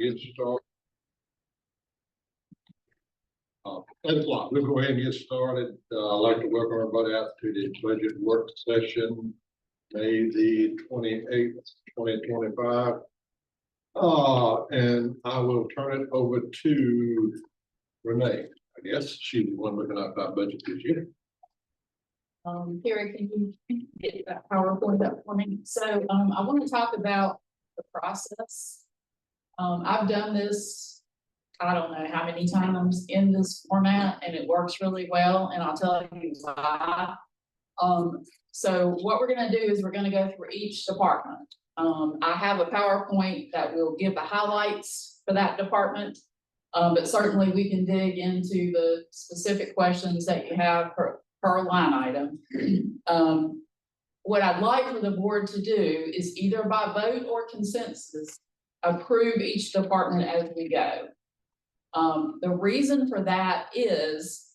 get started. 8 o'clock. We'll go ahead and get started. I'd like to welcome everybody out to the budget work session, May the 28th, 2025. And I will turn it over to Renee. I guess she's the one looking at our budget this year. Carrie, can you get that PowerPoint up for me? So I want to talk about the process. I've done this, I don't know how many times in this format, and it works really well, and I'll tell you why. So what we're going to do is we're going to go through each department. I have a PowerPoint that will give the highlights for that department, but certainly we can dig into the specific questions that you have per line item. What I'd like for the board to do is either by vote or consensus, approve each department as we go. The reason for that is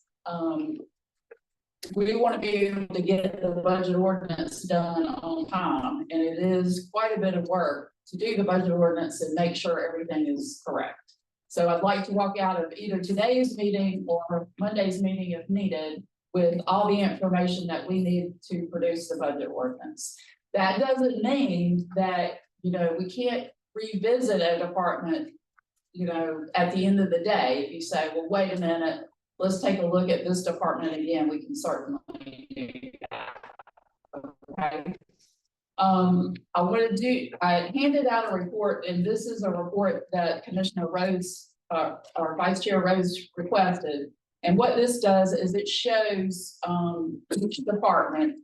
we want to be able to get the budget ordinance done on time, and it is quite a bit of work to do the budget ordinance and make sure everything is correct. So I'd like to walk out of either today's meeting or Monday's meeting if needed with all the information that we need to produce the budget ordinance. That doesn't mean that, you know, we can't revisit a department, you know, at the end of the day. If you say, well, wait a minute, let's take a look at this department again, we can certainly do that. Okay. I handed out a report, and this is a report that Commissioner Rhodes, or Vice Chair Rhodes requested. And what this does is it shows each department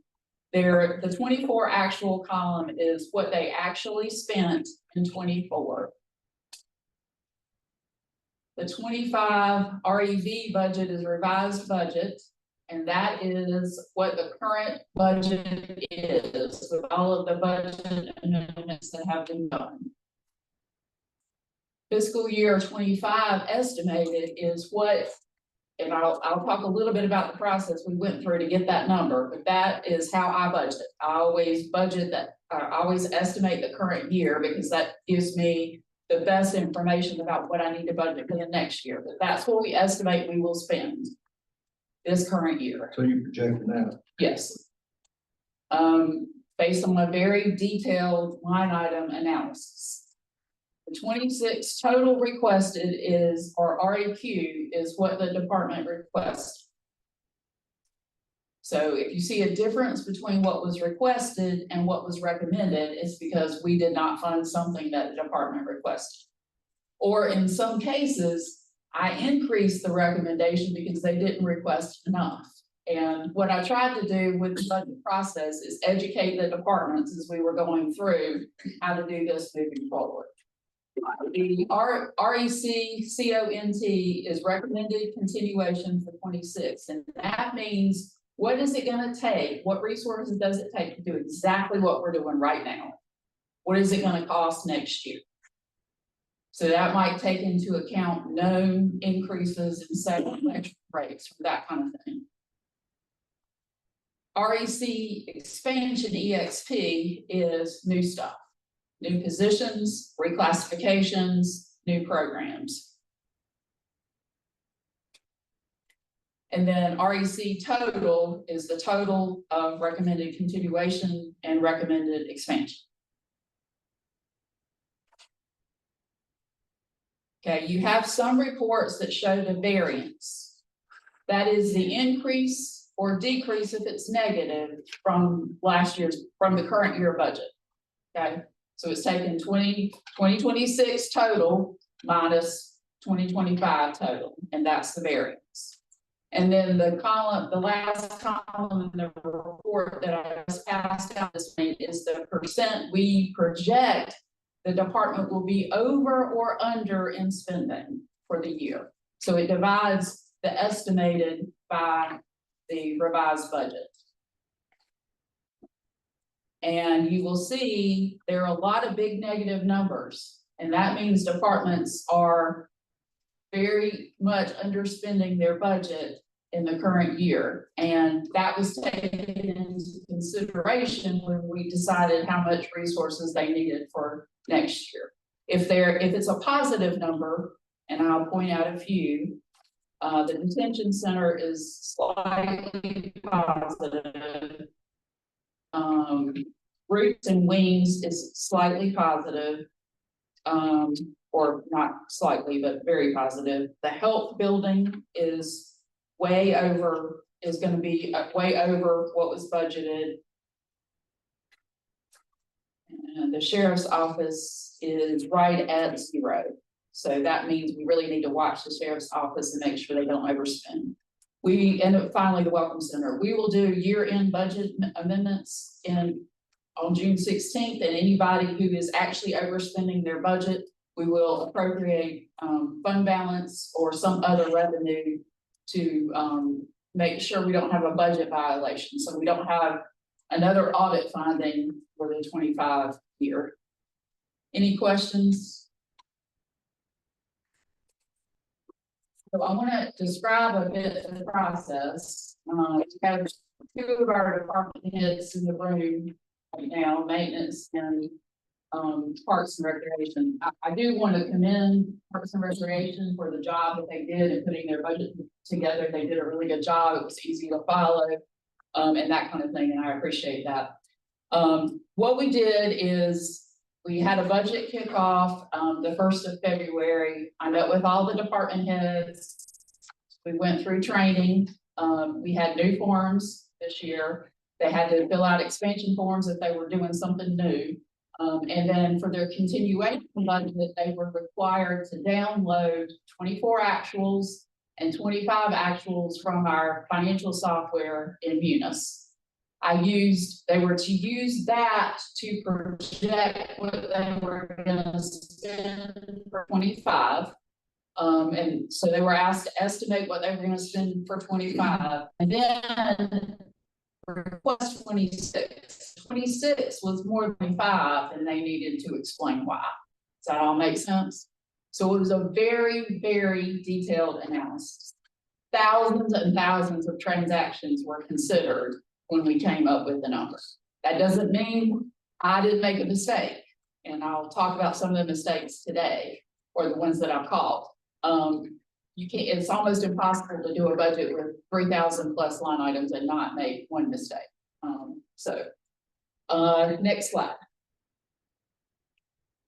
the 24 actual column is what they actually spent in 24. The 25 REV budget is revised budget, and that is what the current budget is with all of the budget amendments that have been done. Fiscal year 25 estimated is what, and I'll talk a little bit about the process we went through to get that number, but that is how I budget. I always budget that, I always estimate the current year because that gives me the best information about what I need to budget for the next year. But that's what we estimate we will spend this current year. So you projected that? Yes. Based on a very detailed line item analysis. The 26 total requested is, or REQ is what the department requested. So if you see a difference between what was requested and what was recommended, it's because we did not fund something that the department requested. Or in some cases, I increased the recommendation because they didn't request enough. And what I tried to do with the budget process is educate the departments as we were going through how to do this moving forward. The REC-CONT is recommended continuation for 26, and that means what is it going to take? What resources does it take to do exactly what we're doing right now? What is it going to cost next year? So that might take into account known increases in second electric rates, that kind of thing. REC expansion EXP is new stuff. New positions, reclassifications, new programs. And then REC total is the total of recommended continuation and recommended expansion. Okay, you have some reports that show the variance. That is the increase or decrease if it's negative from the current year budget. Okay. So it's taken 2026 total minus 2025 total, and that's the variance. And then the last column in the report that I just passed out this week is the percent we project the department will be over or under in spending for the year. So it divides the estimated by the revised budget. And you will see there are a lot of big negative numbers, and that means departments are very much underspending their budget in the current year. And that was taken into consideration when we decided how much resources they needed for next year. If it's a positive number, and I'll point out a few, the detention center is slightly positive. Roots and wings is slightly positive. Or not slightly, but very positive. The health building is gonna be way over what was budgeted. And the sheriff's office is right at 0. So that means we really need to watch the sheriff's office and make sure they don't overspend. And finally, the welcome center. We will do year-end budget amendments on June 16th, and anybody who is actually overspending their budget, we will appropriate fund balance or some other revenue to make sure we don't have a budget violation. So we don't have another audit finding for the 25 year. Any questions? So I want to describe a bit of the process. We have 2 of our department heads in the room right now, maintenance and Parks and Recreation. I do want to commend Parks and Recreation for the job that they did in putting their budget together. They did a really good job. It was easy to follow, and that kind of thing, and I appreciate that. What we did is we had a budget kickoff the 1st of February. I met with all the department heads. We went through training. We had new forms this year. They had to fill out expansion forms if they were doing something new. And then for their continuation budget, they were required to download 24 actuals and 25 actuals from our financial software in Munis. They were to use that to project what they were gonna spend for 25. And so they were asked to estimate what they were gonna spend for 25. And then request 26. 26 was more than 25, and they needed to explain why. Does that all make sense? So it was a very, very detailed analysis. Thousands and thousands of transactions were considered when we came up with the number. That doesn't mean I didn't make a mistake, and I'll talk about some of the mistakes today, or the ones that I've caught. It's almost impossible to do a budget with 3,000 plus line items and not make one mistake. Next slide.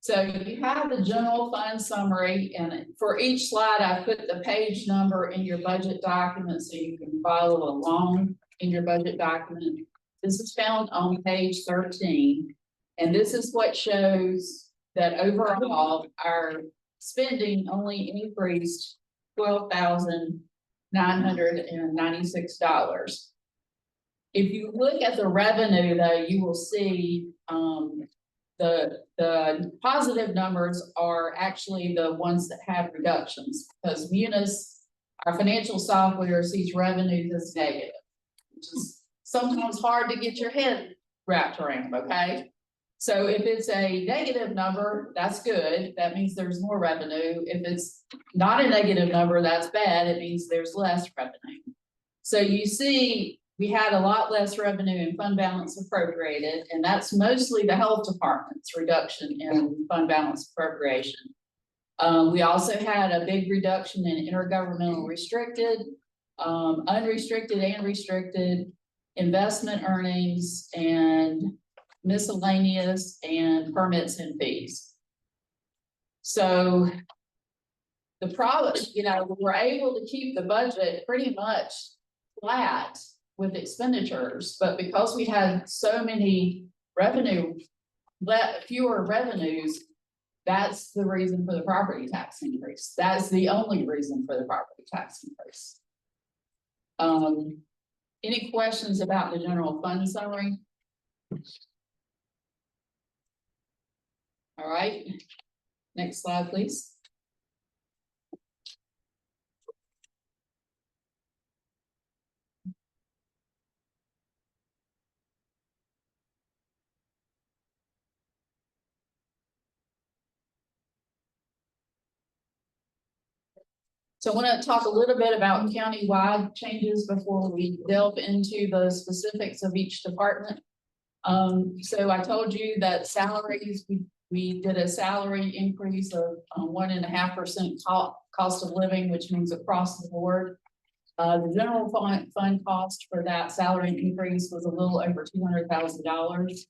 So you have the general fund summary, and for each slide, I put the page number in your budget document so you can follow along in your budget document. This is found on page 13, and this is what shows that overall our spending only increased $12,996. If you look at the revenue, though, you will see the positive numbers are actually the ones that have reductions, because Munis, our financial software, sees revenues as negative, which is sometimes hard to get your head wrapped around, okay? So if it's a negative number, that's good. That means there's more revenue. If it's not a negative number, that's bad. It means there's less revenue. So you see, we had a lot less revenue in fund balance appropriated, and that's mostly the health department's reduction in fund balance appropriation. We also had a big reduction in intergovernmental restricted, unrestricted and restricted, investment earnings, and miscellaneous, and permits and fees. So the problem, we were able to keep the budget pretty much flat with expenditures, but because we had so many fewer revenues, that's the reason for the property tax increase. That's the only reason for the property tax increase. Any questions about the general fund summary? All right, next slide, please. So I want to talk a little bit about county-wide changes before we delve into the specifics of each department. So I told you that salaries, we we did a salary increase of 1.5% cost of living, which means across the board. The general fund cost for that salary increase was a little over $200,000.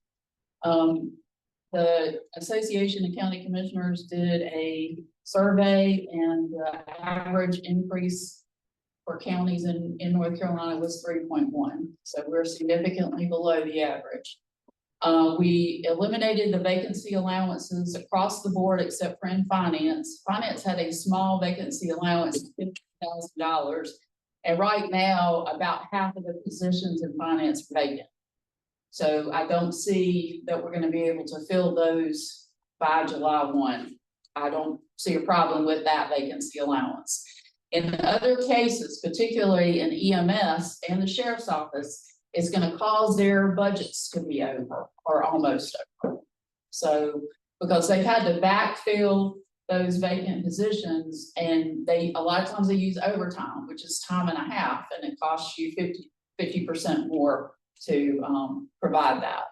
The Association of County Commissioners did a survey, and the average increase for counties in North Carolina was 3.1. So we're significantly below the average. We eliminated the vacancy allowances across the board except for in finance. Finance had a small vacancy allowance of $50,000. And right now, about half of the positions in finance are vacant. So I don't see that we're going to be able to fill those by July 1. I don't see a problem with that vacancy allowance. In other cases, particularly in EMS and the sheriff's office, it's going to cause their budgets to be over or almost over. So because they've had to backfill those vacant positions, and a lot of times they use overtime, which is time and a half, and it costs you 50% more to provide that.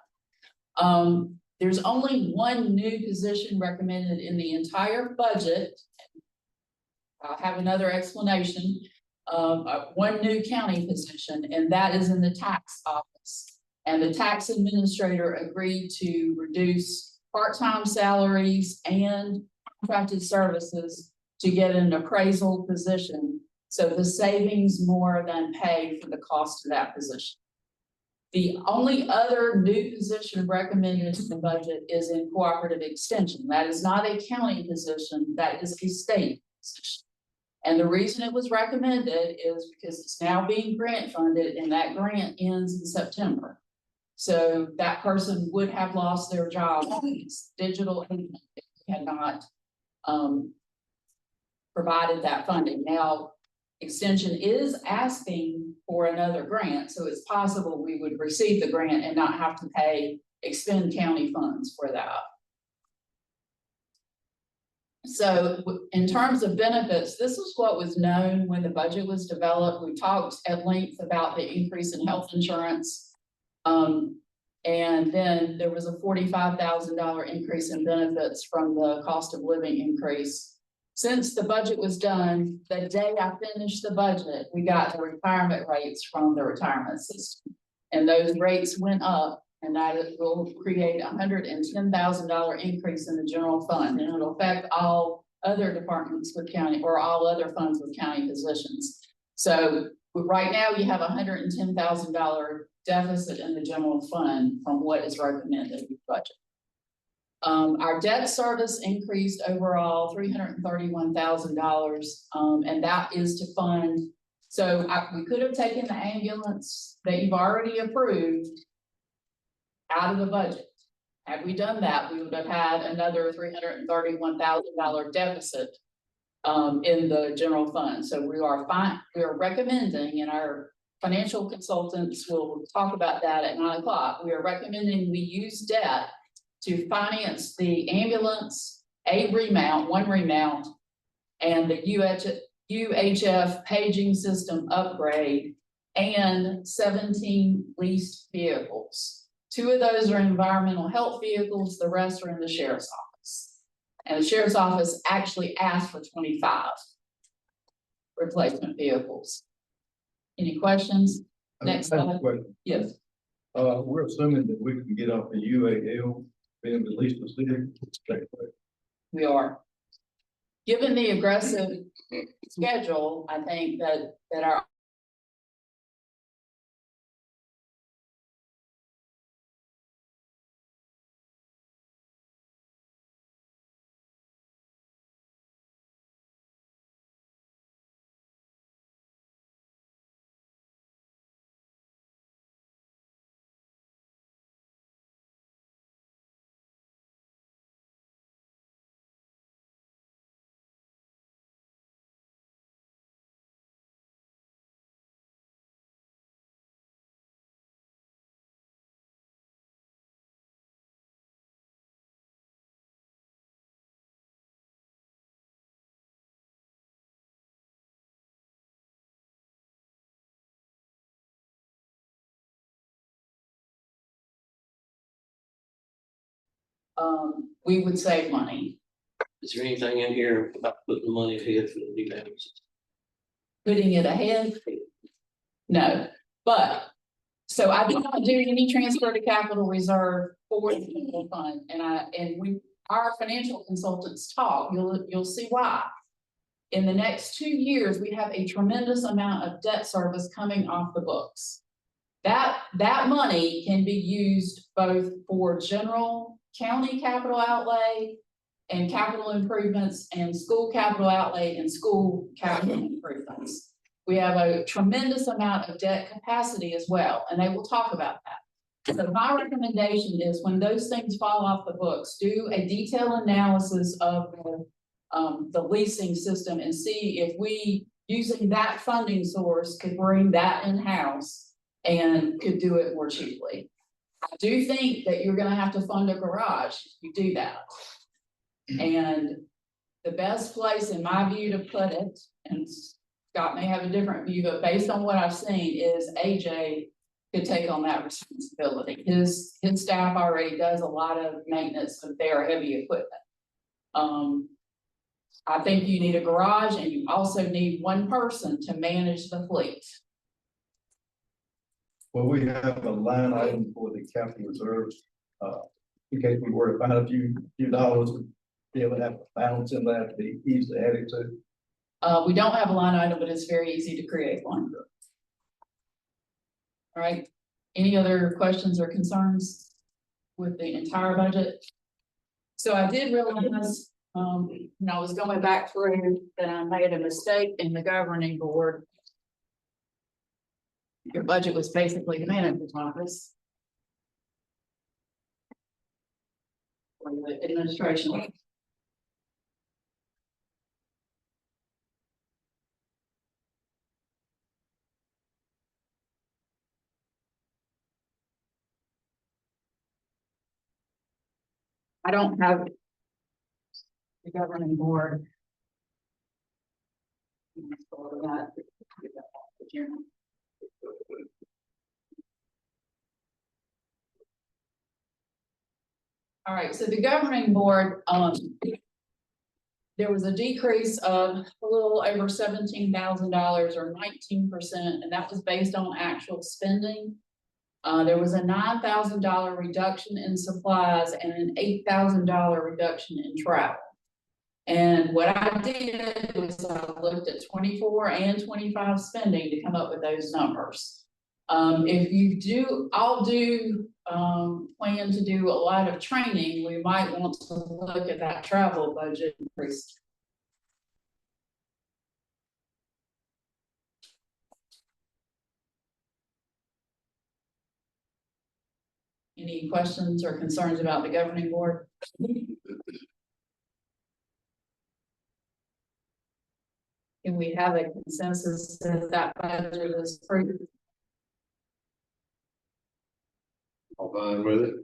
There's only one new position recommended in the entire budget. I'll have another explanation. One new county position, and that is in the tax office. And the tax administrator agreed to reduce part-time salaries and contracted services to get an appraisal position. So the savings more than pay for the cost of that position. The only other new position recommended in the budget is in Cooperative Extension. That is not a county position, that is a state position. And the reason it was recommended is because it's now being grant funded, and that grant ends in September. So that person would have lost their job as digital agent if they had not provided that funding. Now, Extension is asking for another grant, so it's possible we would receive the grant and not have to expend county funds for that. So in terms of benefits, this is what was known when the budget was developed. We talked at length about the increase in health insurance. And then there was a $45,000 increase in benefits from the cost of living increase. Since the budget was done, the day I finished the budget, we got the retirement rates from the retirement system. And those rates went up, and that will create a $110,000 increase in the general fund. And it'll affect all other departments with county, or all other funds with county positions. So right now you have a $110,000 deficit in the general fund from what is recommended in the budget. Our debt service increased overall $331,000, and that is to fund. So we could have taken the ambulance that you've already approved out of the budget. Had we done that, we would have had another $331,000 deficit in the general fund. So we are recommending, and our financial consultants will talk about that at 9 o'clock. We are recommending we use debt to finance the ambulance, one remount, and the UHF paging system upgrade, and 17 leased vehicles. 2 of those are environmental health vehicles, the rest are in the sheriff's office. And the sheriff's office actually asked for 25 replacement vehicles. Any questions? Next slide. Yes. We're assuming that we can get off the UAL being released to city. We are. Given the aggressive schedule, I think that our we would save money. Is there anything in here about putting the money ahead for the new balances? Putting it ahead? No, but, so I did not do any transfer to capital reserve for the general fund, and our financial consultants talk, you'll see why. In the next 2 years, we have a tremendous amount of debt service coming off the books. That money can be used both for general county capital outlay and capital improvements and school capital outlay and school capital improvements. We have a tremendous amount of debt capacity as well, and they will talk about that. So my recommendation is when those things fall off the books, do a detailed analysis of the leasing system and see if we, using that funding source, could bring that in-house and could do it more cheaply. I do think that you're gonna have to fund a garage if you do that. And the best place, in my view, to put it, and Scott may have a different view, but based on what I've seen, is AJ could take on that responsibility. His staff already does a lot of maintenance of their heavy equipment. I think you need a garage, and you also need one person to manage the fleet. Well, we have a line item for the capital reserves, in case we were to find a few dollars, be able to have a balance in that to be easily added to. We don't have a line item, but it's very easy to create one. All right, any other questions or concerns with the entire budget? So I did realize, when I was going back through, that I made a mistake in the governing board. Your budget was basically the manager's office. For the administration. I don't have the governing board. All right, so the governing board, there was a decrease of a little over $17,000 or 19%, and that was based on actual spending. There was a $9,000 reduction in supplies and an $8,000 reduction in travel. And what I did was I looked at 24 and 25 spending to come up with those numbers. If you all plan to do a lot of training, we might want to look at that travel budget increase. Any questions or concerns about the governing board? Can we have a consensus that that budget is approved? All fine with it?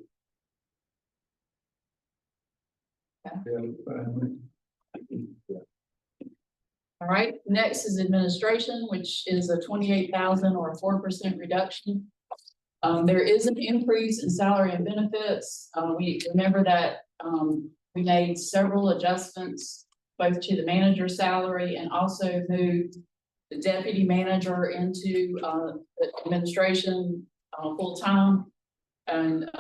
All right, next is administration, which is a 28,000 or a 4% reduction. There is an increase in salary and benefits. We remember that we made several adjustments both to the manager's salary and also moved the deputy manager into the administration full-time. And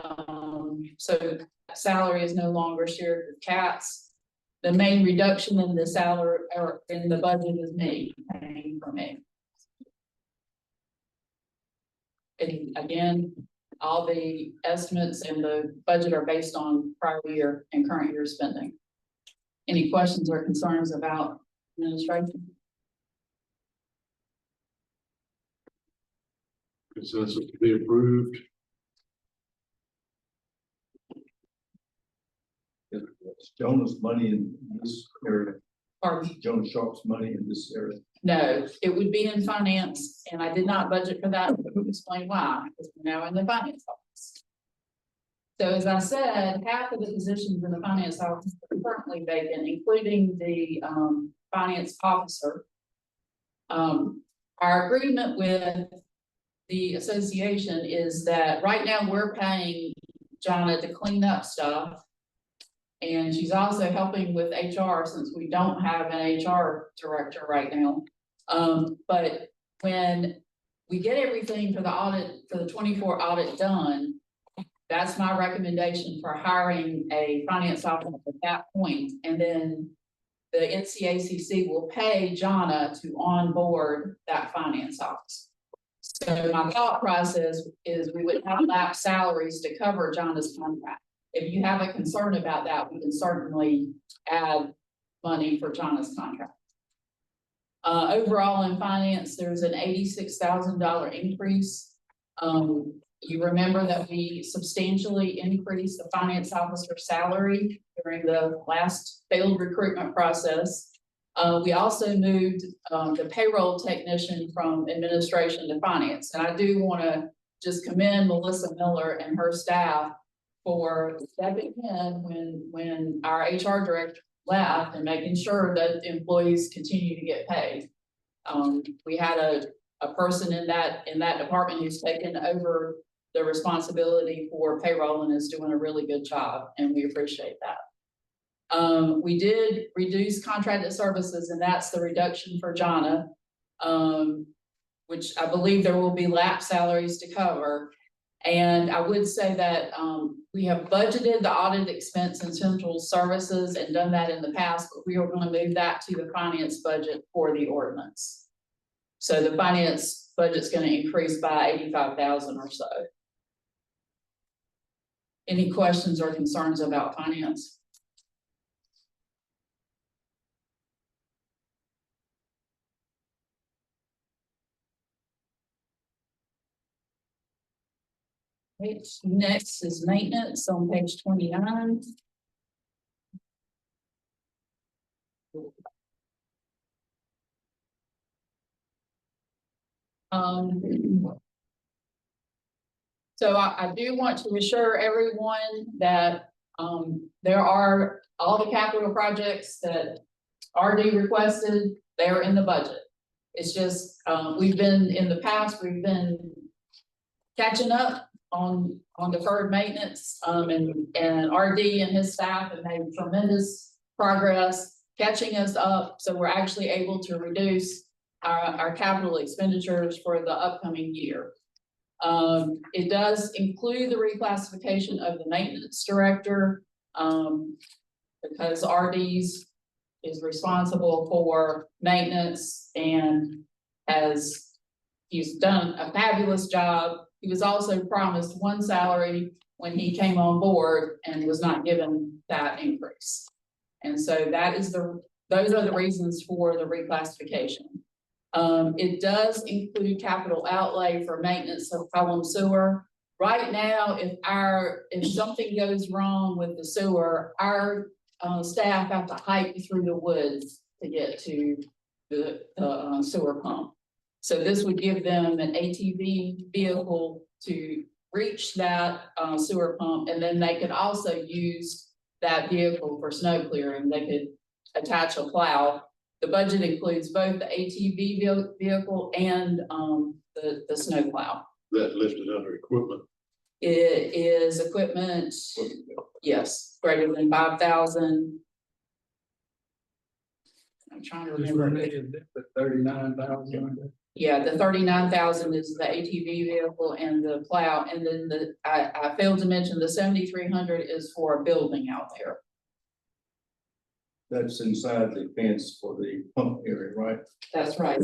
so salary is no longer shared with Katz. The main reduction in the salary or in the budget is me, paying for me. And again, all the estimates and the budget are based on prior year and current year spending. Any questions or concerns about administration? Consensus to be approved. It's Jonah's money in this area, Or Jonah Sharp's money in this area. no, it would be in finance, and I did not budget for that. But we'll explain why, because we're now in the finance office. So as I said, half of the positions in the finance office are currently vacant, including the finance officer. Our agreement with the association is that right now we're paying Jonna to clean up stuff And she's also helping with HR since we don't have an HR director right now. But when we get everything for the audit, for the 24 audit done, that's my recommendation for hiring a finance officer at that point. And then the NCACC will pay Jonna to onboard that finance officer. So my thought process is we would have lapsed salaries to cover Jonna's contract. If you have a concern about that, we can certainly add money for Jonna's contract. Overall in finance, there's an $86,000 increase. You remember that we substantially increased the finance officer salary during the last failed recruitment process. We also moved the payroll technician from administration to finance. And I do want to just commend Melissa Miller and her staff for stepping in when our HR director left and making sure that employees continue to get paid. We had a person in that department who's taken over the responsibility for payroll and is doing a really good job, and we appreciate that. We did reduce contracted services, and that's the reduction for Jonna, which I believe there will be lapsed salaries to cover. And I would say that we have budgeted the audit expense in central services and done that in the past, but we are going to move that to the finance budget for the ordinance. So the finance budget's going to increase by 85,000 or so. Any questions or concerns about finance? Next is maintenance on page 29. So I do want to assure everyone that there are all the capital projects that RD requested, they're in the budget. It's just we've been in the past, we've been catching up on deferred maintenance, and RD and his staff have made tremendous progress catching us up. So we're actually able to reduce our capital expenditures for the upcoming year. It does include the reclassification of the maintenance director, because RD's is responsible for maintenance and he's done a fabulous job. He was also promised one salary when he came on board and was not given that increase. And so those are the reasons for the reclassification. It does include capital outlay for maintenance of Pelham sewer. Right now, if something goes wrong with the sewer, our staff have to hike through the woods to get to the sewer pump. So this would give them an ATV vehicle to reach that sewer pump, and then they could also use that vehicle for snow clearing. They could attach a plow. The budget includes both the ATV vehicle and the snow plow. That listed under equipment. It is equipment, yes, greater than 5,000. I'm trying to remember. The 39,000. Yeah, the 39,000 is the ATV vehicle and the plow, and then I failed to mention the 7,300 is for a building out there. That's inside the fence for the pump area, right? That's right.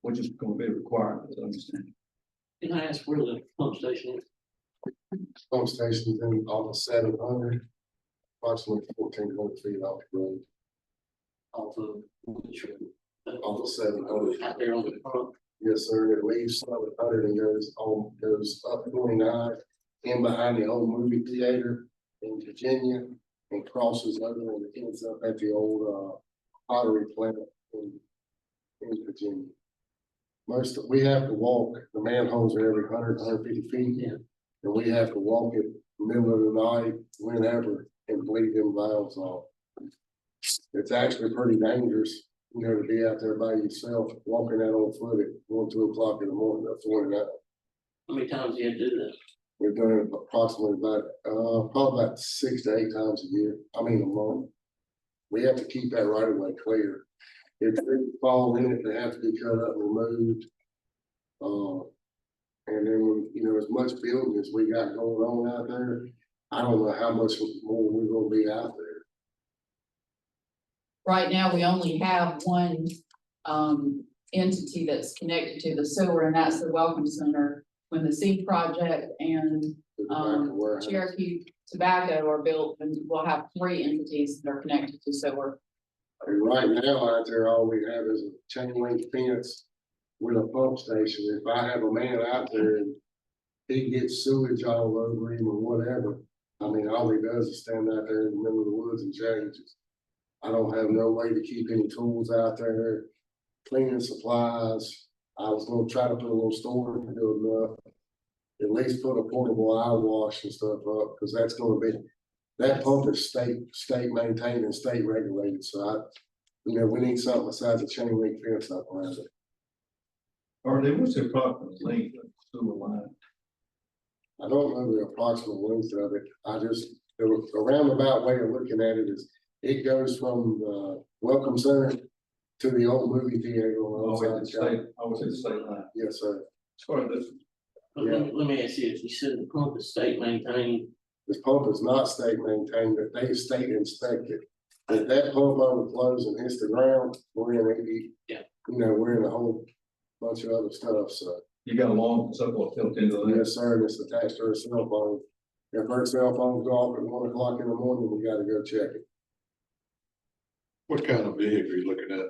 Which is going to be required, as I understand. Can I ask where the pump station is? Pump station's in off of 700, approximately 1,400 feet off the road. Off of which road? Off of 700. Out there on the front. Yes, sir. It leaves 700 and goes up 29 in behind the old movie theater in Virginia and crosses over and ends up at the old pottery plant in Virginia. We have to walk, the manholes are every 150 feet. Yeah. And we have to walk it middle of the night, whenever, and bleed them valves off. It's actually pretty dangerous, you know, to be out there by yourself, walking out on foot at 1, 2 o'clock in the morning, that's 49. How many times do you have to do that? We've done it approximately probably about 6 to 8 times a year, a month. We have to keep that right away clear. If trees fall in it, they have to be cut up and removed. And then, as much building as we got going on out there, I don't know how much more we're gonna be out there. Right now, we only have one entity that's connected to the sewer, and that's the Welcome Center. When the Seed Project and The tobacco warehouse. Cherokee Tobacco are built, and we'll have 3 entities that are connected to sewer. And right now out there, all we have is a chain link fence with a pump station. If I have a man out there and he gets sewage all over him or whatever, all he does is stand out there in the middle of the woods and changes. I don't have no way to keep any tools out there, cleaning supplies. I was gonna try to put a little storage building up, at least put a portable eye wash and stuff up, because that's gonna be, that pump is state maintained and state regulated, so we need something besides a chain link fence up around it. Or what's the approximate length of the sewer line? I don't know the approximate length of it, the roundabout way of looking at it is, it goes from the Welcome Center to the old movie theater on the other side. I was at the state line. Yes, sir. As far as this, Let me ask you, if you said the pump is state maintained, This pump is not state maintained, but they state inspected. If that pump overflows and hits the ground, we're in we're in a whole bunch of other stuff, so. you got a long support built into that. Yes, sir, and it's attached to a cell phone. If our cell phones go off at 1 o'clock in the morning, we gotta go check it. What kind of vehicle are you looking at?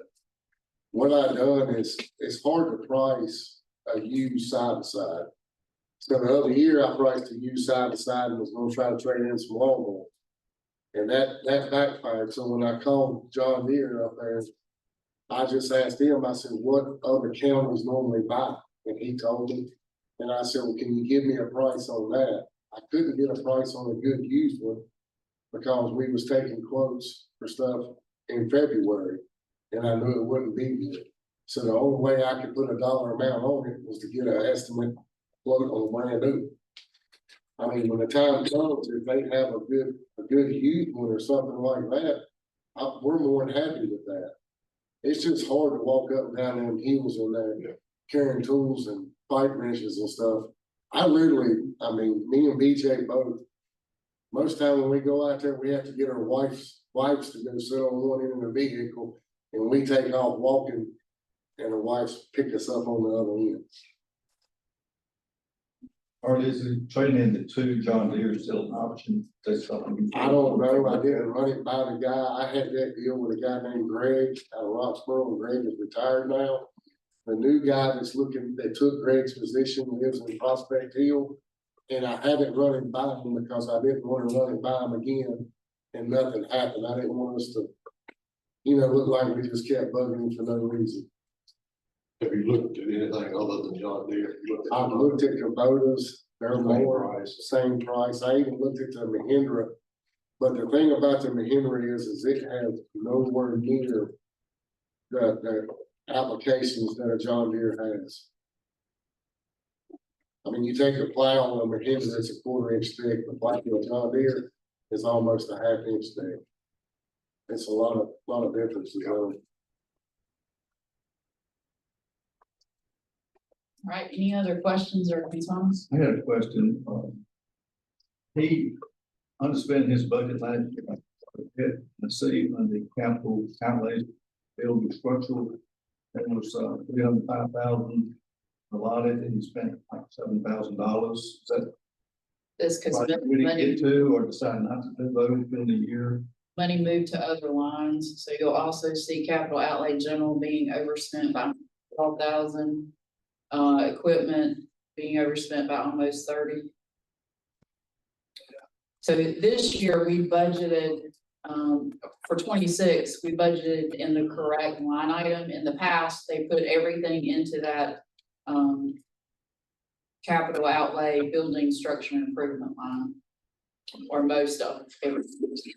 What I've done is, it's hard to price a used side by side. So the other year I priced a used side by side and was gonna try to trade in some lawnmower. And that backfired, so when I called John Deere up there, I just asked him, I said, what other counties normally buy? And he told me, and I said, well, can you give me a price on that? I couldn't get a price on a good used one because we was taking quotes for stuff in February, and I knew it wouldn't be good. So the only way I could put a dollar amount on it was to get an estimate quote on a brand new. When the time comes, if they have a good used one or something like that, we're more than happy with that. It's just hard to walk up and down them hills in there carrying tools and pipe wrenches and stuff. I literally, me and BJ both, most time when we go out there, we have to get our wives to go sit on one end of the vehicle, and we take off walking, and our wives pick us up on the other end. Or is it trading in the 2 John Deere still an option? That's something. I don't know, I didn't run it by the guy, I had that deal with a guy named Greg out of Roxborough, and Greg is retired now. The new guy that took Greg's position lives in Prospect Hill, and I haven't run it by him because I didn't want to run it by him again, and nothing happened. I didn't want us to, look like we just kept bugging him for no reason. Have you looked at anything other than John Deere? I've looked at Kubotas, they're more, same price. I even looked at the Mahindra. But the thing about the Mahindra is it has nowhere near the applications that a John Deere has. You take a plow on a Mahindra, it's a 1/4 inch thick. The plow on a John Deere is almost a 1/2 inch thick. It's a lot of differences. All right, any other questions or concerns? I had a question. He underspent his budget last year. The city on the capital outlays, building structural, that was $305,000 allotted, and he spent like $7,000. Is that This could right? spend We didn't money, get to or decide not to do those during the year? money moved to other lines, so you'll also see capital outlay general being overspent by 12,000. Equipment being overspent by almost 30. So this year we budgeted, for 26, we budgeted in the correct line item. In the past, they put everything into that, capital outlay building structure improvement line, or most of it.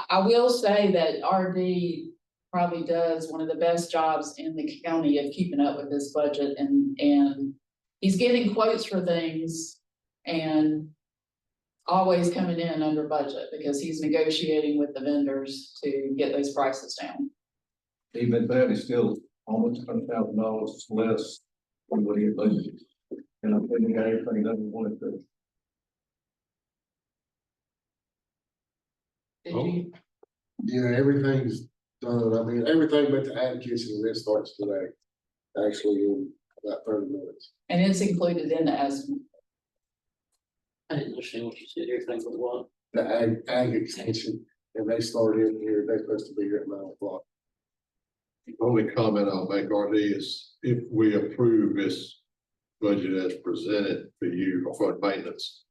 I will say that RD probably does one of the best jobs in the county of keeping up with this budget, and he's getting quotes for things and always coming in under budget because he's negotiating with the vendors to get those prices down. Even that is still almost $100,000 less than what he had budgeted. And I think he got everything that we wanted to. Did you? Yeah, everything's done. I mean, everything but the ad kitchen, and it starts today. Actually, in about 30 minutes. And it's included in the estimate. I didn't understand what you said, everything but what. The ag extension, and they started in here, they're supposed to be here at 9 o'clock. The only comment I'll make, RD, is if we approve this budget as presented for you or for maintenance,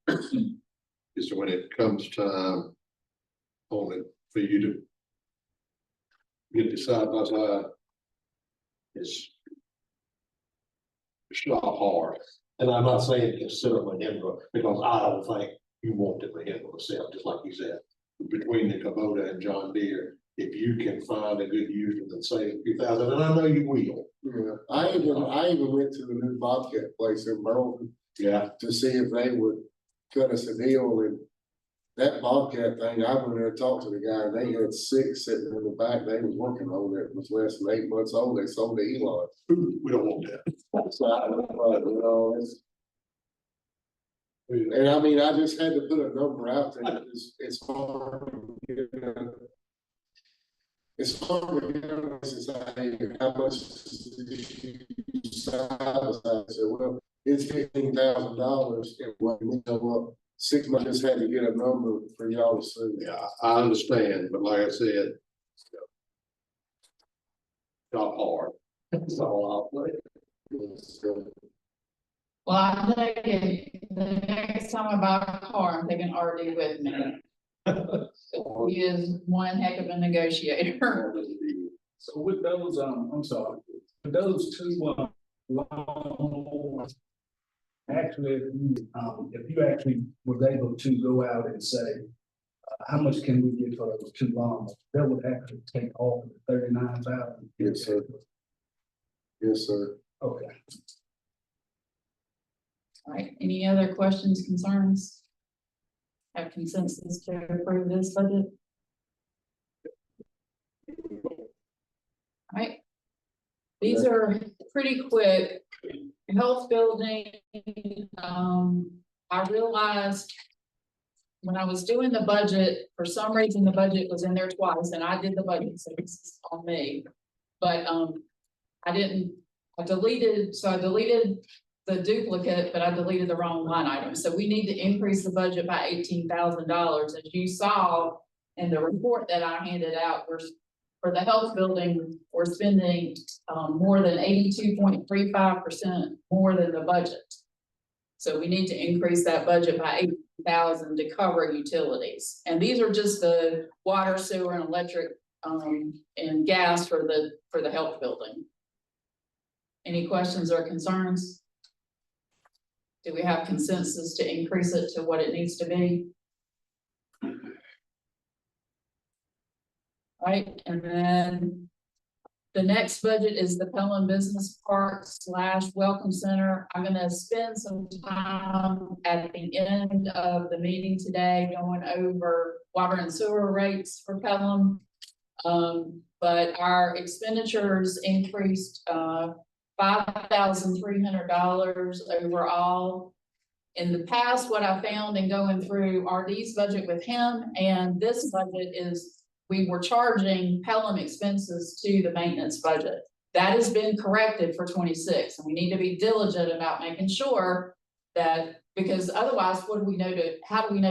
is when it comes time on it for you to get the side by side, it's not hard. And I'm not saying consider them a handle, because I don't think you want them to handle themselves, just like you said. Between the Kubota and John Deere, if you can find a good user and save a few thousand, and I know you will. Yeah, I even went to the new Bobcat place in Burlington. Yeah. To see if they would cut us a deal, and that Bobcat thing, I went there and talked to the guy, and they had 6 sitting in the back, they was working on it, was less than 8 months old, they sold to Elon. We don't want that. So I was like, you know, and I mean, I just had to put a number out there, it's hard to get, it's hard to get, say, how much size, I said, well, it's $15,000, and what we know, 6 months, just had to get a number for y'all to see. Yeah, I understand, but like I said, it's not hard. That's all I'll say. Well, I'm taking, the next time I buy a car, I'm taking RD with me. He is one heck of a negotiator. So with those, I'm sorry, with those two, lawnmowers, actually, if you actually was able to go out and say, how much can we get for those 2 lawnmowers? That would actually take off the 39,000. Yes, sir. Yes, sir. Okay. All right, any other questions, concerns? Have consensus to approve this budget? All right. These are pretty quick. Health building, I realized when I was doing the budget, for some reason, the budget was in there twice, and I did the budget, so this is on me. But I deleted the duplicate, but I deleted the wrong line item. So we need to increase the budget by $18,000. As you saw in the report that I handed out, for the health building, we're spending more than 82.35% more than the budget. So we need to increase that budget by $80,000 to cover utilities. And these are just the water, sewer, and electric and gas for the health building. Any questions or concerns? Do we have consensus to increase it to what it needs to be? Right, and then the next budget is the Pelham Business Park / Welcome Center. I'm gonna spend some time at the end of the meeting today going over water and sewer rates for Pelham. But our expenditures increased $5,300 overall. In the past, what I found in going through RD's budget with him and this budget is we were charging Pelham expenses to the maintenance budget. That has been corrected for 26, and we need to be diligent about making sure that, because otherwise, how do we know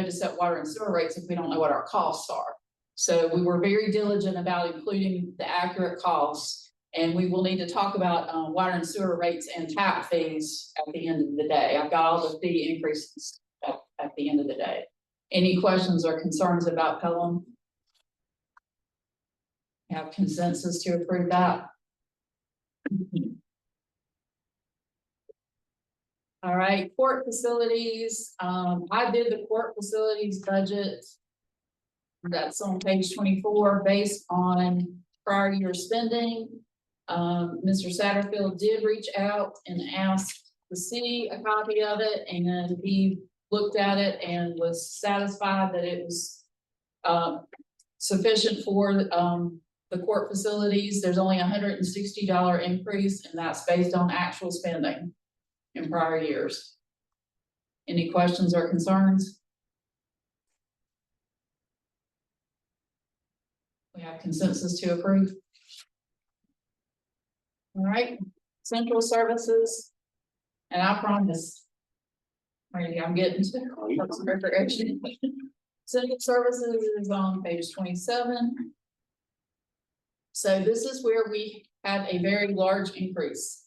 to set water and sewer rates if we don't know what our costs are? So we were very diligent about including the accurate costs, and we will need to talk about water and sewer rates and tap fees at the end of the day. I've got all the fee increases at the end of the day. Any questions or concerns about Pelham? Have consensus to approve that? All right, court facilities. I did the court facilities budget. That's on page 24 based on prior year spending. Mr. Satterfield did reach out and ask to see a copy of it, and he looked at it and was satisfied that it was sufficient for the court facilities. There's only $160 increase, and that's based on actual spending in prior years. Any questions or concerns? We have consensus to approve. All right, central services, and I promise, maybe I'm getting to recreation. Central services is on page 27. So this is where we have a very large increase.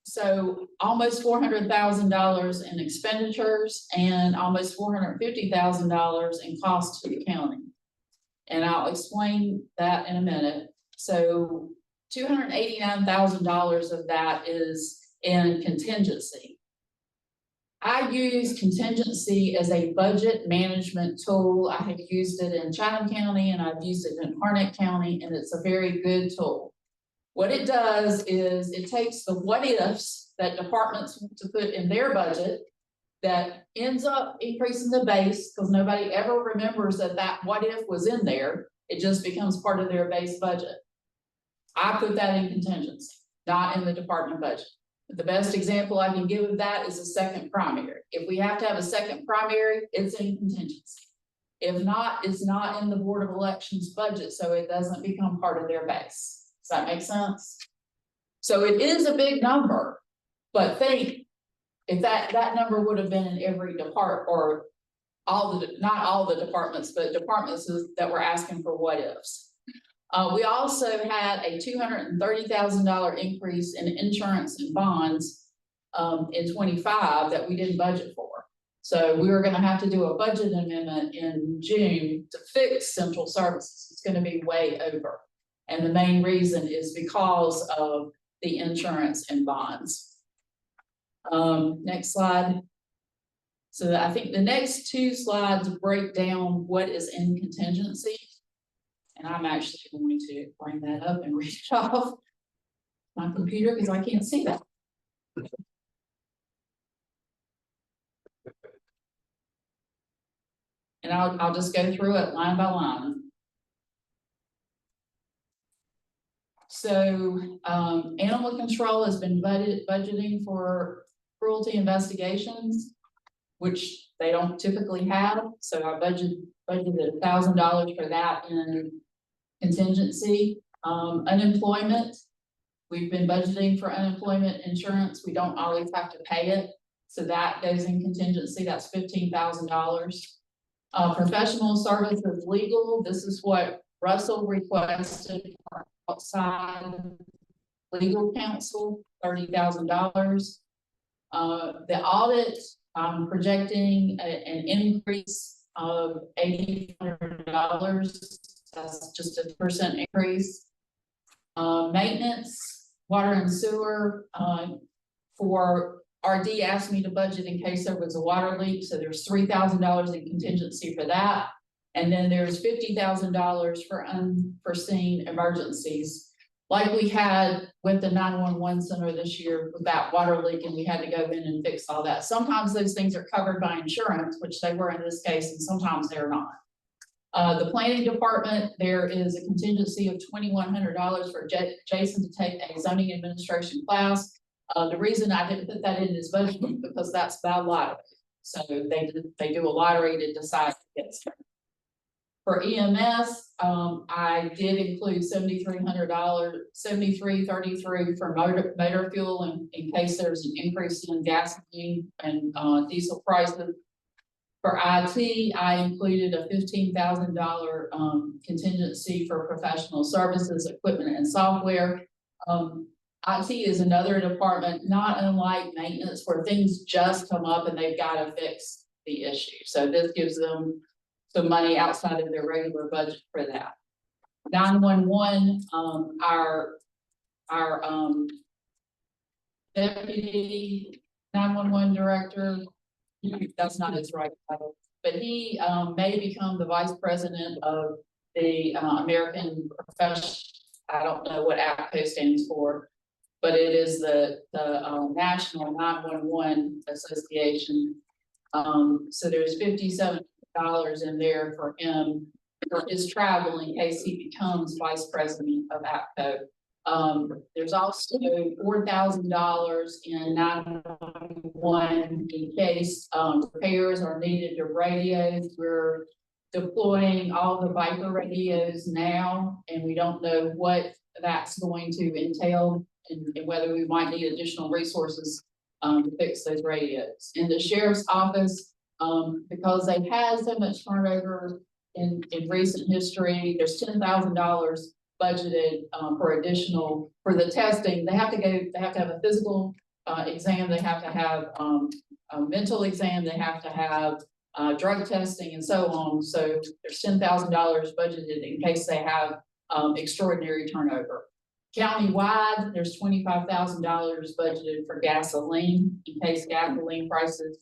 So almost $400,000 in expenditures and almost $450,000 in cost to the county. And I'll explain that in a minute. So $289,000 of that is in contingency. I use contingency as a budget management tool. I have used it in Chatham County and I've used it in Harnett County, and it's a very good tool. What it does is it takes the what ifs that departments want to put in their budget that ends up increasing the base, because nobody ever remembers that that what if was in there. It just becomes part of their base budget. I put that in contingency, not in the department budget. The best example I can give of that is a second primary. If we have to have a second primary, it's in contingency. If not, it's not in the Board of Elections budget, so it doesn't become part of their base. Does that make sense? So it is a big number, but think if that number would have been in every department, or not all the departments, but departments that were asking for what ifs. We also had a $230,000 increase in insurance and bonds in 25 that we didn't budget for. So we were going to have to do a budget amendment in June to fix central services. It's going to be way over. And the main reason is because of the insurance and bonds. Next slide. So I think the next two slides break down what is in contingency. And I'm actually going to bring that up and read it off my computer because I can't see that. And I'll just go through it line by line. So animal control has been budgeting for cruelty investigations, which they don't typically have. So I budgeted $1,000 for that in contingency. Unemployment, we've been budgeting for unemployment insurance. We don't always have to pay it. So that goes in contingency, that's $15,000. Professional services legal, this is what Russell requested for outside legal counsel, $30,000. The audit, I'm projecting an increase of $800. That's just a 1% increase. Maintenance, water and sewer, for RD asked me to budget in case there was a water leak. So there's $3,000 in contingency for that. And then there's $50,000 for unforeseen emergencies. Like we had with the 911 center this year with that water leak, and we had to go in and fix all that. Sometimes those things are covered by insurance, which they were in this case, and sometimes they're not. The planning department, there is a contingency of $2,100 for Jason to take a zoning administration class. The reason I didn't put that in his budget is because that's by lottery. So they do a lottery to decide who gets it. For EMS, I did include $7,333 for motor fuel in case there's an increase in gasoline and diesel prices. For IT, I included a $15,000 contingency for professional services, equipment, and software. IT is another department, not unlike maintenance, where things just come up and they've got to fix the issue. So this gives them some money outside of their regular budget for that. 911, our deputy 911 director, that's not his right title, but he may become the vice president of the American Profession. I don't know what APCO stands for. but it is the National 911 Association. So there's $57 in there for him, for his travel in case he becomes vice president of APCO. There's also $4,000 in 911 in case repairs are needed to radios. We're deploying all the Viper radios now, and we don't know what that's going to entail and whether we might need additional resources to fix those radios. In the sheriff's office, because they've had so much turnover in recent history, there's $10,000 budgeted for the testing. They have to have a physical exam, they have to have a mental exam, they have to have drug testing and so on. So there's $10,000 budgeted in case they have extraordinary turnover. Countywide, there's $25,000 budgeted for gasoline in case gasoline prices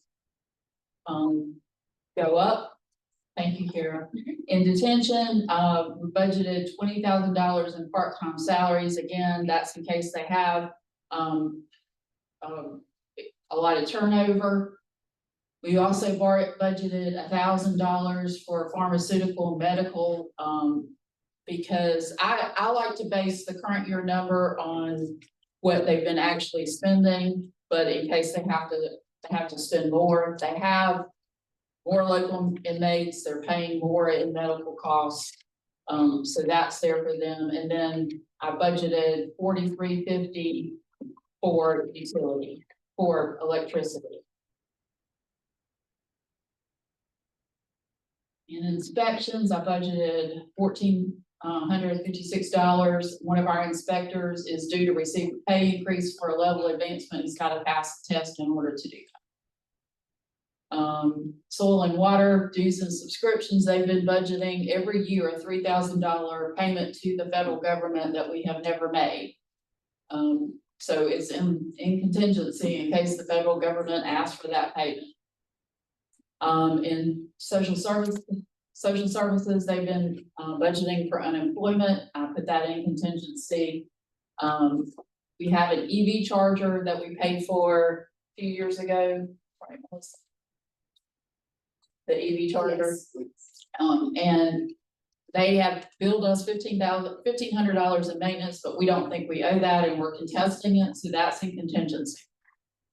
go up. Thank you, Kara. In detention, we budgeted $20,000 in part-time salaries. Again, that's in case they have a lot of turnover. We also budgeted $1,000 for pharmaceutical and medical, because I like to base the current year number on what they've been actually spending, but in case they have to spend more, they have more local inmates, they're paying more in medical costs. So that's there for them. And then I budgeted $43.50 for utility, for electricity. In inspections, I budgeted $1,456. One of our inspectors is due to receive a pay increase for a level advancement. He's got to pass the test in order to do that. Soil and water dues and subscriptions, they've been budgeting every year a $3,000 payment to the federal government that we have never made. So it's in contingency in case the federal government asks for that payment. In social services, they've been budgeting for unemployment. I put that in contingency. We have an EV charger that we paid for a few years ago. The EV charger. Yes. And they have billed us $1,500 in maintenance, but we don't think we owe that, and we're contesting it, so that's in contingency.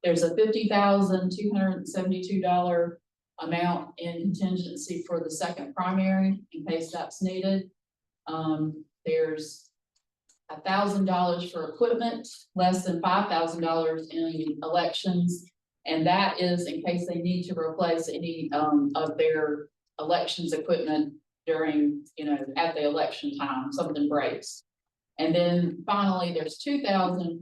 There's a $50,272 amount in contingency for the second primary in case that's needed. There's $1,000 for equipment, less than $5,000 in elections. And that is in case they need to replace any of their elections equipment during, at the election time, something breaks. And then finally, there's $2,000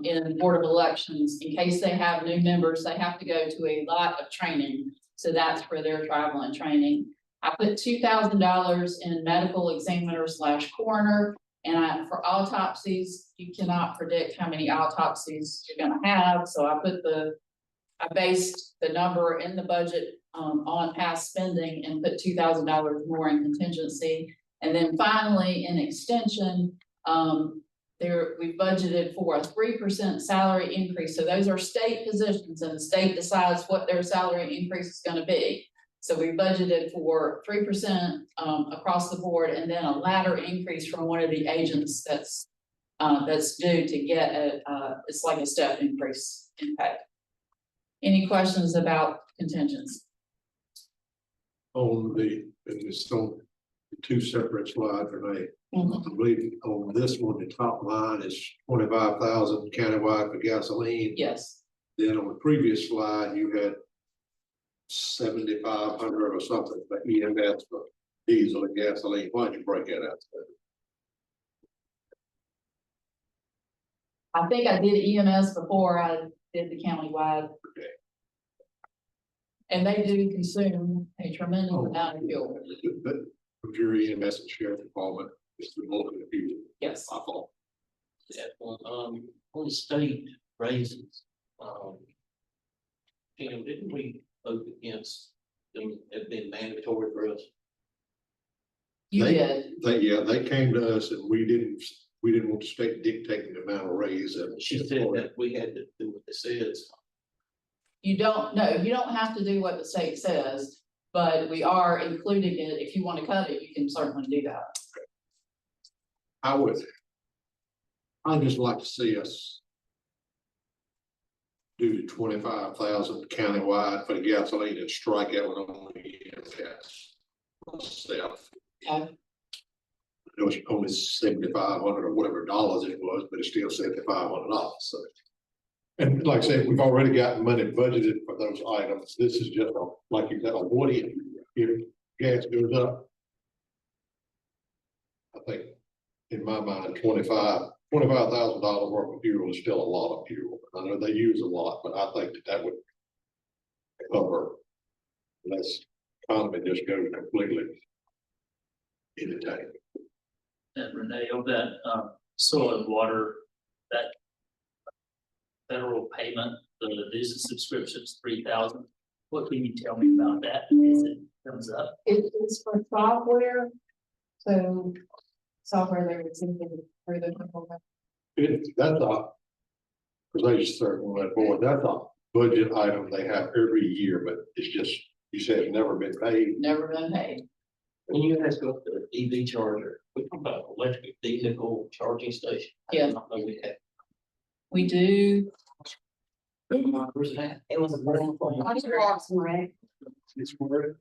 in Board of Elections in case they have new members. They have to go to a lot of training, so that's for their travel and training. I put $2,000 in medical examiner / coroner, and for autopsies, you cannot predict how many autopsies you're going to have. So I based the number in the budget on past spending and put $2,000 more in contingency. And then finally, in extension, we budgeted for a 3% salary increase. So those are state positions, and the state decides what their salary increase is going to be. So we budgeted for 3% across the board, and then a ladder increase from one of the agents that's due to get it's like a step increase in pay. Any questions about contingents? It's on two separate slides, Renee. I believe on this one, the top line is 25,000 countywide for gasoline. Yes. Then on the previous slide, you had 7,500 or something for EMS for diesel and gasoline. Why don't you break that out? I think I did EMS before I did the countywide. Okay. And they do consume a tremendous amount of fuel. But your EMS and sheriff department is the most confusing. Yes. I thought. That one, on the state raises, didn't we vote against them have been mandatory for us? You did. They came to us and we didn't we didn't want the state dictating the amount of raise and. She said that we had to do what it says. You don't have to do what the state says, but we are including it. If you want to cut it, you can certainly do that. I would. I'd just like to see us do the 25,000 countywide for the gasoline and strike out with only gas. Myself. Okay. It was only $7,500 or whatever dollars it was, but it's still $7,500. So, and like I said, we've already got money budgeted for those items. This is just like you said, what if gas goes up? I think in my mind, $25,000 worth of fuel is still a lot of fuel. I know they use a lot, but I think that would cover unless economy just goes completely in the tank. And Renee, of that soil and water, that federal payment, the diesel subscriptions, 3,000. What can you tell me about that as it comes up? It is for software, so software that is included for the program. That's a, because I used to serve on that board, that's a budget item they have every year, but it's just, you said it's never been paid. Never been paid. When you guys go up to the EV charger, we talk about electric vehicle charging station. I Yeah. did not know we had. We do. Where's it at? It was a brand new. It's where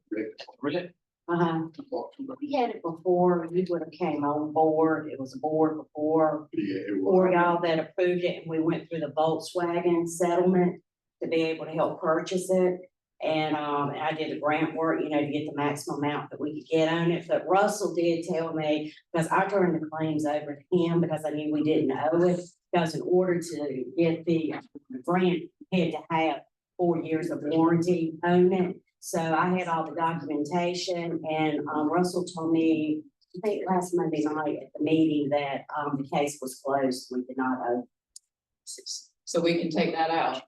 Rick? We had it before, you would have came on board, it was a board before, yeah, it for was. y'all that approved it, and we went through the Volkswagen settlement to be able to help purchase it. And, I did the grant work, to get the maximum amount that we could get on it, but Russell did tell me, because I turned the claims over to him because I knew we didn't owe it. Because in order to get the grant, you had to have 4 years of warranty on it. So I had all the documentation, and Russell told me, I think last Monday night at the meeting, that the case was closed. We did not owe. So we can take that out.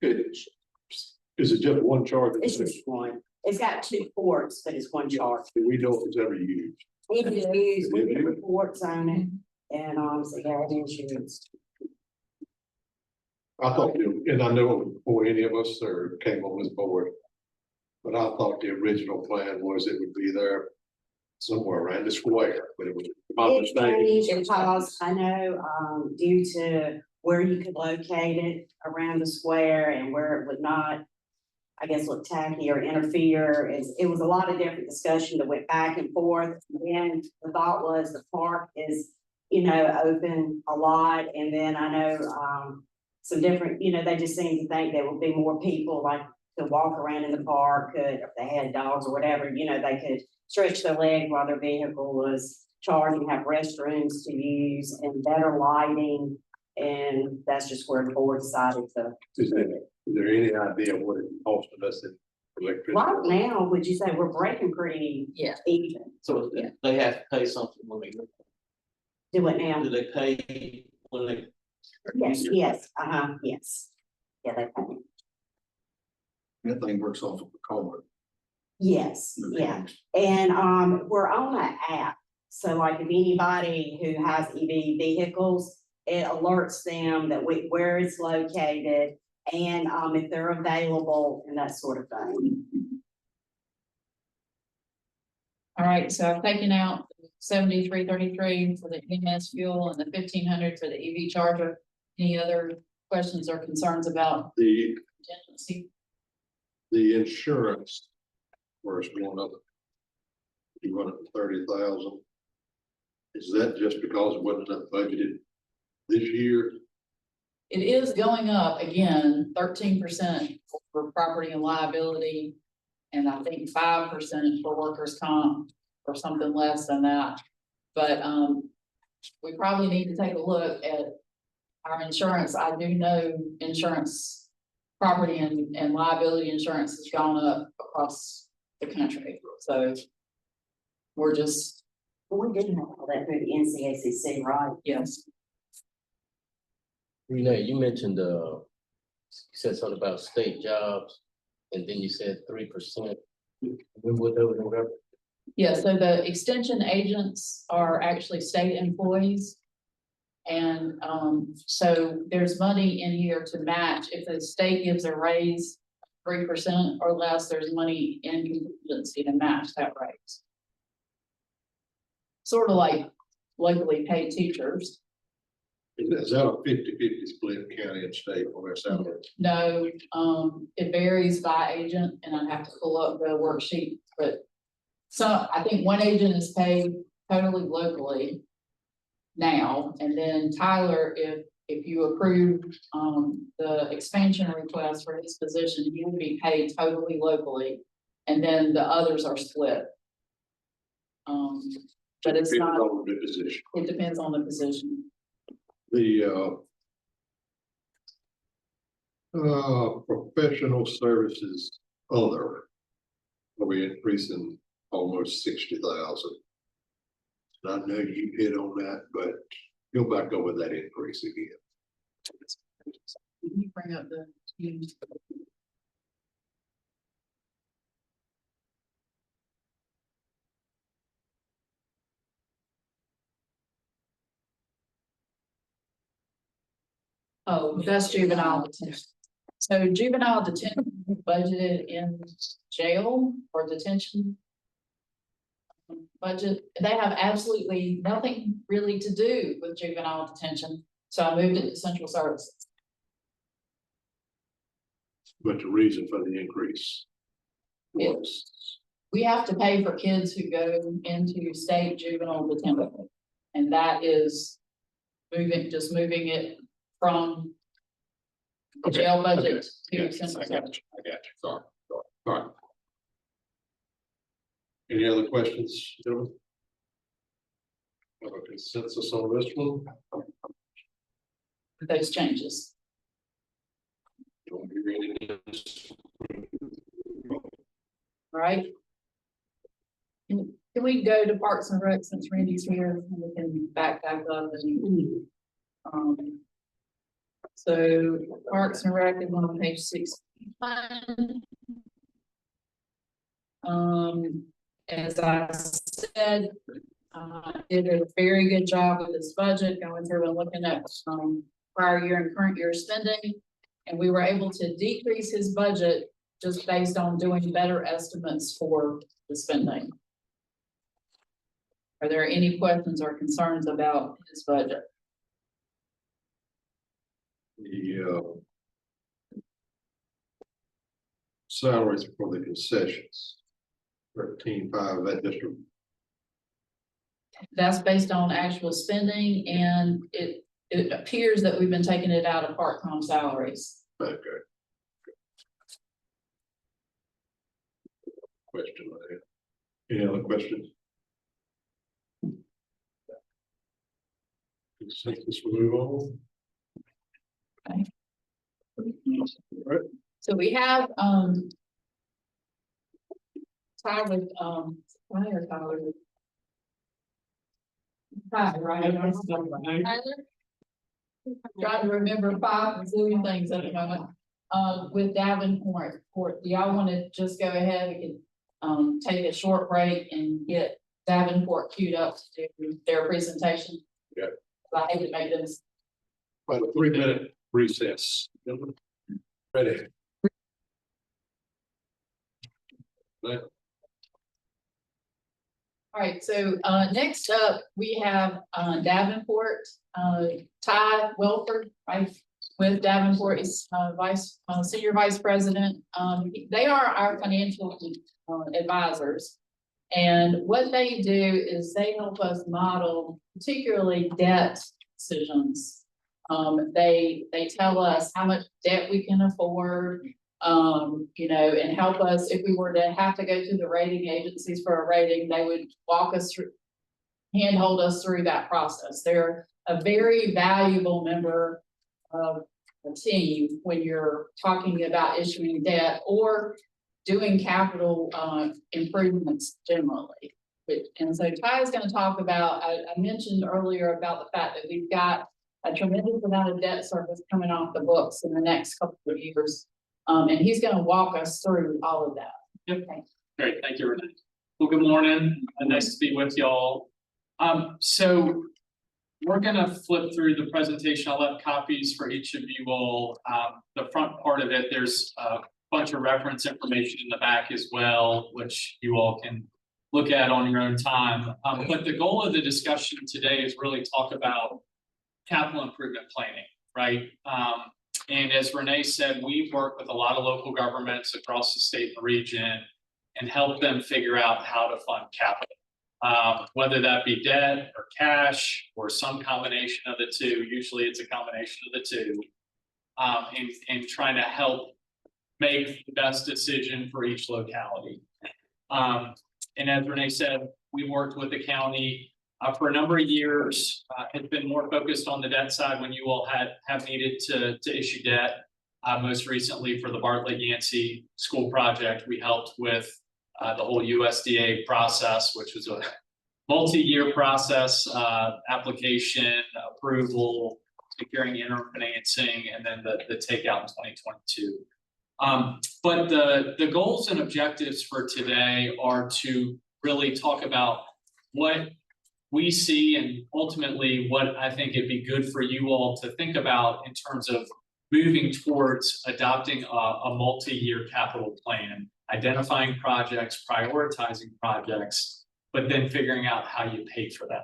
Good. Is it just one charge? It's just one. It's got 2 ports, but it's one charge. Do we know if it's ever used? We did use, we did reports on it, and so yeah, it insurance. I thought, and I know before any of us came on this board, but I thought the original plan was it would be there somewhere around the square, but it was my It mistake. changed because I know, due to where you could locate it around the square and where it would not, I guess, look tacky or interfere, it was a lot of different discussion that went back and forth. And the thought was the park is, open a lot, and then I know, some different, they just seem to think there would be more people like to walk around in the park, if they had dogs or whatever, they could stretch their leg while their vehicle was charging, have restrooms to use and better lighting. And that's just where the board decided to. Is there any idea what it's costing us in electricity? Right now, would you say we're breaking pretty even? So Yeah. they have to pay something when they, Do it now? do they pay when they? Yes, yes, yes. Yeah, they pay. That thing works off of the car. Yes, yeah. And, we're on an app. So like if anybody who has EV vehicles, it alerts them that where it's located and, if they're available and that sort of thing. All right, so I've taken out 7333 for the EMS fuel and the 1,500 for the EV charger. Any other questions or concerns about The contingency? insurance, where it's going up, 230,000. Is that just because it wasn't enough budgeted this year? It is going up again, 13% for property and liability. And I think 5% for workers' comp or something less than that. But, we probably need to take a look at our insurance. I do know insurance, property and liability insurance has gone up across the country. So we're just, We didn't have all that through the NCACC, right? yes. Renee, you mentioned, you said something about state jobs, and then you said 3%. When would those November? Yeah, so the extension agents are actually state employees. And, so there's money in here to match. If the state gives a raise 3% or less, there's money in contingency to match that raise. Sort of like locally paid teachers. Is that a 50-50 split county and state on their salary? No, it varies by agent and I have to pull up the worksheet, but I think one agent is paid totally locally now, and then Tyler, if you approve, the expansion request for his position, he will be paid totally locally, and then the others are split. But it's Depends not, on the position. it depends on the position. The professional services other, will be increasing almost 60,000. I know you hit on that, but go back over that increase again. Can you bring up the teams? Oh, that's juvenile detention. So juvenile detention budgeted in jail or detention budget, they have absolutely nothing really to do with juvenile detention. So I moved it to central services. But the reason for the increase was, We have to pay for kids who go into state juvenile detention. And that is moving it from the Okay, jail budget yeah, to central I got services. you, sorry. All right. Any other questions, gentlemen? Have a consensus on this one? Those changes. Don't be reading this. All right. Can we go to Parks and Rec since Randy's here and we can back up and, so Parks and Rec is on page 61. As I said, did a very good job with this budget, going through and looking at, prior year and current year spending. And we were able to decrease his budget just based on doing better estimates for the spending. Are there any questions or concerns about his budget? The salaries for the concessions. 13.5, that district. That's based on actual spending, and it appears that we've been taking it out of part-time salaries. Okay. Question on that. Any other questions? Consensus, we'll move on. Right. So we have, Tyler, Tyler. Tyler, right? Tyler? Trying to remember 5 zillion things at the moment. With Davenport, do y'all want to just go ahead? We can, take a short break and get Davenport queued up to do their presentation. Yeah. I hate to make this. About a 3-minute recess. Gentlemen, ready? Right. All right, so next up, we have Davenport, Ty Welford, right? With Davenport is senior vice president. They are our financial advisors. And what they do is they help us model particularly debt decisions. They tell us how much debt we can afford, and help us if we were to have to go to the rating agencies for a rating, they would walk us through, handhold us through that process. They're a very valuable member of the team when you're talking about issuing debt or doing capital improvements generally. And so Ty is going to talk about, I mentioned earlier about the fact that we've got a tremendous amount of debt service coming off the books in the next couple of years. And he's going to walk us through all of that. Yep. Okay. Great, thank you, Renee. Well, good morning, nice to be with y'all. So we're gonna flip through the presentation. I'll have copies for each of you all. The front part of it, there's a bunch of reference information in the back as well, which you all can look at on your own time. But the goal of the discussion today is really talk about capital improvement planning, right? And as Renee said, we work with a lot of local governments across the state and region and help them figure out how to fund capital. Whether that be debt or cash or some combination of the two, usually it's a combination of the two, and trying to help make the best decision for each locality. And as Renee said, we worked with the county for a number of years. It's been more focused on the debt side when you all have needed to issue debt. Most recently for the Bartlett Yancey School project, we helped with the whole USDA process, which was a multi-year process, application, approval, securing interim financing, and then the takeout in 2022. But the goals and objectives for today are to really talk about what we see and ultimately what I think it'd be good for you all to think about in terms of moving towards adopting a multi-year capital plan, identifying projects, prioritizing projects, but then figuring out how you pay for them.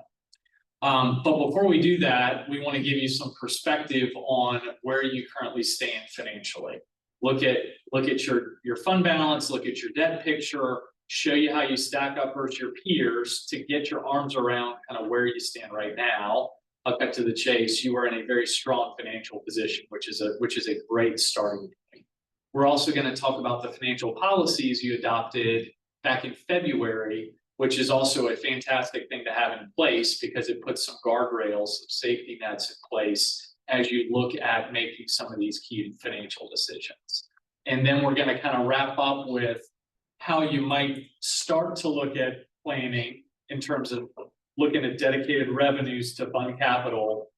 But before we do that, we want to give you some perspective on where you currently stand financially. Look at your fund balance, look at your debt picture, show you how you stack up versus your peers to get your arms around kind of where you stand right now. I'll cut to the chase. You are in a very strong financial position, which is a great starting point. We're also going to talk about the financial policies you adopted back in February, which is also a fantastic thing to have in place because it puts some guardrails, some safety nets in place as you look at making some of these key financial decisions. And then we're going to kind of wrap up with how you might start to look at planning in terms of looking at dedicated revenues to fund capital,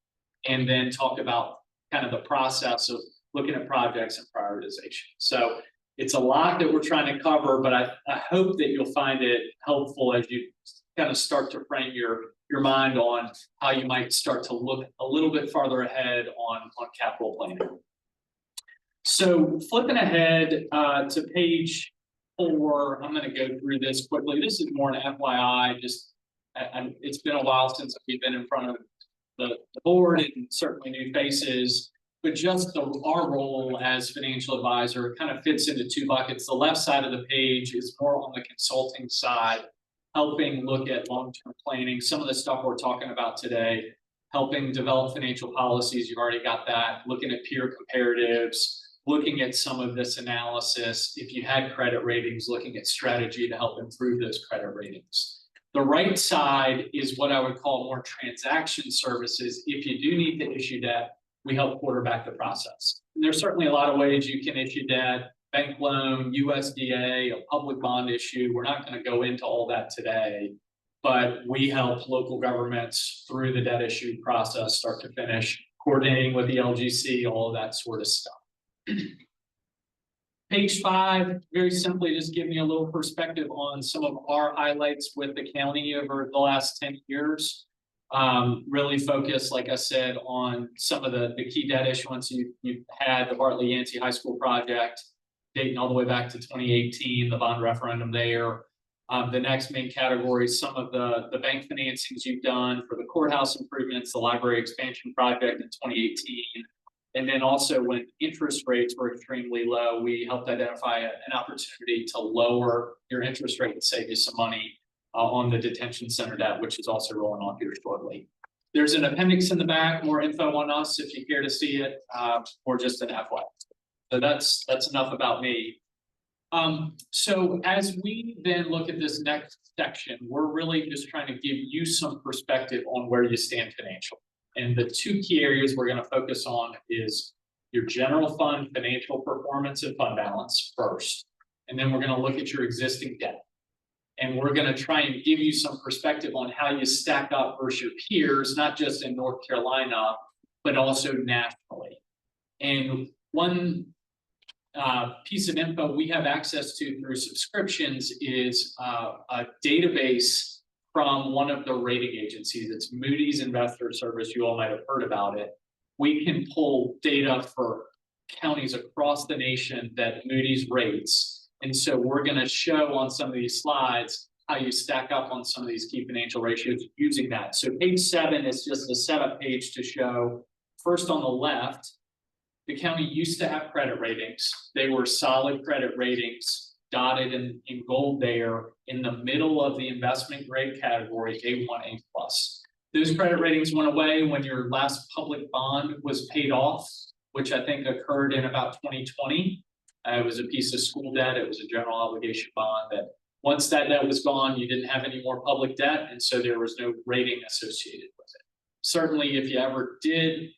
and then talk about kind of the process of looking at projects and prioritization. So it's a lot that we're trying to cover, but I hope that you'll find it helpful as you kind of start to frame your mind on how you might start to look a little bit farther ahead on capital planning. So flipping ahead to page 4, I'm going to go through this quickly. This is more an FYI, just it's been a while since we've been in front of the board and certainly new faces, but just our role as financial advisor kind of fits into 2 buckets. The left side of the page is more on the consulting side, helping look at long-term planning, some of the stuff we're talking about today, helping develop financial policies. You've already got that, looking at peer comparatives, looking at some of this analysis. If you had credit ratings, looking at strategy to help improve those credit ratings. The right side is what I would call more transaction services. If you do need to issue debt, we help quarterback the process. And there's certainly a lot of ways you can issue debt, bank loan, USDA, a public bond issue. We're not going to go into all that today, but we help local governments through the debt issue process, start to finish, coordinating with the LGC, all of that sort of stuff. Page 5, very simply, just giving you a little perspective on some of our highlights with the county over the last 10 years. Really focused, like I said, on some of the key debt issuance you've had, the Bartlett Yancey High School project, dating all the way back to 2018, the bond referendum there. The next main category is some of the bank financings you've done for the courthouse improvements, the library expansion project in 2018. And then also when interest rates were extremely low, we helped identify an opportunity to lower your interest rate and save you some money on the detention center debt, which is also rolling on here shortly. There's an appendix in the back, more info on us if you care to see it, or just an FYI. So that's enough about me. So as we then look at this next section, we're really just trying to give you some perspective on where you stand financially. And the 2 key areas we're going to focus on is your general fund financial performance and fund balance first. And then we're going to look at your existing debt. And we're going to try and give you some perspective on how you stack up versus your peers, not just in North Carolina, but also nationally. And one piece of info we have access to through subscriptions is a database from one of the rating agencies. It's Moody's Investor Service. You all might have heard about it. We can pull data for counties across the nation that Moody's rates. And so we're going to show on some of these slides how you stack up on some of these key financial ratios using that. So page 7 is just a setup page to show, first on the left, the county used to have credit ratings. They were solid credit ratings, dotted in gold there. In the middle of the investment grade category, A1, A+. Those credit ratings went away when your last public bond was paid off, which I think occurred in about 2020. It was a piece of school debt. It was a general obligation bond that once that debt was gone, you didn't have any more public debt. And so there was no rating associated with it. Certainly, if you ever did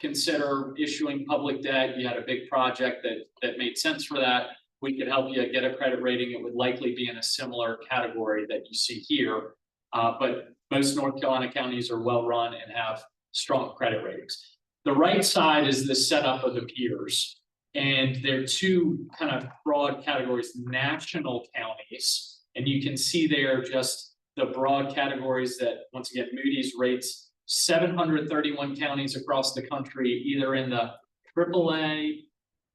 consider issuing public debt, you had a big project that made sense for that, we could help you get a credit rating. It would likely be in a similar category that you see here. But most North Carolina counties are well run and have strong credit ratings. The right side is the setup of the peers. And there are two kind of broad categories, national counties. And you can see there just the broad categories that, once again, Moody's rates 731 counties across the country, either in the AAA,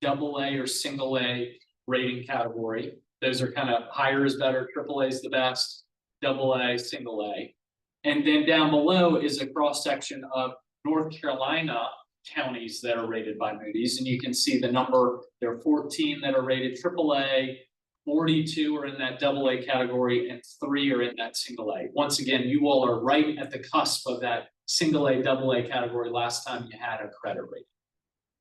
AA, or single A rating category. Those are kind of higher is better, AAA is the best, AA, single A. And then down below is a cross section of North Carolina counties that are rated by Moody's. And you can see the number, there are 14 that are rated AAA, 42 are in that AA category, and 3 are in that single A. Once again, you all are right at the cusp of that single A, AA category last time you had a credit rating.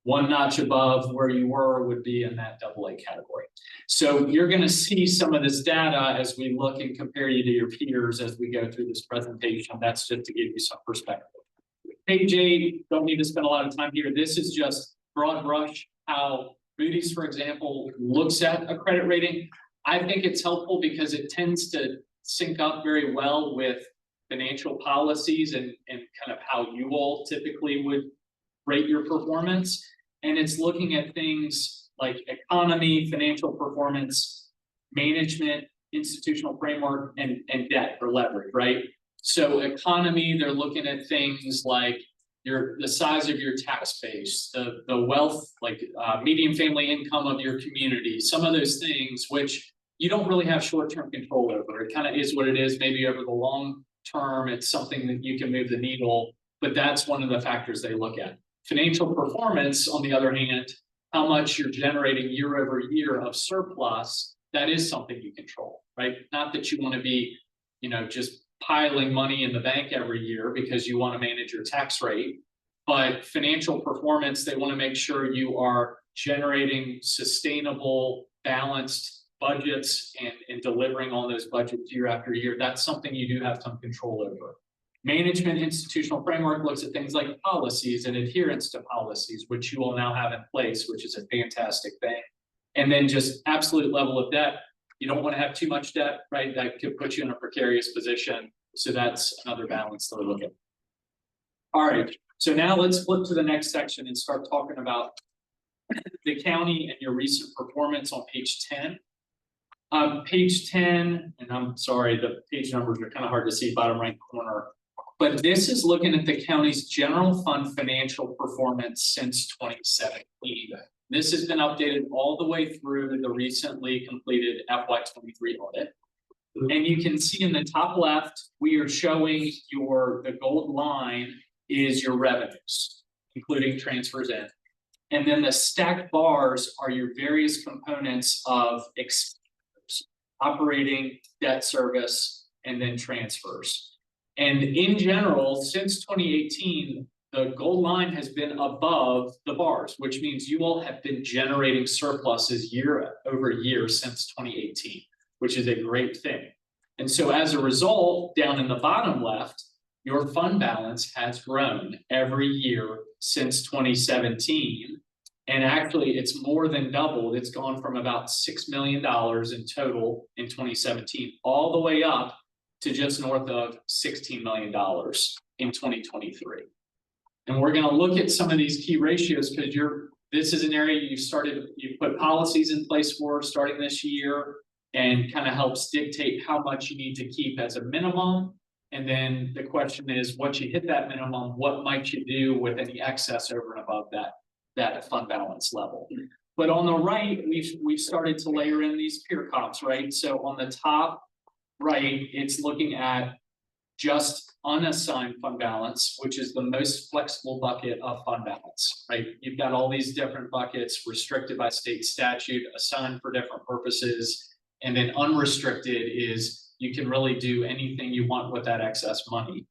One notch above where you were would be in that AA category. So you're going to see some of this data as we look and compare you to your peers as we go through this presentation. That's just to give you some perspective. Page 8, don't need to spend a lot of time here. This is just broad brush how Moody's, for example, looks at a credit rating. I think it's helpful because it tends to sync up very well with financial policies and kind of how you all typically would rate your performance. And it's looking at things like economy, financial performance, management, institutional framework, and debt or leverage, right? So economy, they're looking at things like the size of your tax base, the wealth, like median family income of your community, some of those things which you don't really have short-term control over. It kind of is what it is. Maybe over the long term, it's something that you can move the needle, but that's one of the factors they look at. Financial performance, on the other hand, how much you're generating year over year of surplus, that is something you control, right? Not that you want to be, just piling money in the bank every year because you want to manage your tax rate, but financial performance, they want to make sure you are generating sustainable, balanced budgets and delivering on those budgets year after year. That's something you do have some control over. Management institutional framework looks at things like policies and adherence to policies, which you all now have in place, which is a fantastic thing. And then just absolute level of debt. You don't want to have too much debt, right? That could put you in a precarious position. So that's another balance to look at. All right, so now let's flip to the next section and start talking about the county and your recent performance on page 10. Page 10, and I'm sorry, the page numbers are kind of hard to see, bottom right corner. But this is looking at the county's general fund financial performance since 2017. This has been updated all the way through the recently completed FY23 audit. And you can see in the top left, we are showing the gold line is your revenues, including transfers in. And then the stacked bars are your various components of expenditures, operating, debt service, and then transfers. And in general, since 2018, the gold line has been above the bars, which means you all have been generating surpluses year over year since 2018, which is a great thing. And so as a result, down in the bottom left, your fund balance has grown every year since 2017. And actually, it's more than doubled. It's gone from about $6 million in total in 2017, all the way up to just north of $16 million in 2023. And we're going to look at some of these key ratios because this is an area you put policies in place for starting this year and kind of helps dictate how much you need to keep as a minimum. And then the question is, once you hit that minimum, what might you do with any excess over and above that fund balance level? But on the right, we've started to layer in these peer comps, right? So on the top right, it's looking at just unassigned fund balance, which is the most flexible bucket of fund balance, right? You've got all these different buckets restricted by state statute, assigned for different purposes, and then unrestricted is you can really do anything you want with that excess money.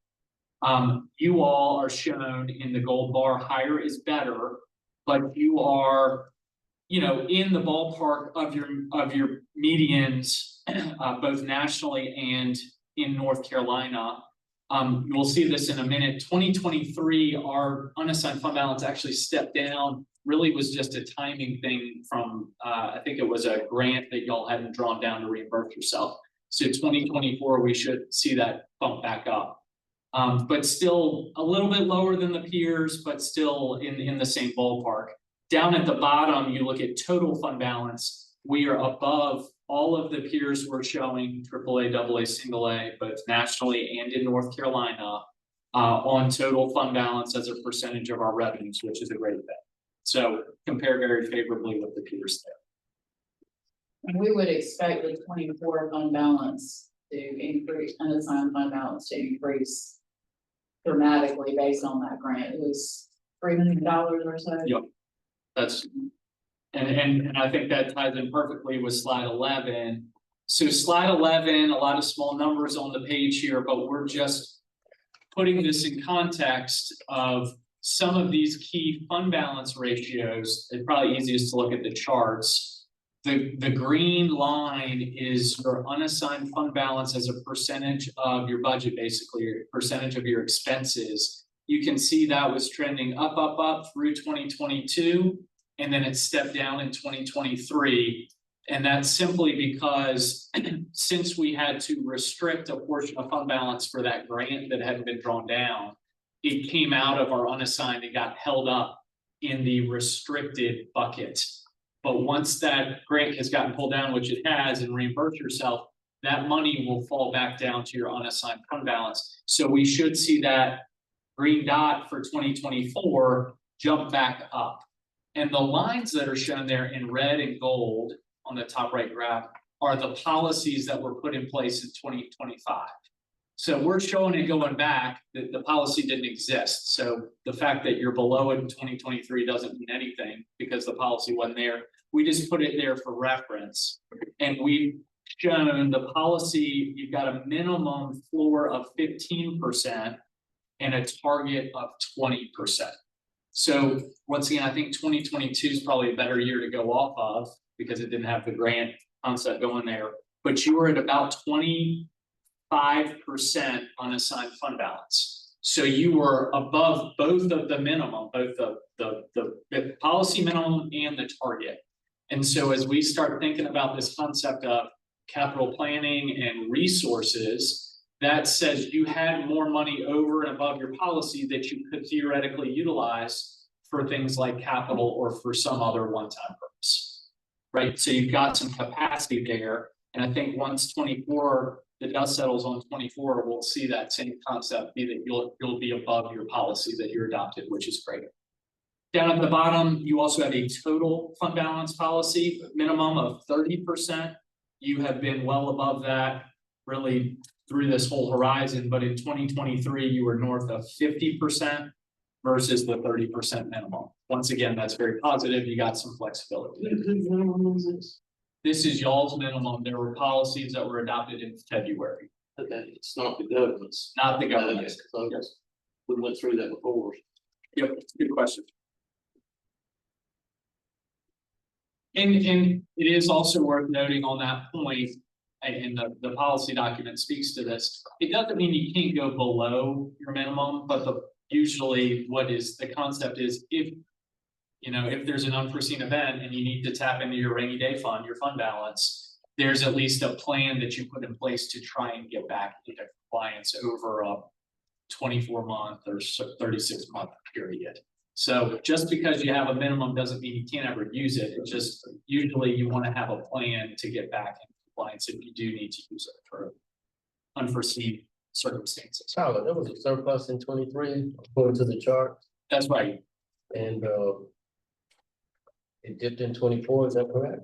You all are shown in the gold bar, higher is better, but you are, in the ballpark of your medians, both nationally and in North Carolina. We'll see this in a minute. 2023, our unassigned fund balance actually stepped down. Really was just a timing thing from, I think it was a grant that y'all hadn't drawn down to reimburse yourself. So 2024, we should see that bump back up. But still a little bit lower than the peers, but still in the same ballpark. Down at the bottom, you look at total fund balance. We are above all of the peers we're showing, AAA, AA, single A, both nationally and in North Carolina, on total fund balance as a percentage of our revenues, which is a great thing. So compare very favorably with the peers there. And we would expect the 24 fund balance to increase, unassigned fund balance to increase dramatically based on that grant. It was $3 million or so. Yep. That's, and I think that ties in perfectly with slide 11. So slide 11, a lot of small numbers on the page here, but we're just putting this in context of some of these key fund balance ratios. It's probably easiest to look at the charts. The green line is your unassigned fund balance as a percentage of your budget, basically, your percentage of your expenses. You can see that was trending up through 2022, and then it stepped down in 2023. And that's simply because since we had to restrict a portion of fund balance for that grant that hadn't been drawn down, it came out of our unassigned and got held up in the restricted bucket. But once that grant has gotten pulled down, which it has, and reimburse yourself, that money will fall back down to your unassigned fund balance. So we should see that green dot for 2024 jump back up. And the lines that are shown there in red and gold on the top right graph are the policies that were put in place in 2025. So we're showing it going back that the policy didn't exist. So the fact that you're below it in 2023 doesn't mean anything because the policy wasn't there. We just put it there for reference. And we've shown the policy, you've got a minimum floor of 15% and a target of 20%. So once again, I think 2022 is probably a better year to go off of because it didn't have the grant concept going there. But you were at about 25% unassigned fund balance. So you were above both of the minimum, both the policy minimum and the target. And so as we start thinking about this concept of capital planning and resources, that says you had more money over and above your policy that you could theoretically utilize for things like capital or for some other one-time purpose, right? So you've got some capacity there. And I think once 24, the dust settles on 24, we'll see that same concept be that you'll be above your policy that you're adopted, which is great. Down at the bottom, you also have a total fund balance policy minimum of 30%. You have been well above that really through this whole horizon, but in 2023, you were north of 50% versus the 30% minimum. Once again, that's very positive. You got some flexibility. Whose minimum is this? This is y'all's minimum. There were policies that were adopted in February. Okay, it's not the government's. Not the government. Okay, so yes, we went through that before. Yep, good question. And it is also worth noting on that point, and the policy document speaks to this. It doesn't mean you can't go below your minimum, but usually what is the concept is if there's an unforeseen event and you need to tap into your rainy day fund, your fund balance, there's at least a plan that you put in place to try and get back into compliance over a 24-month or 36-month period. So just because you have a minimum doesn't mean you can't ever use it. It just, usually you want to have a plan to get back in compliance if you do need to use it for unforeseen circumstances. Tyler, there was a surplus in 23 according to the chart, That's right. and it dipped in 24, is that correct?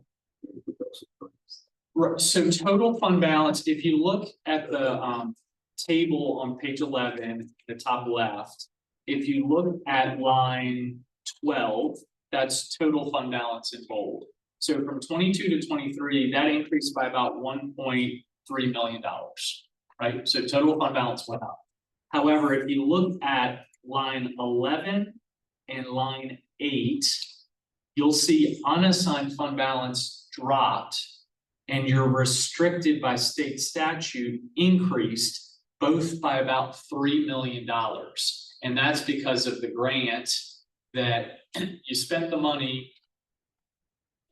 Right, so total fund balance, if you look at the table on page 11, the top left. If you look at line 12, that's total fund balance in bold. So from 22 to 23, that increased by about $1.3 million, right? So total fund balance went up. However, if you look at line 11 and line 8, you'll see unassigned fund balance dropped and your restricted by state statute increased both by about $3 million. And that's because of the grant that you spent the money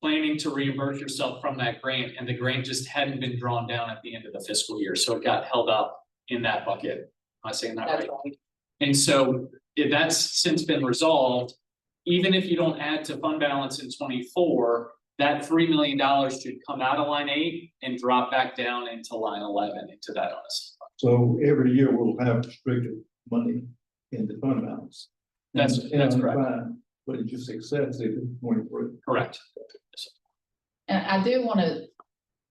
planning to reimburse yourself from that grant, and the grant just hadn't been drawn down at the end of the fiscal year. So it got held up in that bucket. Am I saying that right? And so if that's since been resolved, even if you don't add to fund balance in 24, that $3 million should come out of line 8 and drop back down into line 11 into that honest. So every year we'll have restricted money in the fund balance. That's correct. Fine, but it just excessive in 23. Correct. And I do want to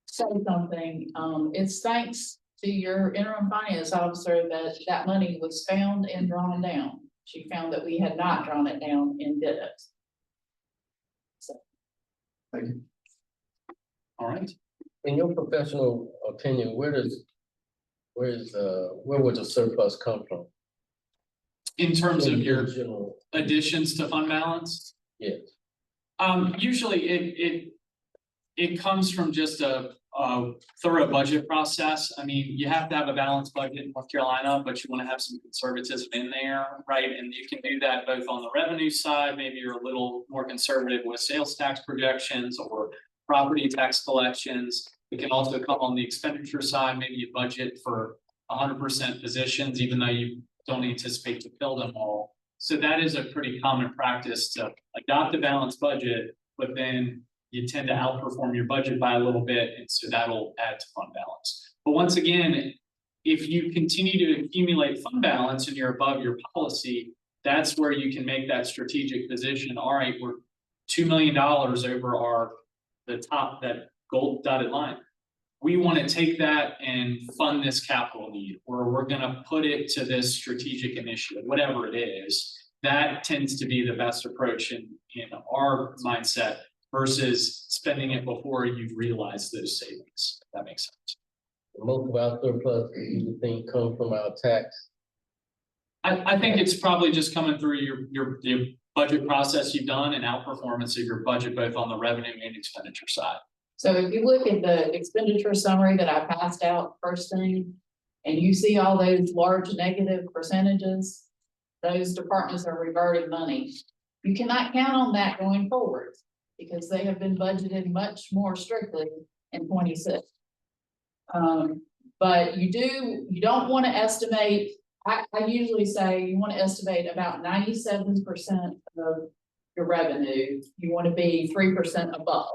say something, it's thanks to your interim finance officer that that money was found and drawn down. She found that we had not drawn it down and did it. So. Thank you. All right. In your professional opinion, where would the surplus come from? In terms of your general, additions to fund balance, yes. Usually it comes from just a thorough budget process. I mean, you have to have a balanced budget in North Carolina, but you want to have some conservatism in there, right? And you can do that both on the revenue side, maybe you're a little more conservative with sales tax projections or property tax collections. It can also come on the expenditure side, maybe you budget for 100% positions, even though you don't anticipate to fill them all. So that is a pretty common practice to adopt a balanced budget, but then you tend to outperform your budget by a little bit, and so that'll add to fund balance. But once again, if you continue to accumulate fund balance and you're above your policy, that's where you can make that strategic position. All right, we're $2 million over the top, that gold dotted line. We want to take that and fund this capital need, or we're going to put it to this strategic initiative, whatever it is. That tends to be the best approach in our mindset versus spending it before you've realized those savings. If that makes sense. Most of our surplus, you think, come from our tax? I think it's probably just coming through your budget process you've done and outperformance of your budget, both on the revenue and expenditure side. So if you look at the expenditure summary that I passed out first thing, and you see all those large negative percentages, those departments are reverting money. You cannot count on that going forward because they have been budgeted much more strictly in 26. But you don't want to estimate, I usually say you want to estimate about 97% of your revenue. You want to be 3% above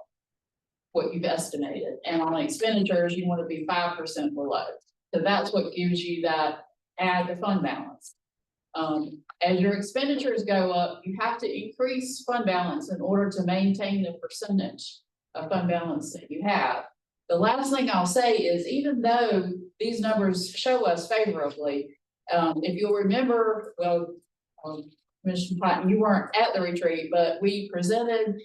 what you've estimated. And on expenditures, you want to be 5% below. So that's what gives you that add to fund balance. As your expenditures go up, you have to increase fund balance in order to maintain the percentage of fund balance that you have. The last thing I'll say is, even though these numbers show us favorably, if you'll remember, well, Commissioner Patton, you weren't at the retreat, but we presented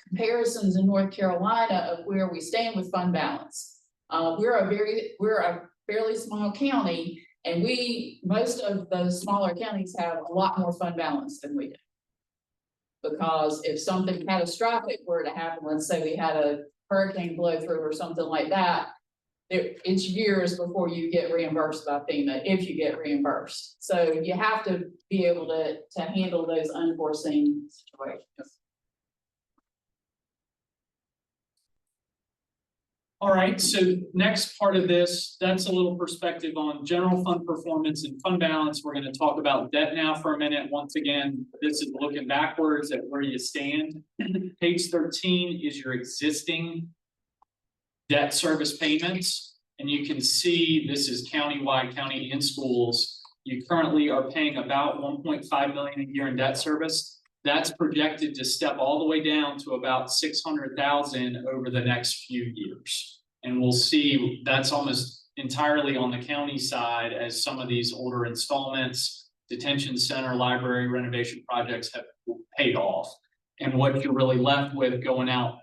comparisons in North Carolina of where we stand with fund balance. We're a fairly small county, and most of the smaller counties have a lot more fund balance than we do. Because if something catastrophic were to happen, let's say we had a hurricane blow through or something like that, it's years before you get reimbursed by FEMA, if you get reimbursed. So you have to be able to handle those unforeseen situations. All right, so next part of this, that's a little perspective on general fund performance and fund balance. We're gonna talk about debt now for a minute. Once again, this is looking backwards at where you stand. Page 13 is your existing debt service payments. And you can see this is countywide, county and schools. You currently are paying about 1.5 million a year in debt service. That's projected to step all the way down to about 600,000 over the next few years. And we'll see that's almost entirely on the county side as some of these older installments, detention center, library renovation projects have paid off. And what you're really left with going out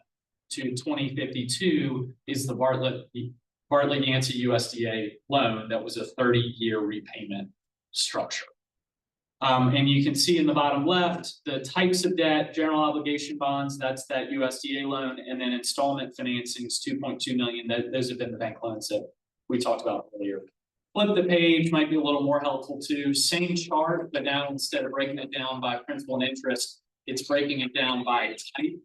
to 2052 is the Bartlett-Yancey USDA loan that was a 30-year repayment structure. And you can see in the bottom left, the types of debt, general obligation bonds, that's that USDA loan, and then installment financings, 2.2 million. Those have been the bank loans that we talked about earlier. Flip the page might be a little more helpful too. Same chart, but now instead of breaking it down by principal and interest, it's breaking it down by type.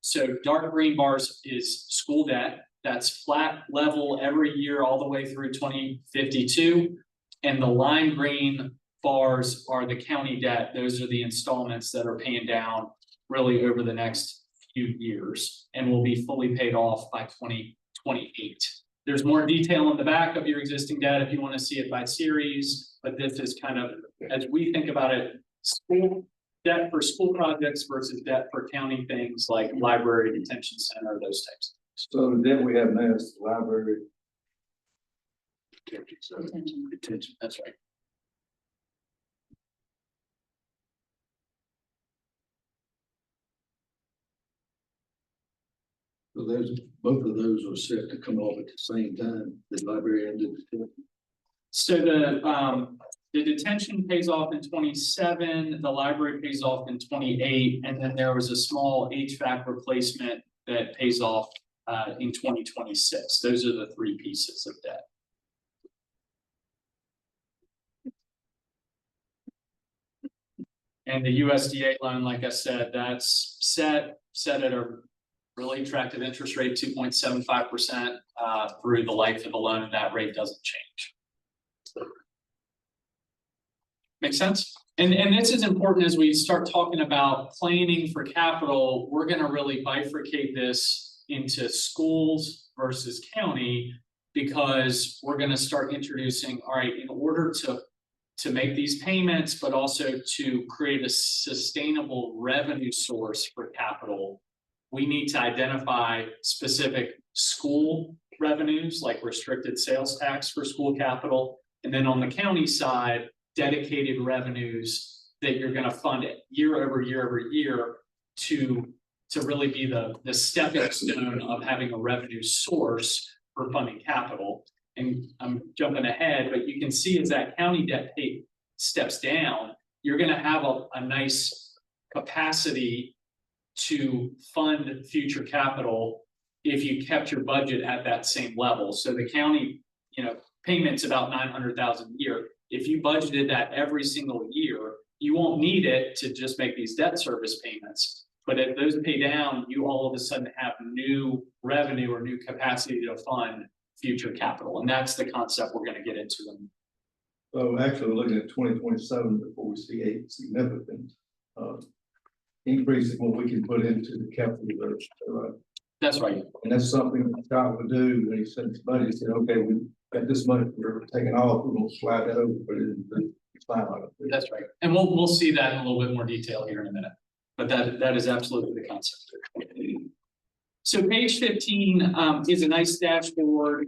So dark green bars is school debt. That's flat level every year all the way through 2052. And the lime green bars are the county debt. Those are the installments that are paying down really over the next few years and will be fully paid off by 2028. There's more detail in the back of your existing debt if you want to see it by series, but this is kind of, as we think about it, school debt for school projects versus debt for county things like library, detention center, those types. So the debt we have now is the library. Detention. That's right. So those, both of those are set to come off at the same time, the library and the detention. So the detention pays off in 27, the library pays off in 28, and then there was a small HVAC replacement that pays off in 2026. Those are the three pieces of debt. And the USDA loan, like I said, that's set at a really attractive interest rate, 2.75% through the life of the loan, and that rate doesn't change. Make sense? And this is important as we start talking about planning for capital. We're going to really bifurcate this into schools versus county, because we're going to start introducing, all right, in order to make these payments, but also to create a sustainable revenue source for capital, we need to identify specific school revenues like restricted sales tax for school capital. And then on the county side, dedicated revenues that you're going to fund it year over year over year to really be the stepping stone of having a revenue source for funding capital. And I'm jumping ahead, but you can see as that county debt pay steps down, you're going to have a nice capacity to fund future capital if you kept your budget at that same level. So the county, payment's about 900,000 a year. If you budgeted that every single year, you won't need it to just make these debt service payments. But if those pay down, you all of a sudden have new revenue or new capacity to fund future capital. And that's the concept we're going to get into. So actually, we're looking at 2027 before we see a significant increase in what we can put into the capital reserve. That's right. And that's something that Scott would do when he set his budget. He said, okay, we got this money, we're taking off, we're going to slide that over, but it's fine. That's right. And we'll see that in a little bit more detail here in a minute. But that is absolutely the concept. So page 15 is a nice dashboard.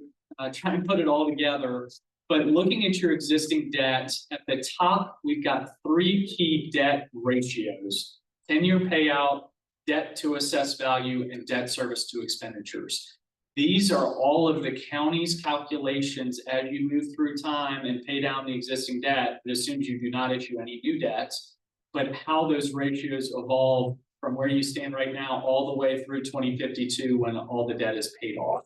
Try and put it all together. But looking at your existing debt, at the top, we've got three key debt ratios: 10-year payout, debt to assessed value, and debt service to expenditures. These are all of the county's calculations as you move through time and pay down the existing debt. It assumes you do not issue any new debts, but how those ratios evolve from where you stand right now all the way through 2052 when all the debt is paid off.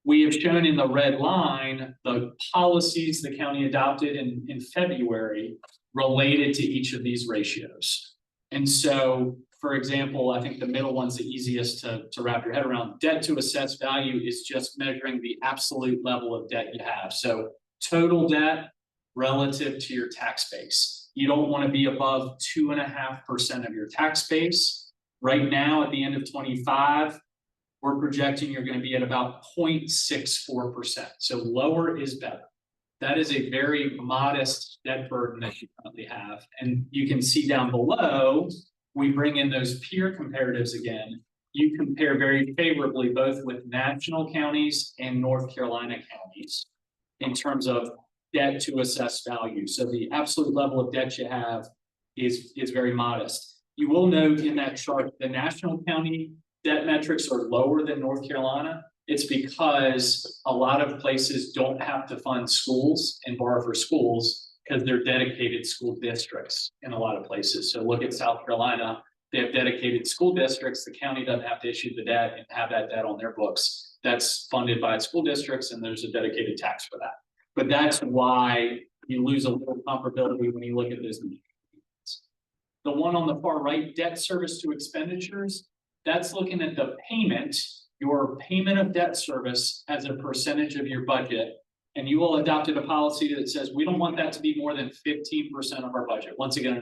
We have shown in the red line the policies the county adopted in February related to each of these ratios. And so for example, I think the middle one's the easiest to wrap your head around. Debt to assessed value is just measuring the absolute level of debt you have. So total debt relative to your tax base. You don't want to be above 2.5% of your tax base. Right now, at the end of 25, we're projecting you're going to be at about 0.64%. So lower is better. That is a very modest debt burden that you currently have. And you can see down below, we bring in those peer comparatives again. You compare very favorably both with national counties and North Carolina counties in terms of debt to assessed value. So the absolute level of debt you have is very modest. You will note in that chart, the national county debt metrics are lower than North Carolina. It's because a lot of places don't have to fund schools and borrow for schools because they're dedicated school districts in a lot of places. So look at South Carolina, they have dedicated school districts. The county doesn't have to issue the debt and have that debt on their books. That's funded by school districts and there's a dedicated tax for that. But that's why you lose a little comparability when you look at this. The one on the far right, debt service to expenditures, that's looking at the payment, your payment of debt service as a percentage of your budget. And you all adopted a policy that says we don't want that to be more than 15% of our budget. Once again,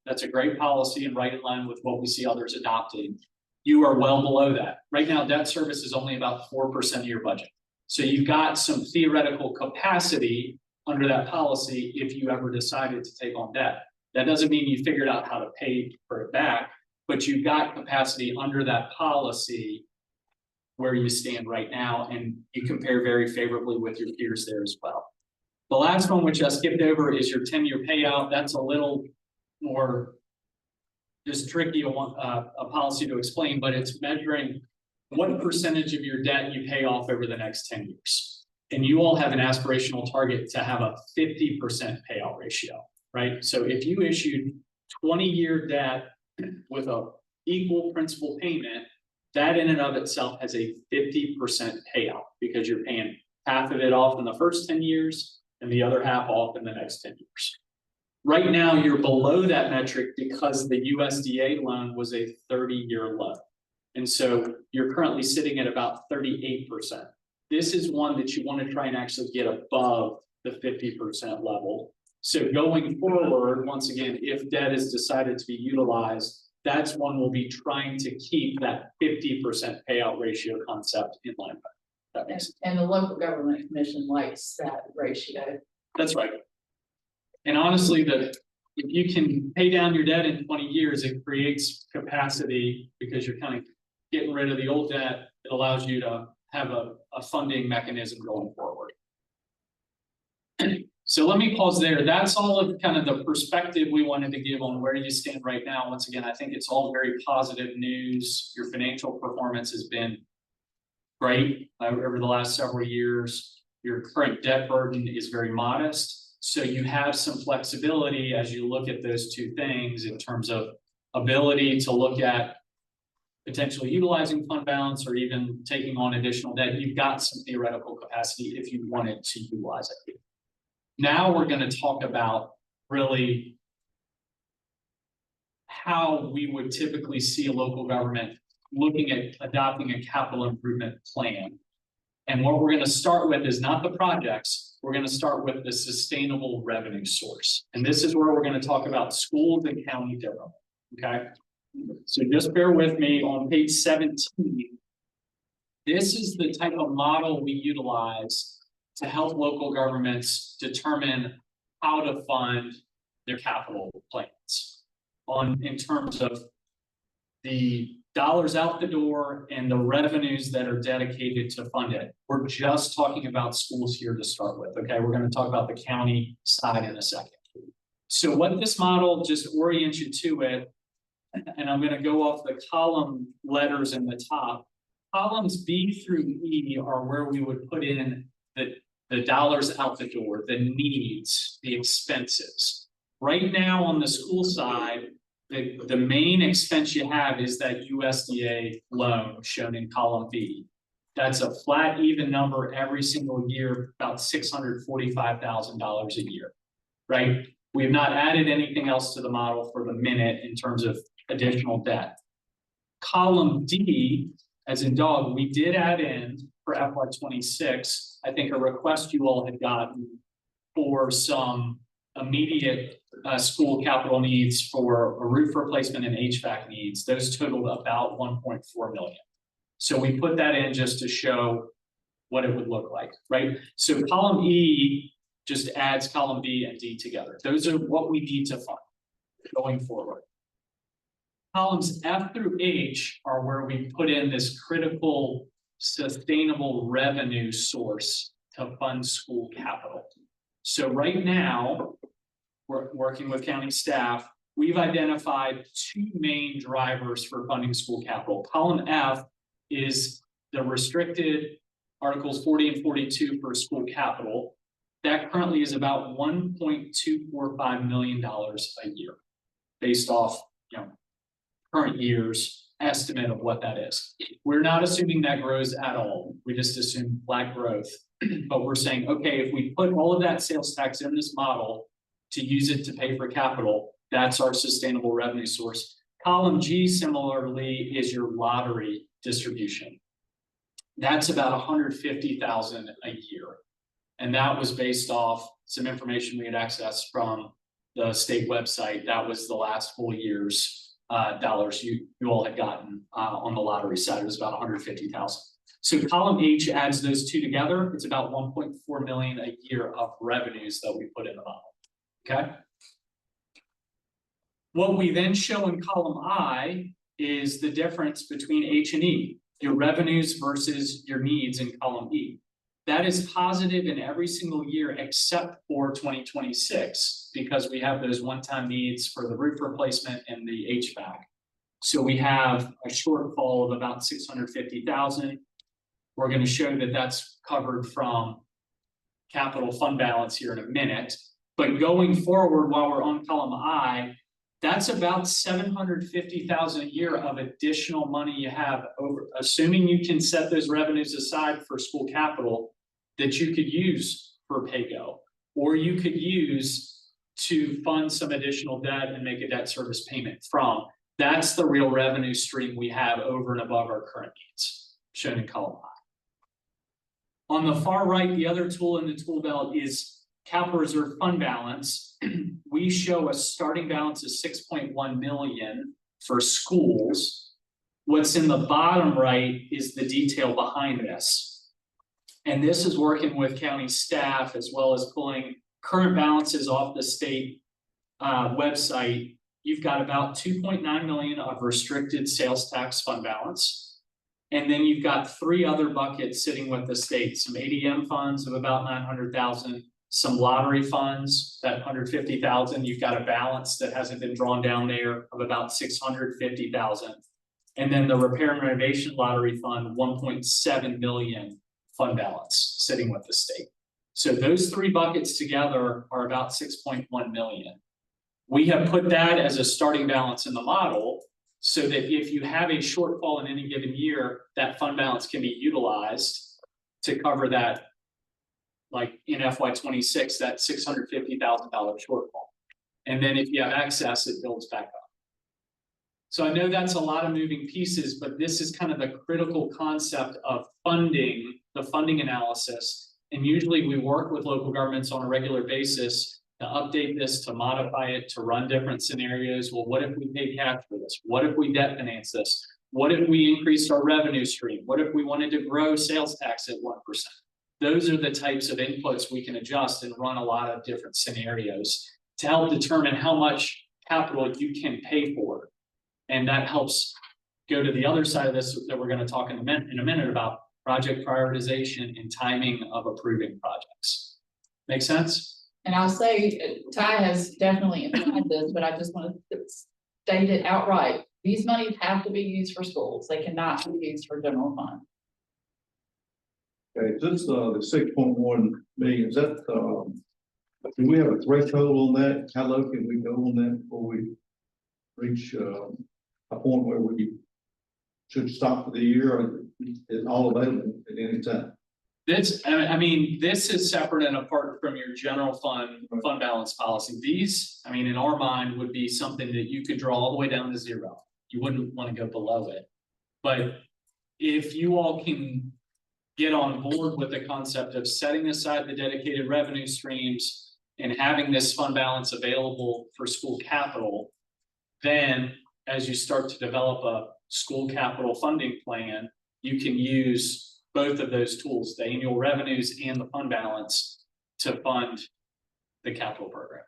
that's a great policy and right in line with what we see others adopting. You are well below that. Right now, debt service is only about 4% of your budget. So you've got some theoretical capacity under that policy if you ever decided to take on debt. That doesn't mean you figured out how to pay for it back, but you've got capacity under that policy where you stand right now, and you compare very favorably with your peers there as well. The last one, which I skipped over, is your 10-year payout. That's a little more just tricky, a policy to explain, but it's measuring what percentage of your debt you pay off over the next 10 years. And you all have an aspirational target to have a 50% payout ratio, right? So if you issued 20-year debt with a equal principal payment, that in and of itself has a 50% payout because you're paying half of it off in the first 10 years and the other half off in the next 10 years. Right now, you're below that metric because the USDA loan was a 30-year loan. And so you're currently sitting at about 38%. This is one that you want to try and actually get above the 50% level. So going forward, once again, if debt is decided to be utilized, that's one we'll be trying to keep that 50% payout ratio concept in line with. That makes sense. And the local government commission likes that ratio. That's right. And honestly, if you can pay down your debt in 20 years, it creates capacity because you're kind of getting rid of the old debt. It allows you to have a funding mechanism going forward. So let me pause there. That's all of kind of the perspective we wanted to give on where you stand right now. Once again, I think it's all very positive news. Your financial performance has been great over the last several years. Your current debt burden is very modest. So you have some flexibility as you look at those two things in terms of ability to look at potentially utilizing fund balance or even taking on additional debt. You've got some theoretical capacity if you wanted to utilize it. Now we're going to talk about really how we would typically see a local government looking at adopting a capital improvement plan. And what we're going to start with is not the projects, we're going to start with the sustainable revenue source. And this is where we're going to talk about schools and county government, okay? So just bear with me on page 17. This is the type of model we utilize to help local governments determine how to fund their capital plans in terms of the dollars out the door and the revenues that are dedicated to fund it. We're just talking about schools here to start with, okay? We're going to talk about the county side in a second. So what this model just orients you to it, and I'm going to go off the column letters in the top. Columns B through E are where we would put in the dollars out the door, the needs, the expenses. Right now on the school side, the main expense you have is that USDA loan shown in column B. That's a flat, even number every single year, about $645,000 a year, right? We have not added anything else to the model for the minute in terms of additional debt. Column D, as in dog, we did add in for FY 26, I think a request you all had gotten for some immediate school capital needs for a roof replacement and HVAC needs. Those totaled about 1.4 million. So we put that in just to show what it would look like, right? So column E just adds column B and D together. Those are what we need to fund going forward. Columns F through H are where we put in this critical sustainable revenue source to fund school capital. So right now, we're working with county staff. We've identified two main drivers for funding school capital. Column F is the restricted Articles 40 and 42 for school capital. That currently is about $1.245 million a year, based off, current year's estimate of what that is. We're not assuming that grows at all. We just assume flat growth. But we're saying, okay, if we put all of that sales tax in this model to use it to pay for capital, that's our sustainable revenue source. Column G similarly is your lottery distribution. That's about 150,000 a year. And that was based off some information we had accessed from the state website. That was the last full year's dollars you all had gotten on the lottery side. It was about 150,000. So column H adds those two together. It's about 1.4 million a year of revenues that we put in the model. Okay. What we then show in column I is the difference between H and E, your revenues versus your needs in column E. That is positive in every single year except for 2026, because we have those one-time needs for the roof replacement and the HVAC. So we have a shortfall of about 650,000. We're going to show that that's covered from capital fund balance here in a minute. But going forward, while we're on column I, that's about 750,000 a year of additional money you have over, assuming you can set those revenues aside for school capital that you could use for PAYGO, or you could use to fund some additional debt and make a debt service payment from. That's the real revenue stream we have over and above our current needs, shown in column I. On the far right, the other tool in the tool belt is capital reserve fund balance. We show a starting balance of 6.1 million for schools. What's in the bottom right is the detail behind this. And this is working with county staff as well as pulling current balances off the state website. You've got about 2.9 million of restricted sales tax fund balance. And then you've got three other buckets sitting with the state, some ADM funds of about 900,000, some lottery funds, that 150,000. You've got a balance that hasn't been drawn down there of about 650,000. And then the repair and renovation lottery fund, 1.7 million fund balance sitting with the state. So those three buckets together are about 6.1 million. We have put that as a starting balance in the model so that if you have a shortfall in any given year, that fund balance can be utilized to cover that, like in FY 26, that $650,000 shortfall. And then if you have excess, it builds back up. So I know that's a lot of moving pieces, but this is kind of the critical concept of funding, the funding analysis. And usually we work with local governments on a regular basis to update this, to modify it, to run different scenarios. Well, what if we pay cash for this? What if we debt finance this? What if we increased our revenue stream? What if we wanted to grow sales tax at 1%? Those are the types of inputs we can adjust and run a lot of different scenarios to help determine how much capital you can pay for. And that helps go to the other side of this that we're going to talk in a minute about project prioritization and timing of approving projects. Make sense? And I'll say, Ty has definitely implied this, but I just want to state it outright. These monies have to be used for schools. They cannot be used for general fund. Okay, this, the 6.1 million, is that, do we have a threshold on that? How low can we go on that before we reach, a point where we should stop for the year, or is all available at any time? This, I mean, this is separate and apart from your general fund balance policy. These, I mean, in our mind would be something that you could draw all the way down to zero. You wouldn't want to go below it. But if you all can get on board with the concept of setting aside the dedicated revenue streams and having this fund balance available for school capital, then as you start to develop a school capital funding plan, you can use both of those tools, the annual revenues and the fund balance, to fund the capital program.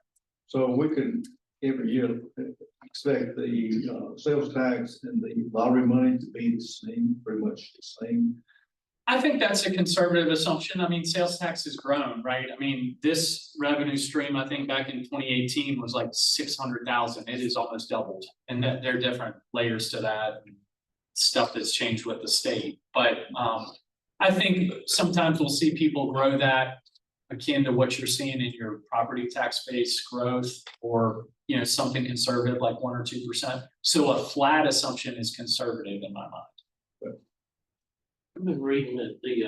So we can every year expect the sales tax and the lottery money to be the same, pretty much the same. I think that's a conservative assumption. I mean, sales tax has grown, right? I mean, this revenue stream, I think back in 2018 was like 600,000. It is almost doubled. And that there are different layers to that, stuff that's changed with the state. But I think sometimes we'll see people grow that akin to what you're seeing in your property tax base growth, or, you know, something conservative like 1 or 2%. So a flat assumption is conservative in my mind. I've been reading that the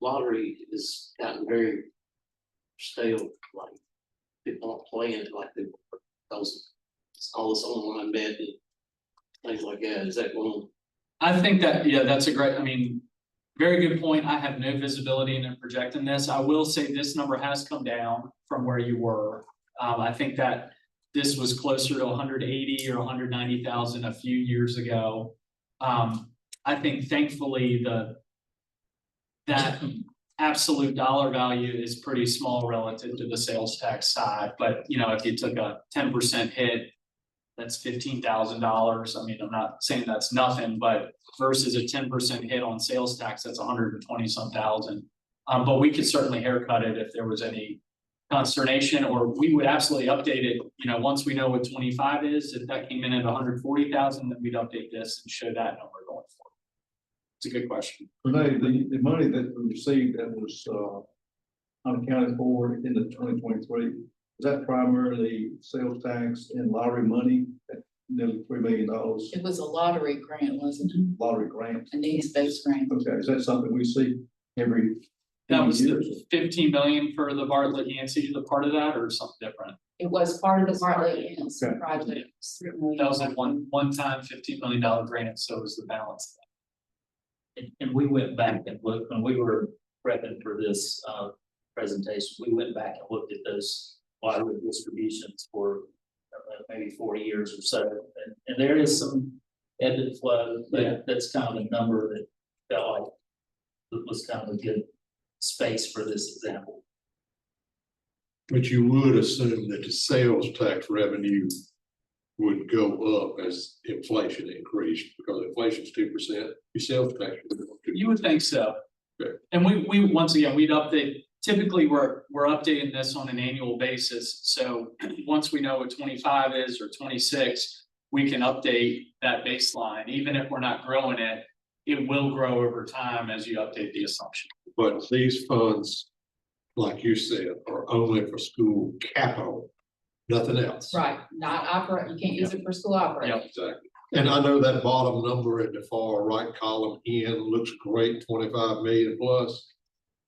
lottery has gotten very stale, like people aren't playing it like they were, because it's all this online betting, things like that. Is that going? I think that, yeah, that's a great, I mean, very good point. I have no visibility into projecting this. I will say this number has come down from where you were. I think that this was closer to 180 or 190,000 a few years ago. I think thankfully that absolute dollar value is pretty small relative to the sales tax side. But, you know, if you took a 10% hit, that's $15,000. I mean, I'm not saying that's nothing, but versus a 10% hit on sales tax, that's 120 some thousand. But we could certainly haircut it if there was any consternation, or we would absolutely update it. You know, once we know what 25 is, if that came in at 140,000, then we'd update this and show that number going forward. It's a good question. Renee, the money that we received that was unaccounted for in the 2023, is that primarily sales tax and lottery money at nearly $3 million? It was a lottery grant, wasn't it? Lottery grant. A needs-based grant. Okay, is that something we see every? That was years? the 15 million for the Bartlett Yancey, the part of that, or something different? It was part of the Bartlett Yancey Okay. project. That was a one-time $15 million grant, so was the balance. And we went back and looked, when we were prepping for this presentation, we went back and looked at those lottery distributions for maybe 40 years or so. And there is some ebb and flow, but that's kind of a number that felt like it was kind of a good space for this example. But you would assume that the sales tax revenue would go up as inflation increased, because inflation's 2%, your sales tax would go up 2%. You would think so. Okay. And we once again, we'd update, typically we're updating this on an annual basis. So once we know what 25 is or 26, we can update that baseline. Even if we're not growing it, it will grow over time as you update the assumption. But these funds, like you said, are only for school capital, nothing else. Right, not operate, you can't use it for school operating. Yep. Exactly. And I know that bottom number in the far right column in looks great, 25 million plus.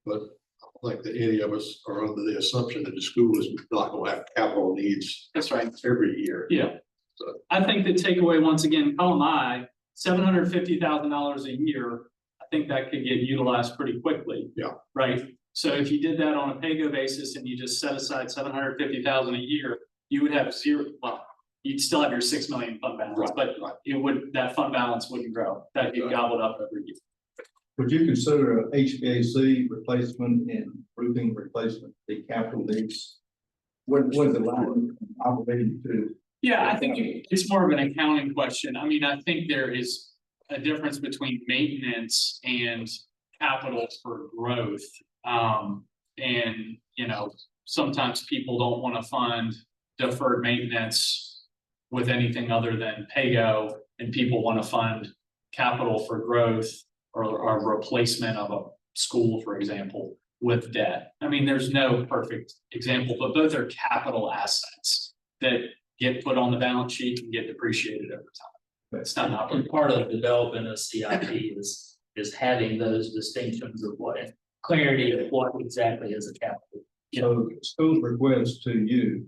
But I don't think that any of us are under the assumption that the school is not going to have capital needs. That's right. Every year. Yeah. So I think the takeaway, once again, column I, $750,000 a year, I think that could get utilized pretty quickly. Yeah. Right. So if you did that on a pay-go basis and you just set aside $750,000 a year, you would have zero. Well, you'd still have your 6 million fund balance, Right, but right. it would, that fund balance wouldn't grow. That'd get gobbled up every year. Would you consider a HVAC replacement and roofing replacement the capital needs? What the line operating to? Yeah, I think it's more of an accounting question. I mean, I think there is a difference between maintenance and capital for growth. And, you know, sometimes people don't want to fund deferred maintenance with anything other than pay-go, and people want to fund capital for growth or replacement of a school, for example, with debt. I mean, there's no perfect example, but both are capital assets that get put on the balance sheet and get depreciated over time. It's not an And operating. part of developing a CIP is having those distinctions of what, and clarity of what exactly is a capital. So schools request to you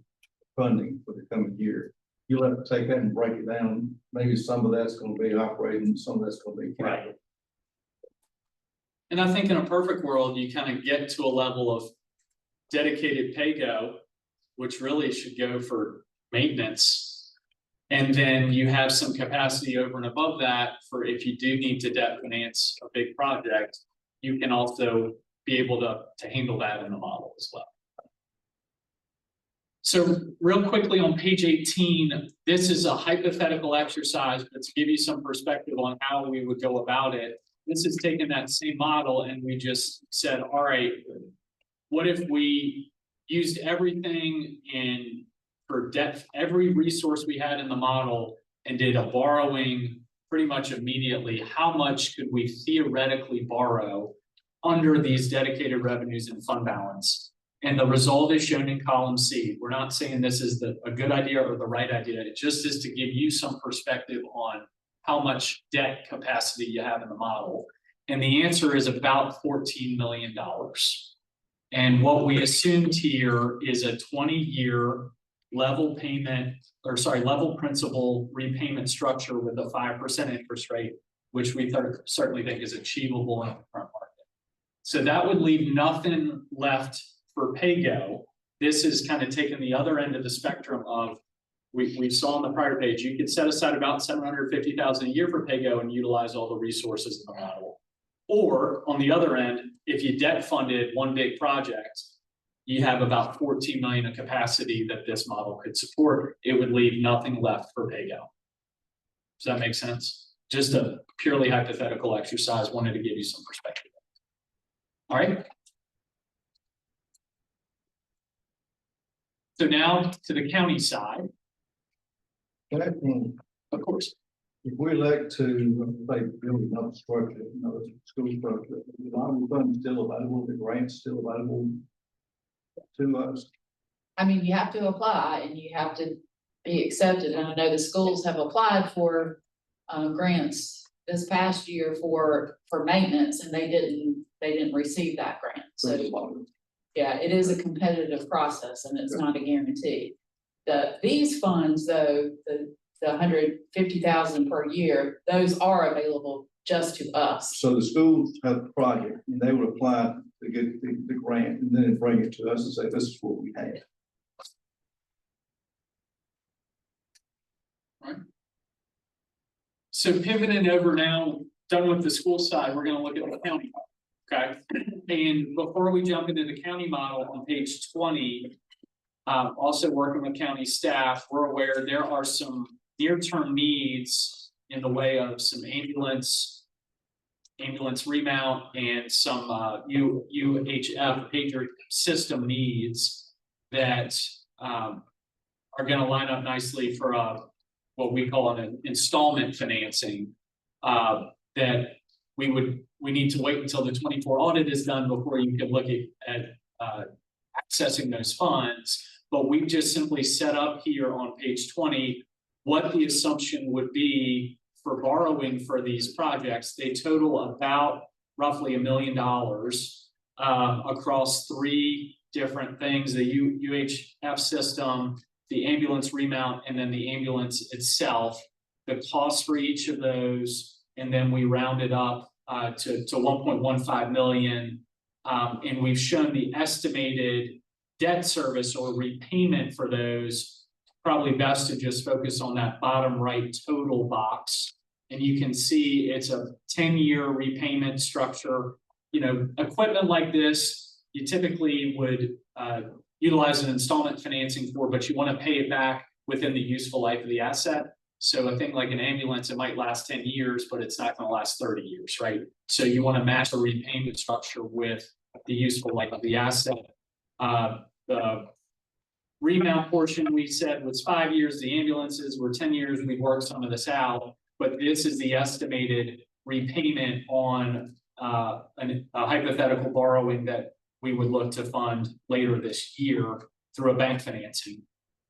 funding for the coming year. you'll have to take that and break it down. Maybe some of that's gonna be operating, some of that's gonna be capital. And I think in a perfect world, you kind of get to a level of dedicated pay-go, which really should go for maintenance. And then you have some capacity over and above that for if you do need to debt finance a big project, you can also be able to handle that in the model as well. So real quickly on page 18, this is a hypothetical exercise, but to give you some perspective on how we would go about it. This is taking that same model and we just said, all right, what if we used everything in for debt, every resource we had in the model and did a borrowing pretty much immediately? How much could we theoretically borrow under these dedicated revenues and fund balance? And the result is shown in column C. We're not saying this is a good idea or the right idea. It just is to give you some perspective on how much debt capacity you have in the model. And the answer is about $14 million. And what we assumed here is a 20-year level principal repayment structure with a 5% interest rate, which we certainly think is achievable in the current market. So that would leave nothing left for pay-go. This is kind of taking the other end of the spectrum of, we saw on the prior page, you could set aside about $750,000 a year for pay-go and utilize all the resources in the model. Or on the other end, if you debt funded one big project, you have about 14 million of capacity that this model could support. It would leave nothing left for pay-go. Does that make sense? Just a purely hypothetical exercise. Wanted to give you some perspective. All right. So now to the county side. Of course. If we elect to, like, build another structure, another school structure, a lot of funds still available, the grants still available to us. I mean, you have to apply and you have to be accepted. And I know the schools have applied for grants this past year for maintenance, and they didn't receive that grant. So yeah, it is a competitive process and it's not a guarantee. These funds though, the 150,000 per year, those are available just to us. So the schools have a project and they would apply to get the grant and then bring it to us and say, this is what we have. Right. So pivoting over now, done with the school side, we're going to look at the county. Okay. And before we jump into the county model on page 20, also working with county staff, we're aware there are some near-term needs in the way of some ambulance remount and some UHF pager system needs that are going to line up nicely for what we call an installment financing that we need to wait until the 24 audit is done before you can look at accessing those funds. But we've just simply set up here on page 20 what the assumption would be for borrowing for these projects. They total about roughly $1 million across three different things: the UHF system, the ambulance remount, and then the ambulance itself. The cost for each of those, and then we round it up to 1.15 million. And we've shown the estimated debt service or repayment for those. Probably best to just focus on that bottom right total box. And you can see it's a 10-year repayment structure. You know, equipment like this, you typically would utilize an installment financing for, but you want to pay it back within the useful life of the asset. So a thing like an ambulance, it might last 10 years, but it's not going to last 30 years, right? So you want to match the repayment structure with the useful life of the asset. The remount portion we said was 5 years, the ambulances were 10 years. We worked some of this out, but this is the estimated repayment on a hypothetical borrowing that we would look to fund later this year through a bank financing.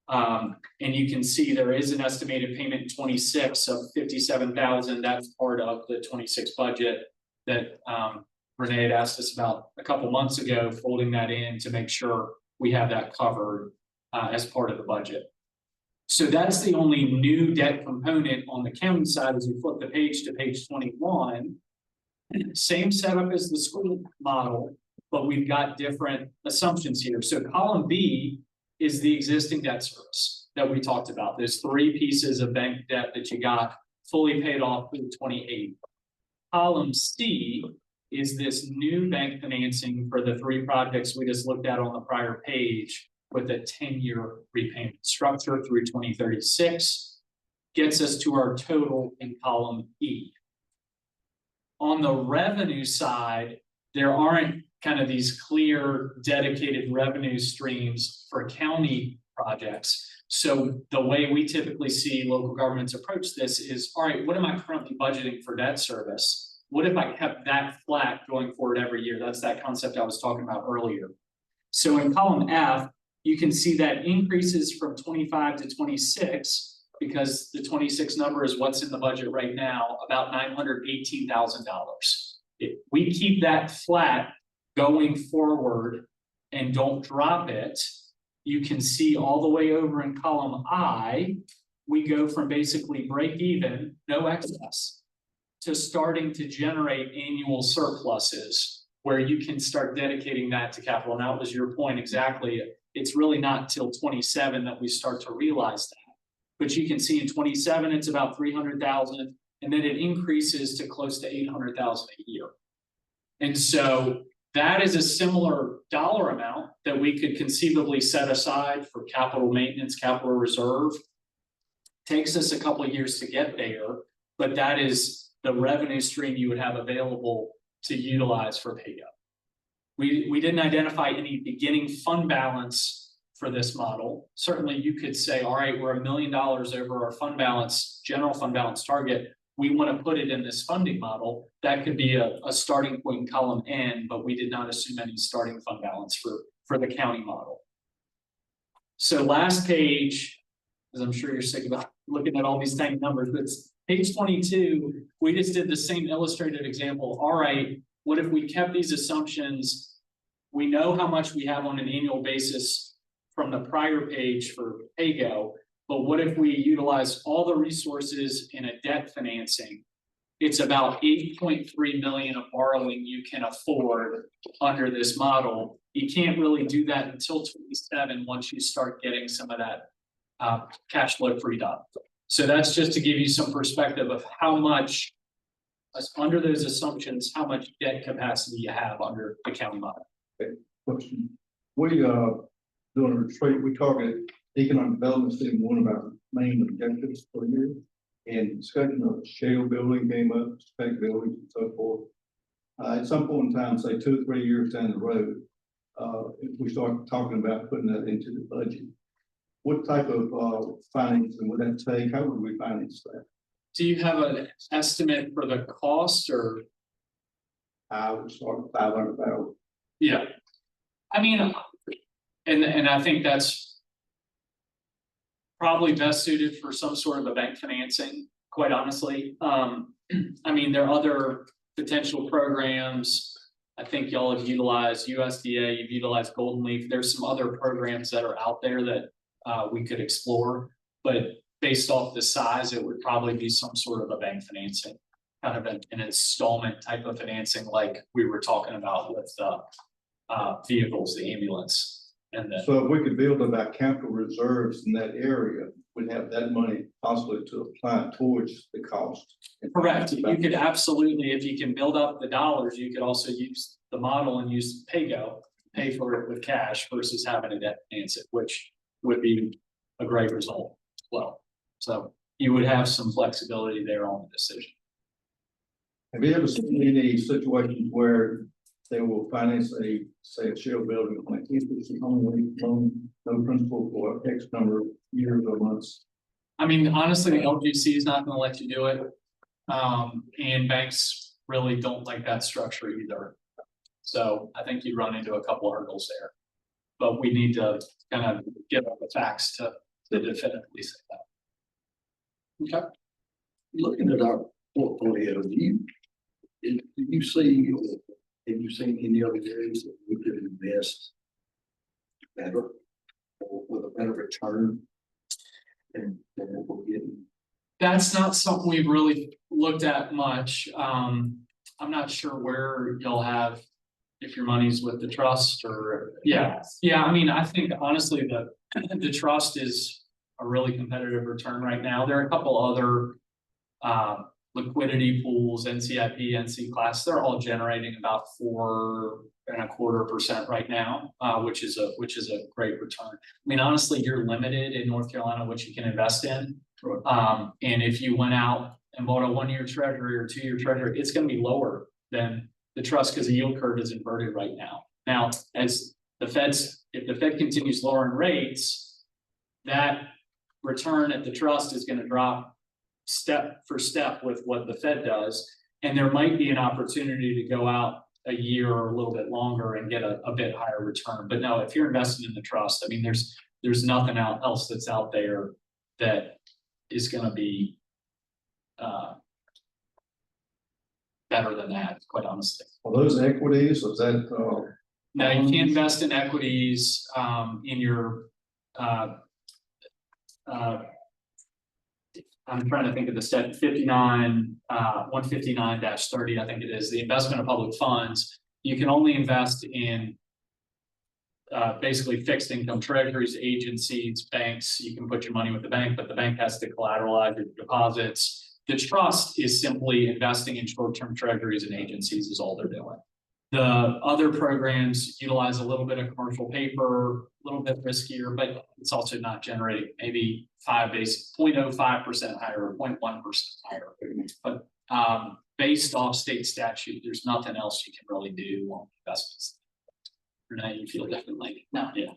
And you can see there is an estimated payment in 26 of 57,000. That's part of the 26 budget that Renee had asked us about a couple months ago, folding that in to make sure we have that covered as part of the budget. So that's the only new debt component on the county side as we flip the page to page 21. Same setup as the school model, but we've got different assumptions here. So column B is the existing debt service that we talked about. There's 3 pieces of bank debt that you got fully paid off through 28. Column C is this new bank financing for the 3 projects we just looked at on the prior page with a 10-year repayment structure through 2036, gets us to our total in column E. On the revenue side, there aren't kind of these clear dedicated revenue streams for county projects. So the way we typically see local governments approach this is, all right, what am I currently budgeting for debt service? What if I kept that flat going forward every year? That's that concept I was talking about earlier. So in column F, you can see that increases from 25 to 26 because the 26 number is what's in the budget right now, about $918,000. If we keep that flat going forward and don't drop it, you can see all the way over in column I, we go from basically break even, no excess, to starting to generate annual surpluses where you can start dedicating that to capital. And that was your point exactly. It's really not till 27 that we start to realize that. But you can see in 27, it's about 300,000, and then it increases to close to 800,000 a year. And so that is a similar dollar amount that we could conceivably set aside for capital maintenance, capital reserve. Takes us a couple of years to get there, but that is the revenue stream you would have available to utilize for PAYGO. We didn't identify any beginning fund balance for this model. Certainly you could say, all right, we're $1 million over our fund balance, general fund balance target. We want to put it in this funding model. That could be a starting point in column N, but we did not assume any starting fund balance for the county model. So last page, as I'm sure you're sick about looking at all these tiny numbers, but it's page 22, we just did the same illustrated example. All right, what if we kept these assumptions? We know how much we have on an annual basis from the prior page for PAYGO, but what if we utilize all the resources in a debt financing? It's about 8.3 million of borrowing you can afford under this model. You can't really do that until 27 once you start getting some of that cash flow freed up. So that's just to give you some perspective of how much, under those assumptions, how much debt capacity you have under the county model. Question. We doing a retreat, we targeted economic development as being one of our main objectives for the year. And discussion of shale building came up, spec buildings and so forth. At some point in time, say 2 or 3 years down the road, if we start talking about putting that into the budget, what type of financing would that take? How would we finance that? Do you have an estimate for the cost or? I would start with 500,000. Yeah, I mean, and I think that's probably best suited for some sort of a bank financing, quite honestly. I mean, there are other potential programs. I think y'all have utilized USDA, you've utilized Golden Leaf. There's some other programs that are out there that we could explore, but based off the size, it would probably be some sort of a bank financing, kind of an installment type of financing like we were talking about with the vehicles, the ambulance. And then, so if we could build up our capital reserves in that area, we'd have that money possibly to apply towards the cost. correct. You could absolutely, if you can build up the dollars, you could also use the model and use PAYGO, pay for it with cash versus having to debt finance it, which would be a great result as well. So you would have some flexibility there on the decision. Have you ever seen any situations where they will finance say a shell building on an interest only loan, no principal for X number of years or months? I mean, honestly, the LGC is not gonna let you do it. And banks really don't like that structure either. So I think you run into a couple of hurdles there. But we need to kind of give up the facts to definitively say that. Okay. Looking at our portfolio, do you see, have you seen any other areas that we could invest better or with a better return? and what we're getting. That's not something we've really looked at much. I'm not sure where you'll have, if your money's with the trust or, yeah. Yeah, I mean, I think honestly, the trust is a really competitive return right now. There are a couple other liquidity pools, NCIP, NC class, they're all generating about 4.25% right now, which is a great return. I mean, honestly, you're limited in North Carolina what you can invest in. And if you went out and bought a 1-year treasury or 2-year treasury, it's going to be lower than the trust because the yield curve is inverted right now. Now, as if the Fed continues lowering rates, that return at the trust is going to drop step for step with what the Fed does. And there might be an opportunity to go out a year or a little bit longer and get a bit higher return. But no, if you're invested in the trust, I mean, there's nothing else that's out there that is going to be better than that, quite honestly. Are those equities, is that, Now you can invest in equities in your I'm trying to think of the stat 159-30, I think it is, the investment of public funds. You can only invest in basically fixed income treasuries, agencies, banks. You can put your money with the bank, but the bank has to collateralize your deposits. The trust is simply investing in short-term treasuries and agencies is all they're doing. The other programs utilize a little bit of commercial paper, a little bit riskier, but it's also not generating maybe 0.05% higher or 0.1% higher. But based off state statute, there's nothing else you can really do on investments. Renee, you feel differently? No. Yeah.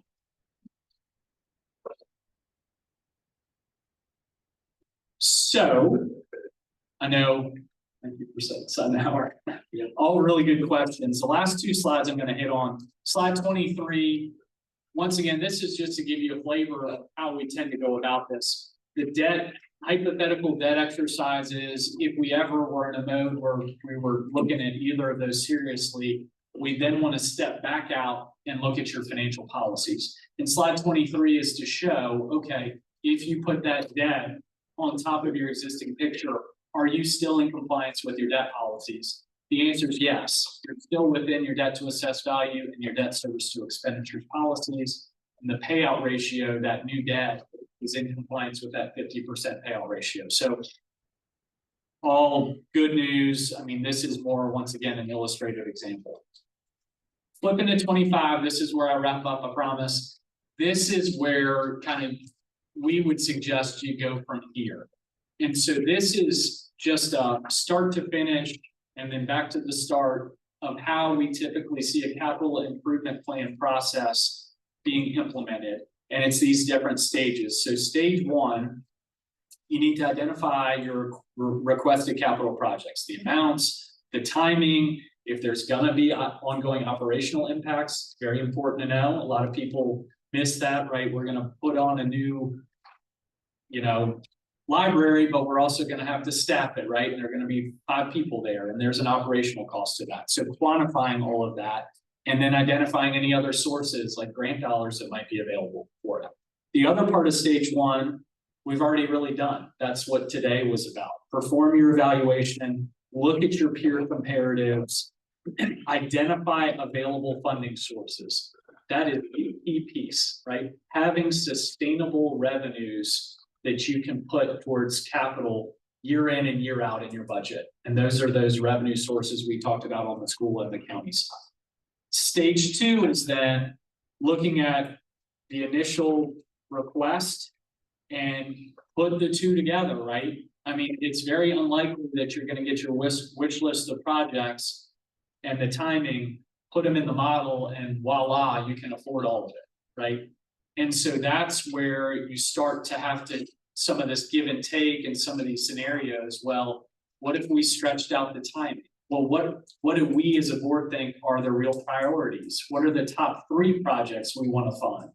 So I know, thank you for setting an hour. Yeah, all really good questions. The last two slides I'm going to hit on. Slide 23. Once again, this is just to give you a flavor of how we tend to go about this. The hypothetical debt exercises, if we ever were in a mode where we were looking at either of those seriously, we then want to step back out and look at your financial policies. And slide 23 is to show, okay, if you put that debt on top of your existing picture, are you still in compliance with your debt policies? The answer is yes. You're still within your debt to assessed value and your debt service to expenditures policies. And the payout ratio, that new debt, is in compliance with that 50% payout ratio. So all good news. I mean, this is more, once again, an illustrative example. Flipping to 25, this is where I wrap up, I promise. This is where kind of we would suggest you go from here. And so this is just a start to finish and then back to the start of how we typically see a capital improvement plan process being implemented. And it's these different stages. So stage one, you need to identify your requested capital projects, the amounts, the timing, if there's gonna be ongoing operational impacts, very important to know. A lot of people miss that, right? We're gonna put on a new, library, but we're also going to have to staff it, right? And there are going to be 5 people there, and there's an operational cost to that. So quantifying all of that, and then identifying any other sources like grant dollars that might be available for it. The other part of stage one, we've already really done. That's what today was about. Perform your evaluation, look at your peer comparatives, identify available funding sources. That is the key piece, right? Having sustainable revenues that you can put towards capital year in and year out in your budget. And those are those revenue sources we talked about on the school and the county side. Stage two is then looking at the initial request and put the two together, right? I mean, it's very unlikely that you're going to get your wish list of projects and the timing, put them in the model, and voila, you can afford all of it, right? And so that's where you start to have to, some of this give and take and some of these scenarios. Well, what if we stretched out the timing? Well, what do we as a board think are the real priorities? What are the top 3 projects we want to fund?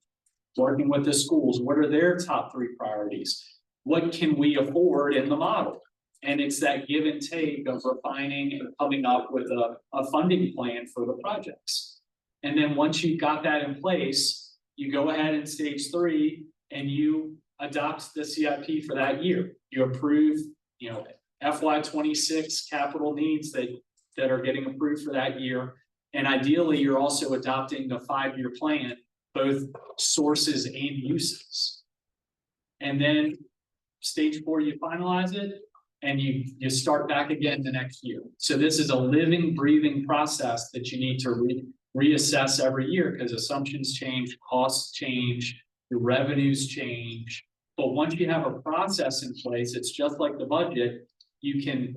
Working with the schools, what are their top 3 priorities? What can we afford in the model? And it's that give and take of refining and coming up with a funding plan for the projects. And then once you've got that in place, you go ahead in stage 3 and you adopt the CIP for that year. You approve, FY 26 capital needs that are getting approved for that year. And ideally, you're also adopting the 5-year plan, both sources and uses. And then stage 4, you finalize it and you start back again the next year. So this is a living, breathing process that you need to reassess every year, because assumptions change, costs change, your revenues change. But once you have a process in place, it's just like the budget. You can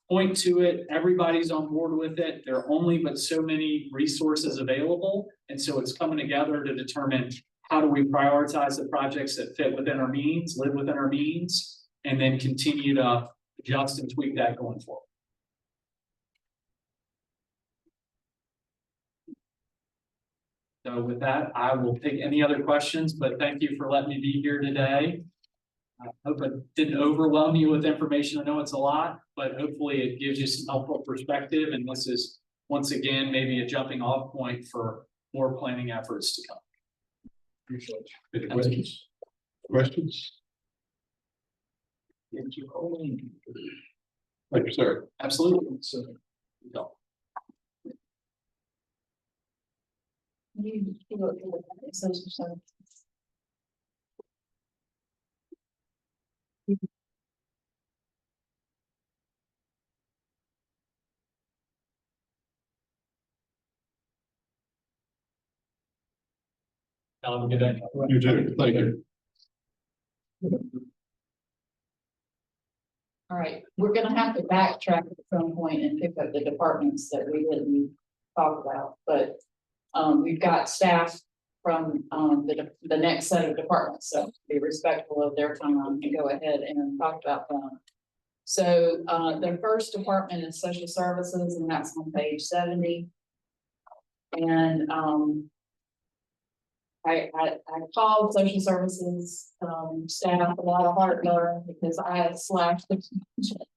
point to it, everybody's on board with it. There are only but so many resources available. And so it's coming together to determine, how do we prioritize the projects that fit within our means, live within our means, and then continue to adjust and tweak that going forward. So with that, I will take any other questions, but thank you for letting me be here today. I hope it didn't overwhelm you with information. I know it's a lot, but hopefully it gives you some helpful perspective. And this is, once again, maybe a jumping off point for more planning efforts to come. Appreciate you. Any questions? Questions? Thank you. Thank you, sir. Absolutely. So, have a good day. You too. Thank you. All right, we're gonna have to backtrack at some point and pick up the departments that we didn't talk about, but we've got staff from the next set of departments, so be respectful of their time and go ahead and talk about them. So the first department is social services, and that's on page 70. And I called social services staff a lot of heartburn because I had slashed the budget.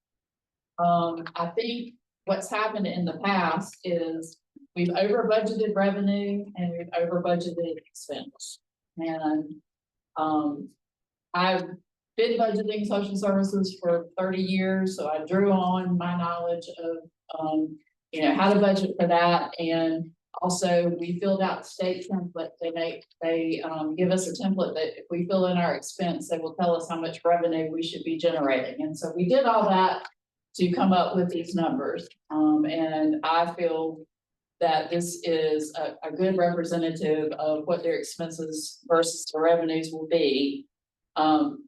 I think what's happened in the past is we've over budgeted revenue and we've over budgeted expense. And I've been budgeting social services for 30 years, so I drew on my knowledge of how to budget for that. And also, we filled out the state template. They give us a template that if we fill in our expense, they will tell us how much revenue we should be generating. And so we did all that to come up with these numbers. And I feel that this is a good representative of what their expenses versus the revenues will be.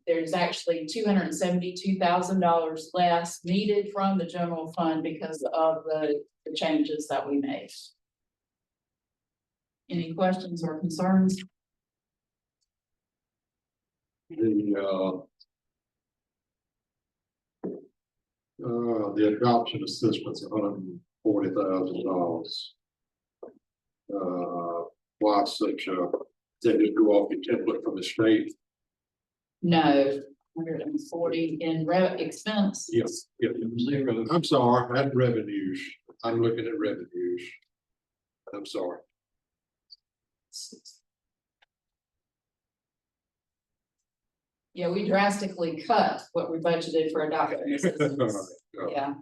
There's actually $272,000 less needed from the general fund because of the changes that we made. Any questions or concerns? The adoption assistance, $140,000. Why such a, did it go off the template from the state? No, 140 in expense. Yes. Yep. I'm sorry, I had revenues. I'm looking at revenues. I'm sorry. Yeah, we drastically cut what we budgeted for adoption assistance. Yeah.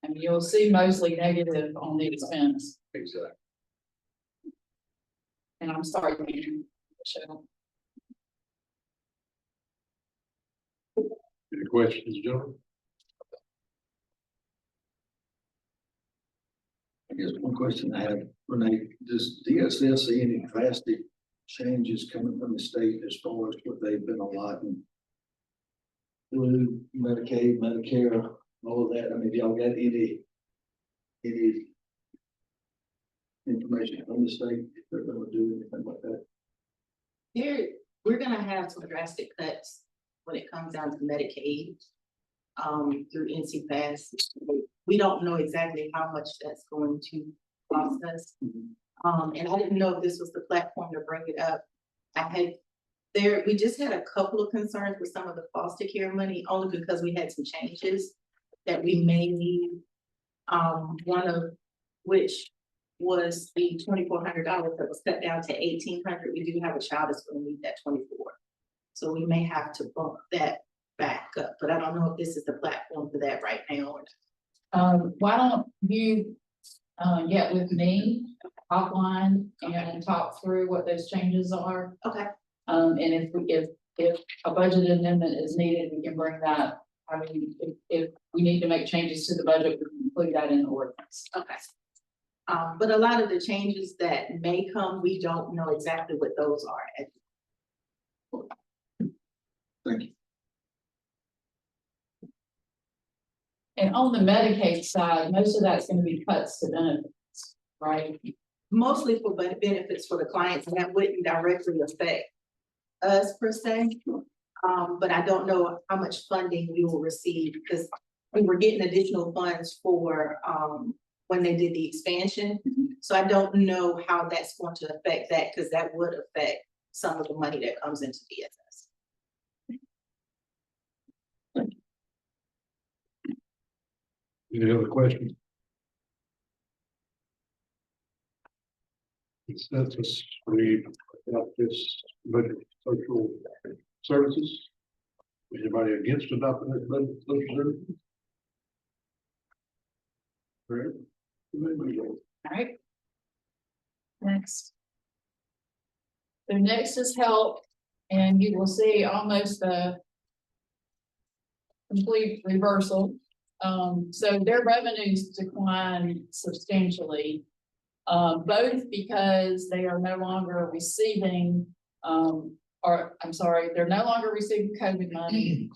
And you'll see mostly negative on the expense. Exactly. And I'm sorry, Michelle. Any questions, gentlemen? I guess one question I have, Renee, does DSS see any drastic changes coming from the state as far as what they've been allotting? Through Medicaid, Medicare, all of that. I mean, have y'all got any information from the state if they're gonna do anything like that? We're gonna have some drastic cuts when it comes down to Medicaid, through NC Pass. We don't know exactly how much that's going to cost us. And I didn't know if this was the platform to bring it up. We just had a couple of concerns with some of the foster care money, only because we had some changes that we may need. One of which was the $2,400 that was cut down to $1,800. We do have a child that's gonna need that 24. So we may have to bump that back up, but I don't know if this is the platform for that right now. Why don't you, get with me offline and talk through what those changes are? Okay. And if a budget amendment is needed, we can bring that. I mean, if we need to make changes to the budget, we can include that in the ordinance. Okay. But a lot of the changes that may come, we don't know exactly what those are. Thank you. And on the Medicaid side, most of that's gonna be cuts to benefits, right? Mostly for benefits for the clients, and that wouldn't directly affect us per se. But I don't know how much funding we will receive, because we were getting additional funds for, when they did the expansion. So I don't know how that's going to affect that, because that would affect some of the money that comes into DSS. Any other questions? Consensus, we adopt this budget for social services. Anybody against adopting this budget for social services? Correct. All right. Next. So next is health, and you will see almost a complete reversal. So their revenues decline substantially, both because they are no longer receiving, they're no longer receiving COVID money.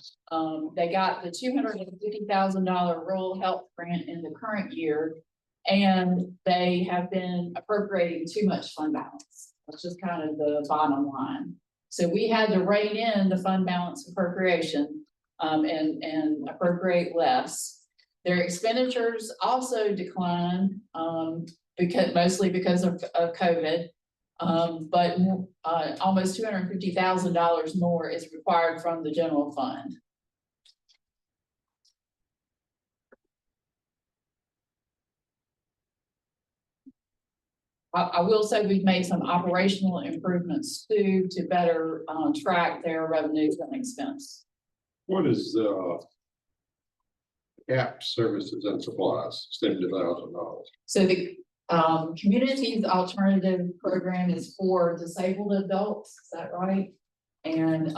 They got the $250,000 rural health grant in the current year, and they have been appropriating too much fund balance. That's just kind of the bottom line. So we had to rein in the fund balance appropriation, and appropriate less. Their expenditures also declined, mostly because of COVID. But almost $250,000 more is required from the general fund. I will say we've made some operational improvements too, to better track their revenues and expense. What is CAP services and supplies, $70,000? So the Communities Alternative Program is for disabled adults, is that right? And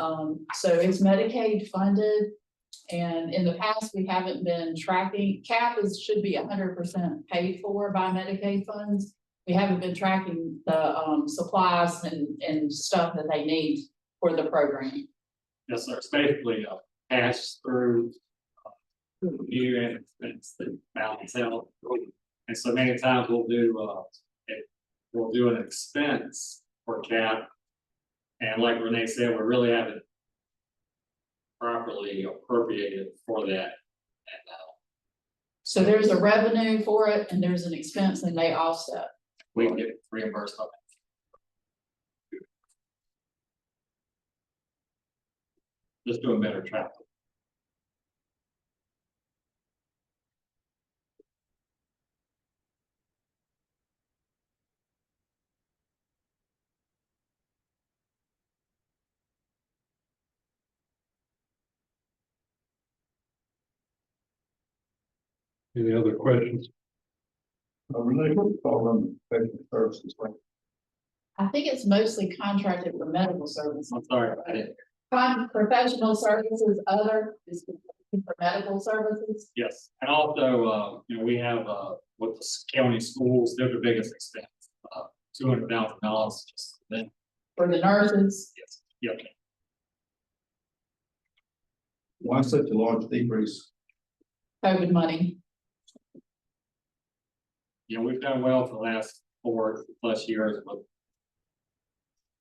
so it's Medicaid funded. And in the past, we haven't been tracking, CAP should be 100% paid for by Medicaid funds. We haven't been tracking the supplies and stuff that they need for the program. Yes, sir. It's basically a pass through you and expense that balance out. And so many times we'll do an expense for CAP. And like Renee said, we really haven't properly appropriated for that. And, so there's a revenue for it and there's an expense and they offset. we can get reimbursed on it. Just do a better track. Any other questions? Renee, what do you call them, professional services, like? I think it's mostly contracted for medical services. I'm sorry, I didn't. Professional services, other is for medical services. Yes, and also, we have, with the county schools, they're the biggest expense, $200,000 just for them. For the nurses. Yes, yep. Why such a large decrease? COVID money. We've done well for the last 4+ years with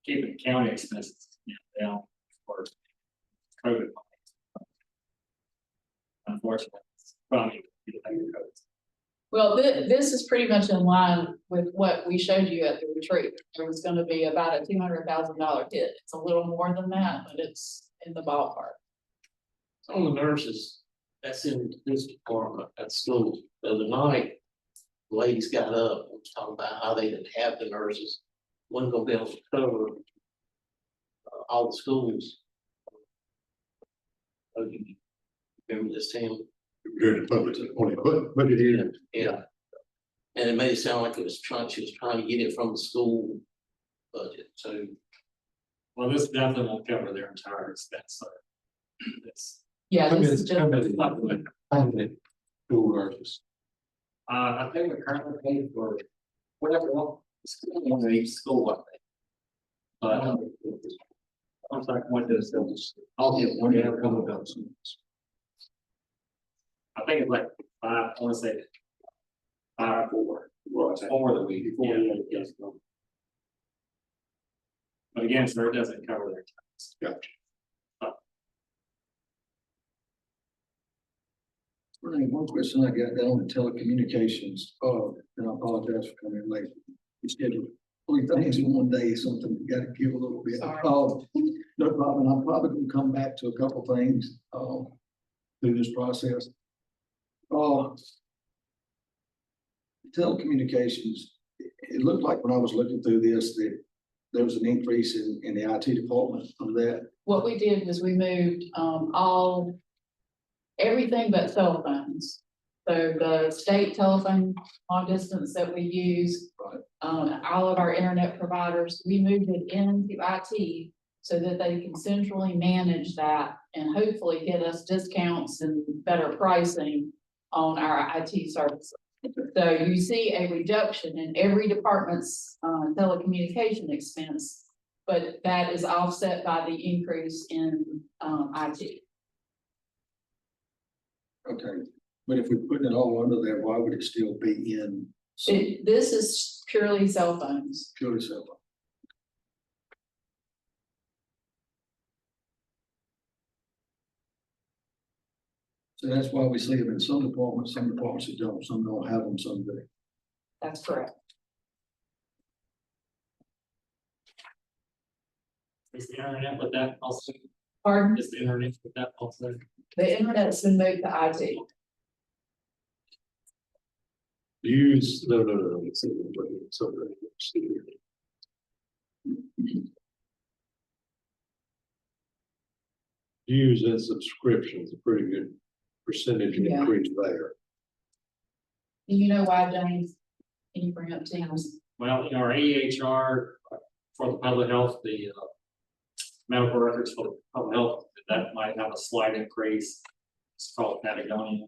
keeping county expenses down for COVID. Unfortunately, it's probably Well, this is pretty much in line with what we showed you at the retreat. There was going to be about a $200,000 hit. It's a little more than that, but it's in the ballpark. On the nurses, that's in this department at school. The other night, ladies got up and was talking about how they didn't have the nurses. Wasn't gonna be able to cover all the schools. Oh, you remember this, Tim? During the public, only budget hearing. Yeah. And it made it sound like she was trying to get it from the school budget, so. Well, this definitely won't cover their entire expense, so. It's, Yeah, this is just, School nurses. I think we're currently paying for whatever one each school, I think. But, I'm sorry, what does, I'll get one, have a couple of those. I think it's like five, I wanna say 5 or 4, that we, yes. But again, sir, it doesn't cover their tax. Gotcha. Renee, one question I got down on telecommunications, and I apologize for coming late. You scheduled 3 things in one day, something you gotta give a little bit. Sorry. No problem, I'm probably gonna come back to a couple things, through this process. Telecommunications, it looked like when I was looking through this, that there was an increase in the IT department of that. what we did was we moved, everything but cell phones. So the state telephone long distance that we use, Right. all of our internet providers, we moved it into IT so that they can centrally manage that and hopefully get us discounts and better pricing on our IT services. So you see a reduction in every department's telecommunication expense, but that is offset by the increase in IT. Okay, but if we put it all under there, why would it still be in some This is purely cell phones. purely cell phone? So that's why we see them in some departments that don't, some don't have them, some do. That's correct. Is the internet with that also? Pardon? Is the internet with that also? The internet's been moved to IT. Use, no, it's Dues and subscriptions, a pretty good percentage Yeah. increase there. Do you know why, James? Can you bring up Tim's? Well, in our AHR for the public health, the medical records for the public health, that might have a slight increase. It's called Patagonia.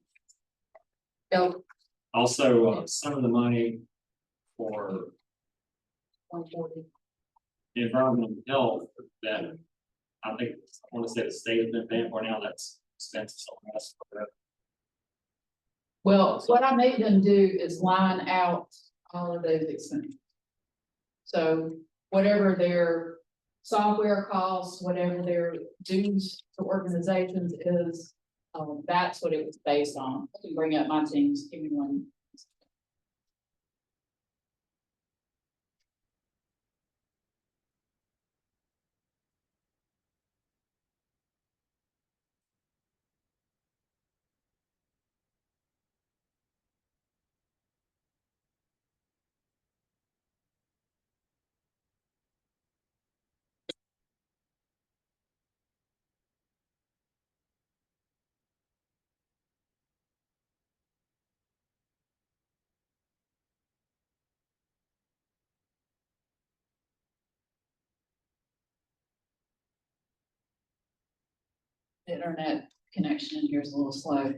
Bill, Also, some of the money for 140. the environmental health that I think, I want to say the state has been paying for now, that's expenses on us for that. Well, what I made them do is line out all of those expenses. So whatever their software costs, whatever their dues to organizations is, that's what it was based on. I can bring up my teams, give me one. The internet connection in here is a little slow.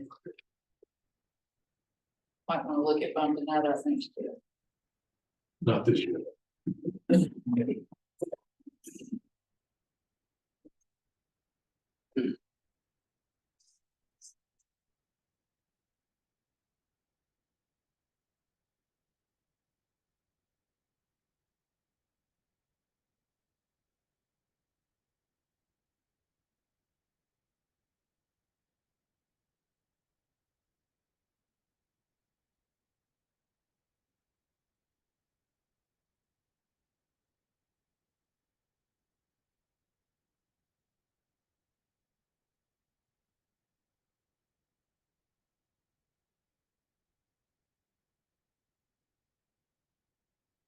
Might want to look at bumping that up next year. Not this year.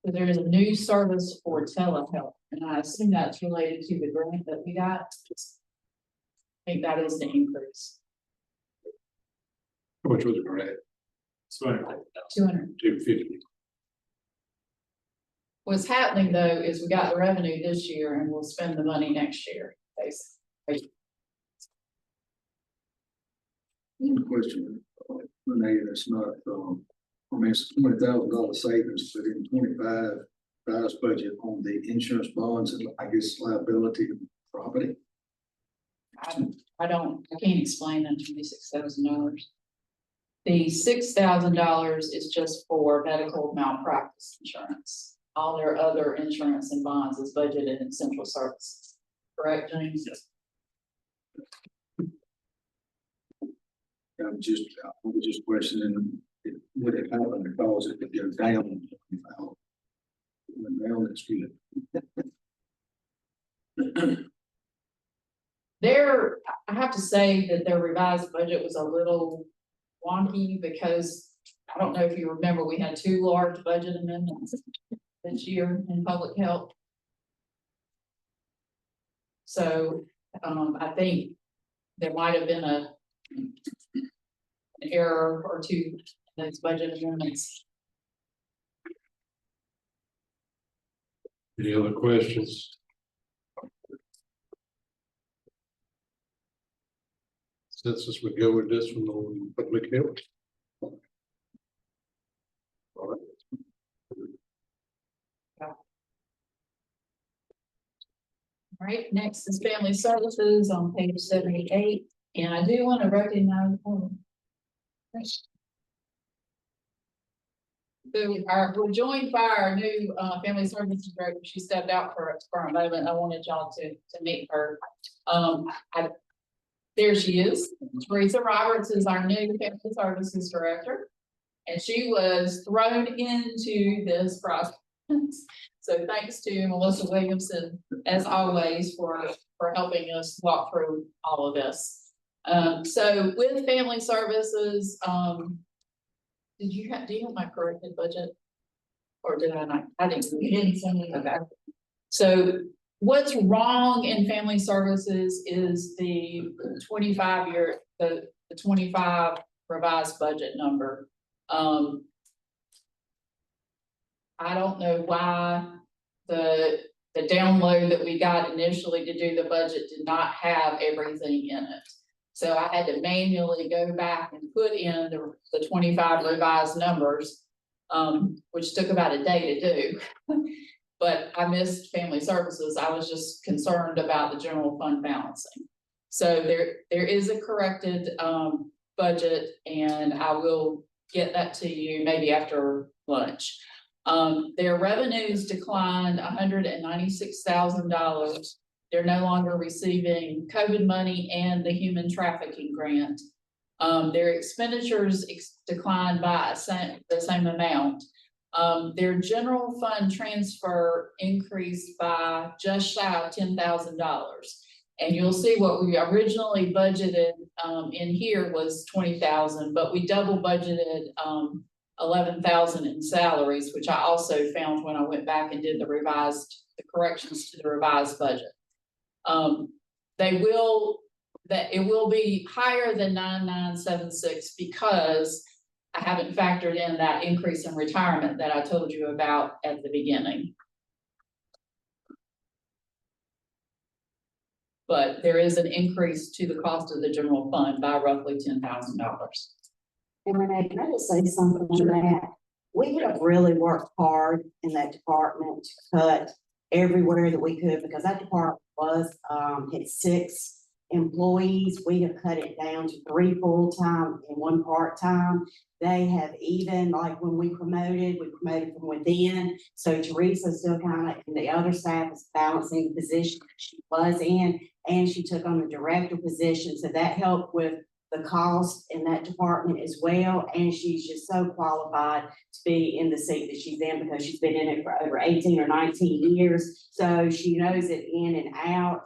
So there is a new service for telehealth, and I assume that's related to the grant that we got. I think that is the increase, How much was the grant? 200. 250. What's happening though is we got the revenue this year and we'll spend the money next year, basically. One question, Renee, that's not, I mean, it's $20,000 savings, but in 25, guys budget on the insurance bonds and I guess liability and property. I can't explain that $26,000. The $6,000 is just for medical malpractice insurance. All their other insurance and bonds is budgeted in central services. Correct, James? Yes. I was just questioning, would it happen to cause it to go down? Down, it's good. I have to say that their revised budget was a little wonky because I don't know if you remember, we had 2 large budget amendments this year in public health. So I think there might have been an error or two in those budget amendments. Any other questions? Census would go with this one on public health. All right. All right, next is family services on page 78, and I do want to recognize. So we're joined by our new family services director. She stepped out for a moment. I wanted y'all to meet her. There she is. Teresa Roberts is our new family services director, and she was thrown into this process. So thanks to Melissa Williamson, as always, for helping us walk through all of this. So with family services, do you have my corrected budget? Or did I not? I didn't. You didn't send me that. So what's wrong in family services is the 25 revised budget number. I don't know why the download that we got initially to do the budget did not have everything in it. So I had to manually go back and put in the 25 revised numbers, which took about a day to do. But I missed family services. I was just concerned about the general fund balancing. So there is a corrected budget, and I will get that to you maybe after lunch. Their revenues declined $196,000. They're no longer receiving COVID money and the human trafficking grant. Their expenditures declined by the same amount. Their general fund transfer increased by just shy of $10,000. And you'll see what we originally budgeted in here was $20,000, but we double budgeted $11,000 in salaries, which I also found when I went back and did the corrections to the revised budget. It will be higher than 9976 because I haven't factored in that increase in retirement that I told you about at the beginning. But there is an increase to the cost of the general fund by roughly $10,000. And Renee, can I just say something on that? We have really worked hard in that department to cut everywhere that we could, because that department was, had 6 employees. We have cut it down to 3 full-time and 1 part-time. They have even, like when we promoted from within. So Teresa's still kind of, and the other staff is balancing the position that she was in, and she took on the director position. So that helped with the cost in that department as well. And she's just so qualified to be in the seat that she's in, because she's been in it for over 18 or 19 years. So she knows it in and out.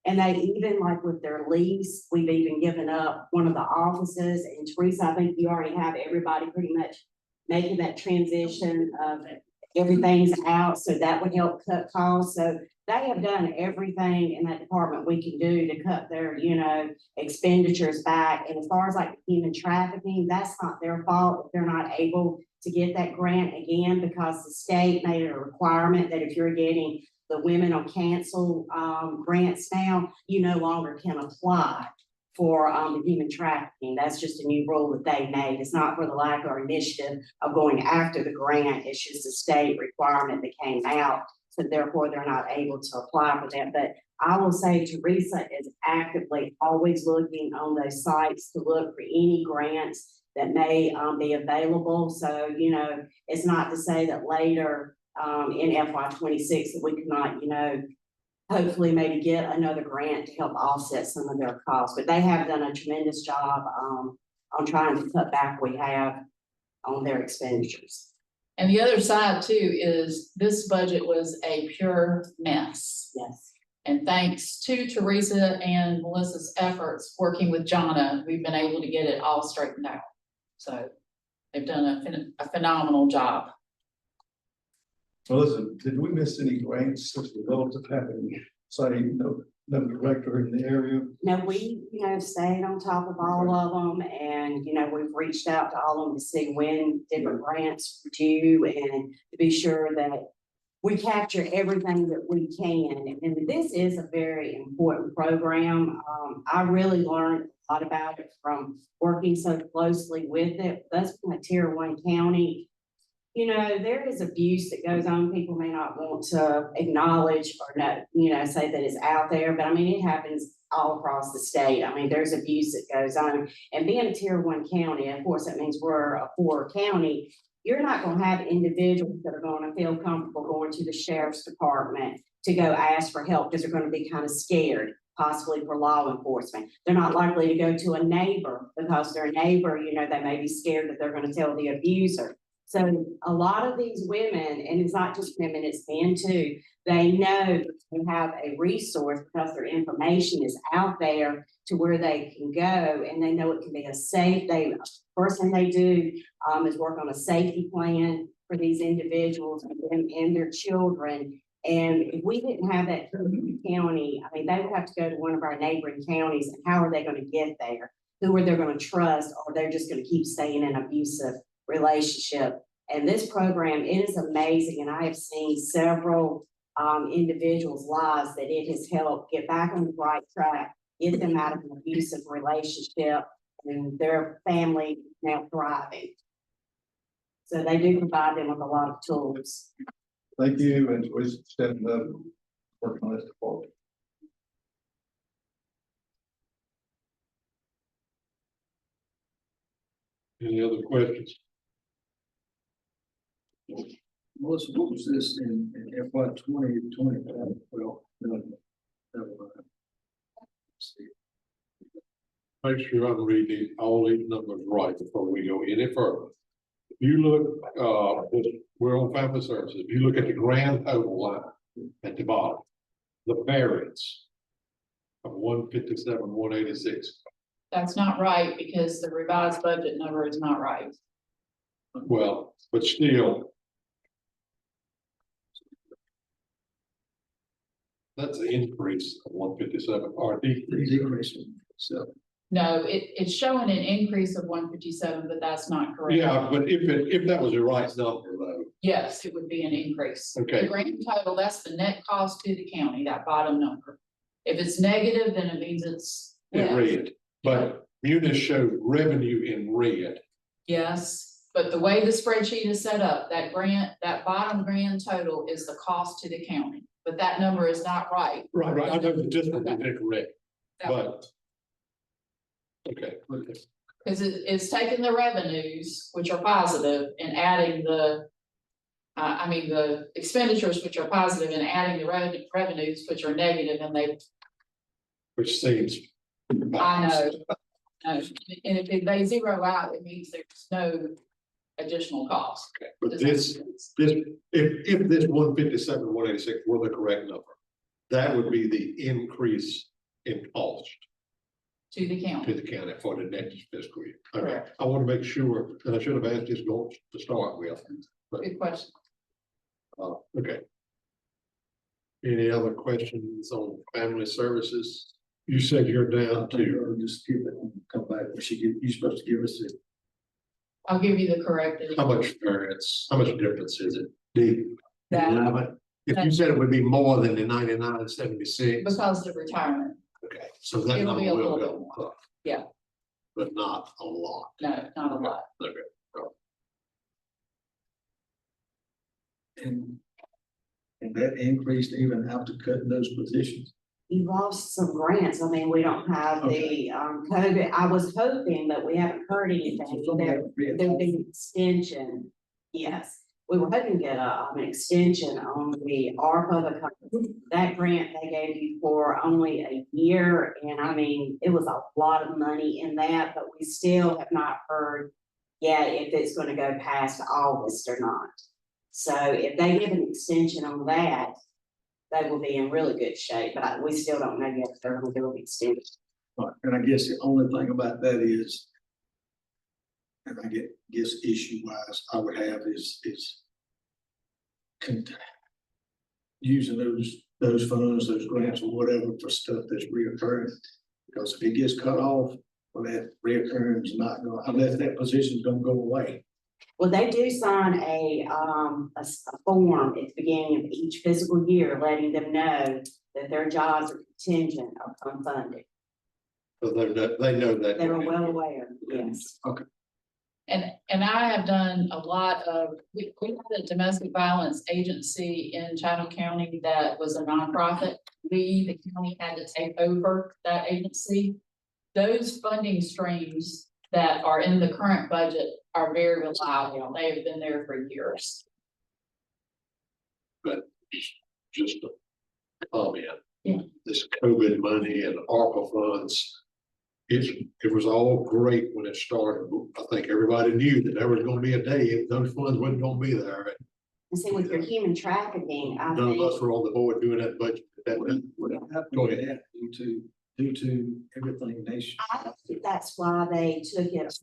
And they even, like with their lease, we've even given up one of the offices. And Teresa, I think you already have everybody pretty much making that transition of everything's out, so that would help cut costs. So they have done everything in that department we can do to cut their, expenditures back. And as far as like human trafficking, that's not their fault if they're not able to get that grant again, because the state made it a requirement that if you're getting the women on cancel grants now, you no longer can apply for the human trafficking. That's just a new rule that they made. It's not for the lack or initiative of going after the grant. It's just a state requirement that came out. So therefore, they're not able to apply for that. But I will say Teresa is actively always looking on those sites to look for any grants that may be available. So, it's not to say that later in FY 26 that we could not, hopefully maybe get another grant to help offset some of their costs. But they have done a tremendous job on trying to cut back what we have on their expenditures. And the other side too is this budget was a pure mess. Yes. And thanks to Teresa and Melissa's efforts working with Jonna, we've been able to get it all straightened out. So they've done a phenomenal job. Melissa, did we miss any grants as a result of having, say, no director in the area? No, we, stayed on top of all of them, and, we've reached out to all of them to see when different grants were due and to be sure that we capture everything that we can. And this is a very important program. I really learned a lot about it from working so closely with it. That's from a tier 1 county. There is abuse that goes on. People may not want to acknowledge or not, say that it's out there, but I mean, it happens all across the state. I mean, there's abuse that goes on. And being a tier 1 county, of course, that means we're a poor county. You're not going to have individuals that are going to feel comfortable going to the sheriff's department to go ask for help because they're going to be kind of scared, possibly for law enforcement. They're not likely to go to a neighbor because their neighbor, they may be scared that they're going to tell the abuser. So a lot of these women, and it's not just women, it's men too, they know they have a resource because their information is out there to where they can go, and they know it can be a safe. First thing they do is work on a safety plan for these individuals and their children. And if we didn't have that county, I mean, they would have to go to one of our neighboring counties, and how are they going to get there? Who are they going to trust, or they're just going to keep staying in abusive relationship? And this program, it is amazing, and I have seen several individuals' lives that it has helped get back on the right track, get them out of an abusive relationship, and their family now thriving. So they do provide them with a lot of tools. Thank you, and we're stepping up, working on this department. Any other questions? Melissa, what was this in FY 2020? Well, no, never mind. Let's see. Make sure I'm reading all these numbers right before we go any further. If you look, we're on family services. If you look at the grand total line at the bottom, the variance of 157, 186. That's not right because the revised budget number is not right. Well, but still, that's an increase of 157 or decrease. So No, it's showing an increase of 157, but that's not correct. Yeah, but if that was the right number though. Yes, it would be an increase. Okay. The grand total, that's the net cost to the county, that bottom number. If it's negative, then it means it's. In red, but Munis showed revenue in red. Yes, but the way the spreadsheet is set up, that bottom grand total is the cost to the county, but that number is not right. Right, I know the difference is incorrect, That- but. Okay. Because it's taking the revenues, which are positive, and adding the expenditures, which are positive, and adding the revenues, which are negative, and Which seems. I know. And if they zero out, it means there's no additional cost. Okay, but if this 157, 186 were the correct number, that would be the increase in cost To the to county. the county for the next fiscal year. Okay, Correct. I want to make sure, and I should have asked this going to start with, Good question. Okay. Any other questions on family services? You said you're down to, Just give it and come back, you're supposed to give us it. I'll give you the corrected. how much variance, how much difference is it? That- 11? If you said it would be more than the 99.76. Because of retirement, Okay, so that It'll number be a will little bit go up. Yeah. But not a lot. no, not a lot. Okay. And that increased even after cutting those positions. You lost some grants. I mean, we don't have the, COVID. I was hoping, but we haven't heard anything. There'll be an extension. Yes, we were hoping to get an extension on the ARPA because that grant they gave you for only a year. And I mean, it was a lot of money in that, but we still have not heard yet if it's going to go past August or not. So if they give an extension on that, they will be in really good shape, but we still don't know yet if they're going to do an extension. Right, and I guess the only thing about that is, and I guess issue wise, I would have is using those funds, those grants or whatever for stuff that's reoccurring. Because if it gets cut off, well, that reoccurring is not going, unless that position's gonna go away. Well, they do sign a form at the beginning of each fiscal year, letting them know that their jobs are contingent upon funding. So they know that. They were well aware, yes. Okay. And I have done a lot of, we had a domestic violence agency in Chatham County that was a nonprofit. The county had to take over that agency. Those funding streams that are in the current budget are very reliable. They have been there for years. But just a comment. Yeah. This COVID money and ARPA funds, it was all great when it started. I think everybody knew that there was gonna be a day if those funds wasn't gonna be there. And see, with your human trafficking, I None of us think, were on the board doing that budget at that time. What happened with that due to everything nation? I think that's why they took it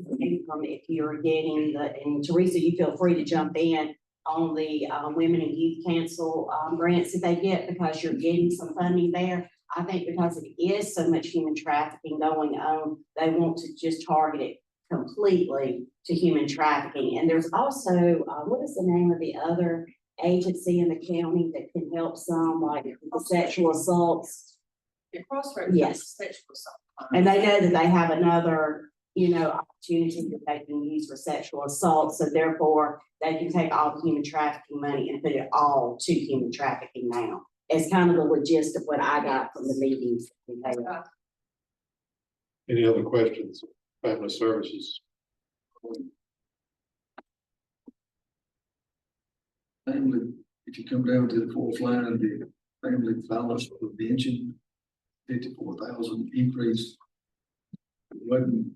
from if you're getting and Teresa, you feel free to jump in on the Women and Youth Council grants that they get because you're getting some funding there. I think because it is so much human trafficking going on, they want to just target it completely to human trafficking. And there's also, what is the name of the other agency in the county that can help some, like the sexual assaults? Yes. And they know that they have another, opportunity that they can use for sexual assault. So therefore, they can take all the human trafficking money and put it all to human trafficking now. It's kind of the gist of what I got from the meetings. Any other questions? Family services? Family, if you come down to the fourth line of the family violence prevention, 54,000 increase. Wasn't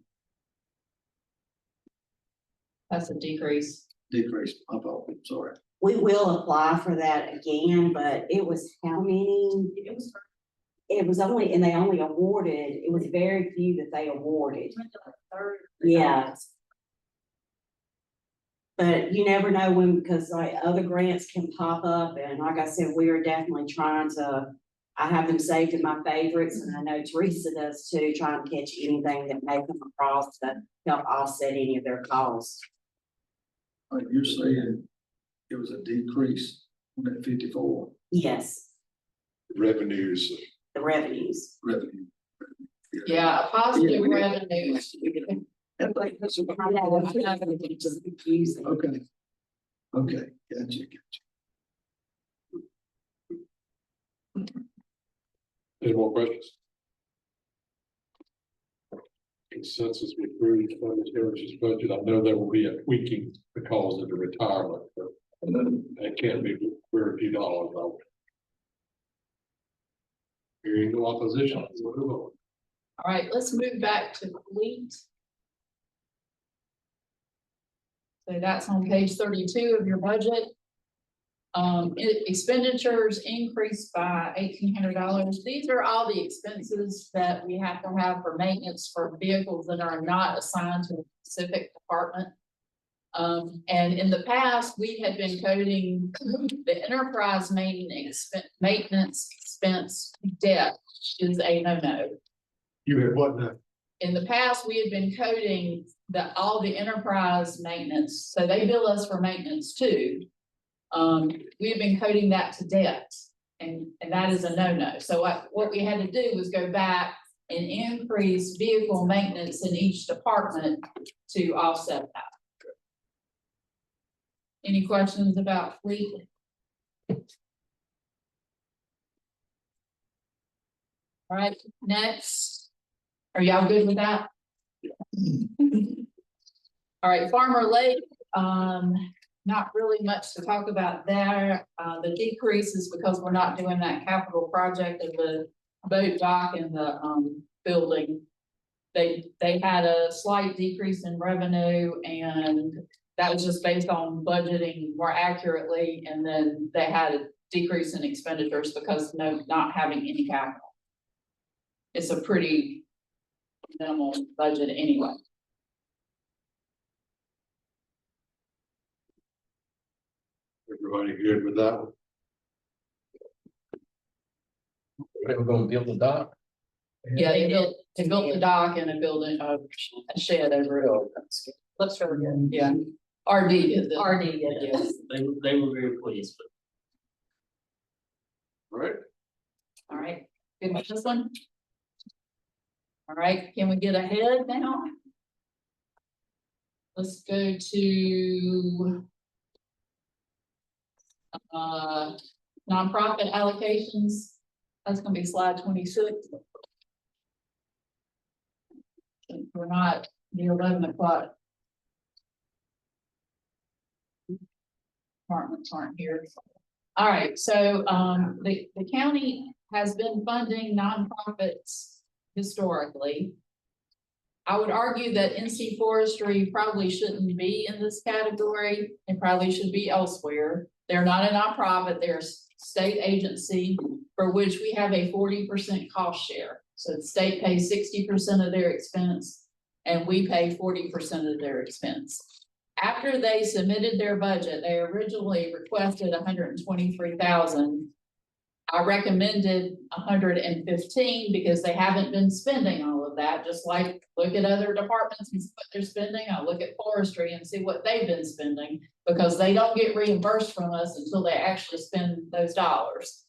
That's a decrease. decrease, my fault, sorry. We will apply for that again, but it was how many? It was only, and they only awarded, it was very few that they awarded. Yeah. But you never know when, because like other grants can pop up, and like I said, we are definitely trying to, I have them saved in my favorites, and I know Teresa does too, trying to catch anything that may come across to help offset any of their costs. Like you're saying, it was a decrease on that 54 Yes, Revenues. the revenues. revenue. Yeah, positive revenue. I know, I'm not gonna be just confusing. Okay. Okay, gotcha. Any more questions? Consensus with approved family services budget. I know there will be a tweaking because of the retirement, but that can't be very few dollars though. Hearing no opposition, we'll move on. All right, let's move back to fleet. So that's on page 32 of your budget. Expenditures increased by $1,800. These are all the expenses that we have to have for maintenance for vehicles that are not assigned to a specific department. And in the past, we had been coding the enterprise maintenance expense debt is a no-no. You had what now? In the past, we had been coding all the enterprise maintenance, so they bill us for maintenance too. We have been coding that to debt, and that is a no-no. So what we had to do was go back and increase vehicle maintenance in each department to offset that. Any questions about fleet? All right, next. Are y'all good with that? All right, Farmer Lake, not really much to talk about there. The decrease is because we're not doing that capital project of the boat dock and the building. They had a slight decrease in revenue, and that was just based on budgeting more accurately, and then they had a decrease in expenditures because not having any capital. It's a pretty minimal budget anyway. Everybody good with that one? They were gonna build the dock. Yeah, they built the dock and a building, a shed over it. Looks really good. Yeah. RD did it. RD did it, yes. They were very pleased with. All right. All right, good with this one? All right, can we get ahead now? Let's go to nonprofit allocations. That's gonna be slide 26. We're not near 11 o'clock. Departments aren't here. All right, so the county has been funding nonprofits historically. I would argue that NC Forestry probably shouldn't be in this category and probably should be elsewhere. They're not a nonprofit, they're a state agency for which we have a 40% cost share. So the state pays 60% of their expense and we pay 40% of their expense. After they submitted their budget, they originally requested 123,000. I recommended 115 because they haven't been spending all of that. Just like look at other departments and see what they're spending. I look at forestry and see what they've been spending because they don't get reimbursed from us until they actually spend those dollars.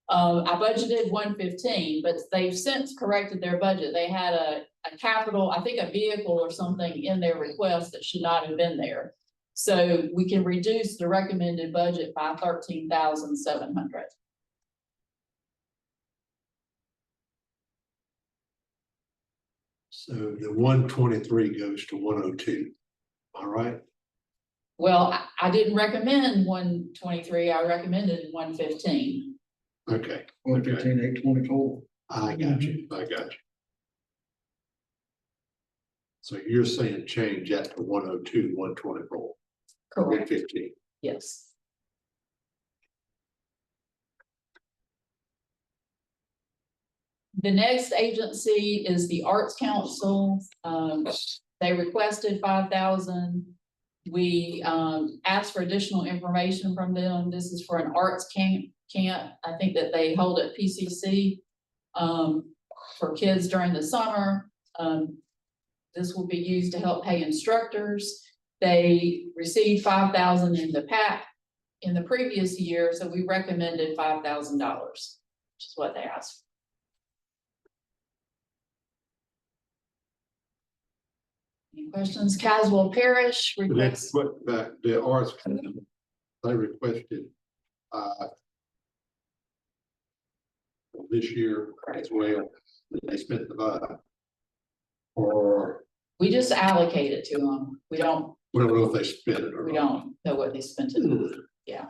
I budgeted 115, but they've since corrected their budget. They had a capital, I think a vehicle or something in their request that should not have been there. So we can reduce the recommended budget by 13,700. So the 123 goes to 102. All right. Well, I didn't recommend 123. I recommended 115. Okay. 115, 824. I got you. I got you. So you're saying change that to 102, 124. Correct. 115. Yes. The next agency is the Arts Council. They requested 5,000. We asked for additional information from them. This is for an arts camp. I think that they hold at PCC for kids during the summer. This will be used to help pay instructors. They received 5,000 in the previous year, so we recommended $5,000, which is what they asked. Any questions? Caswell Parish requests. But the arts, they requested this year as well. They spent the vibe. Or We just allocate it to them. We don't know if they spent it or We not. don't know what they spent it on. Yeah.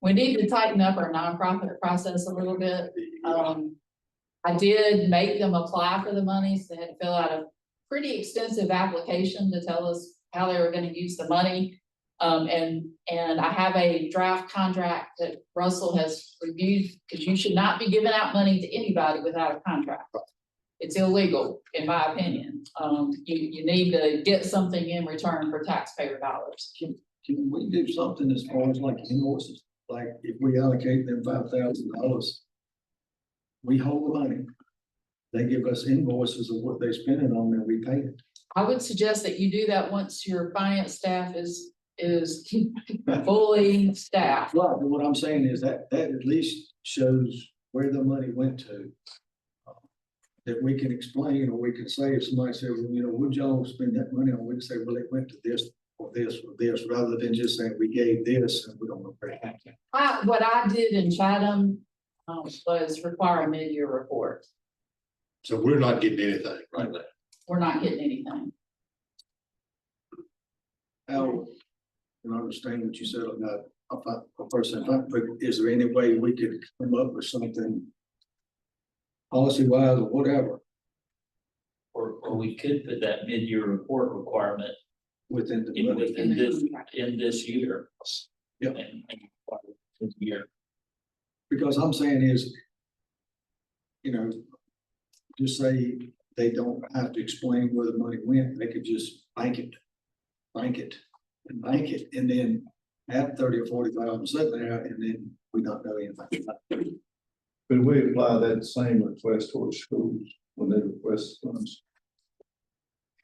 We need to tighten up our nonprofit process a little bit. I did make them apply for the money, so they had to fill out a pretty extensive application to tell us how they were gonna use the money. And I have a draft contract that Russell has reviewed, because you should not be giving out money to anybody without a contract. It's illegal, in my opinion. You need to get something in return for taxpayer dollars. Can we do something as far as like invoices? Like if we allocate them $5,000, we hold the money. They give us invoices of what they're spending on and we pay it. I would suggest that you do that once your finance staff is fully staffed. Right, but what I'm saying is that at least shows where the money went to. That we can explain, or we can say, if somebody said, well, you know, would y'all spend that money on, we can say, well, it went to this or this or this, rather than just saying we gave this and we don't know where it happened. What I did in Chatham was require a mid-year report. So we're not getting anything right now. We're not getting anything. Al, I understand what you said about a person, but is there any way we could come up with something policy wise or whatever Or we could put that mid-year report requirement within the in, budget? in this year. Yep. This year. Because I'm saying is, you know, just say they don't have to explain where the money went, they could just bank it, and then have 30 or 40,000 sitting there, and then we don't know anything. Could we apply that same request towards schools when they request funds?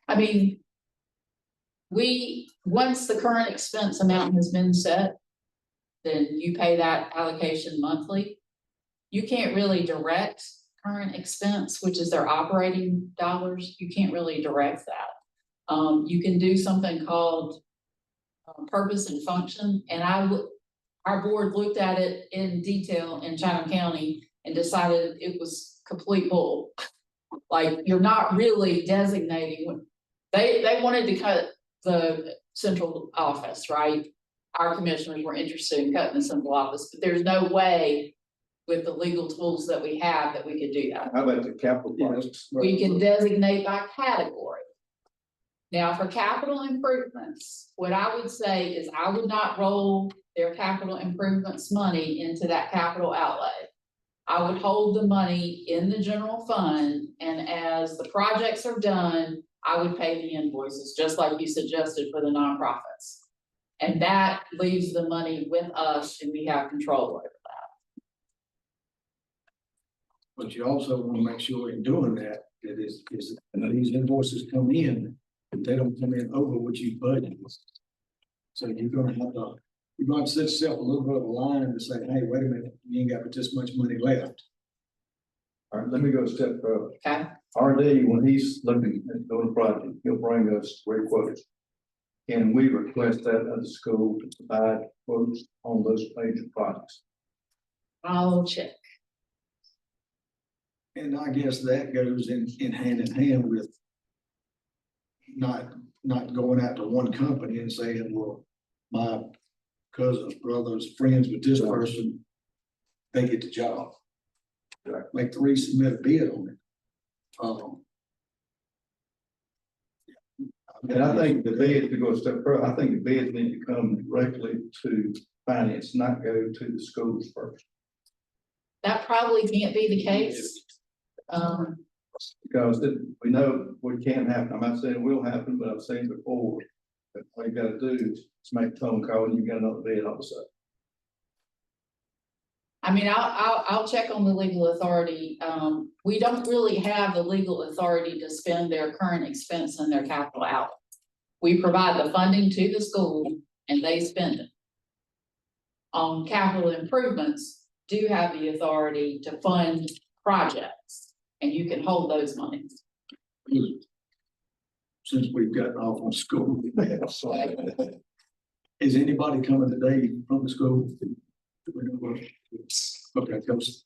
I mean, once the current expense amount has been set, then you pay that allocation monthly. You can't really direct current expense, which is their operating dollars. You can't really direct that. You can do something called purpose and function, and our board looked at it in detail in Chatham County and decided it was complete bull. Like, you're not really designating. They wanted to cut the central office, right? Our commissioners were interested in cutting the central office, but there's no way with the legal tools that we have that we could do that. How about the capital projects? We can designate by category. Now, for capital improvements, what I would say is I would not roll their capital improvements money into that capital outlay. I would hold the money in the general fund, and as the projects are done, I would pay the invoices, just like you suggested for the nonprofits. And that leaves the money with us, and we have control over that. But you also want to make sure in doing that, and these invoices come in, they don't come in over what you budgeted. So you're gonna have to set yourself a little bit of a line to say, hey, wait a minute, you ain't got but this much money left. All right, let me go a step further. Okay. RD, when he's looking at doing a project, he'll bring us three quotes. Can we request that of the school to provide quotes on those major projects? I'll check. And I guess that goes in hand with not going out to one company and saying, well, my cousin's brother's friends with this person, they get the job. Right. Make three submit a bid on it. And I think the bid, to go a step further, I think the bids need to come directly to finance, not go to the schools first. That probably can't be the case. Because we know what can happen. I'm not saying it will happen, but I've seen it before. But all you gotta do is make a phone call and you get another bid all of a sudden. I mean, I'll check on the legal authority. We don't really have the legal authority to spend their current expense and their capital out. We provide the funding to the school and they spend it. On capital improvements, do have the authority to fund projects, and you can hold those monies. Since we've gotten off on school. Is anybody coming today from the school? Okay, because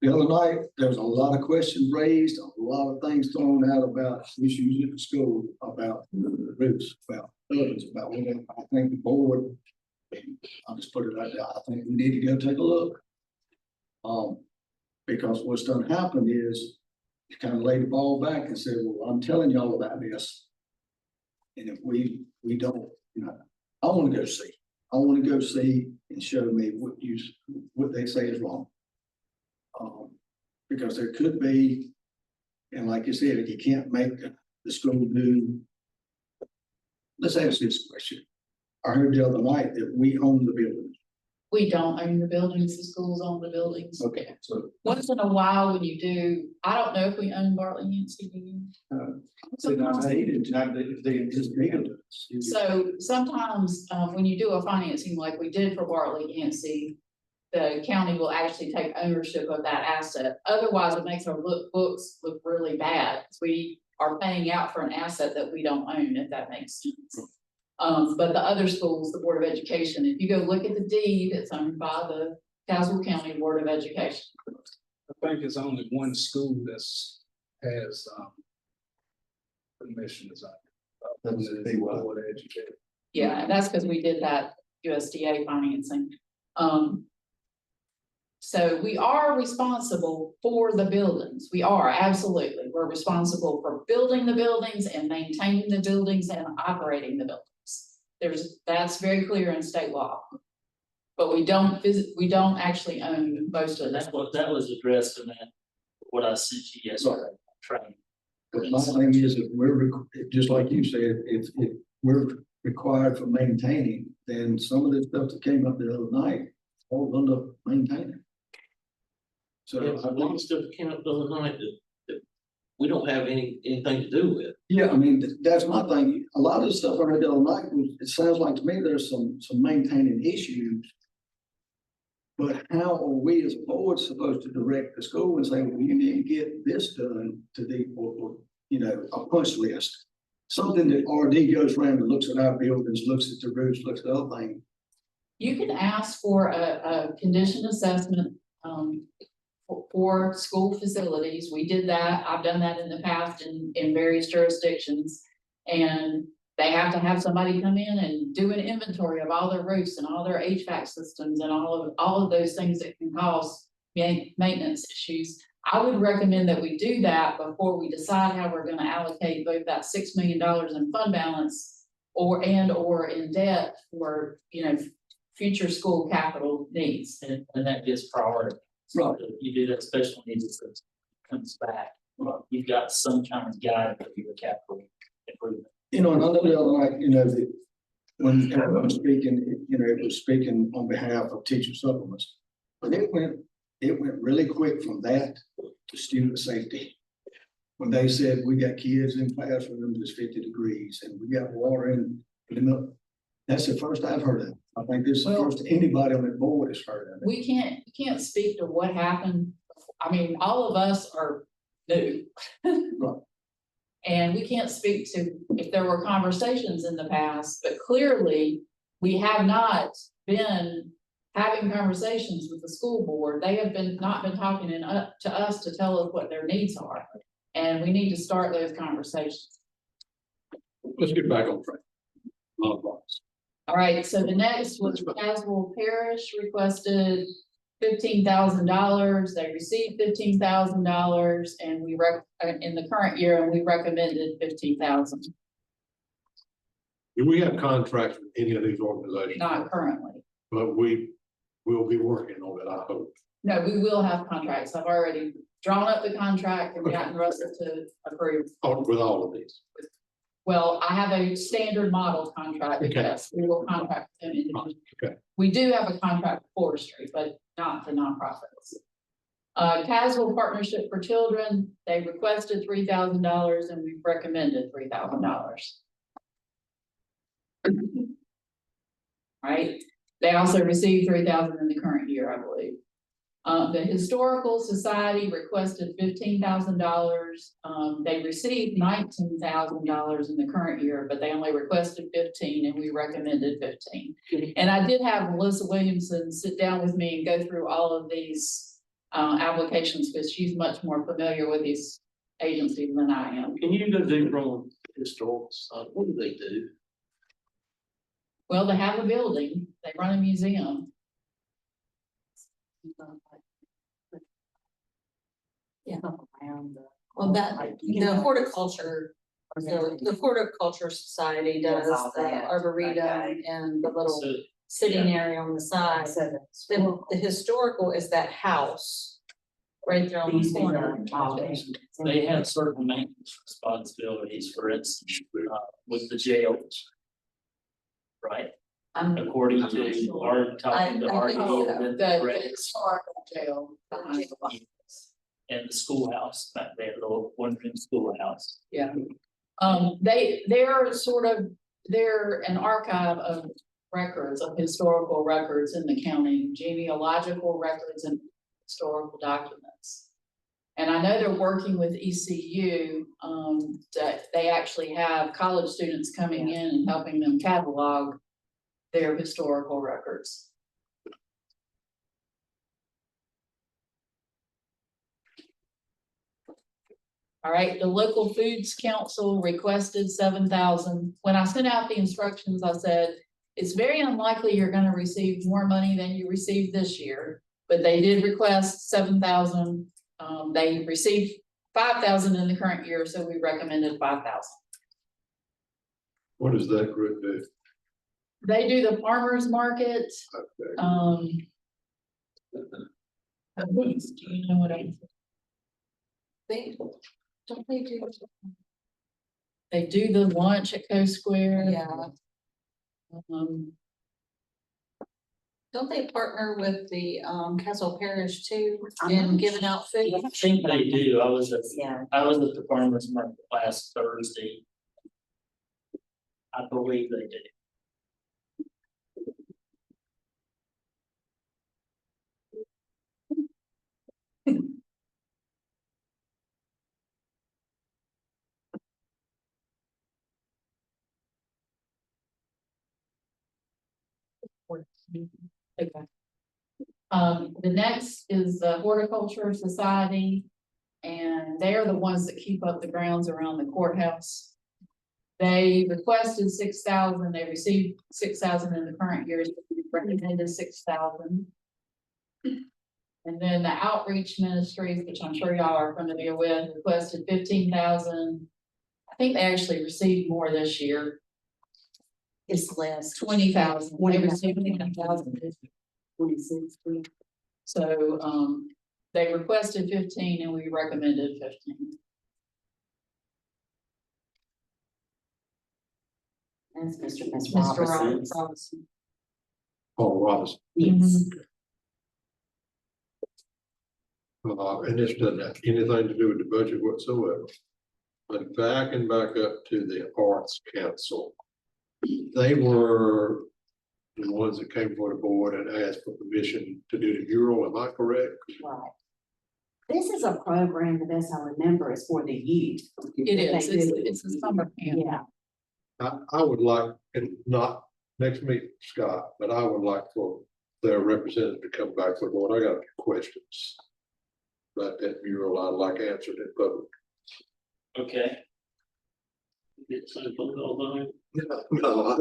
the other night, there was a lot of questions raised, a lot of things thrown out about issues at the school, about the roofs, about ovens, about whatever. I think the board, I'll just put it out there, I think we need to go take a look. Because what's done happened is you kind of laid the ball back and said, well, I'm telling y'all about this. And if we don't, you know, I want to go see. I want to go see and show me what they say is wrong. Because there could be And like you said, if you can't make the school do. Let's ask this question. I heard the other night that we own the building. We don't own the buildings, the schools own the buildings. Okay, so Once in a while when you do, I don't know if we own Bartlett Yancey, do you? they're not hated, not if they just need it. So sometimes, when you do a financing like we did for Bartlett Yancey, the county will actually take ownership of that asset. Otherwise, it makes our books look really bad. We are paying out for an asset that we don't own, if that makes sense. But the other schools, the Board of Education, if you go look at the deed, it's owned by the Caswell County Board of Education. I think it's only one school has permission design. That's a big one. Board of Education. Yeah, and that's because we did that USDA financing. So we are responsible for the buildings. We are, absolutely. We're responsible for building the buildings and maintaining the buildings and operating the buildings. That's very clear in state law. But we don't actually own most of That's that. what, that was addressed in that, what I sent you yesterday, training. But my thing is, if we're, just like you said, if we're required for maintaining, then some of this stuff that came up the other night, all under maintaining. So Yeah, a lot of stuff came up the other night that we don't have anything to do with. yeah, I mean, that's my thing. A lot of the stuff I heard the other night was, it sounds like to me there's some maintaining issues. But how are we as a board supposed to direct the school and say, well, you need to get this done to the, or you know, a punch list? Something that RD goes around and looks at our buildings, looks at the roofs, looks at other things. You can ask for a condition assessment, for school facilities. We did that. I've done that in the past in various jurisdictions. And they have to have somebody come in and do an inventory of all their roofs and all their HVAC systems and all of those things that can cause maintenance issues. I would recommend that we do that before we decide how we're going to allocate both that $6 million in fund balance or in debt for, you know, future school capital needs. And that gets priority. Right. So if you do that special needs assessment, it comes back, you've got some kind of guide for your capital improvement. You know, and I know the other night, you know, that when everyone was speaking, you know, it was speaking on behalf of teacher supplements. But it went really quick from that to student safety. When they said we got kids in classrooms that's 50 degrees and we got water in the, that's the first I've heard of it. I think this is the first anybody on the board has heard of it. We can't speak to what happened. I mean, all of us are new. Right. And we can't speak to if there were conversations in the past, but clearly we have not been having conversations with the school board. They have not been talking to us to tell us what their needs are. And we need to start those conversations. Let's get back on track. All right, so the next was Caswell Parish requested $15,000. They received $15,000 and we in the current year, and we recommended $15,000. Do we have contracts with any of these organizations? Not currently. But we will be working on it, I hope. No, we will have contracts. I've already drawn up the contract and gotten Russell to approve. With all of these. Well, I have a standard model contract. Okay. Yes, we will contract them individually. Okay. We do have a contract with forestry, but not the nonprofits. Caswell Partnership for Children, they requested $3,000 and we recommended $3,000. Right? They also received $3,000 in the current year, I believe. The Historical Society requested $15,000. They received $19,000 in the current year, but they only requested $15,000 and we recommended $15,000. And I did have Melissa Williamson sit down with me and go through all of these applications because she's much more familiar with these agencies than I am. Can you go deeper on historical side? What do they do? Well, they have a building, they run a museum. Yeah. Well, the horticulture, the horticulture society does the arboretum and the little sitting area on the side. The historical is that house right there on the These corner. are They have certain maintenance responsibilities, for instance, with the jail. Right, I'm, according to our, talking to I our. think so. The historical jail behind the lights. And the schoolhouse back there, the one room schoolhouse. Yeah. They're an archive of records, of historical records in the county, genealogical records and historical documents. And I know they're working with ECU, that they actually have college students coming in and helping them catalog their historical records. All right, the local foods council requested 7,000. When I sent out the instructions, I said, it's very unlikely you're gonna receive more money than you received this year, but they did request 7,000. They received 5,000 in the current year, so we recommended 5,000. What does that group do? They do the farmer's market. Okay. Do you know what I'm? Don't they do? They do the lunch at CoSqaure. Yeah, don't they partner with the Caswell Parish too in giving out food? I think they do, I was at Yeah. the farmer's market last Thursday. I believe they do. Okay. The next is the Horticulture Society, and they are the ones that keep up the grounds around the courthouse. They requested 6,000, they received 6,000 in the current year, so we recommended 6,000. And then the outreach ministries, which I'm sure y'all are familiar with, requested 15,000. I think they actually received more this year. It's less. 20,000. They received 20,000. 26. So, they requested 15 and we recommended 15. That's Mr. Mr. Robertson. Robinson. Paul Robinson. Yes. And this doesn't have anything to do with the budget whatsoever. But backing back up to the Arts Council. They were the ones that came before the board and asked for permission to do the mural, am I correct? Right. This is a program, the best I remember, is for the youth. It is, it's a summer camp. Yeah. I would like, and not next meeting, Scott, but I would like for their representative to come back for the board. I got a few questions about that mural. I'd like answered in public. Okay. Get some phone call done. No,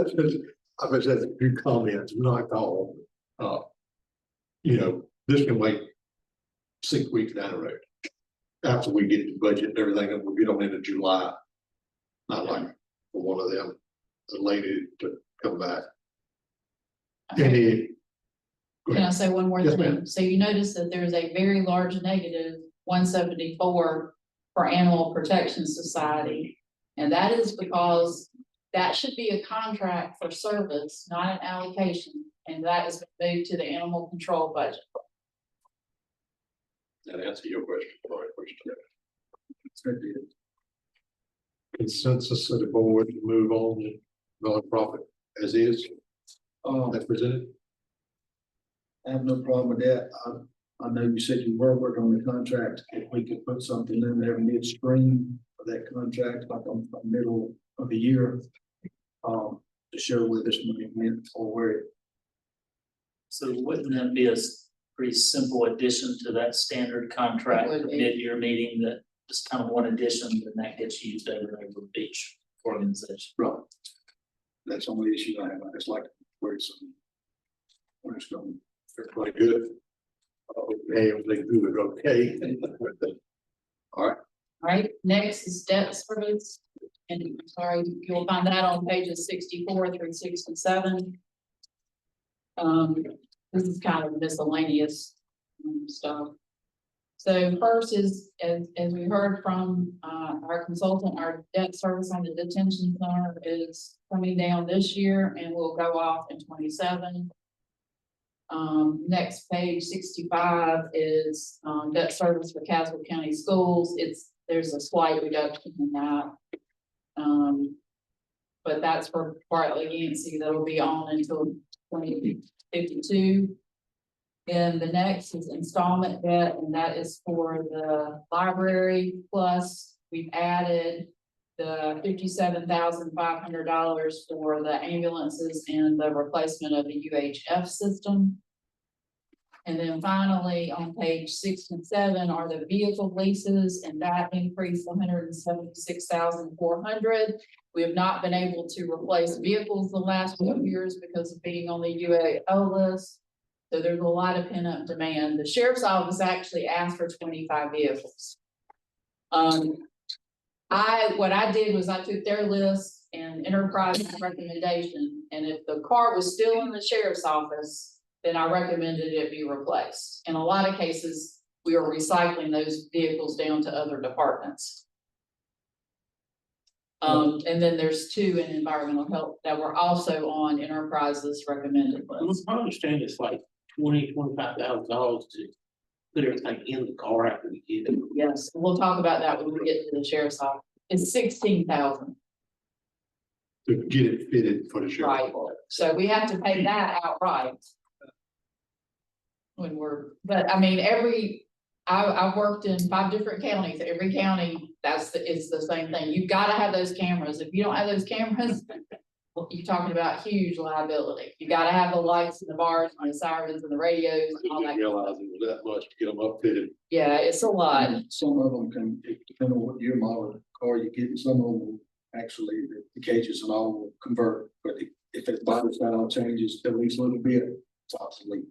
I've just had a few comments, not all. You know, this can wait 6 weeks down the road. After we get the budget and everything, and we'll get them into July. Not like for one of them, the lady to come back. Any? Can I say one more Yes, thing? ma'am. So you notice that there's a very large negative 174 for Animal Protection Society. And that is because that should be a contract for service, not an allocation. And that has been moved to the animal control budget. That answer your question. All right, question. Consensus of the board to move on the nonprofit as is, as presented. I have no problem with that. I know you said you were working on the contract. If we could put something in there midstream of that contract, like on the middle of the year, to show where this money went or where it. So wouldn't that be a pretty simple addition to that standard contract It would be. mid-year meeting, that just kind of one addition, and that gets used over each organization? Right. That's the only issue I have. I just like where it's going. Everybody good? Okay, everything good, okay. All right. All right, next is debt service. And sorry, you'll find that on pages 64 through 67. This is kind of miscellaneous stuff. So first is, as we heard from, our consultant, our debt service on the detention center is coming down this year and will go off in 27. Next page 65 is, debt service for Caswell County Schools. There's a slight reduction in that. But that's for Bartlett Yancey that'll be on until 2052. And the next is installment debt, and that is for the library. Plus, we've added the $57,500 for the ambulances and the replacement of the UHF system. And then finally, on page 6 and 7 are the vehicle leases, and that increased $176,400. We have not been able to replace vehicles the last few years because of being on the UAO list. So there's a lot of pent-up demand. The sheriff's office actually asked for 25 vehicles. What I did was I took their list and Enterprise's recommendation, and if the car was still in the sheriff's office, then I recommended it be replaced. In a lot of cases, we are recycling those vehicles down to other departments. And then there's 2 in environmental health that were also on Enterprise's recommended list. I understand it's like $25,000 to put everything in the car after we get it. Yes, we'll talk about that when we get to the sheriff's office. It's 16,000, To get it fitted for the sheriff. right? So we have to pay that outright. But I mean, I've worked in 5 different counties. Every county, it's the same thing. You've got to have those cameras. If you don't have those cameras, well, you're talking about huge liability. You got to have the lights and the bars and the sirens and the radios and all I that. didn't realize it was that much to get them upfitted. Yeah, it's a lot. Some of them can, depending on what year model of car you get, some of them will actually, the cages and all will convert. But if its body style changes at least a little bit, it's obsolete.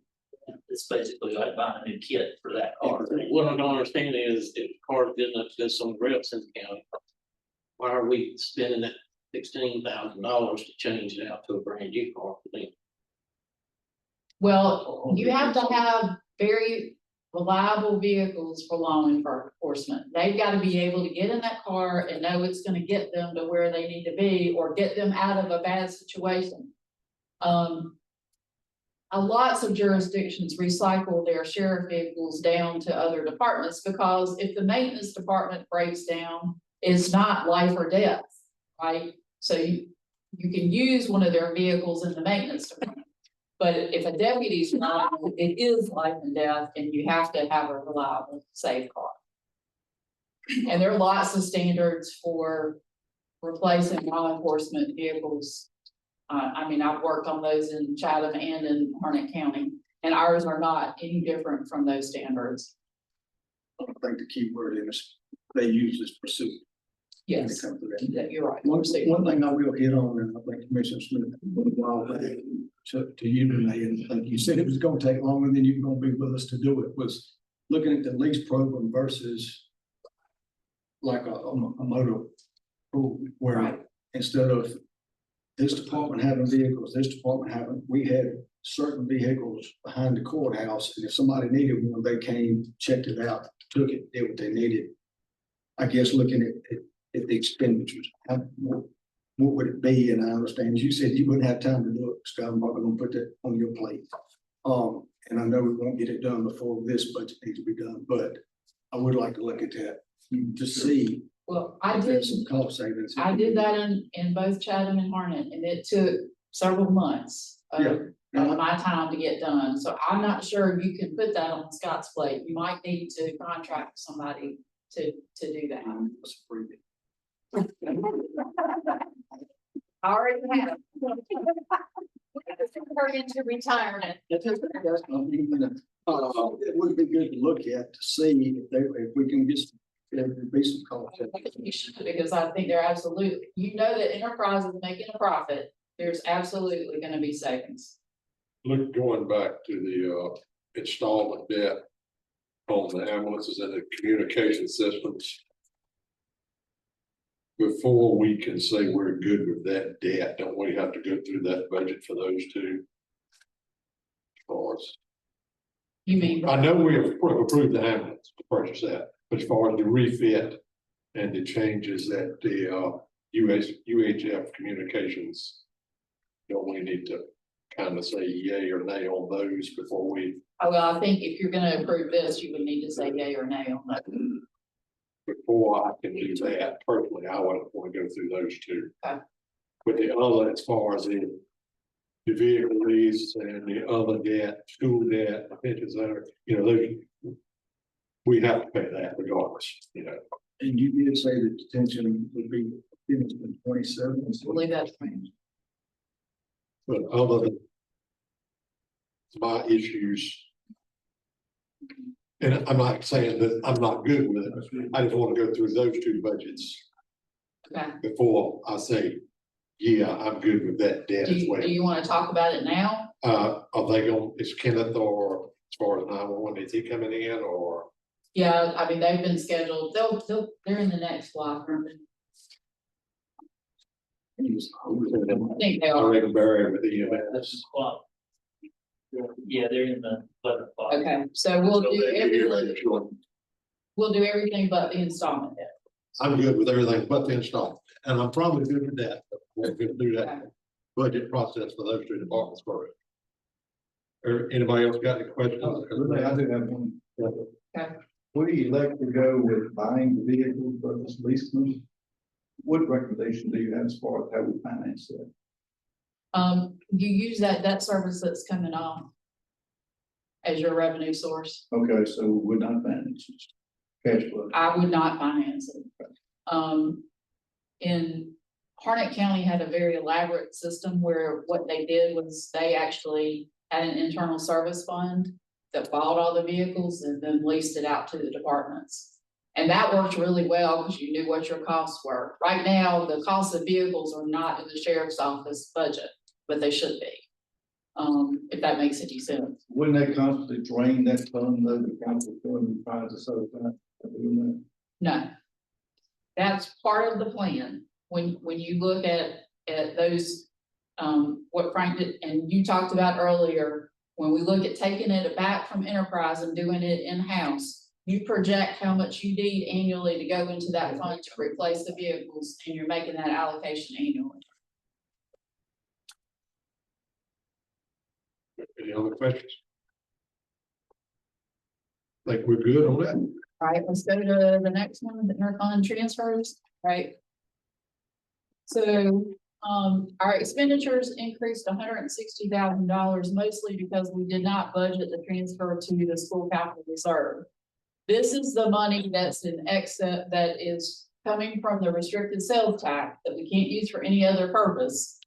It's basically like buying a new kit for that car. What I don't understand is if the car is good enough to go somewhere else in the county, why are we spending that $16,000 to change it out to a brand new car for them? Well, you have to have very reliable vehicles for law enforcement. They've got to be able to get in that car and know it's going to get them to where they need to be or get them out of a bad situation. Lots of jurisdictions recycle their sheriff vehicles down to other departments because if the maintenance department breaks down, it's not life or death, right? So you can use one of their vehicles in the maintenance department. But if a deputy's not, it is life and death, and you have to have a reliable, safe car. And there are lots of standards for replacing law enforcement vehicles. I mean, I've worked on those in Chatham and in Harnett County, and ours are not any different from those standards. I think the key word is they use this pursuit. Yes, you're right. One thing I will hit on, and I think Commissioner Smith, a while back to you today, and like you said, it was gonna take longer than you're gonna be with us to do it, was looking at the lease program versus like a motor pool, where instead of this department having vehicles, this department having, we had certain vehicles behind the courthouse, and if somebody needed one, they came, checked it out, took it, did what they needed. I guess looking at the expenditures, what would it be? And I understand you said you wouldn't have time to do it, Scott. I'm probably gonna put that on your plate. And I know we won't get it done before this budget needs to be done, but I would like to look at that to see. Well, if there's some cost savings. I did that in both Chatham and Harnett, and it took several months of my time to get done. So I'm not sure you can put that on Scott's plate. You might need to contract somebody to do that. I already have. Her into retirement. It would be good to look at to see if we can get be some cost. You should, because I think they're absolutely, you know, that Enterprise is making a profit. There's absolutely going to be savings. Look, going back to the installment debt on the ambulances and the communication systems. Before we can say we're good with that debt, don't we have to go through that budget for those two? As far as You mean? I know we have approved the ambulance purchase that. But as far as the refit and the changes that the UHF communications, you know, we need to kind of say yay or nay on those before we, Oh, well, I think if you're gonna approve this, you would need to say yay or nay on that. before I can do that personally, I wouldn't want to go through those two. Okay. But the other, as far as the vehicle lease and the other debt, school debt, detention center, you know, those, we have to pay that regardless, you know. And you did say that detention would be finished in 27. I believe that's right. But other than my issues, and I'm not saying that I'm not good with it, I just want to go through those two budgets Okay. before I say, yeah, I'm good with that debt Do as well. you wanna talk about it now? Are they going, is Kenneth or as far as 911, is he coming in or? Yeah, I mean, they've been scheduled, they're in the next block, aren't they? I think they I are. reckon Barry with the EMS. That's what. Yeah, they're in the 11 o'clock. Okay, so we'll So do they give you everything, a short- we'll do everything but the installment debt. I'm good with everything but the install, and I'm probably good with that. We're going to do Okay. that budget process for those two departments for it. Or anybody else got any questions? Really, I do have one. Okay. We elect to go with buying the vehicles versus leasing them. What recommendation do you have as far as how we finance that? You use that debt service that's coming off as your revenue source. Okay, so we're not financing cash flow. I would not finance it. In Harnett County had a very elaborate system where what they did was they actually had an internal service fund that bought all the vehicles and then leased it out to the departments. And that worked really well because you knew what your costs were. Right now, the cost of vehicles are not in the sheriff's office budget, but they should be. If that makes any sense. Wouldn't that constantly drain that fund, though, the council fund tries to sort of that? No. That's part of the plan. When you look at those, what Frank did, and you talked about earlier, when we look at taking it back from enterprise and doing it in-house, you project how much you need annually to go into that fund to replace the vehicles, and you're making that allocation annually. Any other questions? Think we're good on that? All right, let's go to the next one, the interfund transfers, right? So, our expenditures increased $160,000, mostly because we did not budget the transfer to the school capital reserve. This is the money that's in excess, that is coming from the restricted sales tax that we can't use for any other purpose.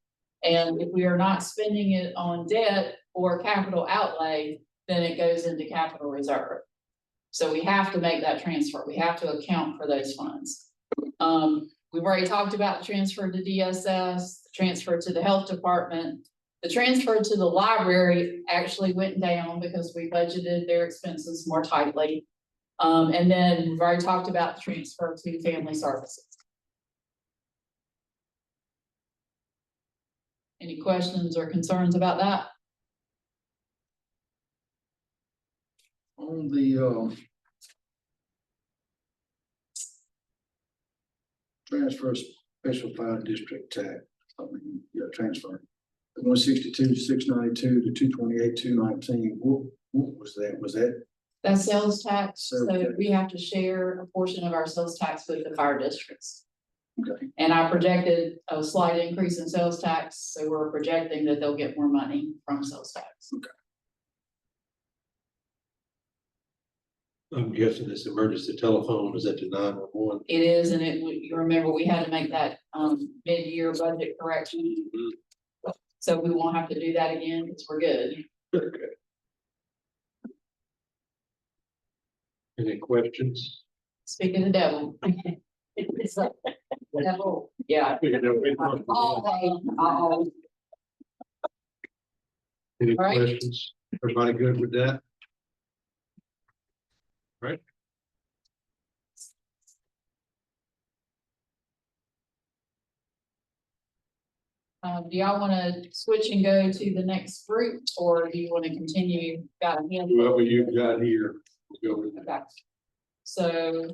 And if we are not spending it on debt or capital outlay, then it goes into capital reserve. So we have to make that transfer. We have to account for those funds. We've already talked about the transfer to DSS, the transfer to the health department. The transfer to the library actually went down because we budgeted their expenses more tightly. And then we've already talked about the transfer to family services. Any questions or concerns about that? On the, transfer special fire district tax, transfer. 162, 692 to 228, 219, what was that? Was that? That's sales tax, Sales so tax. we have to share a portion of our sales tax with the fire districts. Okay. And I projected a slight increase in sales tax, so we're projecting that they'll get more money from sales tax. Okay. I'm guessing this emergency telephone is at the 911. It is, and you remember, we had to make that, mid-year budget correction. So we won't have to do that again, because we're good. Okay. Any questions? Speaking of the devil. It's like, devil, yeah. All. Any All right. questions? Everybody good with that? Right? Do y'all want to switch and go to the next group, or do you want to continue? Got a hand? Whoever you've got here, we'll go with that. Okay. So.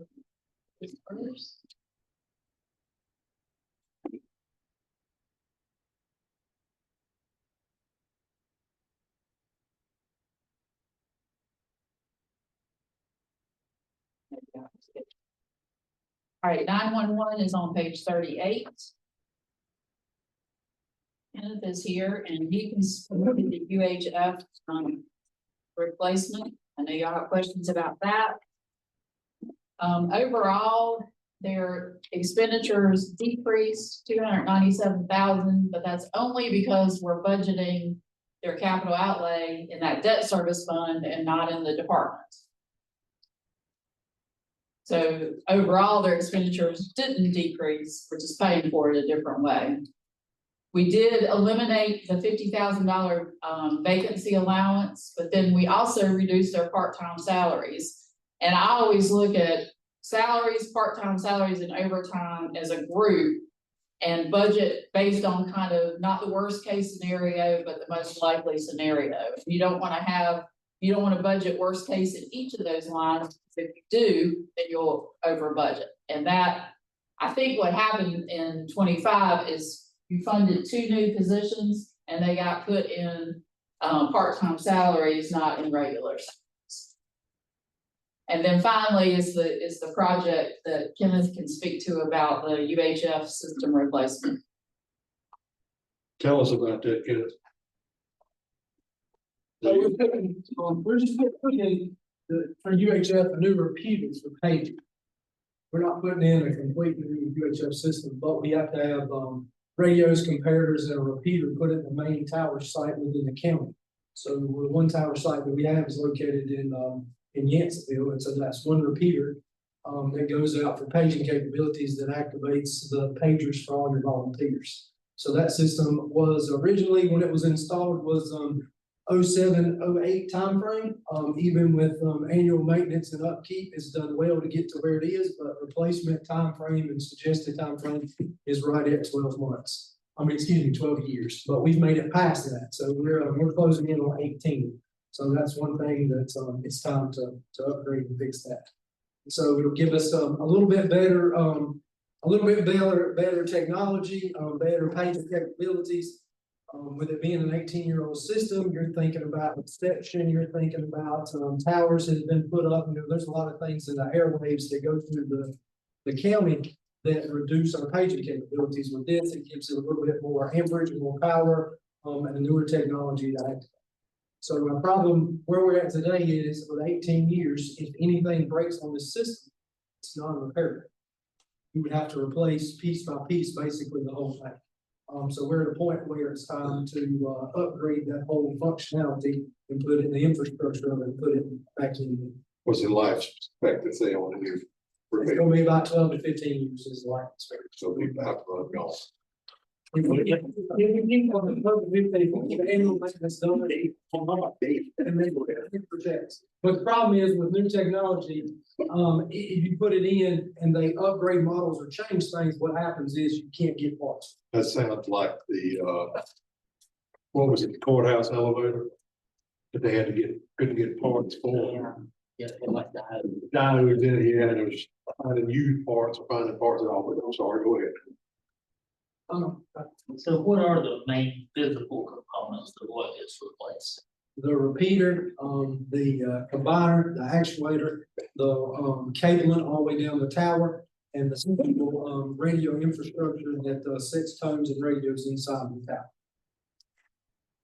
All right, 911 is on page 38. Kenneth is here and he can look at the UHF replacement. I know y'all have questions about that. Overall, their expenditures decreased 297,000, but that's only because we're budgeting their capital outlay in that debt service fund and not in the department. So overall, their expenditures didn't decrease, we're just paying for it a different way. We did eliminate the $50,000 vacancy allowance, but then we also reduced their part-time salaries. And I always look at salaries, part-time salaries, and overtime as a group and budget based on kind of not the worst case scenario, but the most likely scenario. You don't want to budget worst case in each of those lines. If you do, then you'll over budget. And that, I think what happened in 25 is you funded 2 new positions and they got put in part-time salaries, not in regular salaries. And then finally is the project that Kenneth can speak to about the UHF system replacement. Tell us about that, Kenneth. So we're just putting in for UHF a new repeaters for paging. We're not putting in a complete new UHF system, but we have to have radios, comparators, and a repeater put in the main tower site within the county. So the one tower site that we have is located in Yanceyville, and so that's one repeater that goes out for paging capabilities that activates the pagers for all your volunteers. So that system was originally, when it was installed, was 07-08 timeframe. Even with annual maintenance and upkeep, it's done well to get to where it is, but replacement timeframe and suggested timeframe is right at 12 months. 12 years, but we've made it past that. So we're closing in on 18. So that's one thing that it's time to upgrade and fix that. So it'll give us a little bit better, better technology, better paging capabilities. With it being an 18-year-old system, you're thinking about reception, you're thinking about towers that have been put up. There's a lot of things in the airwaves that go through the county that reduce our paging capabilities. With this, it gives it a little bit more amperage and more power and a newer technology to activate. So my problem where we're at today is with 18 years, if anything breaks on the system, it's non-repairable. You would have to replace piece by piece, basically the whole thing. So we're at a point where it's time to upgrade that whole functionality and put it in the infrastructure of it and put it back in. What's the life expectancy on a new? It's going to be about 12 to 15 years is the life expectancy. So we have to run gone. But the problem is with new technology, if you put it in and they upgrade models or change things, what happens is you can't get parts. That sounds like the what was it, the courthouse elevator? That they had to couldn't get parts for. Yeah, like that. Guy who was in it, yeah, and it was finding used parts or finding parts at all, but I'm sorry, go ahead. So what are the main physical components of what is replaced? The repeater, the combiner, the actuator, the cabling all the way down the tower, and the simple radio infrastructure that sets tones and radios inside the tower.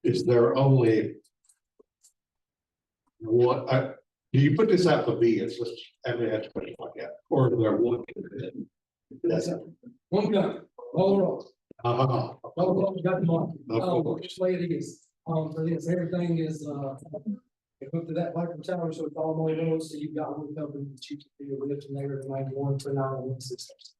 Is there only one? Do you put this out for bids? Let's have me ask a question like that, or is there one? That's it. One gun, all Uh-huh. got the market. Of course. Just the way it is. For this, everything is hooked to that micro tower, so it's all mobile. So you've got one company that you can deal with, and they're the 91 for 911 systems.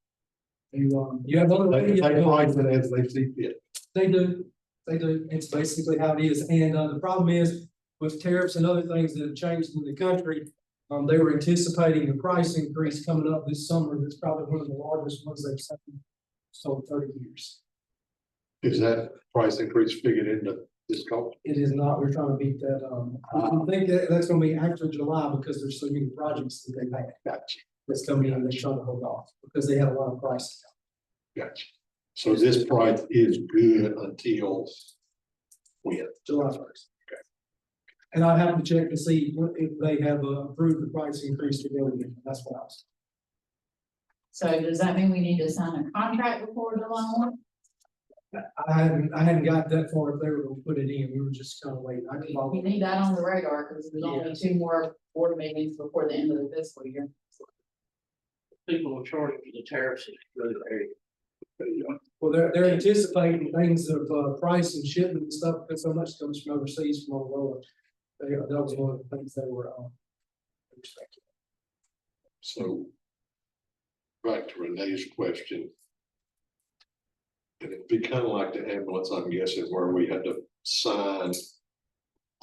You have other They price it as they see fit. They do. It's basically how it is. And the problem is with tariffs and other things that have changed in the country, they were anticipating a price increase coming up this summer. That's probably one of the largest ones they've seen in 30 years. Is that price increase figured into this cost? It is not, we're trying to beat that, I think that's gonna be after July because there's so many projects that they've had. Gotcha, That's coming in, and they're trying to hold off because they had a lot of pricing. gotcha. So this price is good until when? July first. And I have to check to see if they have approved the price increase to go in, that's what I was. So does that mean we need to sign a contract before July 1? I hadn't got that far if they were gonna put it in, we were just kind of waiting. I could We need that on the radar because there's only 2 more board meetings before the end of the fiscal year. People are charging for the tariffs in the area. Well, they're anticipating things of price and shipment and stuff, because so much comes from overseas from all over. That was one of the things they were expecting. So back to Renee's question. And it'd be kind of like the ambulance, I'm guessing, where we had to sign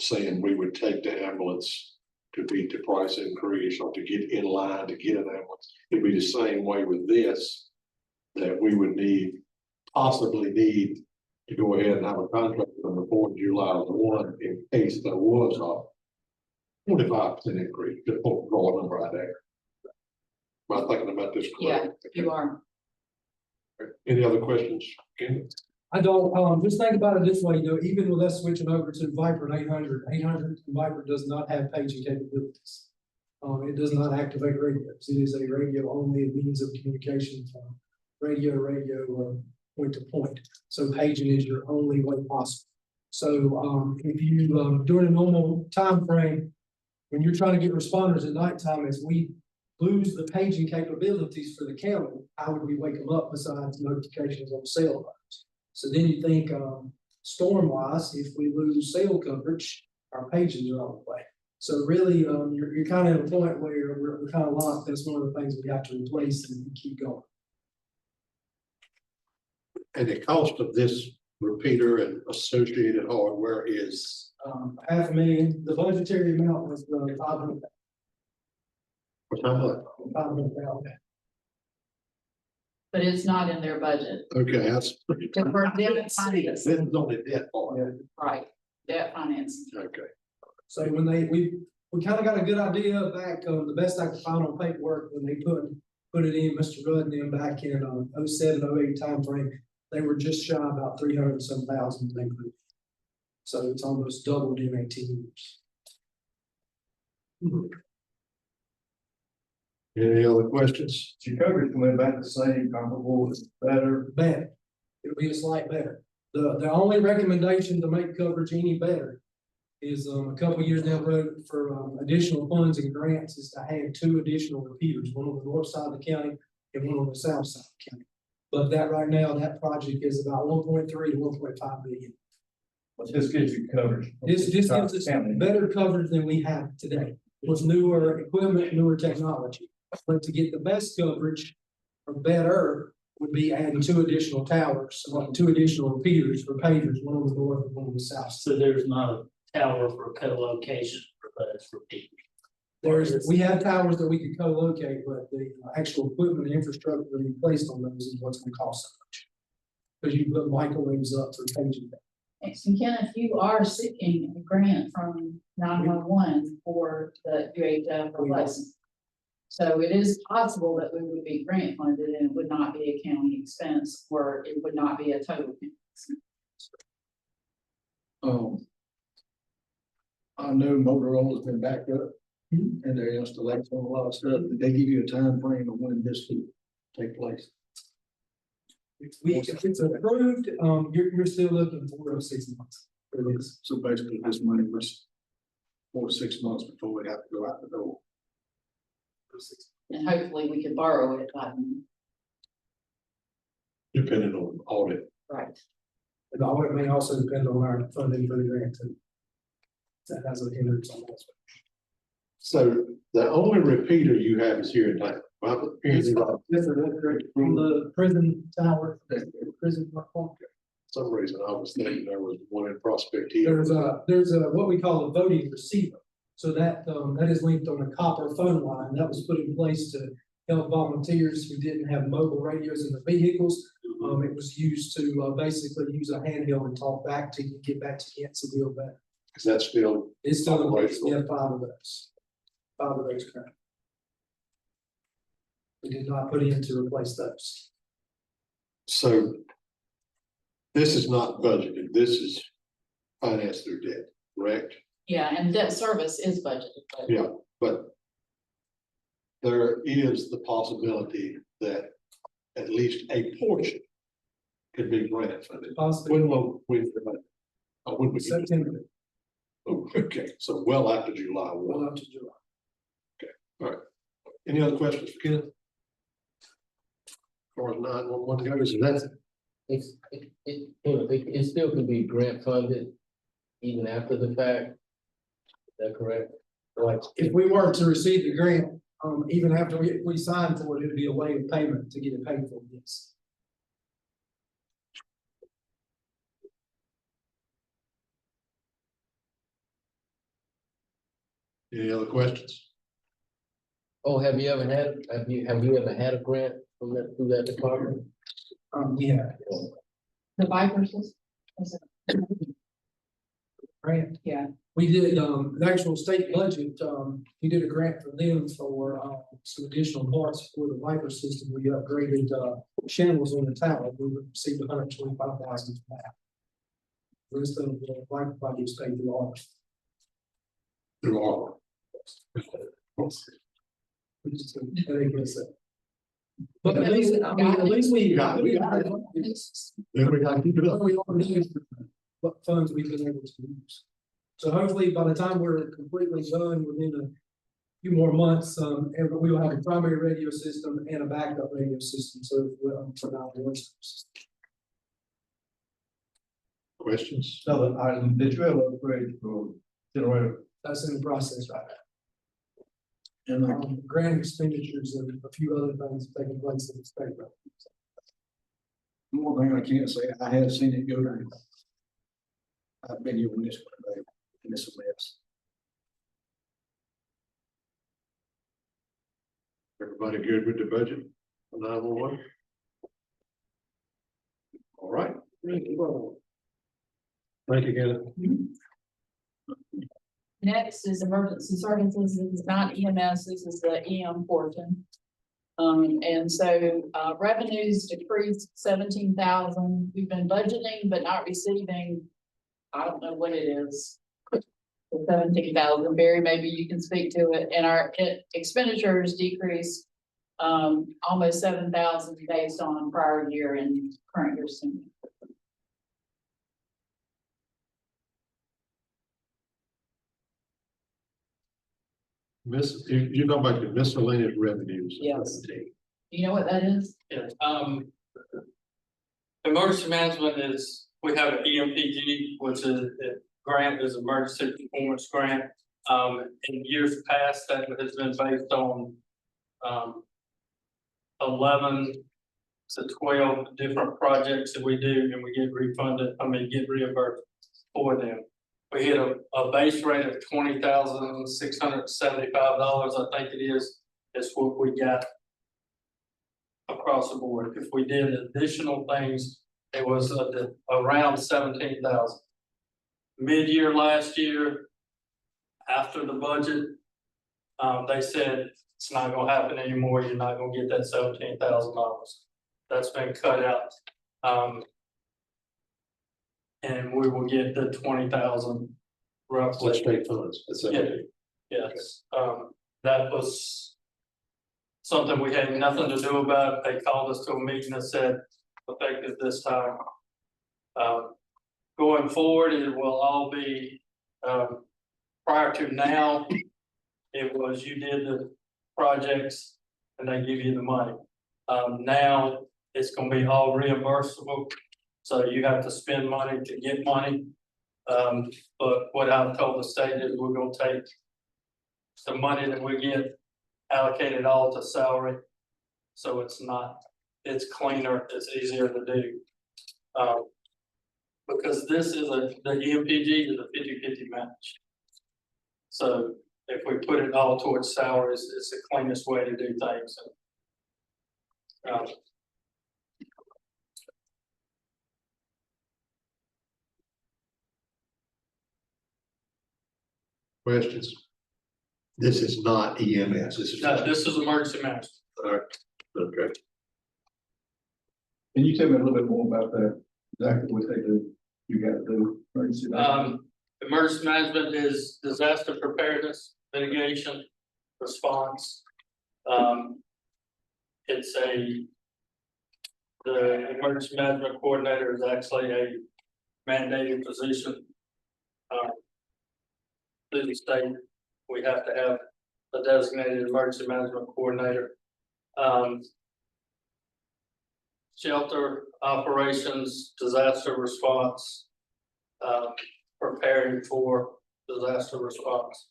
saying we would take the ambulance to beat the price increase or to get in line to get an ambulance. It'd be the same way with this, that we would possibly need to go ahead and have a contract with them before July 1 in case there was a 25% increase, just draw a number right there. Am I thinking about this correctly? Yeah, you are. Any other questions, Ken? I don't, just think about it this way, though, even with us switching over to Viper and 800 Viper does not have paging capabilities. It does not activate radios. It is a radio only means of communication from radio to radio, point to point. So paging is your only way possible. So, if you, during a normal time frame, when you're trying to get responders at nighttime, as we lose the paging capabilities for the county, how would we wake them up besides notifications on cell phones? So then you think, storm wise, if we lose cell coverage, our pages are on the way. So really, you're kind of at a point where we're kind of locked. That's one of the things we have to replace and keep going. And the cost of this repeater and associated hardware is $500,000. The budgetary amount was $500,000. how much? $500,000. But it's not in their budget. Okay, that's. Because we're debt financing. This is only debt part. Right, debt financing. Okay. So when we kind of got a good idea back, the best I could find on paperwork when they put it in, Mr. Rudd and them back in 07, 08 timeframe, they were just shy about 300,000 they grew. So it's almost doubled in 18 years. Any other questions? Your coverage coming back the same, comparable, better. Better. It'll be a slight better. The only recommendation to make coverage any better is a couple years down the road for additional funds and grants is to add 2 additional repeaters, one on the north side of the county and one on the south side of the county. But that right now, that project is about 1.3 to 1.5 billion. But this gives you coverage. This gives us better coverage than we have today with newer equipment, newer technology. But to get the best coverage or better would be adding 2 additional towers, 2 additional repeaters for pagers, one on the north and one on the south. So there's not a tower for co-location for those repeaters. We have towers that we could co-locate, but the actual equipment and infrastructure to be placed on those is what's gonna cost so much. Because you put microwaves up for paging. And Ken, if you are seeking a grant from 911 for the UHF replacement. So it is possible that we would be grant funded and it would not be a county expense, or it would not be a total expense. I know Motorola's been backed up in their installation on a lot of stuff. Did they give you a time frame of when this would take place? If it's approved, you're still looking 4 to 6 months for this. So basically this money was 4 to 6 months before we'd have to go out the door. And hopefully we could borrow it by then. Depending on audit. Right. And the audit may also depend on our funding for the grant too. That has a hindrance on that. So the only repeater you have is here in town. Yes, sir, that's correct. From the prison tower, prison platform. For some reason, I was thinking there was one in Prospect Hill. There's a what we call a voting receiver. So that is linked on a copper phone line that was put in place to help volunteers who didn't have mobile radios in their vehicles. It was used to, basically use a handheld and talk back to you, get back to Yanceyville back. Is that still, It's still, in place. We Operational. have 5 of those. 5 of those currently. We did not put in to replace those. so this is not budgeted, this is financed through debt, correct? Yeah, and debt service is budgeted, but Yeah, but there is the possibility that at least a portion could be grant funded. Possibly When will we, when we? September, Oh, okay, so well after July well 1. up to July. All right. Any other questions for Ken? As far as 911 goes, and that's, It still can be grant funded even after the fact. Is that correct? Like, If we were to receive the grant, even after we sign for it, it'd be a way of payment to get it paid for, yes. any other questions? oh, have you ever had a grant from that, through that department? Yeah, the Viper system. grant. Yeah. We did, the actual state budget, we did a grant for them for, some additional parts for the Viper system. We upgraded, channels on the tower. We received $125,000 for that. The rest of the Viper projects paid through ours. Through all. But at least, I mean, at least we got it. Then we gotta keep it up. We already used what funds we've been able to use. So hopefully by the time we're completely done within a few more months, we will have a primary radio system and a backup radio system. So for now, Questions? Another item, did you have an upgrade for generator? that's in the process right now. And Grant expenditures and a few other things taking place in the state. Right now. One thing I can't say, I have seen it go down. I've been here when this one day, and it's a mess. Everybody good with the budget? 911? All right. Thank you, Kenneth. Next is emergency services. This is not EMS, this is the EM portion. And so, revenues decreased 17,000. We've been budgeting but not receiving, I don't know what it is. 17,000, Barry, maybe you can speak to it, and our expenditures decreased almost 7,000 based on prior year and current year spending. You know about the miscellaneous revenues. Yes. Do you know what that is? Yeah, emergency management is, we have an EMPG, which is, a grant is emergency performance grant. In years past, that has been based on, 11 to 12 different projects that we do, and we get get reimbursed for them. We hit a base rate of $20,675, I think it is what we got across the board. If we did additional things, it was around 17,000. Mid-year last year, after the budget, they said it's not gonna happen anymore. You're not gonna get that $17,000. That's been cut out. And we will get the 20,000 roughly. State funds. That's it. Yes, that was something we had nothing to do about. They called us to a meeting that said effective this time. Going forward, it will all be, prior to now, it was you did the projects and they give you the money. Now it's gonna be all reimbursable. So you have to spend money to get money. But what I've told the state is we're gonna take the money that we get, allocate it all to salary. So it's cleaner, it's easier to do. Because this is the EMPG is a 50-50 match. So if we put it all towards salaries, it's the cleanest way to do things. questions? This is not EMS, this is. No, this is emergency management. Okay. Can you tell me a little bit more about that, exactly what they do? You got to do. emergency management? Emergency management is disaster preparedness, mitigation, response. It's the emergency management coordinator is actually a mandated position. Through the state, we have to have a designated emergency management coordinator. Shelter operations, disaster response, preparing for disaster response,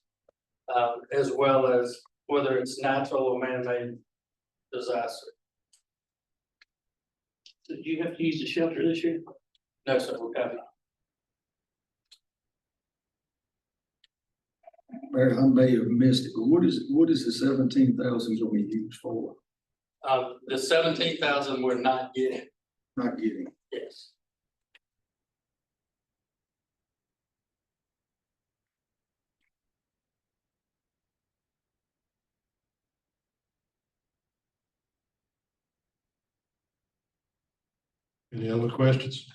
as well as whether it's natural or man-made disaster. Did you have to use the shelter this year? No, sir, we haven't. Mayor, I may have missed it, but what is the 17,000 gonna be used for? The 17,000 we're not getting, Not getting. yes. Any other questions?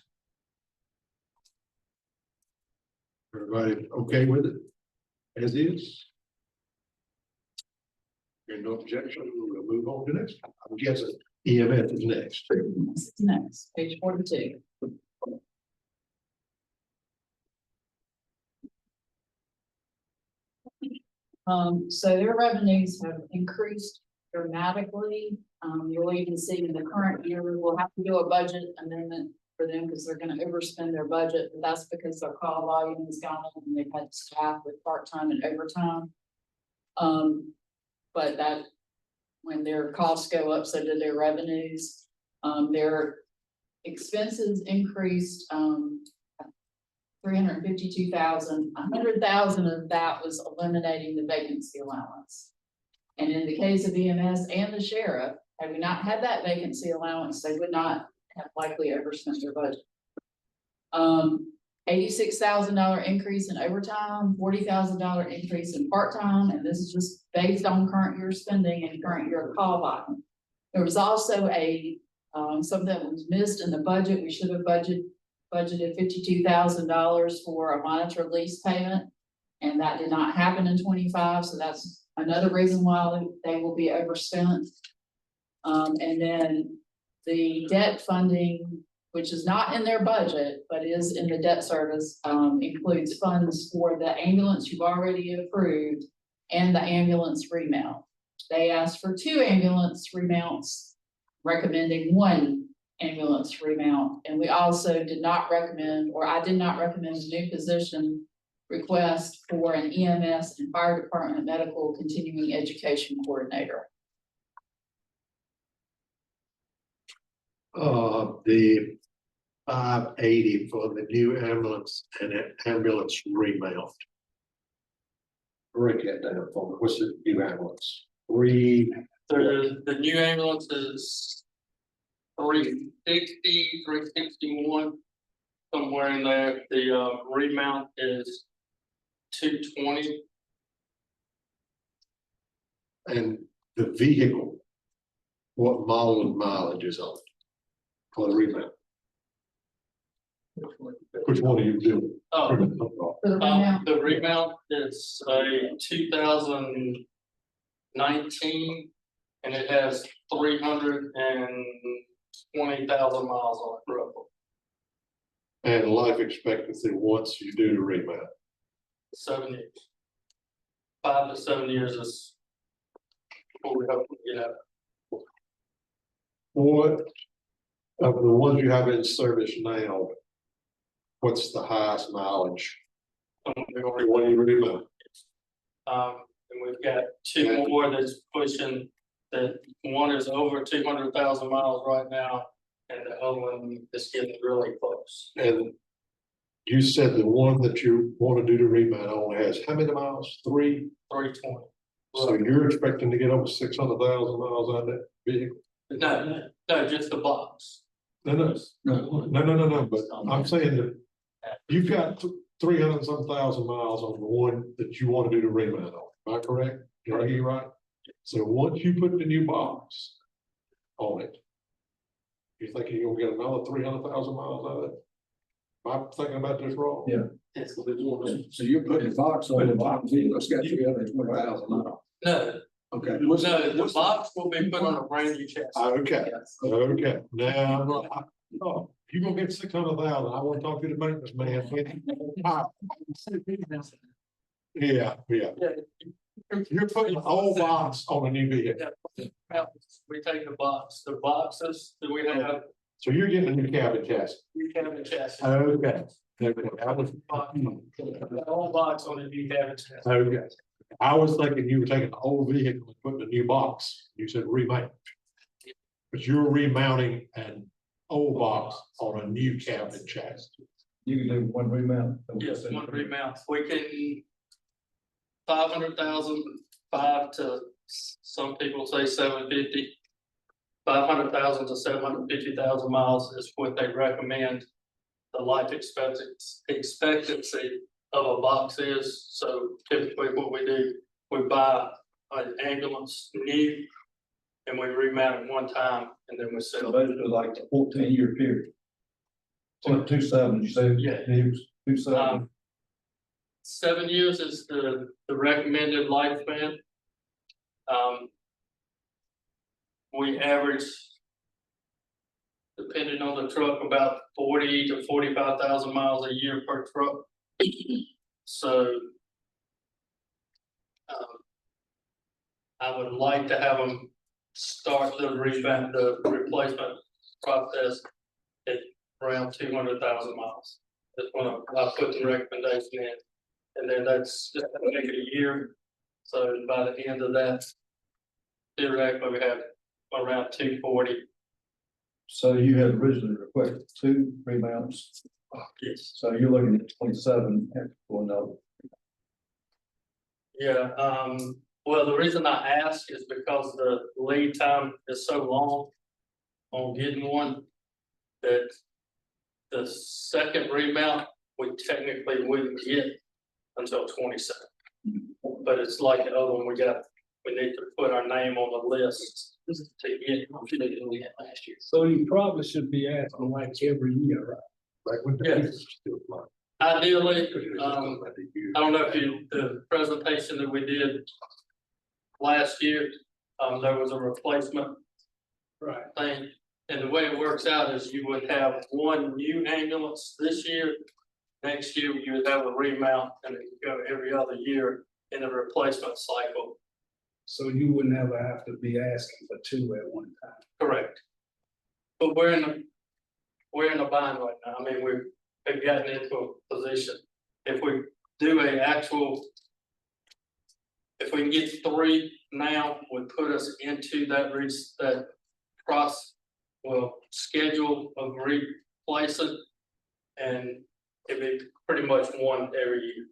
Everybody okay with it? As is? Hearing no objection, we'll move on to next. I'm guessing EMS is next. Next, page 42. So their revenues have increased dramatically. You'll even see in the current year, we'll have to do a budget amendment for them because they're gonna overspend their budget. But that's because their call volume has gone up and they've had staff with part-time and overtime. But that, when their costs go up, so do their revenues. Their expenses increased, 352,000, 100,000 of that was eliminating the vacancy allowance. And in the case of EMS and the sheriff, had we not had that vacancy allowance, they would not have likely overspent their budget. $86,000 increase in overtime, $40,000 increase in part-time, and this is just based on current year spending and current year call volume. There was also something that was missed in the budget. We should have budgeted $52,000 for a monitor lease payment, and that did not happen in 25. So that's another reason why they will be overspent. And then the debt funding, which is not in their budget, but is in the debt service, includes funds for the ambulance you've already approved and the ambulance remount. They asked for 2 ambulance remounts, recommending 1 ambulance remount. And we also did not recommend, or I did not recommend, a new position request for an EMS and fire department medical continuing education coordinator. The 580 for the new ambulance and ambulance remount. Break that down for me. What's the new ambulance? The new ambulance is 360, 361, somewhere in there. The remount is 220. And the vehicle, what model and mileage is on it for the remount? Which one are you doing? Oh, For the remount, the remount is a 2019, and it has 320,000 miles on it roughly. And life expectancy once you do the remount. 7 years. 5 to 7 years is what we hope to get out. What of the ones you have in service now, what's the highest mileage? One you remount. And we've got 2 more that's pushing, that one is over 200,000 miles right now, and the other one is getting really close. And you said the one that you want to do the remount only has how many miles? 3? 320. So you're expecting to get over 600,000 miles on that vehicle? No, just the box. No, but I'm saying that you've got 300 some thousand miles on the one that you want to do the remount on, am I correct? Did I hear you right? So once you put the new box on it, you're thinking you'll get another 300,000 miles out of it? Am I thinking about this wrong? Yeah. That's a bit more. So you're putting the box on the box, it's got 320,000 miles. No, Okay. no, the box will be put on a brand new chassis. Okay, okay, now, oh, you're gonna get 600,000, I want to talk to the maintenance man. Yeah, yeah. You're putting an old box on a new vehicle, We take the boxes that we have, so you're getting a new cabin chassis. new cabin chassis. Okay. Okay, I was, The whole box on the new cabin chassis. okay, I was thinking you were taking an old vehicle and putting a new box, you said remount. But you're remounting an old box on a new cabin chassis. You can do one remount. Yes, one remount, we can. 500,000, 5 to some people say 750. 500,000 to 750,000 miles is what they recommend. The life expectancy of a box is, so typically what we do, we buy an ambulance new. And we remount it one time and then we So sell it. basically like a 14-year period. 2.27, you say? Yeah. 2.7. 7 years is the recommended lifespan. We average, depending on the truck, about 40 to 45,000 miles a year per truck. So I would like to have them start the replacement process at around 200,000 miles. That's when I put the recommendation in. And then that's just gonna make it a year. So by the end of that, theoretically, we have around 240. So you had originally requested 2 remounts. Yes. So you're looking at 27 for another. Yeah, well, the reason I ask is because the lead time is so long on getting one that the second remount, we technically wouldn't get until 27. But it's like the other one, we need to put our name on the list to get we had last year. So you probably should be asking like every year, right? Like when Yes. Ideally, I don't know if the presentation that we did last year, there was a replacement thing. And the way it works out is you would have one new ambulance this year. Next year, you would have a remount and it would go every other year in a replacement cycle. So you wouldn't ever have to be asking for 2 at one time. Correct. But we're in a bind right now. I mean, we've gotten into a position. If we do if we can get 3 now, would put us into that process, schedule of replacing, and it'd be pretty much one every year.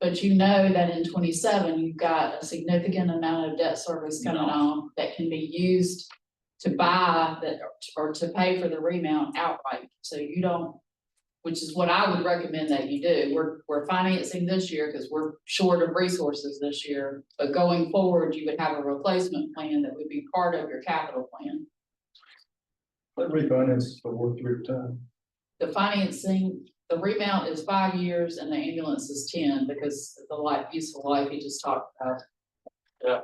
But you know that in 27, you've got a significant amount of debt service coming on that can be used to buy that or to pay for the remount outright. So you don't, which is what I would recommend that you do. We're financing this year because we're short of resources this year. But going forward, you would have a replacement plan that would be part of your capital plan. That refinance is for one period of time. The financing, the remount is 5 years and the ambulance is 10 because of the useful life you just talked about. Yeah,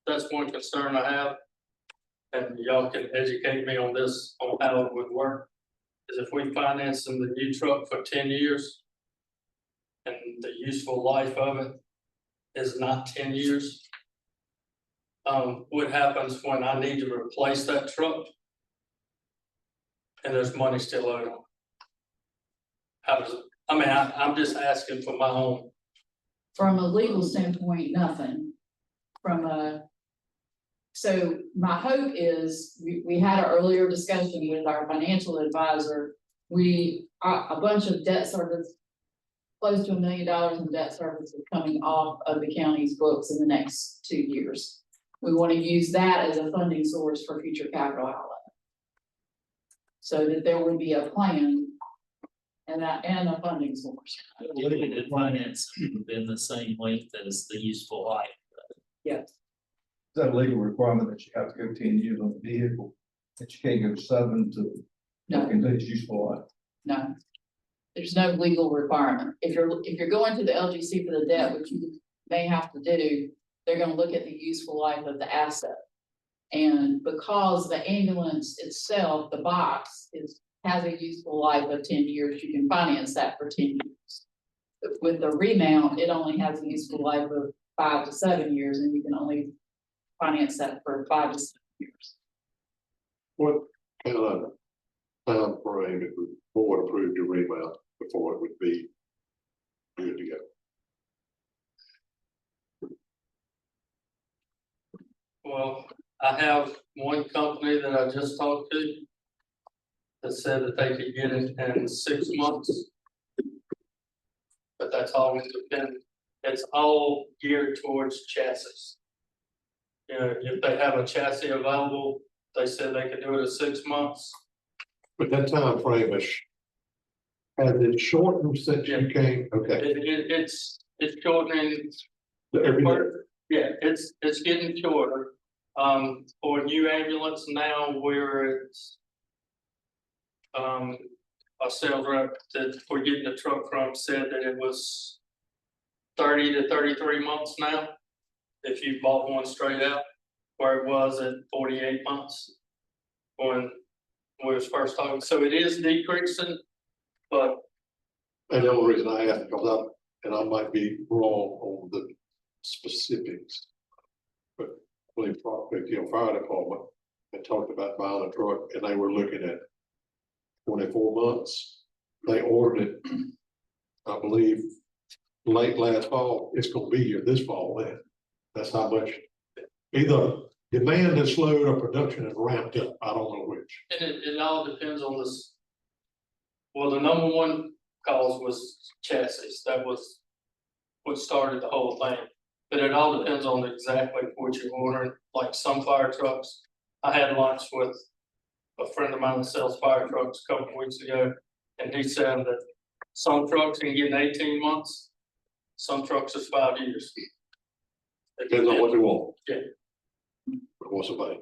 that's one concern I have. And y'all can educate me on this, on how it would work. Is if we finance the new truck for 10 years. And the useful life of it is not 10 years. What happens when I need to replace that truck? And there's money still owed on. How does it, I'm just asking for my own. From a legal standpoint, nothing. So my hope is, we had an earlier discussion with our financial advisor. A bunch of debt service, close to $1 million in debt service is coming off of the county's books in the next 2 years. We want to use that as a funding source for future capital outlay. so that there would be a plan and a funding source. Limited finance within the same length as the useful life. Yes, Is that a legal requirement that you have to go 10 years on the vehicle? That you can't go 7 to, no, into its useful life? no. There's no legal requirement. If you're going to the LGC for the debt, which you may have to do, they're gonna look at the useful life of the asset. And because the ambulance itself, the box has a useful life of 10 years, you can finance that for 10 years. But with the remount, it only has a useful life of 5 to 7 years, and you can only finance that for 5 to 7 years. What kind of time frame if the board approved the remount before it would be good to go? Well, I have one company that I just talked to that said that they could get it in 6 months. But that's always dependent, it's all geared towards chassis. You know, if they have a chassis available, they said they could do it in 6 months. But that time frame has it shortened since you came? Okay. It's shortening. Every day. Yeah, it's getting shorter. For a new ambulance now, where it's a sales rep that we're getting the truck from said that it was 30 to 33 months now. If you bought one straight out, where it was at 48 months when we was first talking. So it is decreasing, but. And the only reason I asked, because I might be wrong on the specifics. But I believe, fire department had talked about buying a truck and they were looking at 24 months. They ordered it, I believe, late last fall. It's gonna be here this fall, man. That's how much, either demand has slowed or production has ramped up. I don't know which. And it all depends on this. Well, the number one cause was chassis. That was what started the whole thing. But it all depends on exactly what you're ordering. Like some fire trucks, I had lunch with a friend of mine that sells fire trucks a couple of weeks ago, and he said that some trucks can get in 18 months, some trucks is 5 years. Depends on what they want. Yeah. What's somebody?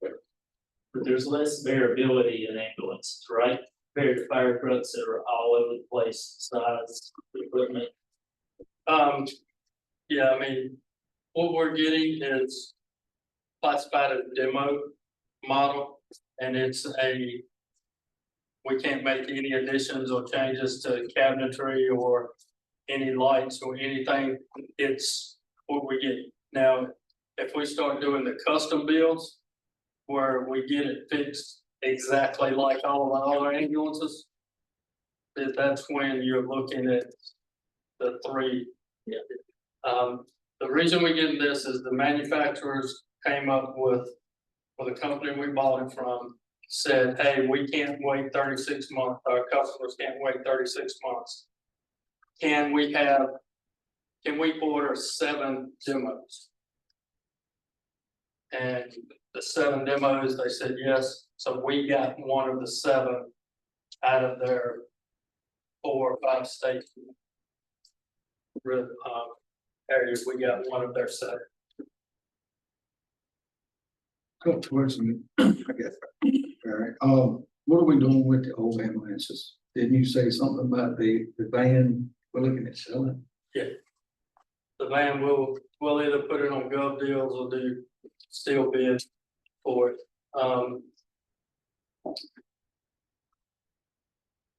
But there's less variability in ambulances, right? Compared to fire trucks that are all over the place, size, equipment. Yeah, I mean, what we're getting is classified as demo model, and we can't make any additions or changes to cabinetry or any lights or anything. It's what we get. Now, if we start doing the custom builds, where we get it fixed exactly like all the other ambulances, that's when you're looking at the 3. Yeah. The reason we get this is the manufacturers came up with the company we bought it from, said, hey, we can't wait 36 months. Our customers can't wait 36 months. Can we order 7 demos? And the 7 demos, they said yes. So we got one of the 7 out of their 4 or 5 state areas. We got one of their 7. Got towards me, I guess. All right, what are we doing with the old ambulances? Didn't you say something about the van we're looking at selling? Yeah. The van we'll either put it on gov deals or do steel bid for it.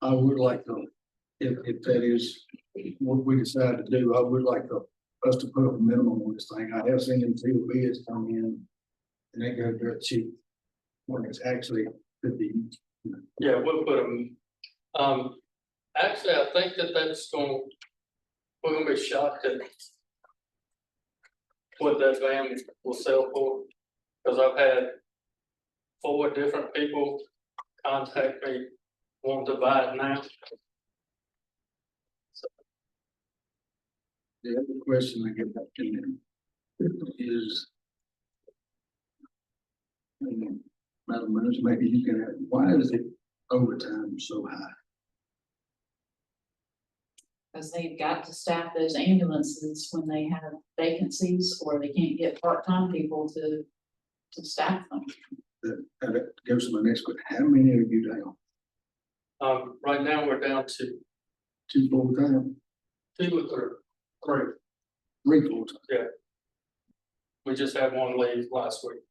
I would like to, if that is what we decide to do, I would like us to put up a minimum on this thing. I have seen them steel bids come in and they go dirt cheap when it's actually could be. Yeah, we'll put them. Actually, I think we're gonna be shocked at what that van will sell for. Because I've had 4 different people contact me wanting to buy it now. The other question I get back in is, Madam Manager, maybe you can add, why is it overtime so high? Because they've got to staff those ambulances when they have vacancies or they can't get part-time people to staff them. That goes to my next question. How many are you down? Right now, we're down to 2 full-time, 2 or 3. 3 full-time? We just had one leave last week.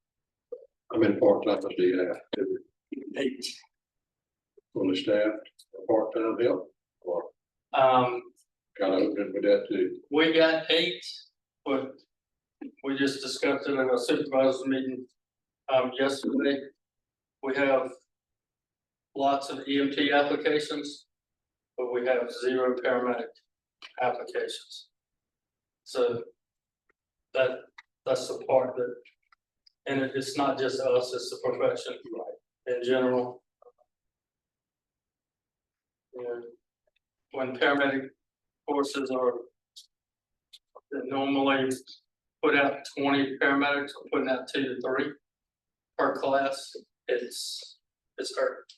I mean, part-time, do you have 8. fully staffed, part-time help? Or kind of open with that too? We got 8, but we just discussed it in a supervisors meeting, yesterday. We have lots of EMT applications, but we have 0 paramedic applications. So that's the part that, and it's not just us, it's the profession in general. And when paramedic courses are normally put out 20 paramedics, or putting out 2 to 3 per class, it's hurt.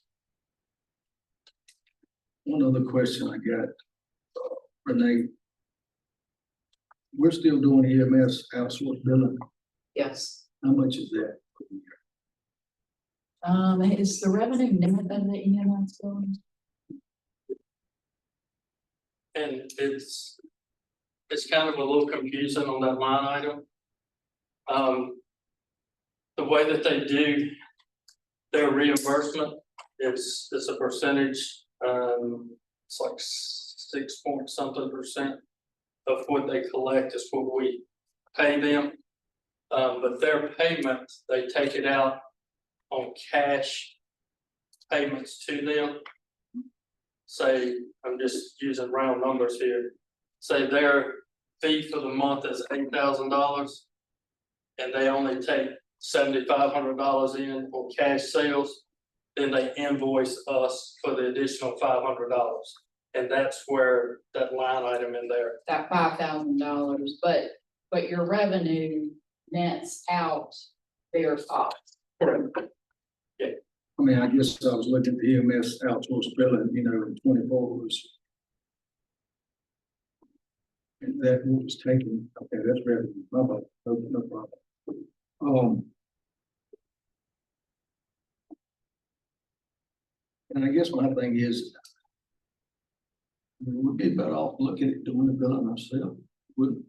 One other question I got, Renee. We're still doing EMS outsourced billing. Yes. How much is that? Is the revenue net of the EMS billing? And it's kind of a little confusing on that line item. The way that they do their reimbursement, it's a percentage, it's like 6 point something percent of what they collect is what we pay them. But their payment, they take it out on cash payments to them. Say, I'm just using round numbers here. Say their fee for the month is $8,000, and they only take $7,500 in for cash sales. Then they invoice us for the additional $500, and that's where that line item in there. That $5,000, but your revenue nets out their costs. Correct. I mean, I guess I was looking at the EMS outsourced billing, you know, in 24 was. And that was taken, okay, that's revenue, no problem. And I guess my thing is, we'd be better off looking at doing the billing ourselves. Would,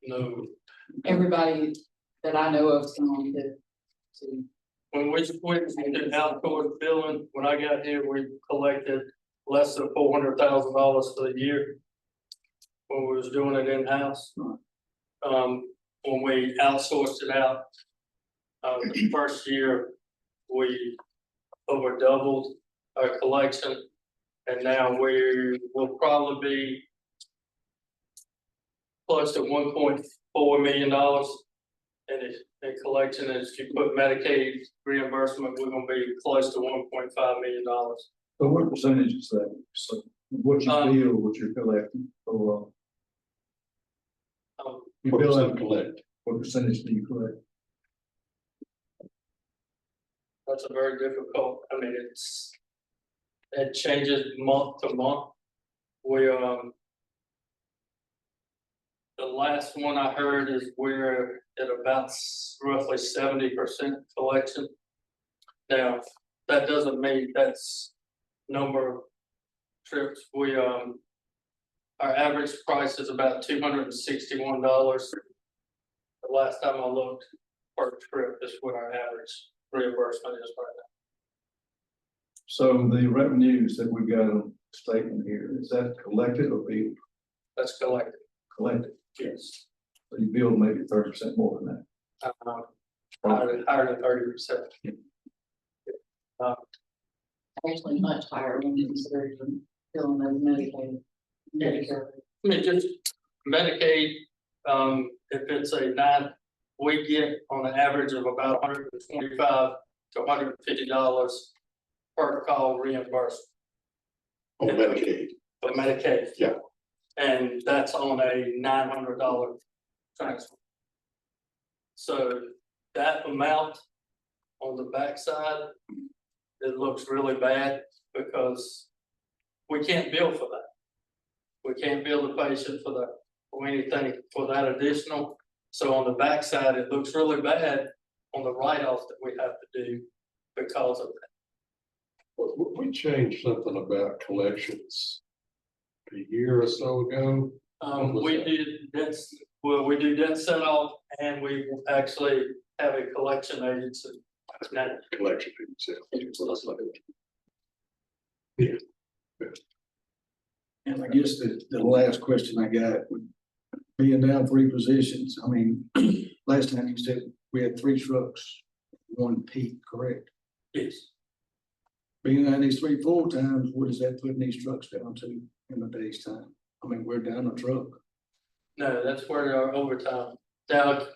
No, Everybody that I know of is going to. when we went to outsourced billing, when I got here, we collected less than $400,000 for the year. When we was doing it in-house. When we outsourced it out, the first year, we over doubled our collection. And now we will probably be close to $1.4 million. And in collection, if you put Medicaid reimbursement, we're gonna be close to $1.5 million. So what percentage is that? So what you feel, what you're collecting overall? You What bill percent out, collect? what percentage do you collect? That's a very difficult, I mean, it changes month to month. We, the last one I heard is we're at about roughly 70% collection. Now, that doesn't mean that's number of trips. We, our average price is about $261. The last time I looked per trip is what our average reimbursement is right now. So the revenues that we've got on the statement here, is that collected or billed? That's collected. Collected. Yes. So you bill maybe 30% more than that. Higher than 30%. Actually much higher when you consider filling those Medicaid, Medicare. I mean, just Medicaid, if it's a 9, we get on an average of about $125 to $150 per call reimbursement. On Medicaid. For Medicaid. Yeah. And that's on a $900 transfer. So that amount on the backside it looks really bad because we can't bill for that. We can't bill the patient for that, or anything for that additional. So on the backside, it looks really bad on the write-off that we have to do because of that. We changed something about collections a year or so ago. What was We that? did, we do debt set off and we actually have a collection agency. Now, Collection fees, yeah. And I guess the last question I got, would being down 3 positions, I mean, last time you said we had 3 trucks, 1 peak, correct? yes, Being down these 3 full times, what is that putting these trucks down to in a day's time? I mean, we're down a truck. no, that's where our overtime. Now,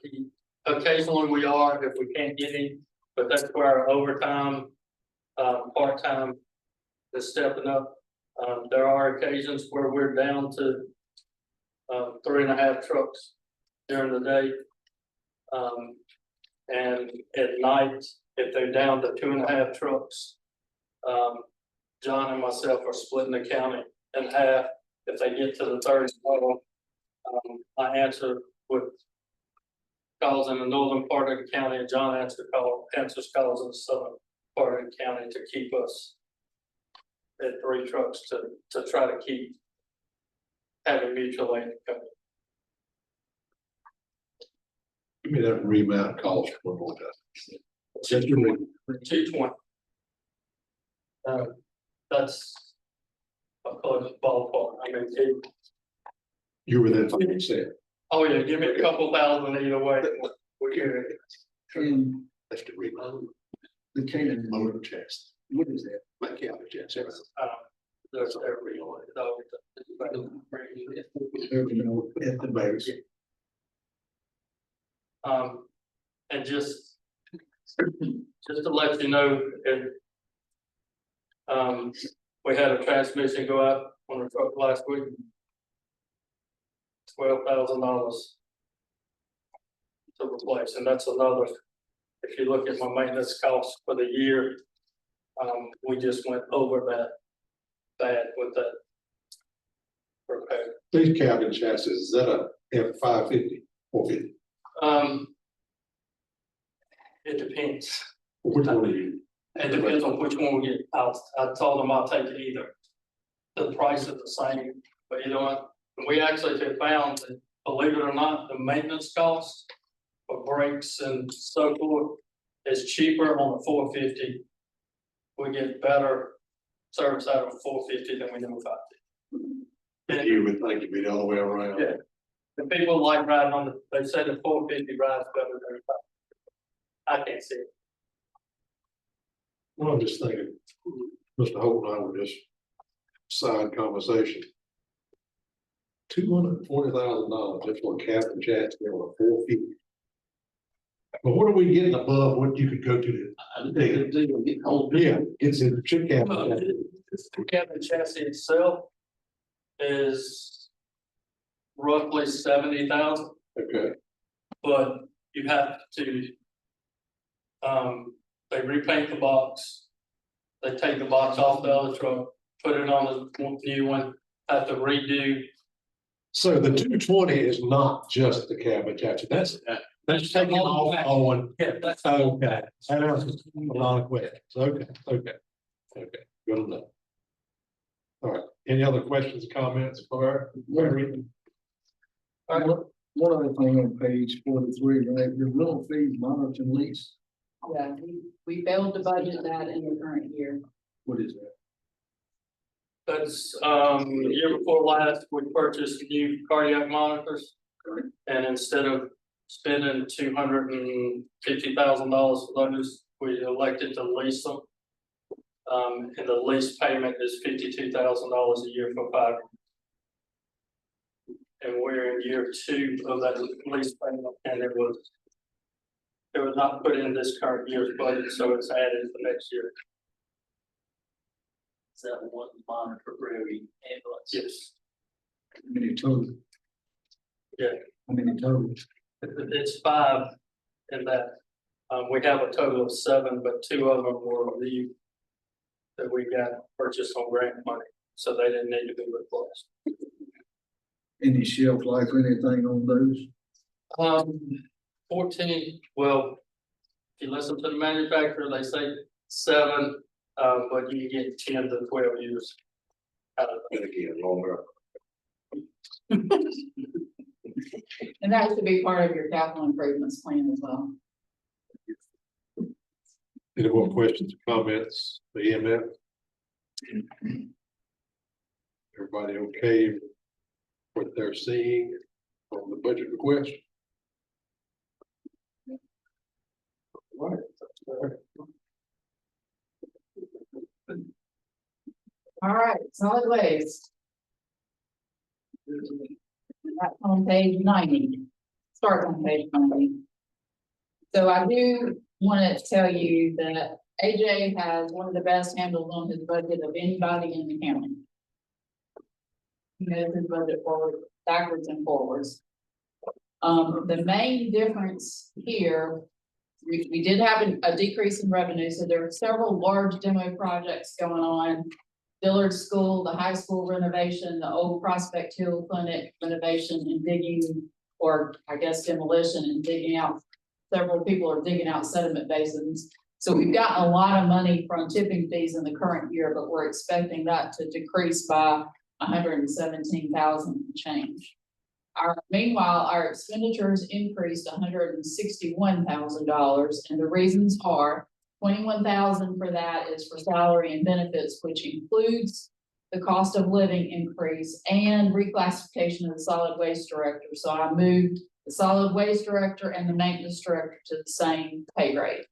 occasionally we are if we can't get any, but that's where our overtime, part-time is stepping up. There are occasions where we're down to 3.5 trucks during the day. And at night, if they're down to 2.5 trucks, John and myself are splitting the county in half. If they get to the third level, I answer with calls in the northern part of the county, and John answers calls in the southern part of the county to keep us at 3 trucks to try to keep having mutual aid coverage. Give me that remount cost one more time. 220. That's a close ballpark. I mean, You were then 5%. oh yeah, give me a couple thousand either way. We could. And That's the remount. the Canaan, Motor chest. what is that? My cabin chest. There's every one. At the base. And just to let you know, we had a transmission go out on the truck last week. $12,000 to replace, and that's another, if you look at my maintenance costs for the year, we just went over that bad with that repair. These cabin chassis, is that a F550, 450? It depends. Which one are you? It depends on which one we get. I told them I'll take either. The price is the same, but you know what? We actually have found that, believe it or not, the maintenance cost for brakes and so forth is cheaper on the 450. We get better service out of a 450 than we do a 550. You would think it'd be the other way around. Yeah. The people like riding on they say the 450 rides better than the 550. I can't see it. Well, I'm just thinking, Mr. Holt and I were just side conversation. $240,000 just for a cabin chassis on a 450. But what are we getting above what you could go to? Yeah, it's a chick cabin. The cabin chassis itself is roughly 70,000, Okay, but you have to, they repaint the box. They take the box off the other truck, put it on the new one, have to redo. so the 220 is not just the cabin chassis, that's taking off on. Yeah, that's. Okay, that answers a lot of questions, okay, good enough. All right, any other questions, comments for Larry? One other thing on page 43, right, your rental fees, monitoring lease, Yeah, we failed to budget that in the current year. what is that? That's, the year before last, we purchased new cardiac monitors. And instead of spending $250,000 for those, we elected to lease them. And the lease payment is $52,000 a year for 5 years. And we're in year 2 of that lease payment, and it was not put in this current year's budget, so it's added for next year. Is that one monitor for every ambulance? Yes, How many total? Yeah. How many total? it's 5 in that. We have a total of 7, but 2 of them were leave that we got purchased on grant money, so they didn't need to be replaced. Any shelf life or anything on those? 14, well, if you listen to the manufacturer, they say 7, but you get 10 to 12 years out of it. And again, longer. And that should be part of your capital improvements plan as well. Any more questions, comments, for EMF? Everybody okay with what they're seeing on the budget request? Right. All right, solid waste. That's on page 90. Start on page 90. So I do want to tell you that AJ has one of the best handles on his budget of anybody in the county. He knows his budget forward, backwards and forwards. The main difference here, we did have a decrease in revenue, so there are several large demo projects going on. Dillard School, the high school renovation, the old Prospect Hill Clinic renovation and digging, or I guess demolition and digging out. Several people are digging out sediment basins. So we've gotten a lot of money from tipping fees in the current year, but we're expecting that to decrease by 117,000 change. Meanwhile, our expenditures increased $161,000, and the reasons are 21,000 for that is for salary and benefits, which includes the cost of living increase and reclassification of the solid waste director. So I moved the solid waste director and the maintenance director to the same pay grade.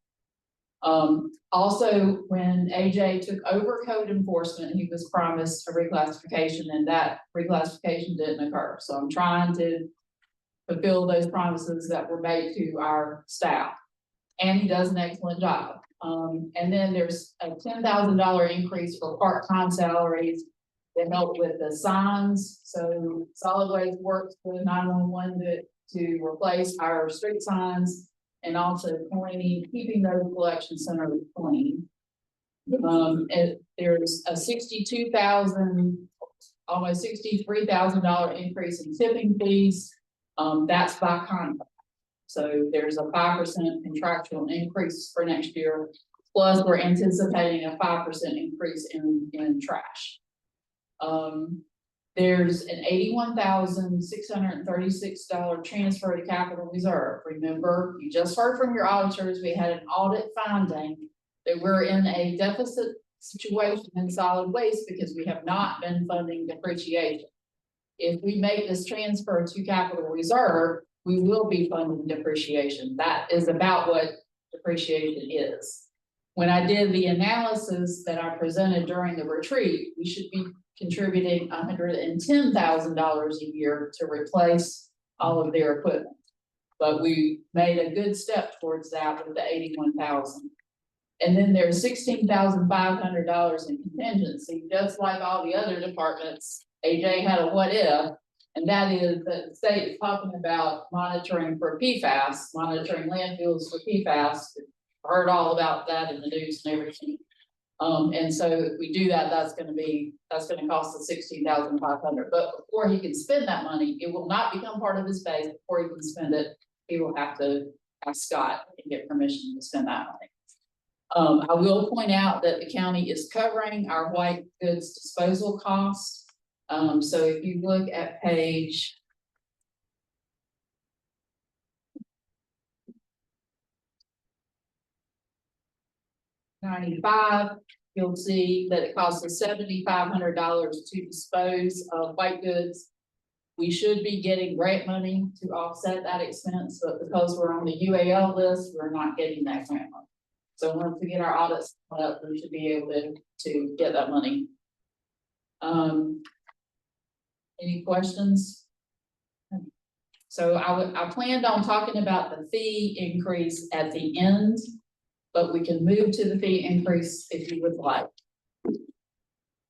Also, when AJ took over code enforcement, he was promised a reclassification, and that reclassification didn't occur. So I'm trying to fulfill those promises that were made to our staff, and he does an excellent job. And then there's a $10,000 increase for part-time salaries that help with the signs. So solid waste works with 911 to replace our street signs and also cleaning, keeping those collection centers clean. And there's a $62,000, almost $63,000 increase in tipping fees. That's by contract. So there's a 5% contractual increase for next year. Plus, we're anticipating a 5% increase in trash. There's an $81,636 transfer to capital reserve. Remember, you just heard from your auditors, we had an audit finding that we're in a deficit situation in solid waste because we have not been funding depreciation. If we make this transfer to capital reserve, we will be funding depreciation. That is about what depreciation is. When I did the analysis that I presented during the retreat, we should be contributing $110,000 a year to replace all of their equipment. But we made a good step towards that with the $81,000. And then there's $16,500 in contingency, just like all the other departments. AJ had a what if, and that is that the state is talking about monitoring for PFAS, monitoring landfills for PFAS. Heard all about that in the news and everything. And so if we do that, that's going to cost us $16,500. But before he can spend that money, it will not become part of his base. Before he can spend it, he will have to ask Scott and get permission to spend that money. I will point out that the county is covering our white goods disposal costs. So if you look at page 95, you'll see that it costs us $7,500 to dispose of white goods. We should be getting grant money to offset that expense, but because we're on the UAL list, we're not getting that grant money. So once we get our audits up, we should be able to get that money. Any questions? So I planned on talking about the fee increase at the end, but we can move to the fee increase if you would like.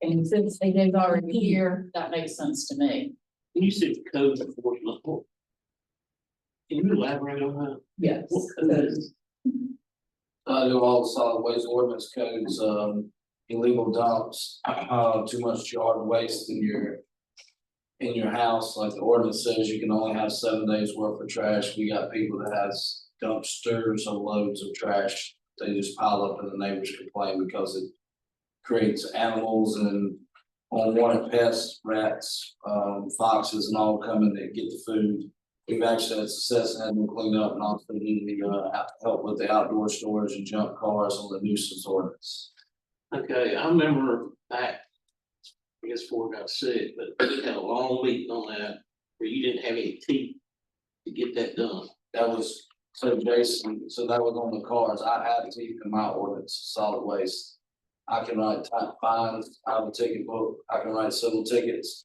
And since AJ's already here, that makes sense to me. You said code enforcement. Can you elaborate on that? Yes. I do all the solid waste ordinance codes, illegal dumps, too much yard waste in your house, like the ordinance says, you can only have 7 days worth of trash. We got people that has dumpsters of loads of trash. They just pile up and the neighbors complain because it creates animals and unwanted pests, rats, foxes and all come in to get the food. We've actually had success in having them cleaned up and also need help with the outdoor storage and junk cars on the nuisance ordinance. Okay, I remember back, I guess before I got sick, but we had a long meeting on that where you didn't have any teeth to get that done. That was, so Jason, so that was on the cars. I have teeth in my ordinance, solid waste. I can write fines, I have a ticket book, I can write civil tickets.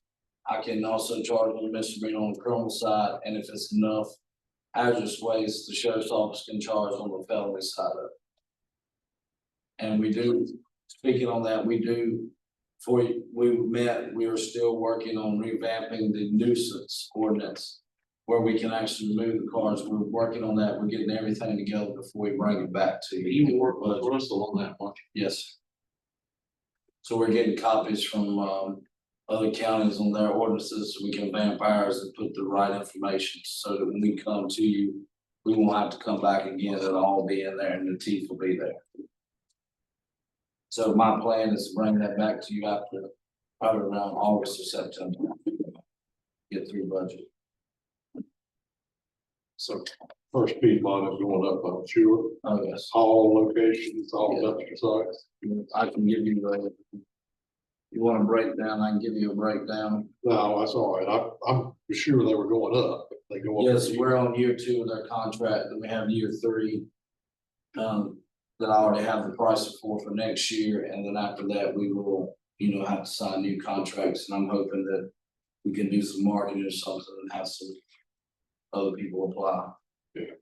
I can also charge them misdemeanor on the criminal side, and if it's enough hazardous waste, the sheriff's office can charge on the felony side of it. And we do, speaking on that, we do, before we met, we are still working on revamping the nuisance ordinance where we can actually remove the cars. We're working on that. We're getting everything together before we bring it back to you. You work with Russell on that one. Yes. So we're getting copies from other counties on their ordinances, so we can vamp ours and put the right information so that when we come to you, we won't have to come back again. It'll all be in there and the teeth will be there. So my plan is to bring that back to you after probably around August or September. Get through budget. So first Piedmont is going up, I'm sure. Oh, yes. All locations, all dumpster sites. I can give you you want a breakdown, I can give you a breakdown. No, that's all right. I'm sure they were going up. They go up. Yes, we're on year 2 of their contract, and we have year 3. That I already have the pricing for next year, and then after that, we will, have to sign new contracts, and I'm hoping that we can do some marketing or something and have some other people apply. Yeah.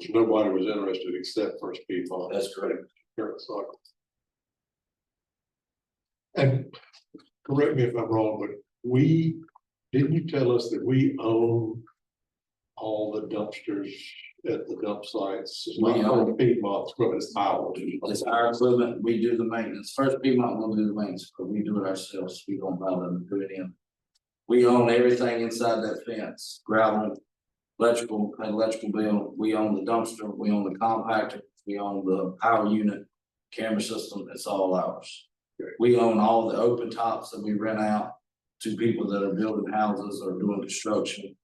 So nobody was interested except First Piedmont. That's correct. Current cycle. And correct me if I'm wrong, but didn't you tell us that we own all the dumpsters at the dump sites? It's We not own Piedmont's, but it's ours. It's our equipment, we do the maintenance. First Piedmont will do the maintenance, but we do it ourselves. We don't allow them to do it in. We own everything inside that fence, gravel, electrical bill. We own the dumpster, we own the compactor, we own the power unit, camera system, it's all ours. Okay. We own all the open tops that we rent out to people that are building houses or doing construction.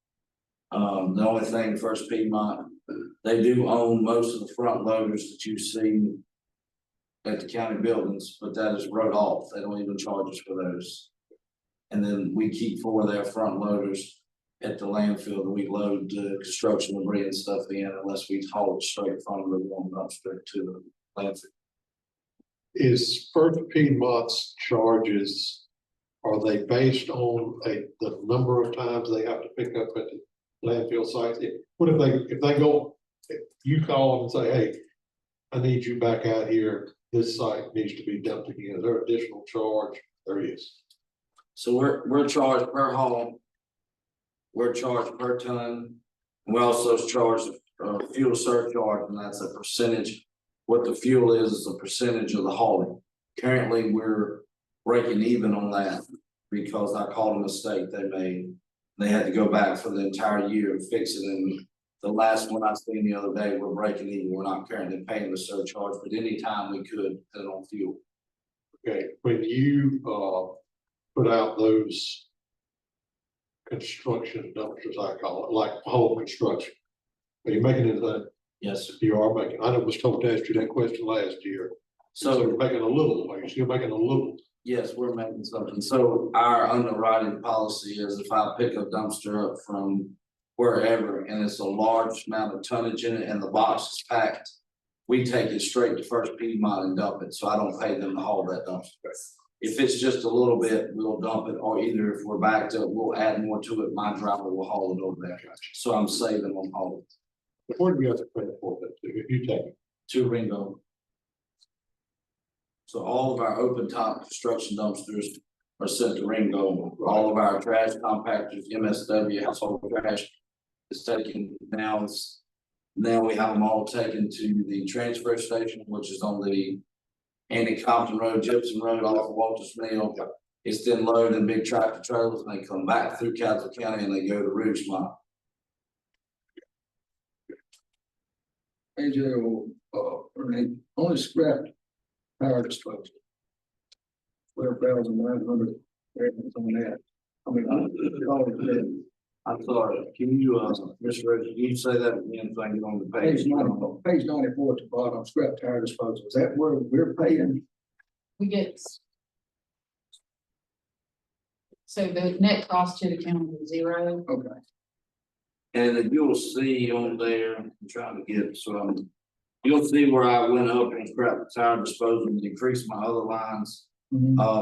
The only thing First Piedmont, they do own most of the front loaders that you see at the county buildings, but that is wrote off. They don't even charge us for those. And then we keep 4 of their front loaders at the landfill that we load the construction debris and stuff in unless we haul it straight from the one dumpster to the landfill. Is First Piedmont's charges, are they based on the number of times they have to pick up at the landfill site? What if they go, if you call them and say, hey, I need you back out here, this site needs to be dumped again, is there additional charge? There is. So we're charged per haul. We're charged per ton. We also charge a fuel surcharge, and that's a percentage. What the fuel is a percentage of the hauling. Currently, we're breaking even on that because I called a mistake they made. They had to go back for the entire year and fix it. And the last one I seen the other day, we're breaking even. We're not currently paying the surcharge, but anytime we could put it on fuel. Okay, when you put out those construction dumpsters, I call it, like home construction, are you making anything? Yes, sir. You are making. I was told to ask you that question last year. So you're making a little, are you still making a little? Yes, we're making something. So our underwriting policy is if I pick a dumpster up from wherever and it's a large amount of tonnage in it and the box is packed, we take it straight to First Piedmont and dump it. So I don't pay them to haul that dumpster. If it's just a little bit, we'll dump it, or either if we're backed up, we'll add more to it. My driver will haul it over there. So I'm saving on hauling. Where do you have to pay for that if you take it? To Ringo. So all of our open top construction dumpsters are sent to Ringo. All of our trash compactors, MSW, household trash is taken now. Now we have them all taken to the transfer station, which is on the Andy Compton Road, Gibson Road, off of Walter's Mill. It's then loaded in big tractor trailers and they come back through Caswell County and they go to Ridgemont. AJ, only scrap power disposal. 12,900, on that. I mean, I'm sorry, can you, Mr. Rhodes, can you say that again, so I can get on the page? page 94 at the bottom, scrap tire disposal, is that where we're paying? We get. So the net cost to the county is zero. Okay. And then you'll see on there, I'm trying to get some, you'll see where I went up and scrap tire disposal and decreased my other lines.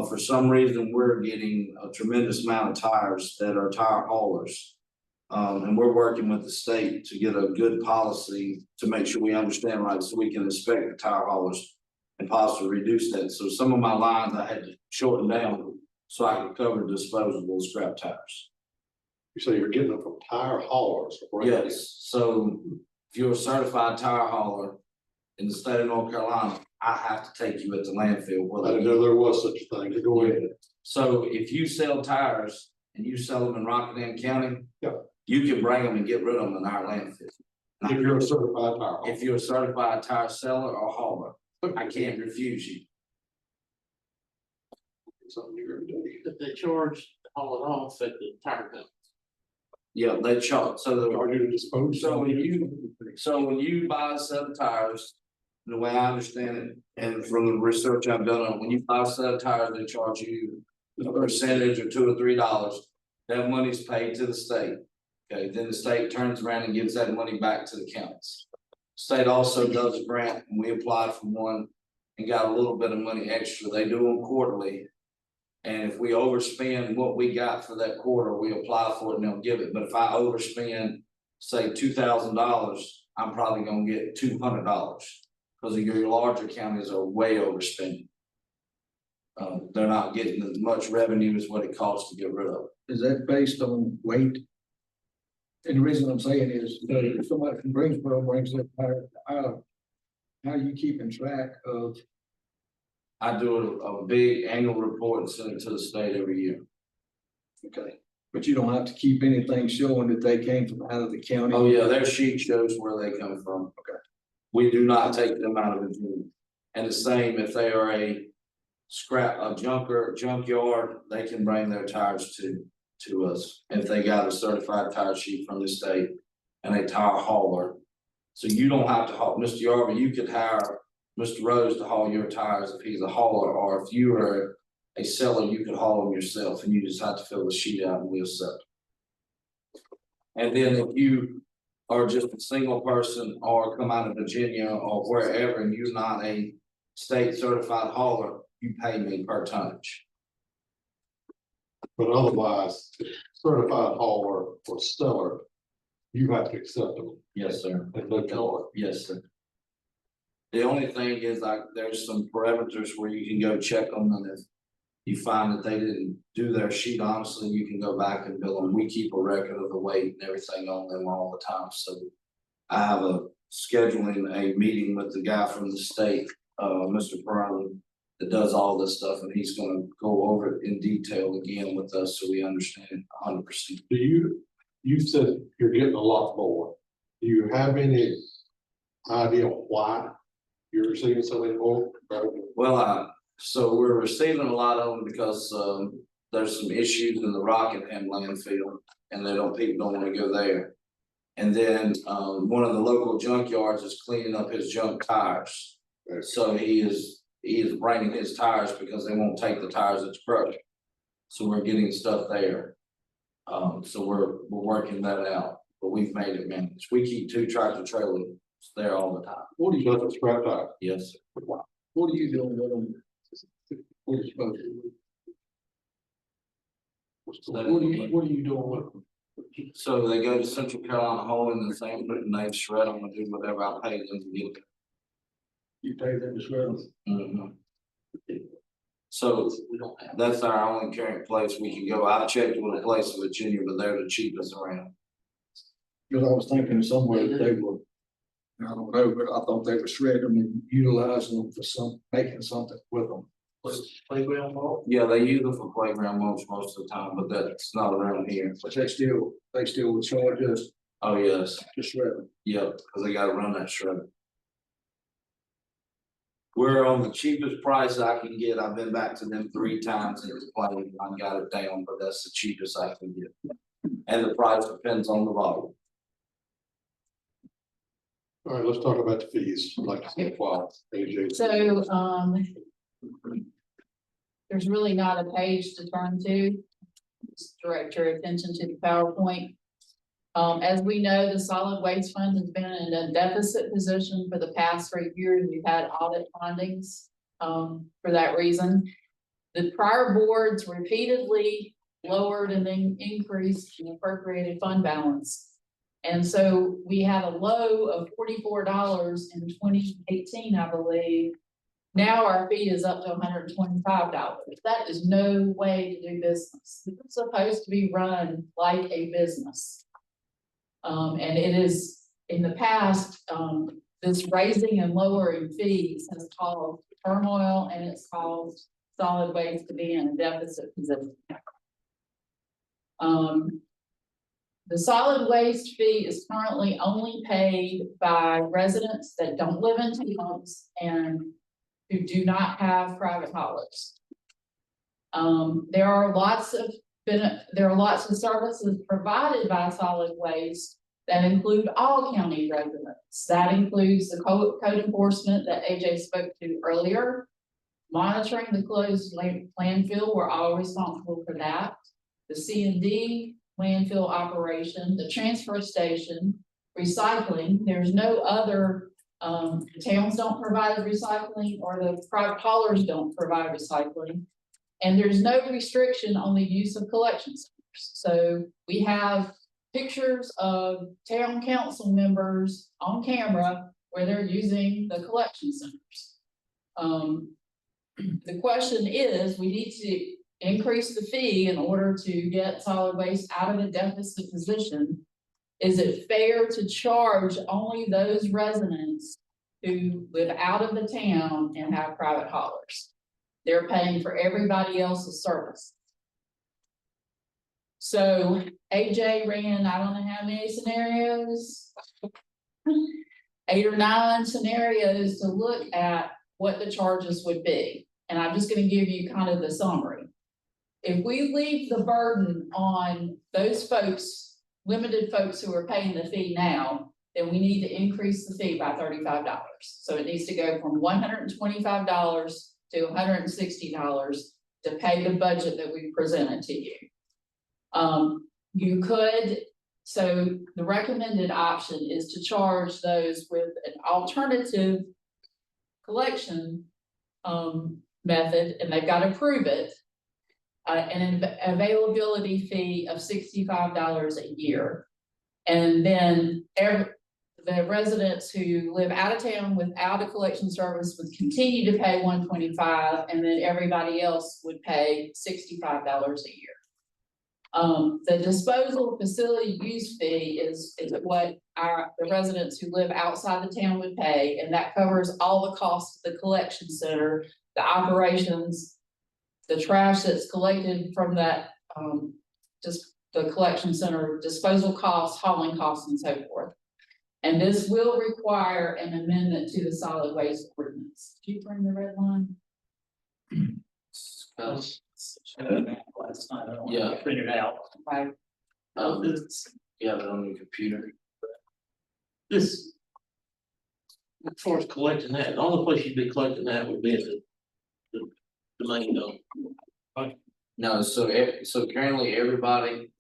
For some reason, we're getting a tremendous amount of tires that are tire haulers. And we're working with the state to get a good policy to make sure we understand right, so we can inspect the tire haulers and possibly reduce that. So some of my lines I had to shorten down so I could cover disposable scrap tires. You say you're getting them from tire haulers? Right? Yes, so if you're a certified tire hauler in the state of North Carolina, I have to take you at the landfill. I didn't know there was such a thing. Go ahead. So if you sell tires and you sell them in Rockingham County, yeah, you can bring them and get rid of them in our landfill. If you're a certified tire hauler. If you're a certified tire seller or hauler, I can't refuse you. Something you're gonna do. If they charge to haul it off at the tire company. Yeah, they charge, so Are you to dispose? so when you buy a set of tires, the way I understand it, and from the research I've done on, when you buy a set of tires, they charge you a percentage or $2 or $3. That money's paid to the state. Okay, then the state turns around and gives that money back to the counties. State also does a grant, and we applied for one and got a little bit of money extra. They do them quarterly. And if we overspend what we got for that quarter, we apply for it and they'll give it. But if I overspend, say $2,000, I'm probably gonna get $200 because your larger counties are way overspending. They're not getting as much revenue as what it costs to get rid of it. Is that based on weight? And the reason I'm saying is, if somebody from Greensboro brings that tire, how are you keeping track of? I do a big annual report and send it to the state every year. Okay, but you don't have to keep anything showing that they came from out of the county? Oh, yeah, their sheet shows where they come from. Okay. We do not take them out of Virginia. And the same, if they are a junkyard, they can bring their tires to us. If they got a certified tire sheet from the state and a tire hauler. So you don't have to haul, Mr. Yarber, you could hire Mr. Rose to haul your tires if he's a hauler, or if you are a seller, you could haul them yourself and you just have to fill the sheet out and we'll sell it. And then if you are just a single person or come out of Virginia or wherever and you're not a state certified hauler, you pay me per tonnage. But otherwise, certified hauler or seller, you have to accept them. Yes, sir. And look on it. Yes, sir. The only thing is like there's some parameters where you can go check them, and if you find that they didn't do their sheet, honestly, you can go back and bill them. We keep a record of the weight and everything on them all the time. So I have scheduling a meeting with the guy from the state, Mr. Perlin, that does all this stuff, and he's gonna go over it in detail again with us so we understand it 100%. You said you're getting a lot more. Do you have any idea why you're receiving so many more? Well, so we're receiving a lot of them because there's some issues in the Rockingham landfill, and people don't want to go there. And then one of the local junkyards is cleaning up his junk tires. Okay. So he is bringing his tires because they won't take the tires at the crush. So we're getting stuff there. So we're working that out, but we've made it managed. We keep 2 tractor trailers there all the time. What do you, Just a scrap tire. Yes, sir. what are you doing with them? What are you supposed to do? What are you doing with them? So they go to Central Carolina hauling the same, and they shred them and do whatever I pay them to get it. You pay them to shred them? Mm-hmm. So that's our only current place we can go. I checked with a place in Virginia, but they're the cheapest around. Because I was thinking somewhere that I don't know, but I thought they were shredding them and utilizing them for making something with them. Playground ball? Yeah, they use them for playground mulch most of the time, but that's not around here. But they still would charge us Oh, yes, to shred them. yep, because they gotta run that shredder. We're on the cheapest price I can get. I've been back to them 3 times and complained. I got it down, but that's the cheapest I can get. And the price depends on the volume. All right, let's talk about the fees, like, wow, AJ. So, there's really not a page to turn to. Just direct your attention to the PowerPoint. As we know, the solid waste fund has been in a deficit position for the past 3 years. We've had audit findings, for that reason. The prior boards repeatedly lowered and then increased the appropriated fund balance. And so we had a low of $44 in 2018, I believe. Now our fee is up to $125. That is no way to do business. It's supposed to be run like a business. And it is, in the past, this raising and lowering fees has caused turmoil, and it's caused solid waste to be in a deficit position. The solid waste fee is currently only paid by residents that don't live in towns and who do not have private haulers. There are lots of services provided by solid waste that include all county residents. That includes the code enforcement that AJ spoke to earlier, monitoring the closed landfill. We're all responsible for that. The C&D landfill operation, the transfer station, recycling. There's no other, the towns don't provide recycling, or the private haulers don't provide recycling. And there's no restriction on the use of collection centers. So we have pictures of town council members on camera where they're using the collection centers. The question is, we need to increase the fee in order to get solid waste out of a deficit position. Is it fair to charge only those residents who live out of the town and have private haulers? They're paying for everybody else's service. So AJ ran, I don't know how many scenarios, 8 or 9 scenarios to look at what the charges would be. And I'm just going to give you kind of the summary. If we leave the burden on those folks, limited folks who are paying the fee now, then we need to increase the fee by $35. So it needs to go from $125 to $160 to pay the budget that we presented to you. You could, so the recommended option is to charge those with an alternative collection method, and they've got to prove it. An availability fee of $65 a year. And then the residents who live out of town without a collection service would continue to pay $125, and then everybody else would pay $65 a year. The disposal facility use fee is what the residents who live outside the town would pay, and that covers all the costs of the collection center, the operations, the trash that's collected from that, just the collection center, disposal costs, hauling costs, and so forth. And this will require an amendment to the solid waste ordinance. Did you bring the red line? Last night, I don't Yeah. want to print it out. Right. You have it on your computer. This. As far as collecting that, the only place you'd be collecting that would be at the main dump. No, so currently everybody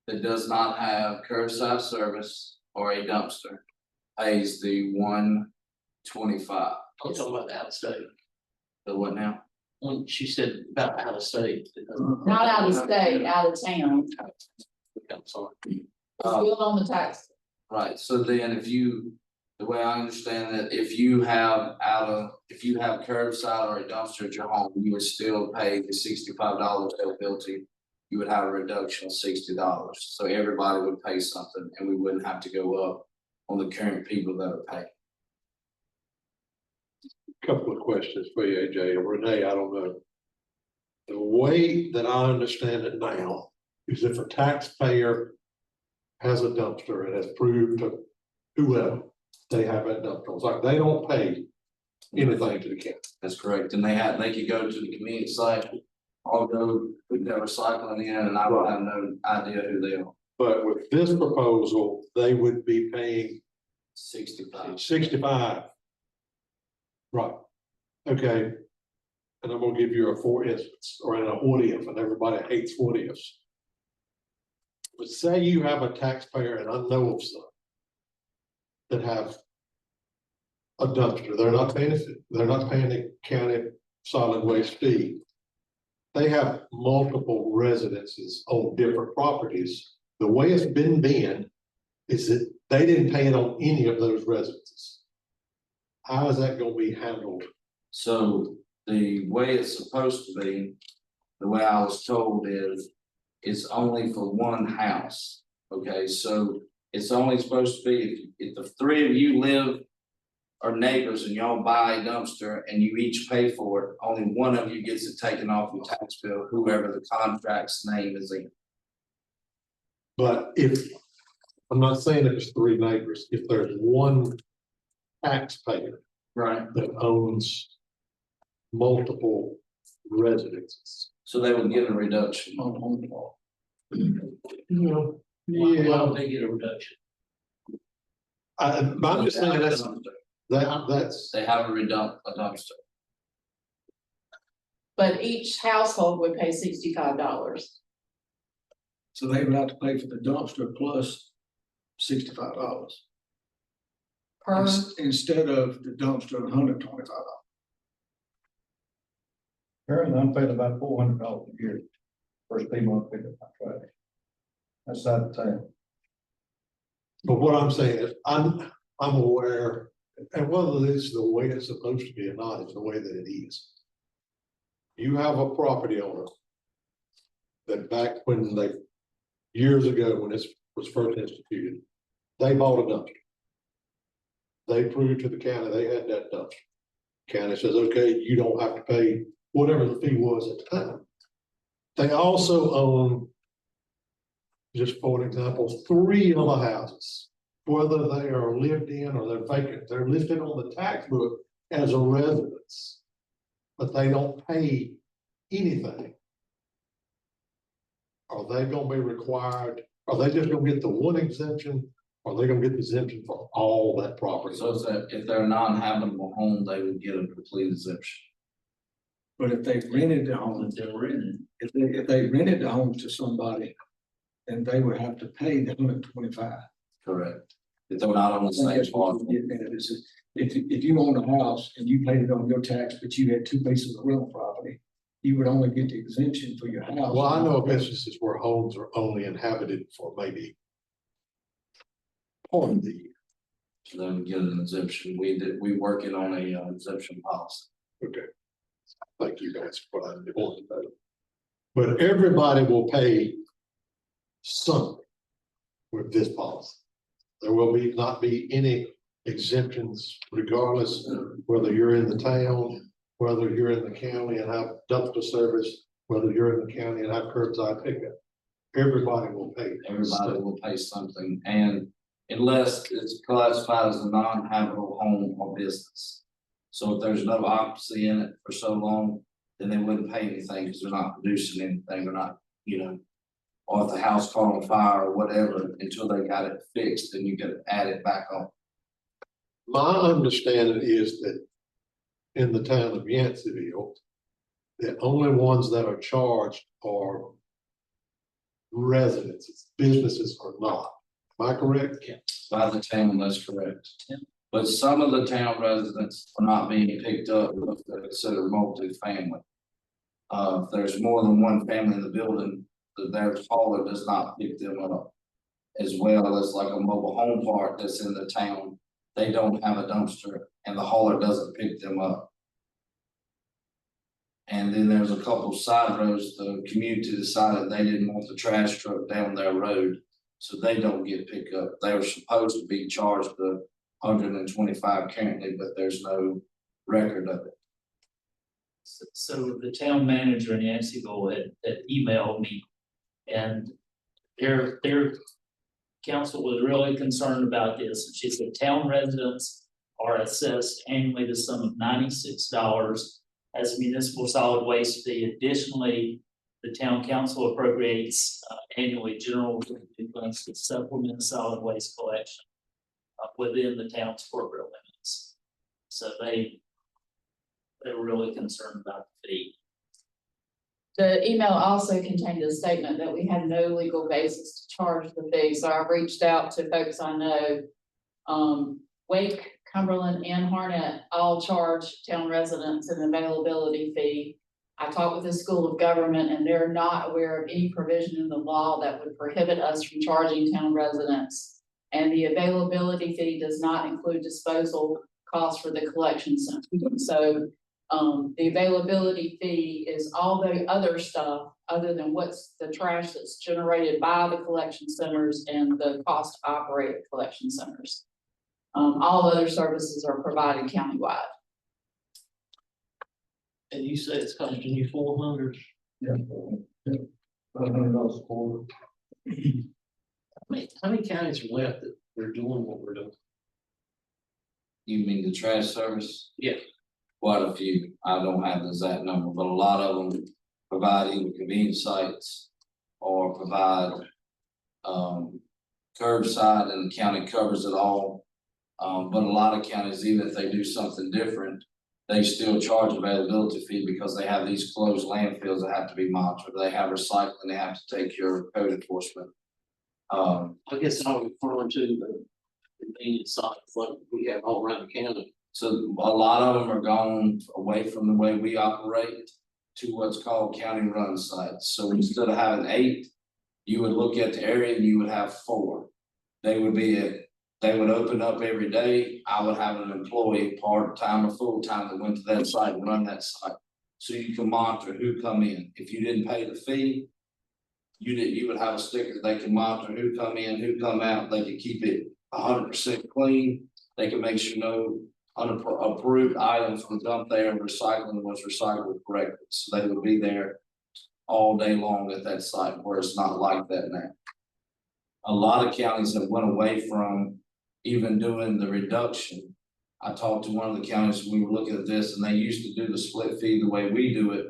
that does not have curbside service or a dumpster pays the $125. I'm talking about the out of state. The what now? When she said about out of state. Not out of state, out of town. I'm sorry. It's billed on the tax. Right, so then the way I understand it, if you have curbside or a dumpster at your home, you would still pay the $65 availability. You would have a reduction of $60. So everybody would pay something, and we wouldn't have to go up on the current people that are paying. Couple of questions for you, AJ, or Renee, I don't know. The way that I understand it now is if a taxpayer has a dumpster and has proved to whoever they have that dumpster, it's like they don't pay anything to the county. That's correct, and they could go to the community site, I'll go put their recycling in, and I will have no idea who they are. But with this proposal, they would be paying 65. Right, okay. And I'm gonna give you a for instance, or an what if, and everybody hates what ifs. But say you have a taxpayer, and I know of some that have a dumpster, they're not paying the county solid waste fee. They have multiple residences on different properties. The way it's been is that they didn't pay it on any of those residences. How is that gonna be handled? So the way it's supposed to be, the way I was told is, it's only for one house. Okay, so it's only supposed to be if the three of you live or neighbors and y'all buy a dumpster and you each pay for it, only one of you gets it taken off your tax bill, whoever the contract's name is in. But if, I'm not saying if it's three neighbors, if there's one taxpayer Right. that owns multiple residences. So they would get a reduction on home law. Yeah. Why don't they get a reduction? I'm just saying that's. They have a dumpster. But each household would pay $65. So they would have to pay for the dumpster plus $65. Per, Instead of the dumpster, $125. Currently, I'm paying about $400 a year for a Piedmont pickup my trash. That's out of town. But what I'm saying is, I'm aware, and whether this is the way it's supposed to be or not, is the way that it is. You have a property owner that back when years ago, when this was first instituted, they bought a dumpster. They proved to the county they had that dumpster. County says, okay, you don't have to pay whatever the fee was at the time. They also own, just for an example, 3 other houses, whether they are lived in or they're vacant. They're listed on the tax book as a residence, but they don't pay anything. Are they gonna be required? Are they just gonna get the one exemption? Or are they gonna get the exemption for all that property? So if they're a non-habitable home, they would get a complete exemption. But if they rented the home, if they rented the home to somebody, then they would have to pay the $125. Correct. If they're not on the same farm. If you own a house and you paid it on your tax, but you had 2 pieces of rental property, you would only get the exemption for your house. Well, I know of instances where homes are only inhabited for maybe part of the year. So they would get an exemption. We working on a exemption policy. Okay. Thank you guys for what I'm doing. But everybody will pay something with this policy. There will not be any exemptions regardless of whether you're in the town, whether you're in the county and have dumpster service, whether you're in the county and have curbside pickup. Everybody will pay. Everybody will pay something, and unless it's classified as a non-habitable home or business. So if there's no occupancy in it for so long, then they wouldn't pay anything because they're not producing anything. They're not, or if the house caught on fire or whatever, until they got it fixed, then you could add it back on. My understanding is that in the town of Yanceyville, the only ones that are charged are residences, businesses are not. Am I correct? Yeah. By the town, that's correct. Yeah. But some of the town residents are not being picked up because they're considered multi-family. If there's more than one family in the building, their hauler does not pick them up. As well as like a mobile home park that's in the town, they don't have a dumpster and the hauler doesn't pick them up. And then there's a couple of side roads, the community decided they didn't want the trash truck down their road, so they don't get picked up. They were supposed to be charged the $125 currently, but there's no record of it. So the town manager in Yanceyville had emailed me. And their council was really concerned about this. And she said town residents are assessed annually the sum of $96 as a municipal solid waste fee. Additionally, the town council appropriates annually general funds to supplement solid waste collection within the town's corporate limits. So they were really concerned about the fee. The email also contained a statement that we had no legal basis to charge the fee, so I reached out to folks I know. Wake, Cumberland, and Harnett all charge town residents an availability fee. I talked with the School of Government and they're not aware of any provision in the law that would prohibit us from charging town residents. And the availability fee does not include disposal costs for the collection center. So the availability fee is all the other stuff other than what's the trash that's generated by the collection centers and the cost to operate the collection centers. All other services are provided countywide. And you say it's costing you 400? Yeah. $500 for. How many counties are left that we're doing what we're doing? You mean the trash service? Yeah. Quite a few. I don't have the exact number, but a lot of them provide either convenience sites or provide curbside, and the county covers it all. But a lot of counties, even if they do something different, they still charge availability fee because they have these closed landfills that have to be monitored. They have recycling, they have to take care of code enforcement. I guess I was referring to the convenience sites like we have all around the county. So a lot of them are gone away from the way we operate to what's called county run sites. So instead of having 8, you would look at the area and you would have 4. They would open up every day. I would have an employee, part-time or full-time, that went to that site and run that site. So you can monitor who come in. If you didn't pay the fee, you would have a sticker. They can monitor who come in, who come out. They can keep it 100% clean. They can make sure no unapproved items were dumped there and recycling was recycled correctly. So they would be there all day long at that site, where it's not like that now. A lot of counties have went away from even doing the reduction. I talked to one of the counties, we were looking at this, and they used to do the split fee the way we do it,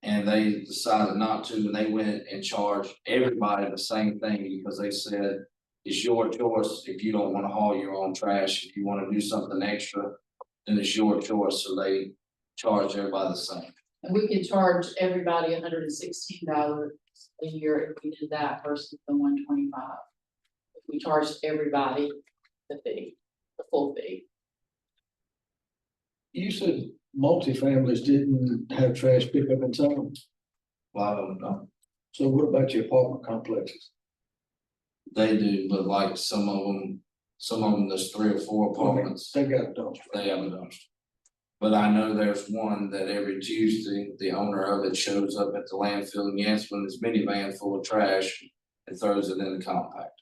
and they decided not to, and they went and charged everybody the same thing because they said it's your choice. If you don't want to haul your own trash, if you want to do something extra, then it's your choice. So they charge everybody the same. And we could charge everybody $116 a year if we did that versus the $125. If we charged everybody the fee, the full fee. You said multifamilies didn't have trash pickup in town? Well, I don't know. So what about your apartment complexes? They do, but like some of them, there's 3 or 4 apartments. They got a dumpster. They have a dumpster. But I know there's one that every Tuesday, the owner of it shows up at the landfill in Yanceyville in his minivan full of trash and throws it in the compact.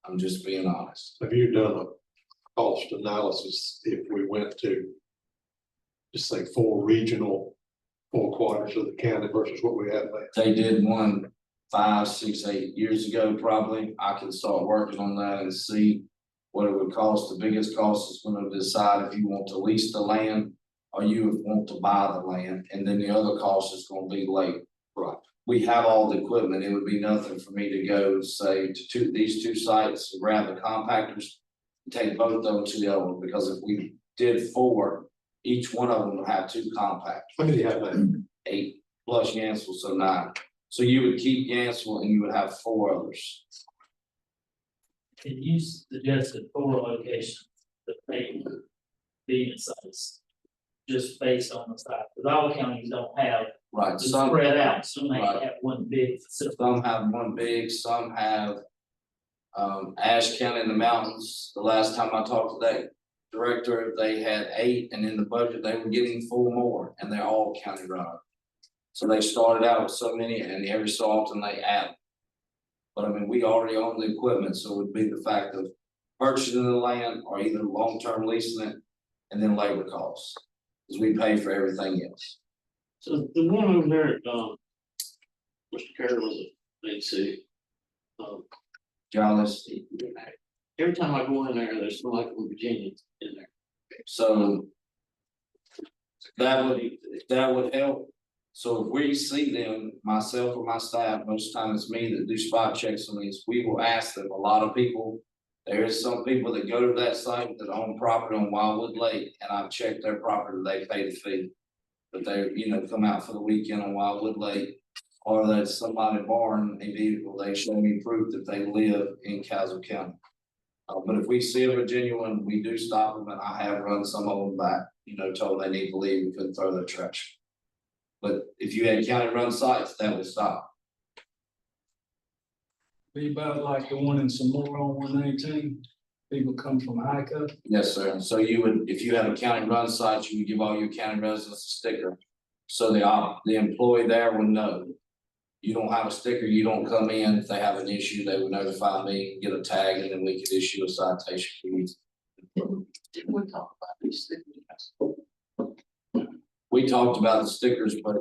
I'm just being honest. Have you done a cost analysis if we went to just say 4 quarters of the county versus what we have now? They did one 5, 6, 8 years ago, probably. I can start working on that and see what it would cost. The biggest cost is going to decide if you want to lease the land or you want to buy the land. And then the other cost is going to be labor. Right. We have all the equipment. It would be nothing for me to go say to these 2 sites, grab the compactors, and take both of them to the other one. Because if we did 4, each one of them would have 2 compactors. How many do you have now? 8 plus Yanceyville, so 9. So you would keep Yanceyville and you would have 4 others. Can you suggested 4 locations that pay convenience sites just based on the size? Because all counties don't have. Right. It's Some spread out. Some may right. have one big facility. Some have one big, some have Ashe County in the mountains. The last time I talked to that director, they had 8, and in the budget they were getting 4 more, and they're all county run. So they started out with so many, and every so often they add. But I mean, we already own the equipment, so it would be the fact of purchasing the land or either long-term leasing it and then labor costs, because we pay for everything else. So the one over there, Mr. Carroll was a big city. Giles, Every time I go in there, there's somebody from Virginia in there. so that would help. So if we see them, myself or my staff, most times it's me that do spot checks on these, we will ask them. A lot of people, there is some people that go to that site that own property on Wildwood Lake, and I've checked their property, they pay the fee. But they, come out for the weekend on Wildwood Lake, or that somebody borrowing a vehicle, they show me proof that they live in Caswell County. But if we see a Virginia one, we do stop them, and I have run some of them back, told they need to leave and couldn't throw their trash. But if you had county run sites, that would stop. Be about like the one in Samora on 119, people come from Hica. Yes, sir. So you would, if you have a county run site, you would give all your county residents a sticker. So the employee there would know. You don't have a sticker, you don't come in. If they have an issue, they would notify me, get a tag, and then we could issue a citation for you. Didn't we talk about these things? We talked about the stickers, but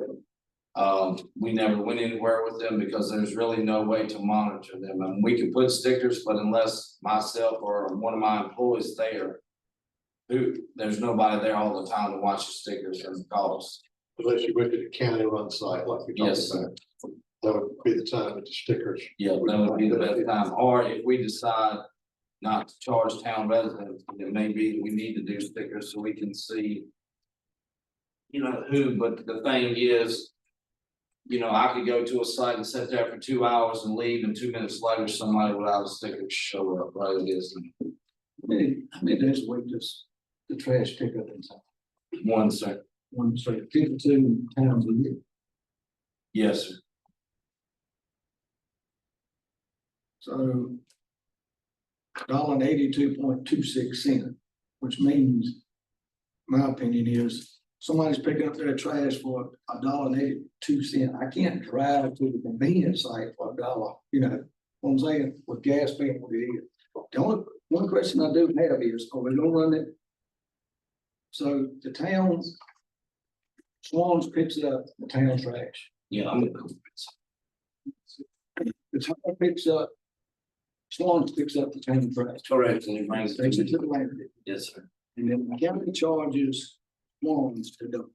we never went anywhere with them because there's really no way to monitor them. And we could put stickers, but unless myself or one of my employees there, there's nobody there all the time to watch the stickers and calls. Unless you went to the county run site like we talked Yes, about. That would be the time with the stickers. Yeah, that would be the best time. Or if we decide not to charge town residents, it may be that we need to do stickers so we can see who, but the thing is, I could go to a site and sit there for 2 hours and leave, and 2 minutes later, somebody without a sticker show up, right? It is. How many days a week does the trash pick up in town? One, sir. One, say 52 times a year. Yes, sir. So $1.82.26, which means, my opinion is, somebody's picking up their trash for $1.82. I can't drive to the convenience site for $1. What I'm saying, with gas being what it is. The only one question I do have is, are we gonna run it? So the town, Swans picks up the town trash. Yeah, The town picks up, Swans picks up the town trash. correct, and it brings it Takes to it to the landfill. Yes, sir. And then the county charges Swans to dump.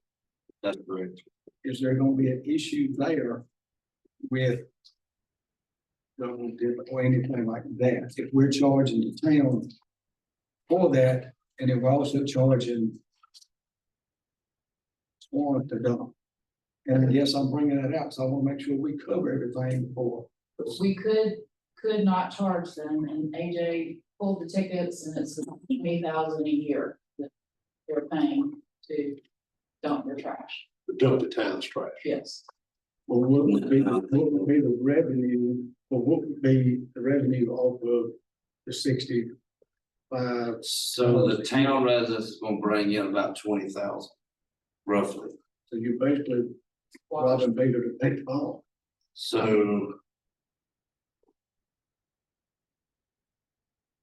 That's correct. Is there gonna be an issue there with or anything like that? If we're charging the town for that, and then we're also charging Swan to dump. And yes, I'm bringing that out, so I wanna make sure we cover everything before. We could not charge them, and AJ pulled the tickets, and it's $20,000 a year that they're paying to dump their trash. Dump the town's trash. Yes. Well, what would be the revenue, or what would be the revenue off of the 65? So the town residents is gonna bring in about 20,000, roughly. So you basically robbing Peter to pay the ball. So.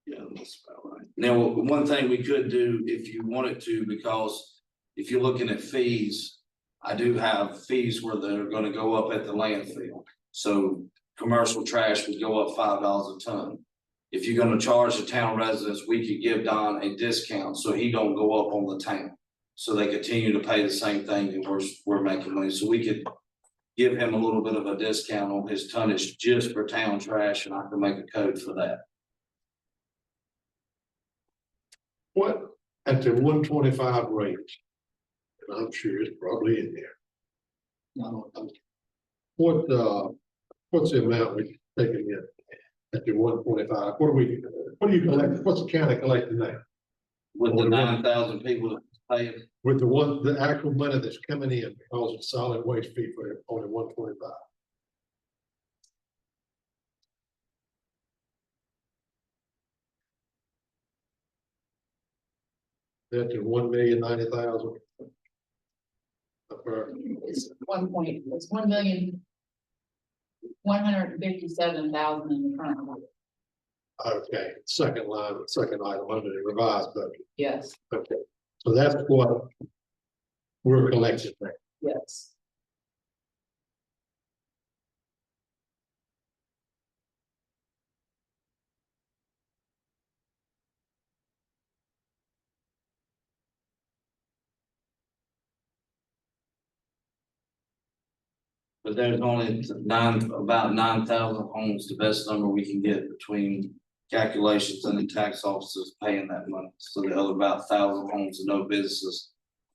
Yeah, that's about right. Now, one thing we could do if you wanted to, because if you're looking at fees, I do have fees where they're gonna go up at the landfill. So commercial trash would go up $5 a ton. If you're gonna charge the town residents, we could give Don a discount so he don't go up on the town. So they continue to pay the same thing and we're making money. So we could give him a little bit of a discount on his tonnage just for town trash, and I can make a code for that. What, at the 125 range, and I'm sure it's probably in there. What's the amount we're taking in at the 125? What do you collect? What's the county collecting now? With the 9,000 people that pay, With the actual money that's coming in because of solid waste fee for only 125. That's in 1,090,000. It's it's 1,157,000 in the current one. Okay, second item under the revised budget. Yes. Okay, So that's what we're collecting there. Yes. But there's only about 9,000 homes, the best number we can get between calculations and the tax officers paying that money. So the other about 1,000 homes and no businesses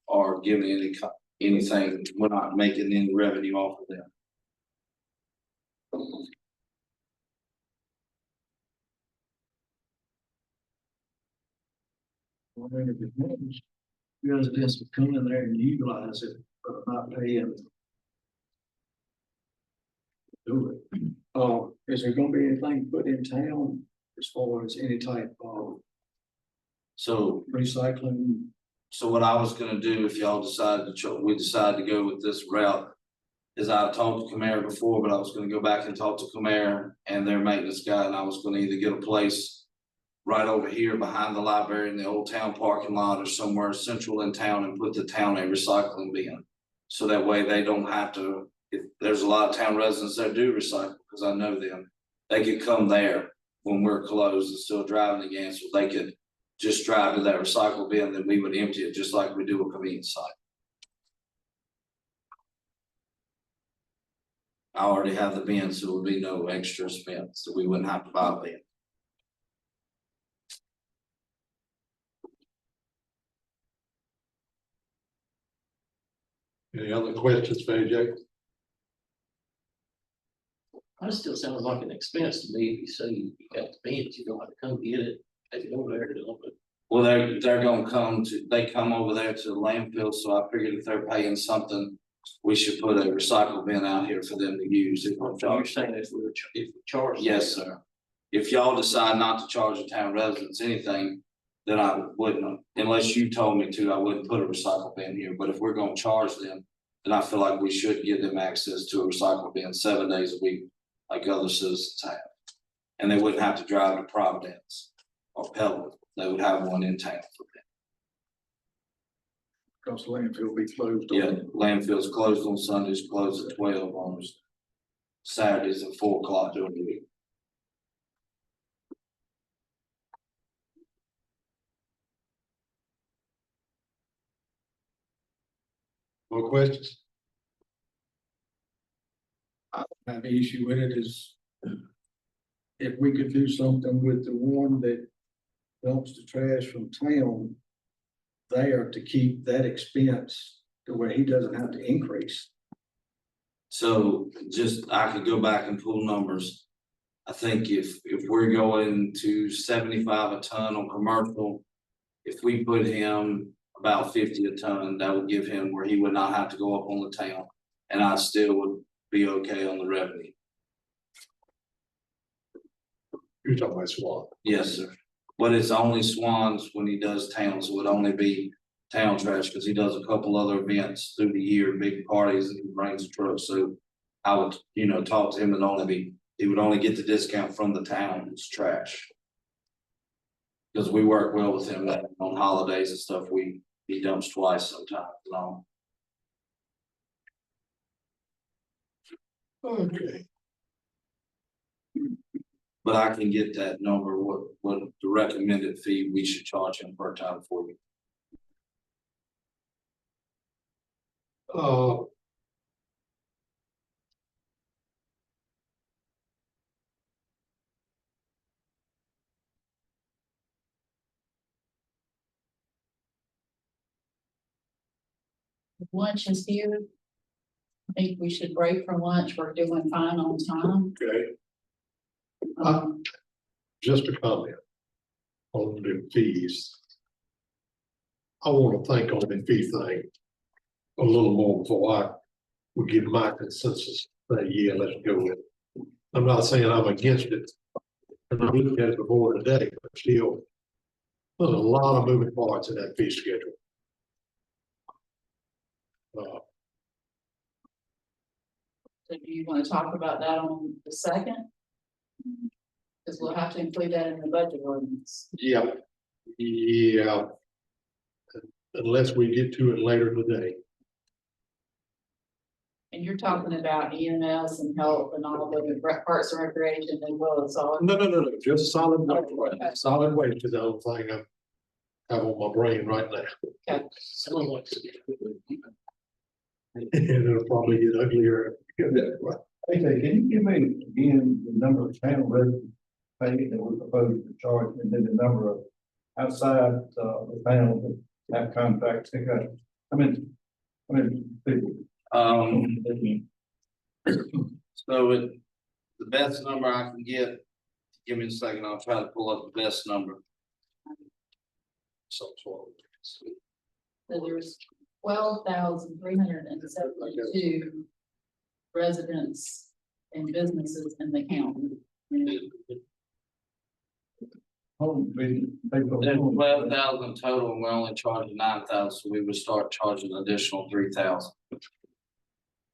are giving anything, we're not making any revenue off of them. Wondering if it means residents would come in there and utilize it, but not paying. Do it. Is there gonna be anything put in town as far as any type of So recycling? So what I was gonna do, if y'all decided we decided to go with this route, is I've talked to Comair before, but I was gonna go back and talk to Comair and their maintenance guy, and I was gonna either get a place right over here behind the library in the old town parking lot or somewhere central in town and put the town a recycling bin. So that way they don't have to, if there's a lot of town residents that do recycle, because I know them, they could come there when we're closed and still driving again, so they could just drive to that recycle bin, then we would empty it just like we do a convenience site. I already have the bin, so it would be no extra expense, so we wouldn't have to buy a bin. Any other questions for AJ? That still sounds like an expense to me. If you say you got the bins, you don't have to come get it, take it over there to dump it. Well, they're gonna they come over there to the landfill, so I figured if they're paying something, we should put a recycle bin out here for them to use. You're saying if we charge. Yes, sir. If y'all decide not to charge the town residents anything, then I wouldn't, unless you told me to, I wouldn't put a recycle bin here, but if we're gonna charge them, then I feel like we should give them access to a recycle bin 7 days a week, like other citizens have. And they wouldn't have to drive to Providence or Pelham, they would have one in town for them. Because landfill will be closed. Yeah, landfill's closed on Sundays, closed at 12 on Saturdays at 4 o'clock during the week. More questions? I don't have an issue with it is if we could do something with the one that dumps the trash from town there to keep that expense to where he doesn't have to increase. So just, I could go back and pull numbers. I think if we're going to 75 a ton on commercial, if we put him about 50 a ton, that would give him where he would not have to go up on the town. And I still would be okay on the revenue. You're talking about SWAT. Yes, sir. But it's only Swans when he does town, so it would only be town trash, because he does a couple other events through the year, big parties, and he brings a truck, so I would, talk to him and he would only get the discount from the town's trash. Because we work well with him on holidays and stuff, he dumps twice sometimes, Okay. But I can get that number, what the recommended fee we should charge him per time for you. Lunch is here. I think we should break for lunch. We're doing fine on time. Okay. Just a comment on the fees. I want to think on the fee thing a little more before I would give my consensus. Say, yeah, let's go with it. I'm not saying I'm against it. And I looked at it before today, but still, there's a lot of moving parts in that fee schedule. So do you want to talk about that on the second? Because we'll have to include that in the budget ordinance. Yeah. Yeah. unless we get to it later today. And you're talking about EMS and health and all the parks and recreation as well as all. No, just solid waste. Okay. Solid waste is the only thing I have on my brain right now. Okay. And it'll probably get uglier. Hey, can you give me again the number of panel residents paid that we're proposing to charge, and then the number of outside, the panel that have contracts, they got, people. So the best number I can get, give me a second, I'll try to pull up the best number. So there's 12,372 residents and businesses in the county. There's 12,000 total, and we're only charging 9,000, so we would start charging an additional 3,000.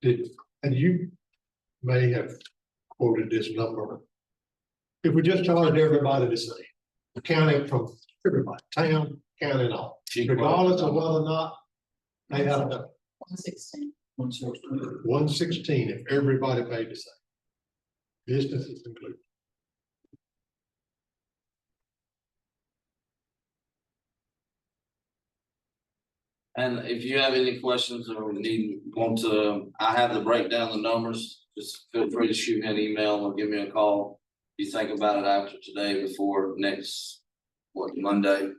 And you may have quoted this number. If we just charge everybody the same, counting from everybody, town, county and all, regardless of whether or not they have 116. 116 if everybody paid the same. Businesses included. And if you have any questions or I have the breakdown, the numbers, just feel free to shoot me an email or give me a call. If you think about it after today, before next, Monday.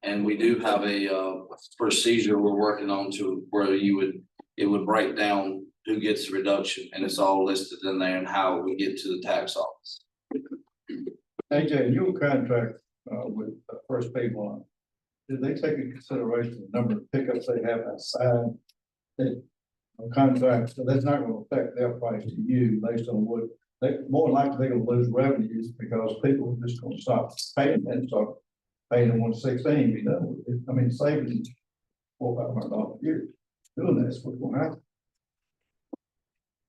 And we do have a procedure we're working on to where it would break down who gets the reduction, and it's all listed in there and how we get to the tax office. AJ, your contract, with First Piedmont, did they take into consideration the number of pickups they have outside the contract? So that's not gonna affect their price to you based on what, more likely they're gonna lose revenues because people are just gonna stop paying and start paying them 116, you know, saving $400-500 a year. Doing this, what's gonna happen?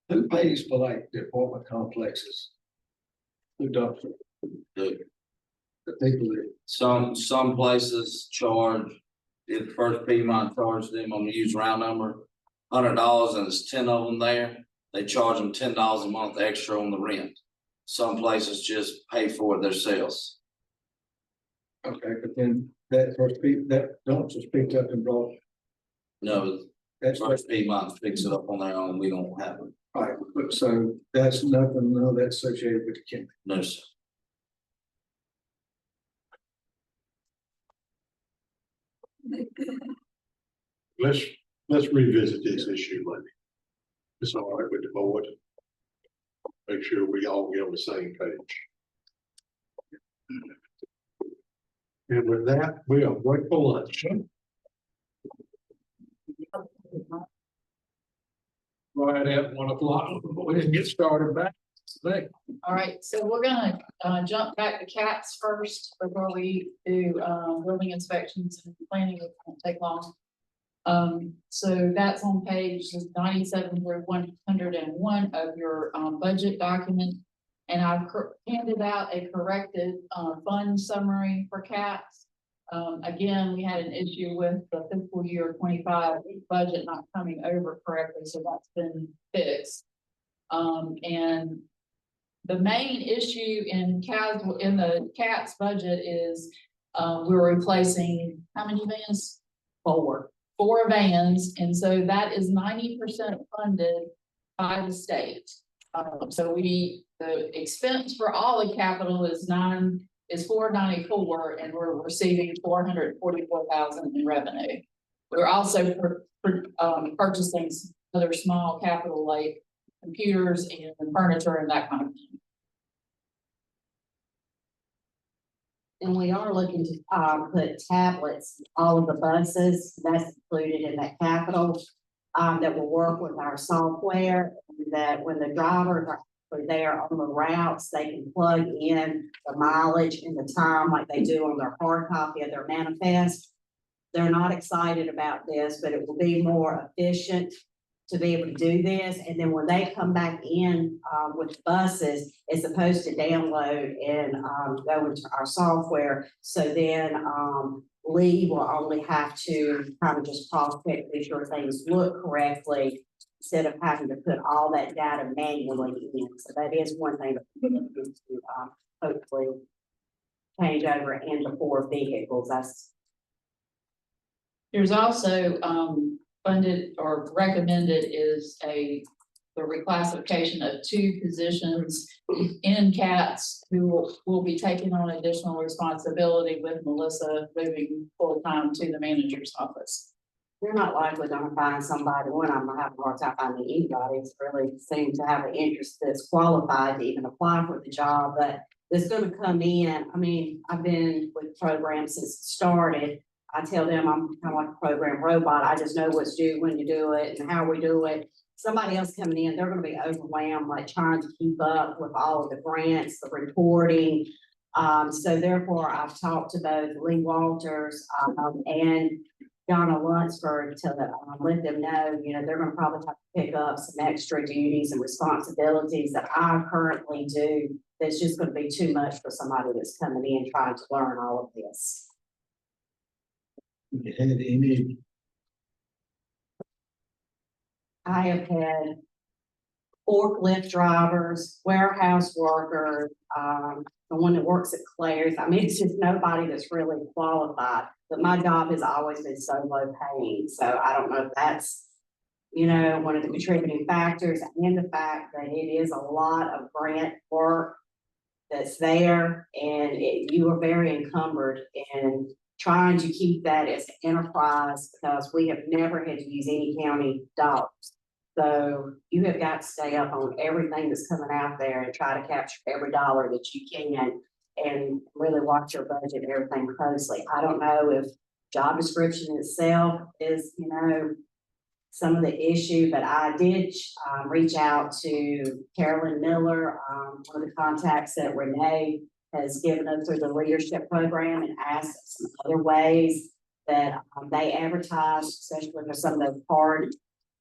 Who pays for like the apartment complexes? Who does it? The people that. Some places charge, if First Piedmont charged them, I'm gonna use round number, $100, and there's 10 of them there, they charge them $10 a month extra on the rent. Some places just pay for it themselves. Okay, but then that dumpster's picked up and brought. No, That's First Piedmont picks it up on their own, we don't have it. right, but so that's nothing, no, that's associated with the county. No, sir. Let's revisit this issue Monday. It's all right with the board. Make sure we all get on the same page. And with that, we are break for lunch. Right at 1 o'clock. We didn't get started back today. All right, so we're gonna jump back to cats first before we do building inspections and planning. It won't take long. So that's on page 97 through 101 of your budget document. And I've handed out a corrected fund summary for cats. Again, we had an issue with the fiscal year 25 budget not coming over correctly, so that's been fixed. And the main issue in Caswell, in the cats budget is we're replacing how many vans? Four vans, and so that is 90% funded by the state. So the expense for all the capital is $494, and we're receiving $444,000 in revenue. We're also purchasing some other small capital like computers and furniture and that kind of thing. And we are looking to put tablets, all of the buses, that's included in that capital, that will work with our software, that when the drivers are there on the routes, they can plug in the mileage and the time like they do on their hard copy of their manifest. They're not excited about this, but it will be more efficient to be able to do this. And then when they come back in with buses, it's supposed to download and go into our software. So then Lee will only have to kind of just cross-check, make sure things look correctly, instead of having to put all that data manually in. So that is one thing that we need to, hopefully change over into 4 vehicles. There's also, funded or recommended is the reclassification of 2 positions in CATS who will be taking on additional responsibility with Melissa moving full-time to the manager's office. You're not likely gonna find somebody, one, I'm gonna have a hard time finding anybody that's really seems to have an interest that's qualified to even apply for the job, but that's gonna come in. I mean, I've been with programs since it started. I tell them I'm kind of like a program robot. I just know what's due, when to do it, and how we do it. Somebody else coming in, they're gonna be overwhelmed, like trying to keep up with all of the grants, the reporting. So therefore, I've talked to both Lee Walters, and Donna Lunsford to let them know, you know, they're gonna probably have to pick up some extra duties and responsibilities that I currently do. That's just gonna be too much for somebody that's coming in trying to learn all of this. You had any, I have had forklift drivers, warehouse workers, the one that works at Claire's. I mean, it's just nobody that's really qualified, but my job has always been so low paying. So I don't know if that's, you know, one of the contributing factors, and the fact that it is a lot of grant work that's there, and you are very encumbered in trying to keep that as an enterprise, because we have never had to use any county dollars. So you have got to stay up on everything that's coming out there and try to capture every dollar that you can, and really watch your budget and everything closely. I don't know if job description itself is, you know, some of the issue, but I did reach out to Carolyn Miller, one of the contacts that Renee has given us through the leadership program, and asked some other ways that they advertise, especially for some of those hard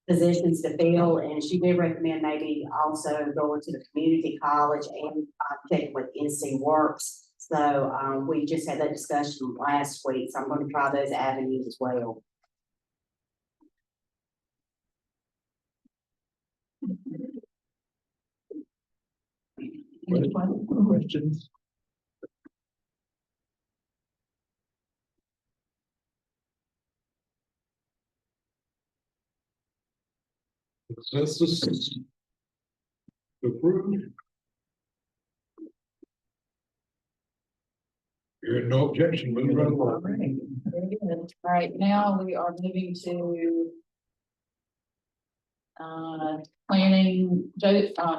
positions to fill. And she did recommend maybe also going to the community college and checking with NC Works. So we just had that discussion last week, so I'm going to try those avenues as well. Questions? Consensus? Approved? Hearing no objection, move right along. Very good. All right, now we are moving to planning.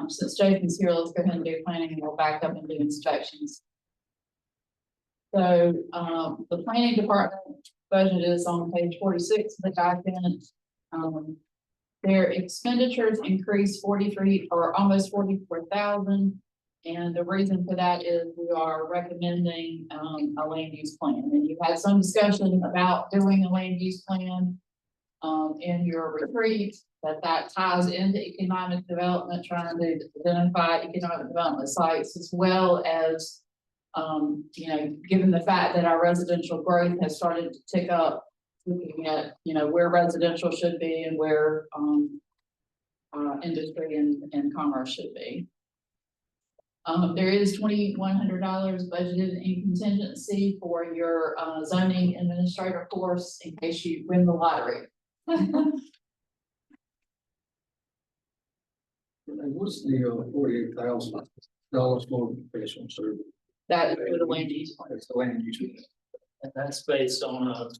Since Jason's here, let's go ahead and do planning, and we'll back up and do inspections. So the planning department budget is on page 46 of the document. Their expenditures increased 43 or almost 44,000. And the reason for that is we are recommending a land use plan. And you had some discussion about doing a land use plan in your retreat, that ties into economic development, trying to identify economic development sites, as well as you know, given the fact that our residential growth has started to tick up, looking at, you know, where residential should be and where industry and commerce should be. There is $2,100 budgeted in contingency for your zoning administrator course in case you win the lottery. what's the $48,000 for professional service? That is for the land use plan. That's the land use. And that's based on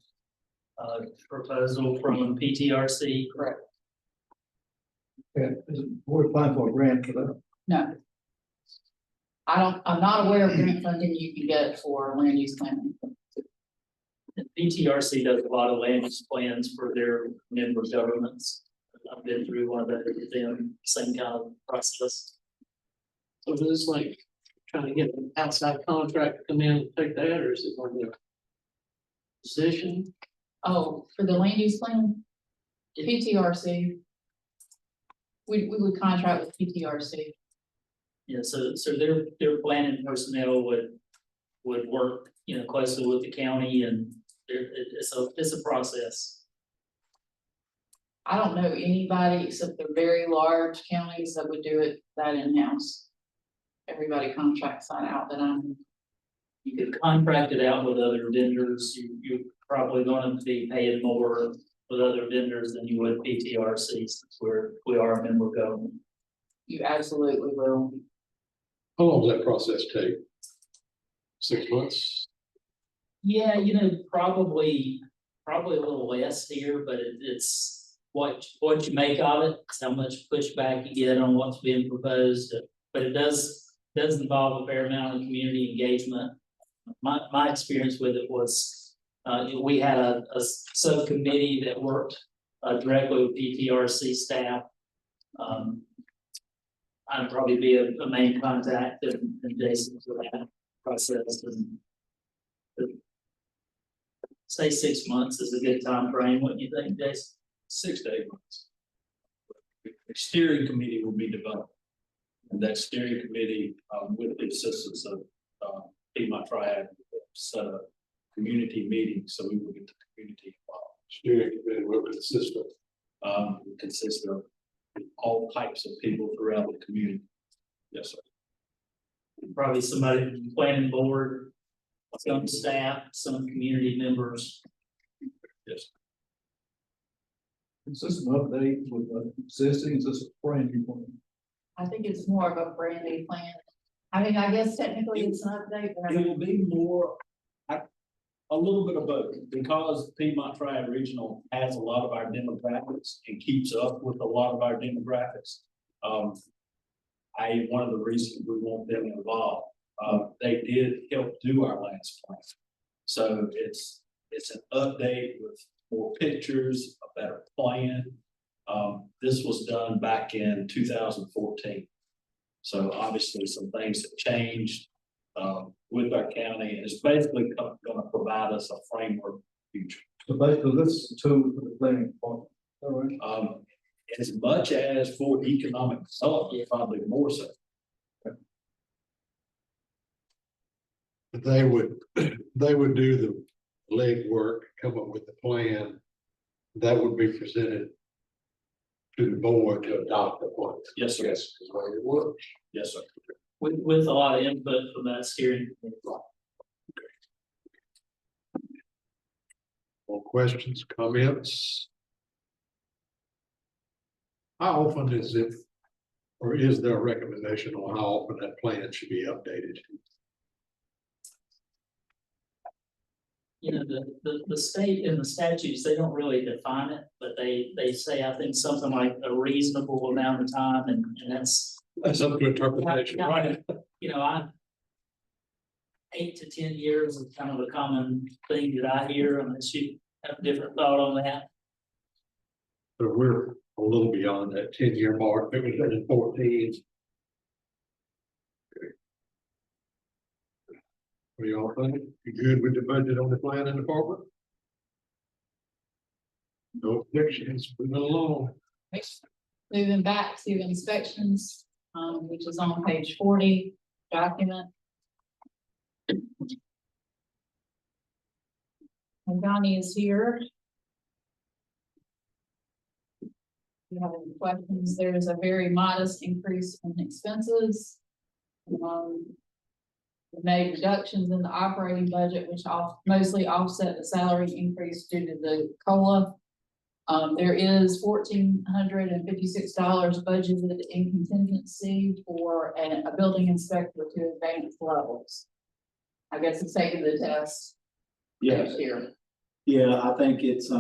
a proposal from PTRC. Correct. We're applying for a grant for that. No. I'm not aware of grant funding you can get for land use planning. PTRC does a lot of land use plans for their member governments. I've been through one of that with them, same kind of process. So is this like trying to get an outside contract to come in and take that, or is it like a position? Oh, for the land use plan? PTRC. We would contract with PTRC. Yeah, so their planning personnel would work, you know, closely with the county and It's a process. I don't know anybody except the very large counties that would do it that in-house. Everybody contracts that out that I'm, You could contract it out with other vendors, you're probably gonna be paying more with other vendors than you would PTRC, since we are a member government. you absolutely will. How long does that process take? 6 months? Yeah, probably a little less here, but it's what you make of it, it's how much pushback you get on what's being proposed. But it does involve a fair amount of community engagement. My experience with it was, we had a subcommittee that worked directly with PTRC staff. I'd probably be a main contact and Jason for that process. And say 6 months is a good time frame. What do you think, Jason? 6 to 8 months. A steering committee will be developed. And that steering committee, with the assistance of, Piedmont Triad, set up community meetings, so we will get the community involved. Steering committee will consist of. It consists of all types of people throughout the community. Yes, sir. Probably somebody from the planning board, some staff, some community members. Yes. Is this an update with existing, is this a brand new one? I think it's more of a brand new plan. I mean, I guess technically it's an update, but It will be more, a little bit of both, because Piedmont Triad Regional has a lot of our demographics and keeps up with a lot of our demographics. One of the reasons we want them involved, they did help do our last plan. So it's an update with more pictures, a better plan. This was done back in 2014. So obviously some things have changed with our county, and it's basically going to provide us a framework for the future. So basically, this is a tool for the planning department. All right. As much as for economic development, probably more so. They would do the legwork, come up with the plan. That would be presented to the board to adopt the plan. Yes, sir. Yes, is the way it works. Yes, sir. With a lot of input from that steering committee. More questions, comments? How often is it, or is there a recommendation on how often that plan should be updated? The state and the statutes, they don't really define it, but they say, I think, something like a reasonable amount of time, and that's up to interpretation, right? 8 to 10 years is kind of a common thing that I hear, unless you have a different thought on that. So we're a little beyond that 10-year mark. It was in 14. What do y'all think? You good with the budget on the planning department? No objections, moving along. moving back to inspections, which is on page 40, document. And Donnie is here. If you have any questions, there is a very modest increase in expenses. We made reductions in the operating budget, which mostly offset the salary increase due to the COLA. There is $1,456 budgeted in contingency for a building inspector to advanced levels. I guess it's taking the test. Yes. Here. Yeah, I think it's,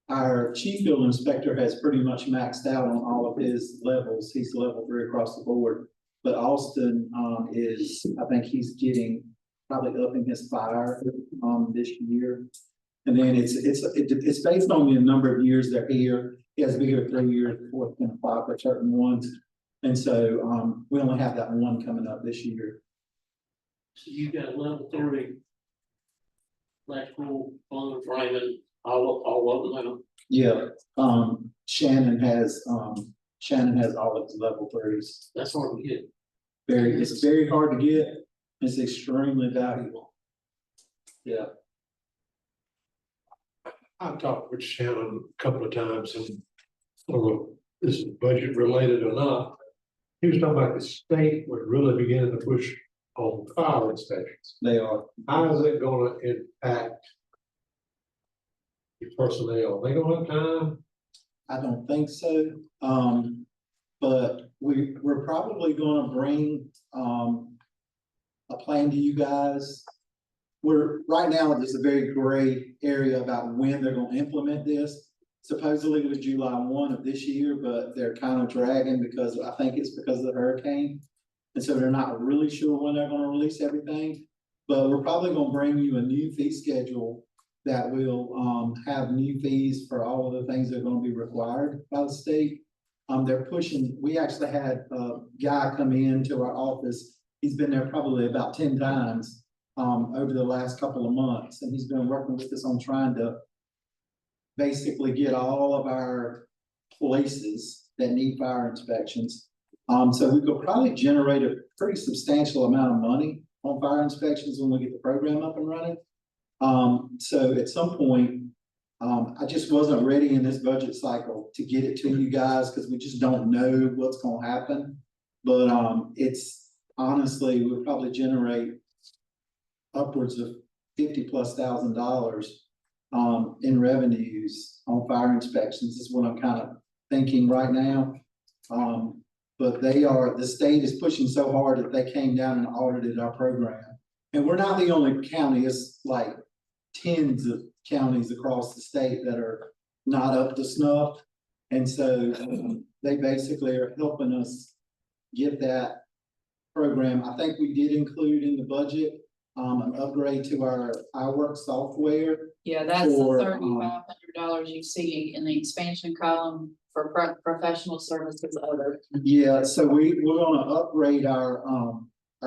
our chief building inspector has pretty much maxed out on all of his levels. He's level 3 across the board. But Austin, I think he's getting, probably upping his fire, this year. And then it's based on the number of years they're here. He has to be here 3 years before it's going to apply for certain ones. And so, we only have that one coming up this year. So you got level 3. Electrical, plumbing, framing, all of them. Yeah, Shannon has all of his level 3s. That's hard to get. It's very hard to get. It's extremely valuable. Yeah. I've talked with Shannon a couple of times and I don't know if this is budget related or not. He was talking about the state was really beginning to push on fire inspections. They are. How is it gonna impact your personnel? They gonna have time? I don't think so. But we're probably gonna bring, a plan to you guys. Right now, there's a very gray area about when they're gonna implement this. Supposedly it was July 1 of this year, but they're kind of dragging because I think it's because of the hurricane. And so they're not really sure when they're gonna release everything. But we're probably gonna bring you a new fee schedule that will, have new fees for all of the things that are gonna be required by the state. They're pushing, we actually had a guy come into our office. He's been there probably about 10 times, over the last couple of months. And he's been working with us on trying to basically get all of our places that need fire inspections. So we could probably generate a pretty substantial amount of money on fire inspections when we get the program up and running. So at some point, I just wasn't ready in this budget cycle to get it to you guys because we just don't know what's gonna happen. But it's honestly, we'll probably generate upwards of $50,000+ in revenues on fire inspections is what I'm kind of thinking right now. But the state is pushing so hard that they came down and audited our program. And we're not the only county, it's like tens of counties across the state that are not up to snuff. And so they basically are helping us get that program. I think we did include in the budget an upgrade to our iWork software. Yeah, that's the for, $3,500 you see in the expansion column for professional services other. Yeah, so we're gonna upgrade our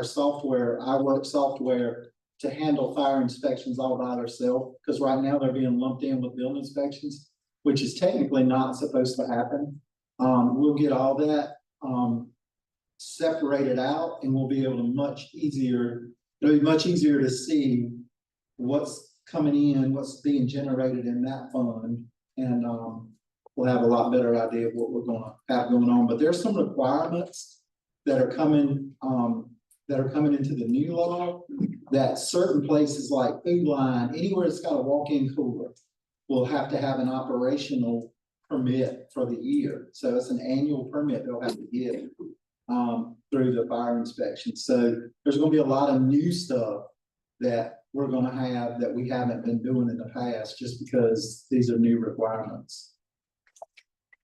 software, iWork software, to handle fire inspections all by ourselves, because right now they're being lumped in with building inspections, which is technically not supposed to happen. We'll get all that separated out, and we'll be able to it'll be much easier to see what's coming in, what's being generated in that fund, and we'll have a lot better idea of what we're gonna have going on. But there's some requirements that are coming into the new law, that certain places like Food Line, anywhere it's got a walk-in cooler, will have to have an operational permit for the year. So it's an annual permit they'll have to get through the fire inspection. So there's gonna be a lot of new stuff that we're gonna have that we haven't been doing in the past, just because these are new requirements.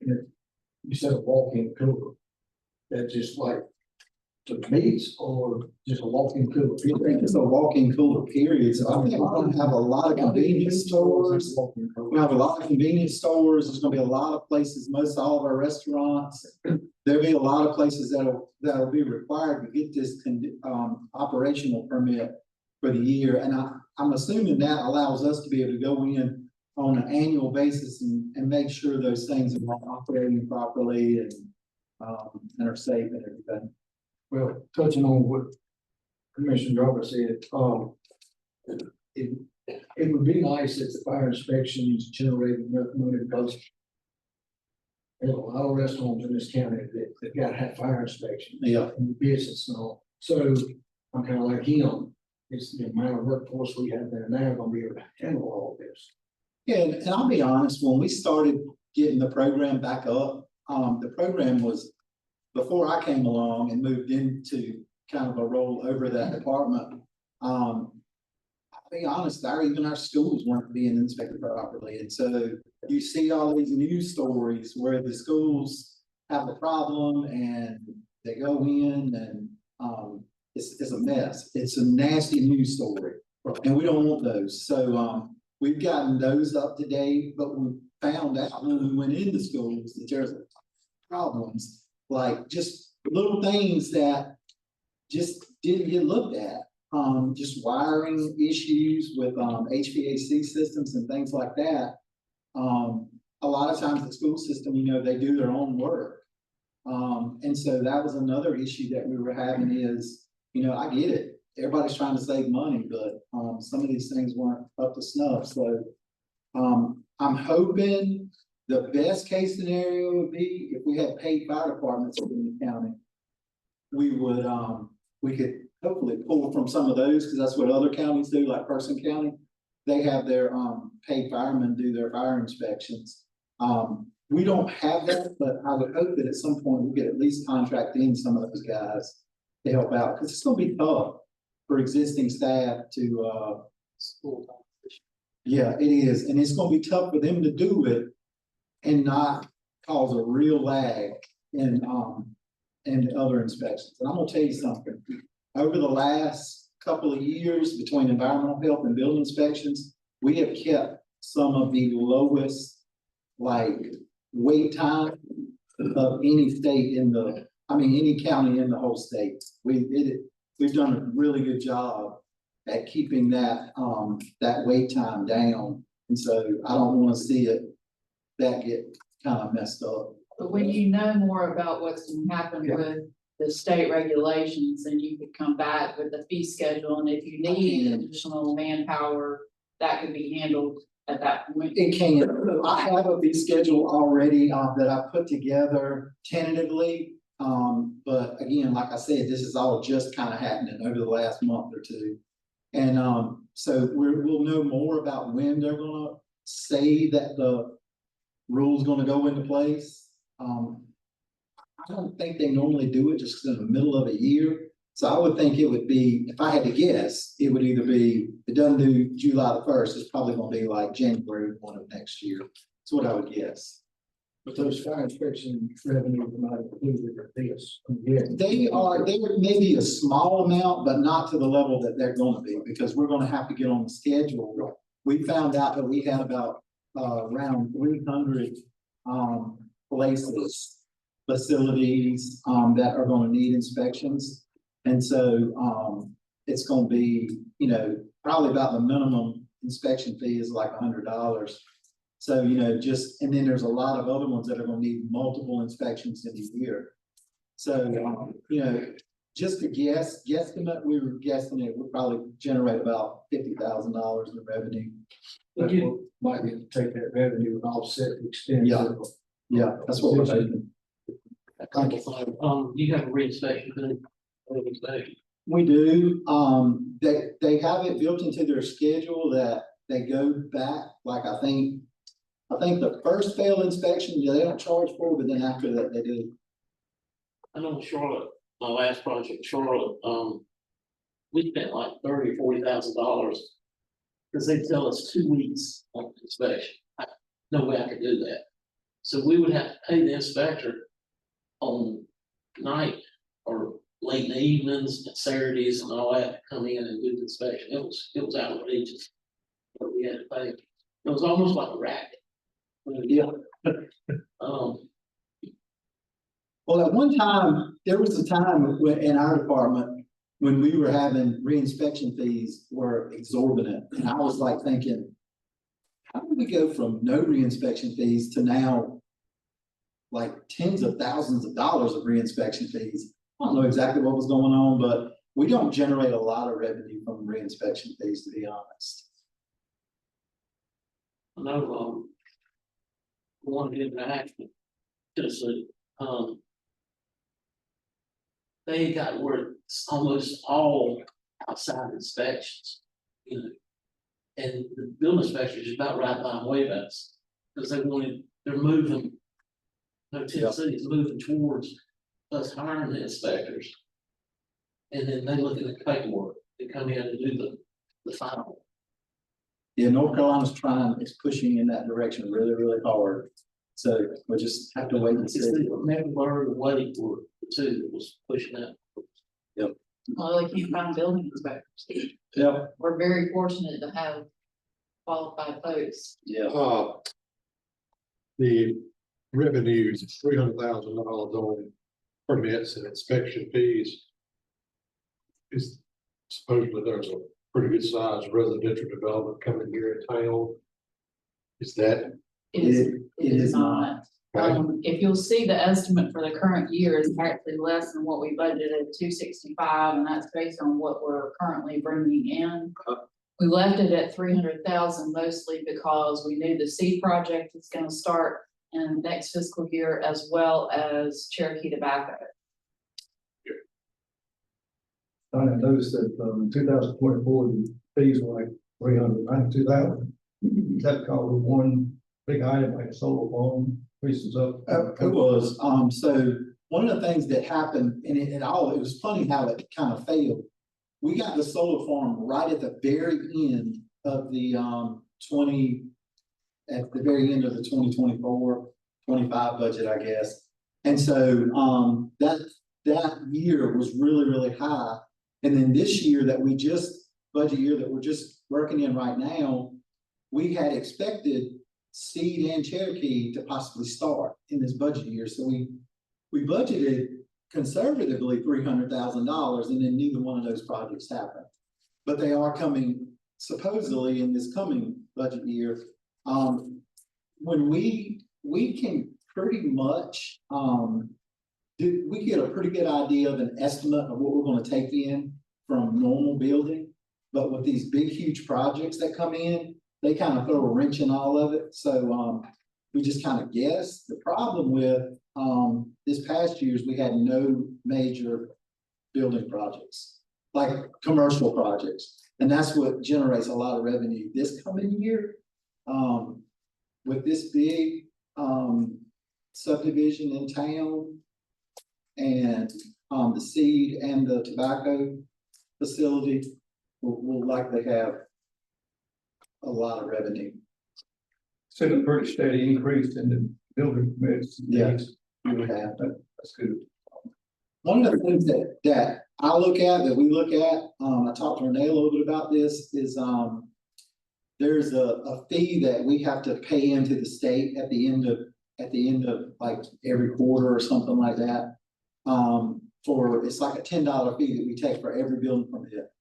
You said a walk-in cooler. That just like to meats or just a walk-in cooler? I think it's a walk-in cooler period. So I think we're gonna have a lot of convenience stores. We have a lot of convenience stores. There's gonna be a lot of places, most all of our restaurants. There'll be a lot of places that'll be required to get this operational permit for the year. And I'm assuming that allows us to be able to go in on an annual basis and make sure those things are operating properly and are safe and everything. Well, touching on what Commissioner Garber said, it would be nice if the fire inspections generated enough money, because there's a lot of restaurants in this county that got to have fire inspections. Yeah. In the business and all. So I'm kind of like him. It's the amount of workforce we have there now going to be able to handle all of this. Yeah, and I'll be honest, when we started getting the program back up, the program was, before I came along and moved into kind of a role over that department, I'll be honest, even our schools weren't being inspected properly. And so you see all these news stories where the schools have a problem and they go in and it's a mess. It's a nasty news story, and we don't want those. So we've gotten those up to date, but we found out when we went into schools that there's problems, like just little things that just didn't get looked at. Just wiring issues with HVAC systems and things like that. A lot of times the school system, they do their own work. And so that was another issue that we were having is, I get it. Everybody's trying to save money, but some of these things weren't up to snuff. So I'm hoping the best case scenario would be if we had paid fire departments in the county. We would, we could hopefully pull from some of those, because that's what other counties do, like Person County. They have their, paid firemen do their fire inspections. We don't have that, but I would hope that at some point we could at least contract in some of those guys to help out, because it's gonna be tough for existing staff to, yeah, it is, and it's gonna be tough for them to do it and not cause a real lag in other inspections. And I'm gonna tell you something, over the last couple of years between environmental health and building inspections, we have kept some of the lowest, like, wait time of any state any county in the whole state. We've done a really good job at keeping that wait time down. And so I don't wanna see that get kind of messed up. But when you know more about what's gonna happen with the state regulations, then you could come back with the fee schedule, and if you need additional manpower, that could be handled at that point. It can. I have a fee schedule already that I put together tentatively. But again, like I said, this is all just kind of happening over the last month or two. And so we'll know more about when they're gonna say that the rule's gonna go into place. I don't think they normally do it just in the middle of a year. So I would think it would be, if I had to guess, it would either be, it doesn't do July the 1st, it's probably gonna be like January 1 of next year. That's what I would guess. But those fire inspection revenue are not included in this. There may be a small amount, but not to the level that they're gonna be, because we're gonna have to get on the schedule. We found out that we had about around 300 places, facilities that are gonna need inspections. And so it's gonna be, probably about the minimum inspection fee is like $100. So, and then there's a lot of other ones that are gonna need multiple inspections in a year. So, just to guesstimate, we were guessing it would probably generate about $50,000 in revenue. But you might need to take that revenue and offset the expense. Yeah, that's what we're thinking. You have a reinspection, We do, they have it built into their schedule that they go back, like I think the first failed inspection, they don't charge for, but then after that they do. I know in Charlotte, my last project, Charlotte, we spent like $30,000 or $40,000. Because they tell us 2 weeks on inspection. No way I could do that. So we would have to pay the inspector on night or late in the evenings and Saturdays and all that to come in and do the inspection. It was outrageous. But we had to pay. It was almost like a racket. Yeah. Well, at one time, there was a time in our department when we were having reinspection fees were exorbitant. And I was like thinking, how did we go from no reinspection fees to now like tens of thousands of dollars of reinspection fees? I don't know exactly what was going on, but we don't generate a lot of revenue from reinspection fees, to be honest. I know, one in Enhancement, Tennessee, they got where it's almost all outside inspections, and the building inspector is about right by Waybacks, because they're moving. Tennessee is moving towards us hiring the inspectors. And then they look at the paperwork, they come in and do the final. Yeah, North Carolina's is pushing in that direction really, really hard. So we'll just have to wait and see. Maybe learn the way for the two that was pushing that. Yep. Well, they can't find building inspectors. Yep. We're very fortunate to have qualified folks. Yeah. The revenues of $300,000 on permits and inspection fees. Is supposedly there's a pretty good sized residential development coming here in town. Is that? It is not. Okay. If you'll see the estimate for the current year is actually less than what we budgeted, 265, and that's based on what we're currently bringing in. We left it at 300,000 mostly because we knew the seed project is gonna start in next fiscal year, as well as Cherokee Tobacco. I noticed that, 2024, the fees were like 392,000. Is that because of one big item like solar farm increases up? It was, so one of the things that happened, and it was funny how it kind of failed. We got the solar farm right at the very end of the, at the very end of the 2024-25 budget, I guess. And so, that year was really, really high. And then this year budget year that we're just working in right now, we had expected Seed and Cherokee to possibly start in this budget year. So we budgeted conservatively $300,000, and then neither one of those projects happened. But they are coming supposedly in this coming budget year. When we can pretty much, we get a pretty good idea of an estimate of what we're going to take in from normal building. But with these big, huge projects that come in, they kind of throw a wrench in all of it. So we just kind of guess. The problem with this past year's, we had no major building projects, like commercial projects. And that's what generates a lot of revenue this coming year. With this big subdivision in town, and the seed and the tobacco facility will likely have a lot of revenue. So a pretty steady increase in the building permits. Yes, we would have. That's good. One of the things that we look at, I talked to Renee a little bit about this, is there's a fee that we have to pay into the state at the end of like every quarter or something like that. It's like a $10 fee that we take for every building permit.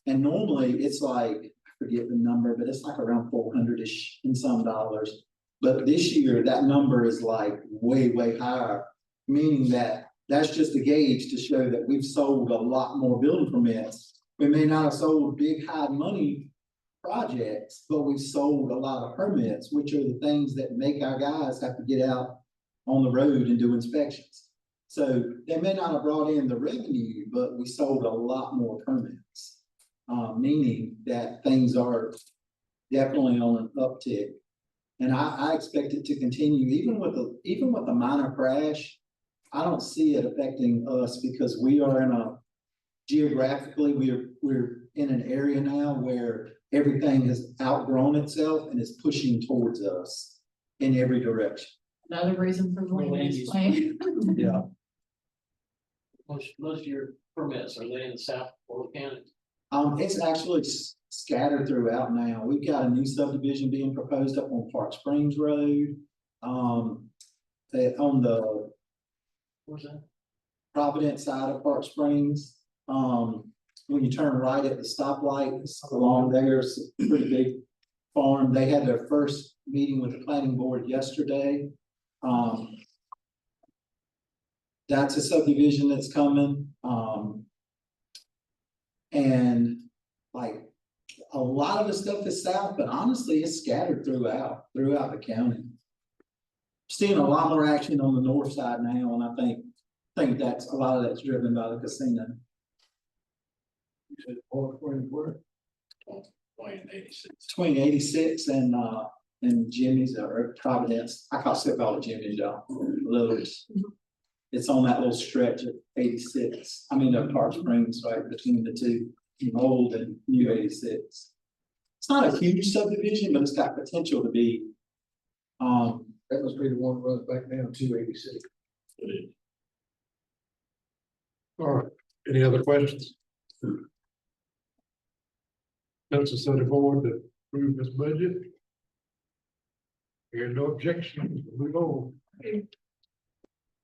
And normally it's like, I forget the number, but it's like around 400-ish in some dollars. But this year that number is like way, way higher, meaning that that's just a gauge to show that we've sold a lot more building permits. We may not have sold big high money projects, but we've sold a lot of permits, which are the things that make our guys have to get out on the road and do inspections. So they may not have brought in the revenue, but we sold a lot more permits, meaning that things are definitely on an uptick. And I expect it to continue, even with the minor crash. I don't see it affecting us because we are geographically, we're in an area now where everything has outgrown itself and is pushing towards us in every direction. Another reason for the land use plan. Yeah. Most of your permits, are they in the South Florida County? It's actually scattered throughout now. We've got a new subdivision being proposed up on Park Springs Road. On the Where's that? Providence side of Park Springs. When you turn right at the stoplight, along there, it's a pretty big farm. They had their first meeting with the planning board yesterday. That's a subdivision that's coming. And like a lot of the stuff is south, but honestly, it's scattered throughout the county. Seeing a lot more action on the north side now, and I think that's a lot of that's driven by the casino. You said where? Between 86 and Jimmy's or Providence. I still call it Jimmy's, y'all. It's on that little stretch of 86. I mean, Park Springs, right between the two, old and new 86. It's not a huge subdivision, but it's got potential to be. That must be the one that runs back down to 86. All right, any other questions? Consensus of the board to approve this budget. Here's no objections, move on.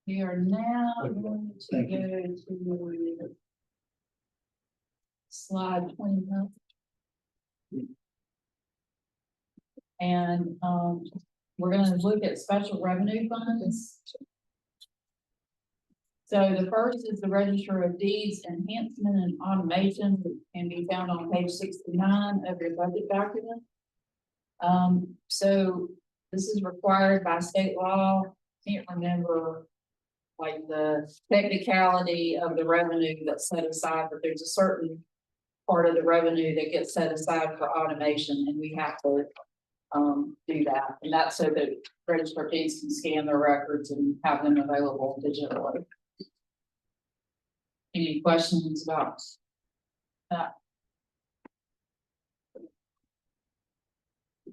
We are now going to go to slide 29. And we're gonna look at special revenue funds. So the first is the Register of Deeds Enhancement and Automation, which can be found on page 69 of your budget document. So this is required by state law. Can't remember like the technicality of the revenue that's set aside, but there's a certain part of the revenue that gets set aside for automation, and we have to do that. And that's so that Register of Deeds can scan their records and have them available digitally. Any questions about that?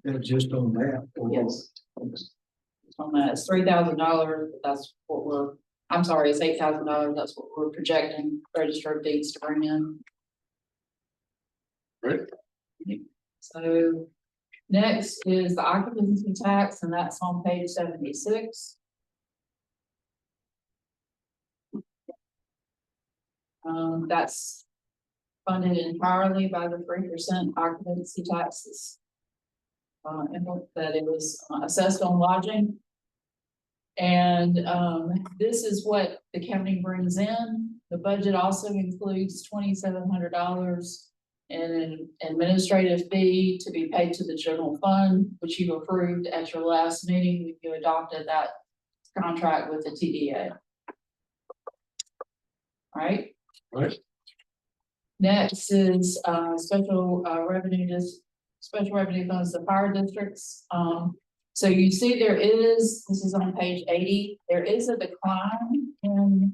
And just on that. Yes. On that, it's $3,000, that's what we're, I'm sorry, it's $8,000, that's what we're projecting Register of Deeds to bring in. Right. So next is the occupancy tax, and that's on page 76. That's funded entirely by the 3% occupancy taxes. That it was assessed on lodging. And this is what the county brings in. The budget also includes $2,700 in an administrative fee to be paid to the general fund, which you approved at your last meeting when you adopted that contract with the TDA. All right. Right. Next is special revenue funds, the fire districts. So you see this is on page 80, there is a decline in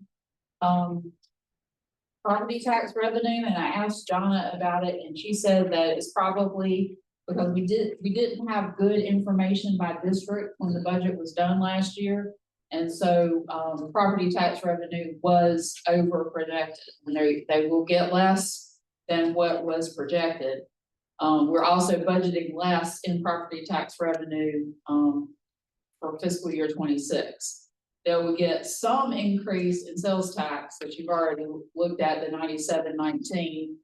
property tax revenue, and I asked Jonna about it, and she said that it's probably because we didn't have good information by district when the budget was done last year. And so property tax revenue was over projected, and they will get less than what was projected. We're also budgeting less in property tax revenue for fiscal year 26. They will get some increase in sales tax, which you've already looked at, the 9719,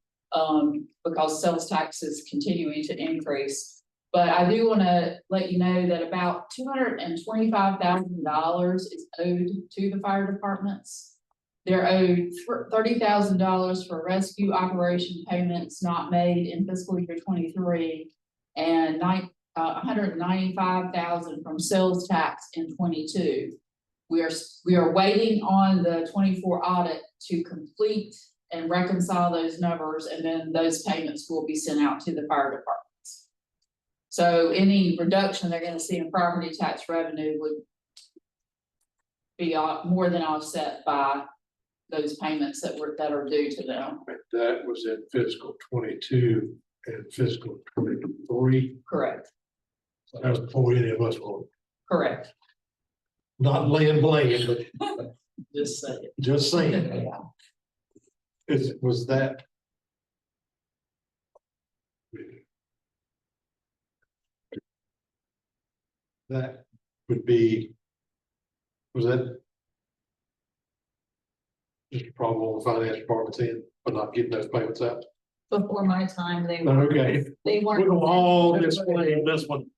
because sales tax is continuing to increase. But I do want to let you know that about $225,000 is owed to the fire departments. They're owed $30,000 for rescue operation payments not made in fiscal year 23, and $195,000 from sales tax in 22. We are waiting on the 24 audit to complete and reconcile those numbers, and then those payments will be sent out to the fire departments. So any reduction they're going to see in property tax revenue would be more than offset by those payments that are due to them. That was in fiscal 22 and fiscal 23. Correct. So that was before any of us were. Correct. Not laying blame, but Just saying. just saying. Was that? That would be, was that just a problem on the finance department's end for not getting those payments out? Before my time, they Okay. weren't. We'll all explain this one.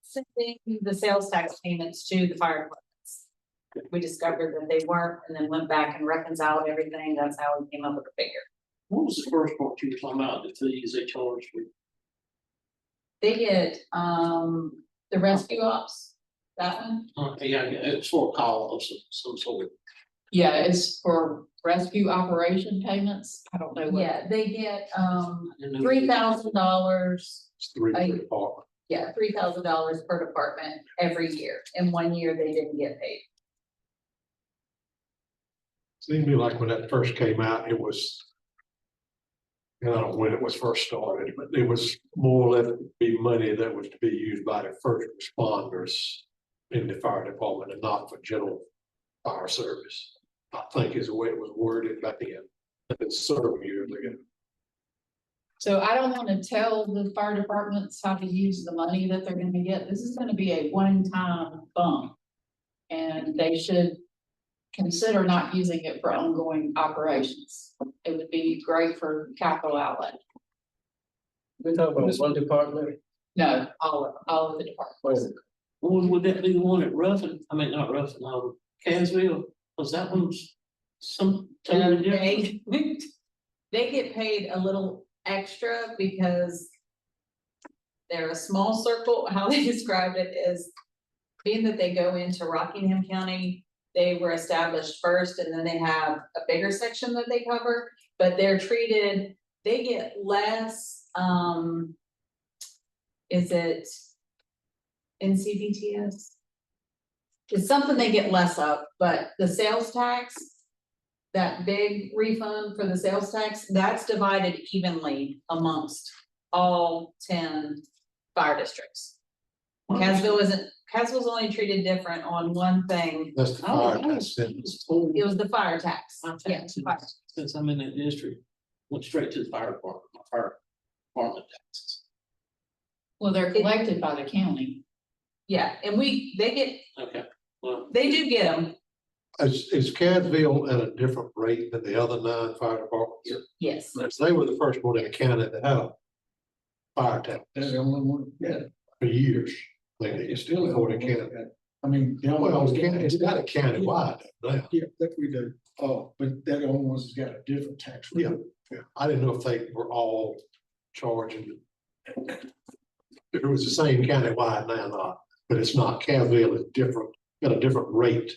Sending the sales tax payments to the fire departments. We discovered that they weren't, and then went back and reconciled everything. That's how we came up with the figure. What was the first part you were talking about, the fees they charge for? They get the rescue ops, that one. Yeah, it's for a call of some sort. Yeah, it's for rescue operation payments. I don't know what. Yeah, they get $3,000. It's three per department. Yeah, $3,000 per department every year. In 1 year, they didn't get paid. Seemed to me like when that first came out, it was, I don't know when it was first started, but it was more or less to be money that was to be used by the first responders in the fire department and not for general fire service. I think is the way it was worded back then. It's several years ago. So I don't want to tell the fire departments how to use the money that they're going to get. This is going to be a one-time bump. And they should consider not using it for ongoing operations. It would be great for capital outlay. We're talking about one department? No, all of the departments. Would that be the one at Ruffin? I mean, not Ruffin, Caswell, was that one's Some. They they get paid a little extra because they're a small circle. How they described it is being that they go into Rockingham County, they were established first and then they have a bigger section that they cover, but they're treated, they get less, is it NCBTS? It's something they get less of, but the sales tax, that big refund for the sales tax, that's divided evenly amongst all 10 fire districts. Caswell's only treated different on one thing. That's the fire tax. It was the fire tax. Yeah, fire. Since I'm in that district, went straight to the fire department, my fire department taxes. Well, they're collected by the county. Yeah, and they get, Okay, well. they do get them. Is Caswell at a different rate than the other 9 fire departments? Yes. They were the first one in the county that had a fire tax. They're the only one, yeah. For years. It's still in Florida County. I mean, the only Well, ones it's got a countywide now. Yeah, that we do. Oh, but they're the only ones that's got a different tax rate. Yeah. I didn't know if they were all charging. If it was the same countywide now, not, but it's not. Caswell is different, got a different rate.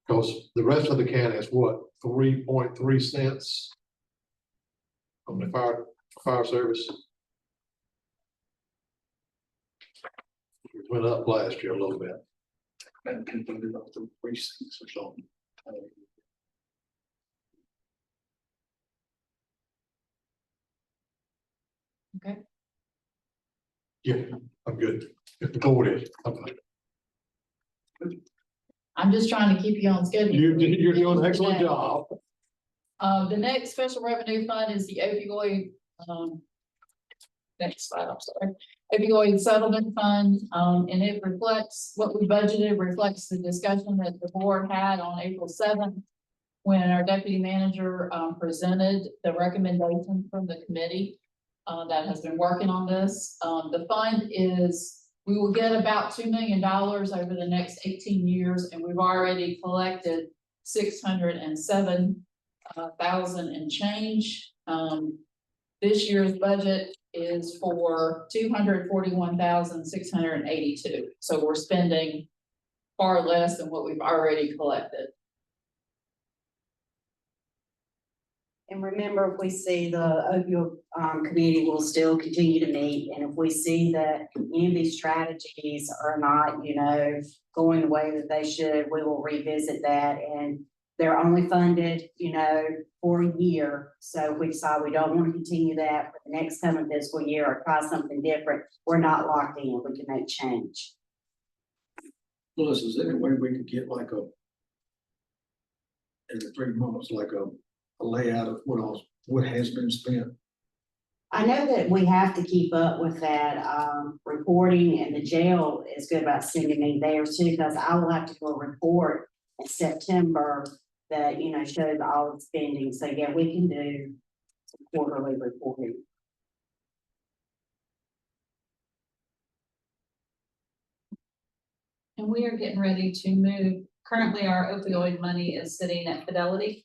Because the rest of the county is what, 3.3 cents on the fire service. It went up last year a little bit. And converted up to precincts or something. Okay. Yeah, I'm good. If the board is, I'm just trying to keep you on schedule. you're doing an excellent job. The next special revenue fund is the opioid, next slide, I'm sorry. Opioid settlement fund, and it reflects what we budgeted, reflects the discussion that the board had on April 7th. When our deputy manager, presented the recommendation from the committee, that has been working on this. The fund is, we will get about $2 million over the next 18 years, and we've already collected 607,000 and change. This year's budget is for 241,682. So we're spending far less than what we've already collected. And remember, if we see the opioid committee will still continue to meet, and if we see that any of these strategies are not, going the way that they should, we will revisit that. And they're only funded, for a year. So if we decide we don't want to continue that for the next coming fiscal year or try something different, we're not locked in. We can make change. Plus, is there any way we could get like every 3 months, like a layout of what has been spent? I know that we have to keep up with that reporting, and the jail is good about sending me theirs too, because I will have to do a report in September that, shows all the spending. So yeah, we can do some quarterly reporting. And we are getting ready to move. Currently, our opioid money is sitting at Fidelity.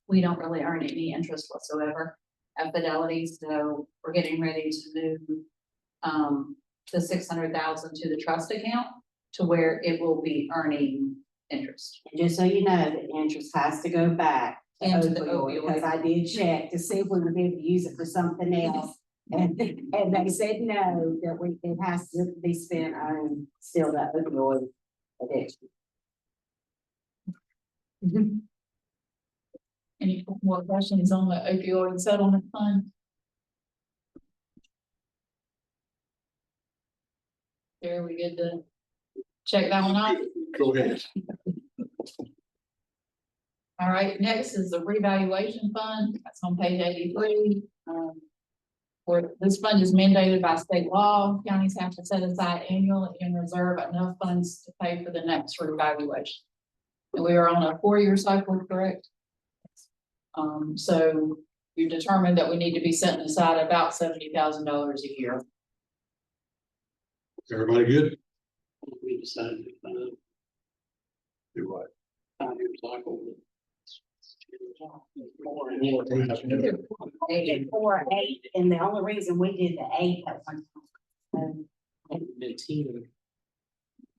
We don't really earn any interest whatsoever at Fidelity, so we're getting ready to move the 600,000 to the trust account to where it will be earning interest. And just so you know, the interest has to go back to Into the opioid, opioid. because I did check to see if we would be able to use it for something else. And they said no, that it has to be spent on still that opioid addiction. Any more questions on the opioid settlement fund? Here, we good to check that one off? Go ahead. All right, next is the revaluation fund. That's on page 83. Where this fund is mandated by state law. Counties have to set aside annually and reserve enough funds to pay for the next revaluation. And we are on a 4-year cycle, correct? So we've determined that we need to be setting aside about $70,000 a year. Everybody good? We decided to Do what? 5 years cycle. They did 4-8, and the only reason we did the 8 at one time.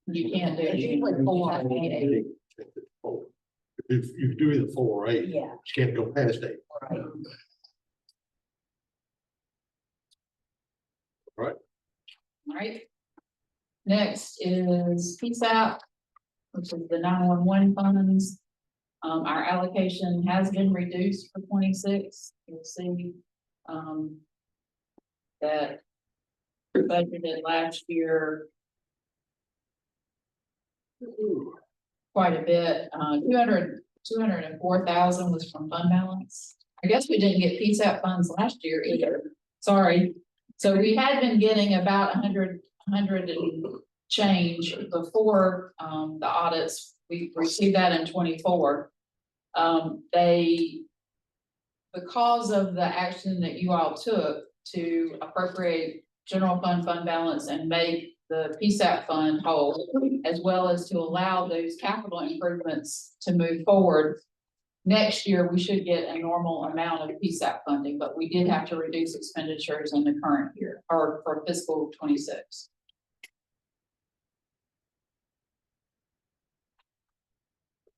You can't do It's it. usually 4-8. If you do either 4 or 8, Yeah. you can't go past 8. Right. Right. Next is PSAP, which is the 911 funds. Our allocation has been reduced for 26. You'll see, that budgeted last year quite a bit, 204,000 was from fund balance. I guess we didn't get PSAP funds last year either, sorry. So we had been getting about 100 and change before, the audits. We received that in 24. Because of the action that you all took to appropriate general fund balance and make the PSAP fund whole, as well as to allow those capital improvements to move forward. Next year, we should get a normal amount of PSAP funding, but we did have to reduce expenditures in the current year or for fiscal 26.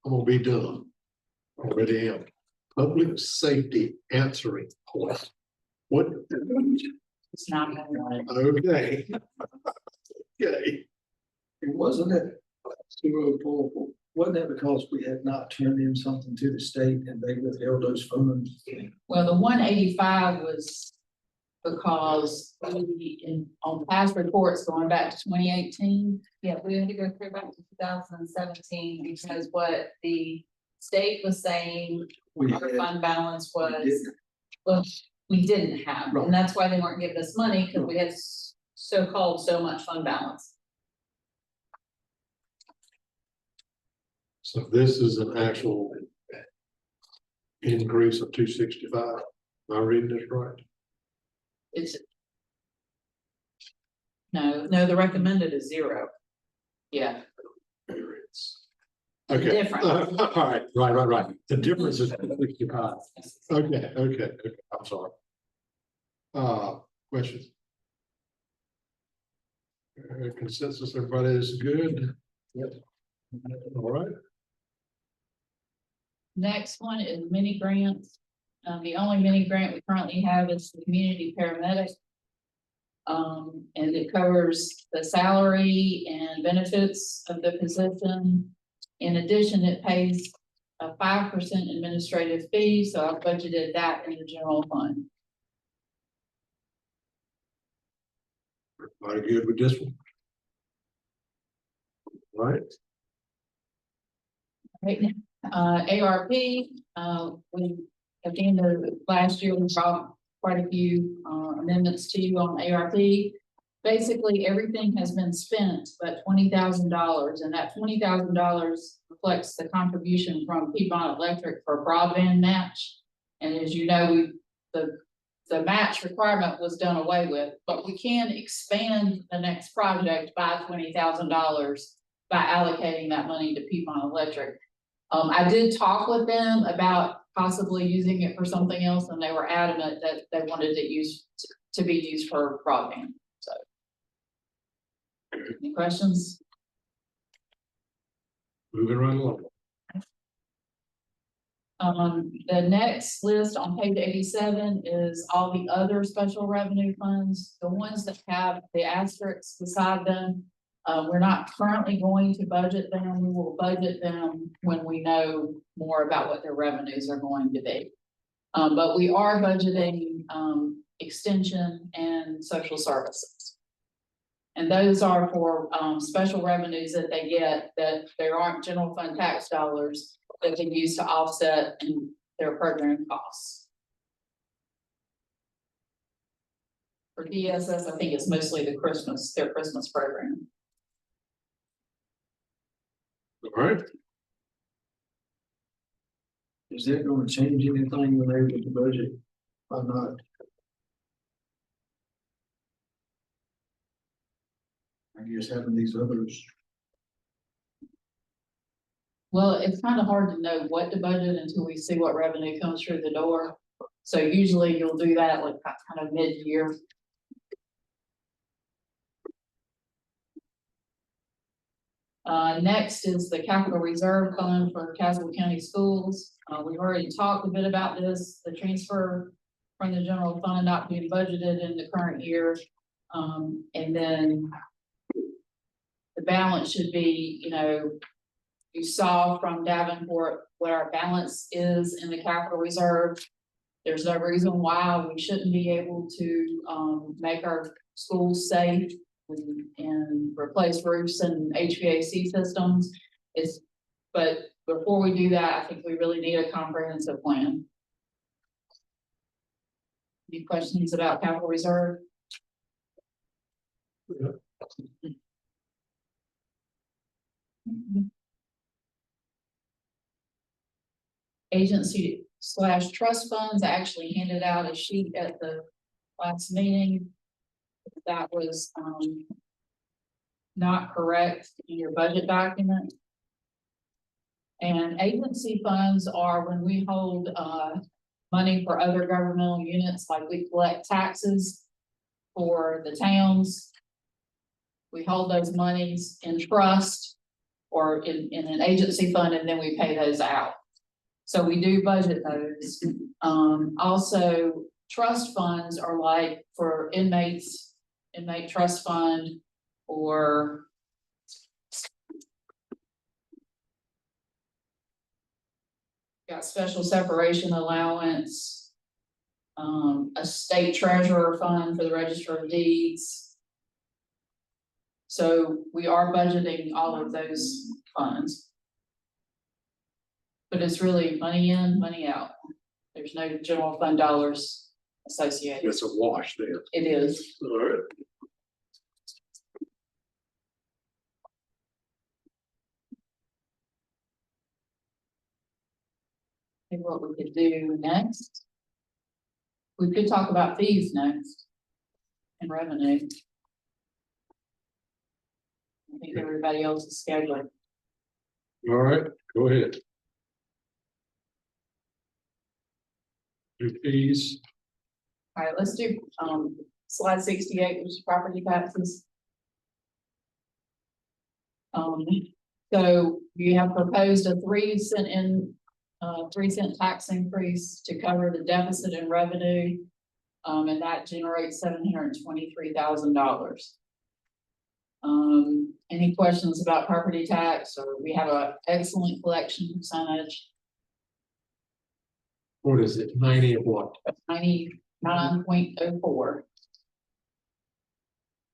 I'm gonna be done. Already am. Public safety answering point. What? It's not one. Okay. Okay. It wasn't it 204, wasn't that because we had not turned in something to the state and they withheld those funds? Well, the 185 was because on past reports going back to 2018. Yeah, we had to go through back to 2017 because what the state was saying, We our had- fund balance we was, didn't. well, we didn't have, Right. and that's why they weren't giving us money, because we had so-called so much fund balance. So this is an actual increase of 265. Am I reading this right? It's. No, the recommended is 0. Yeah. Okay. Difference. All right. The difference is 65. Okay. I'm sorry. Questions? Consensus, everybody is good? Yep. All right. Next one is mini grants. The only mini grant we currently have is the community paramedic. And it covers the salary and benefits of the position. In addition, it pays a 5% administrative fee, so I've budgeted that in the general fund. Everybody good with this one? Right. Right, ARP, we, at the end of last year, we brought quite a few amendments to you on ARP. Basically, everything has been spent but $20,000, and that $20,000 reflects the contribution from Piedmont Electric for broadband match. And as you know, the match requirement was done away with, but we can expand the next project by $20,000 by allocating that money to Piedmont Electric. I did talk with them about possibly using it for something else, and they were adamant that they wanted it to be used for broadband. So, any questions? Moving right along. The next list on page 87 is all the other special revenue funds, the ones that have the asterisks beside them. We're not currently going to budget them. We will budget them when we know more about what their revenues are going to be. But we are budgeting extension and social services. And those are for special revenues that they get that there aren't general fund tax dollars that they use to offset in their program costs. For DSS, I think it's mostly their Christmas program. All right. Is that gonna change anything when they with the budget or not? I guess having these others. Well, it's kind of hard to know what to budget until we see what revenue comes through the door. So usually you'll do that like kind of mid-year. Next is the capital reserve fund for Caswell County Schools. We've already talked a bit about this, the transfer from the general fund not being budgeted in the current year. And then the balance should be, you know, you saw from Davenport what our balance is in the capital reserve. There's no reason why we shouldn't be able to make our schools safe and replace roofs and HVAC systems. But before we do that, I think we really need a comprehensive plan. Any questions about capital reserve? Agency/trust funds, I actually handed out a sheet at the last meeting. That was not correct in your budget document. And agency funds are when we hold money for other governmental units, like we collect taxes for the towns. We hold those monies in trust or in an agency fund, and then we pay those out. So we do budget those. Also, trust funds are like for inmates, inmate trust fund, or got special separation allowance, a state treasurer fund for the register of deeds. So we are budgeting all of those funds. But it's really money in, money out. There's no general fund dollars associated. It's a wash there. It is. All right. And what we could do next. We could talk about fees next. And revenue. I think everybody else is scheduled. All right, go ahead. Do fees. All right, let's do slide 68, which is property taxes. So you have proposed a 3-cent tax increase to cover the deficit in revenue. And that generates $723,000. Any questions about property tax, or we have an excellent collection percentage, What is it? 90 of what? 99.04.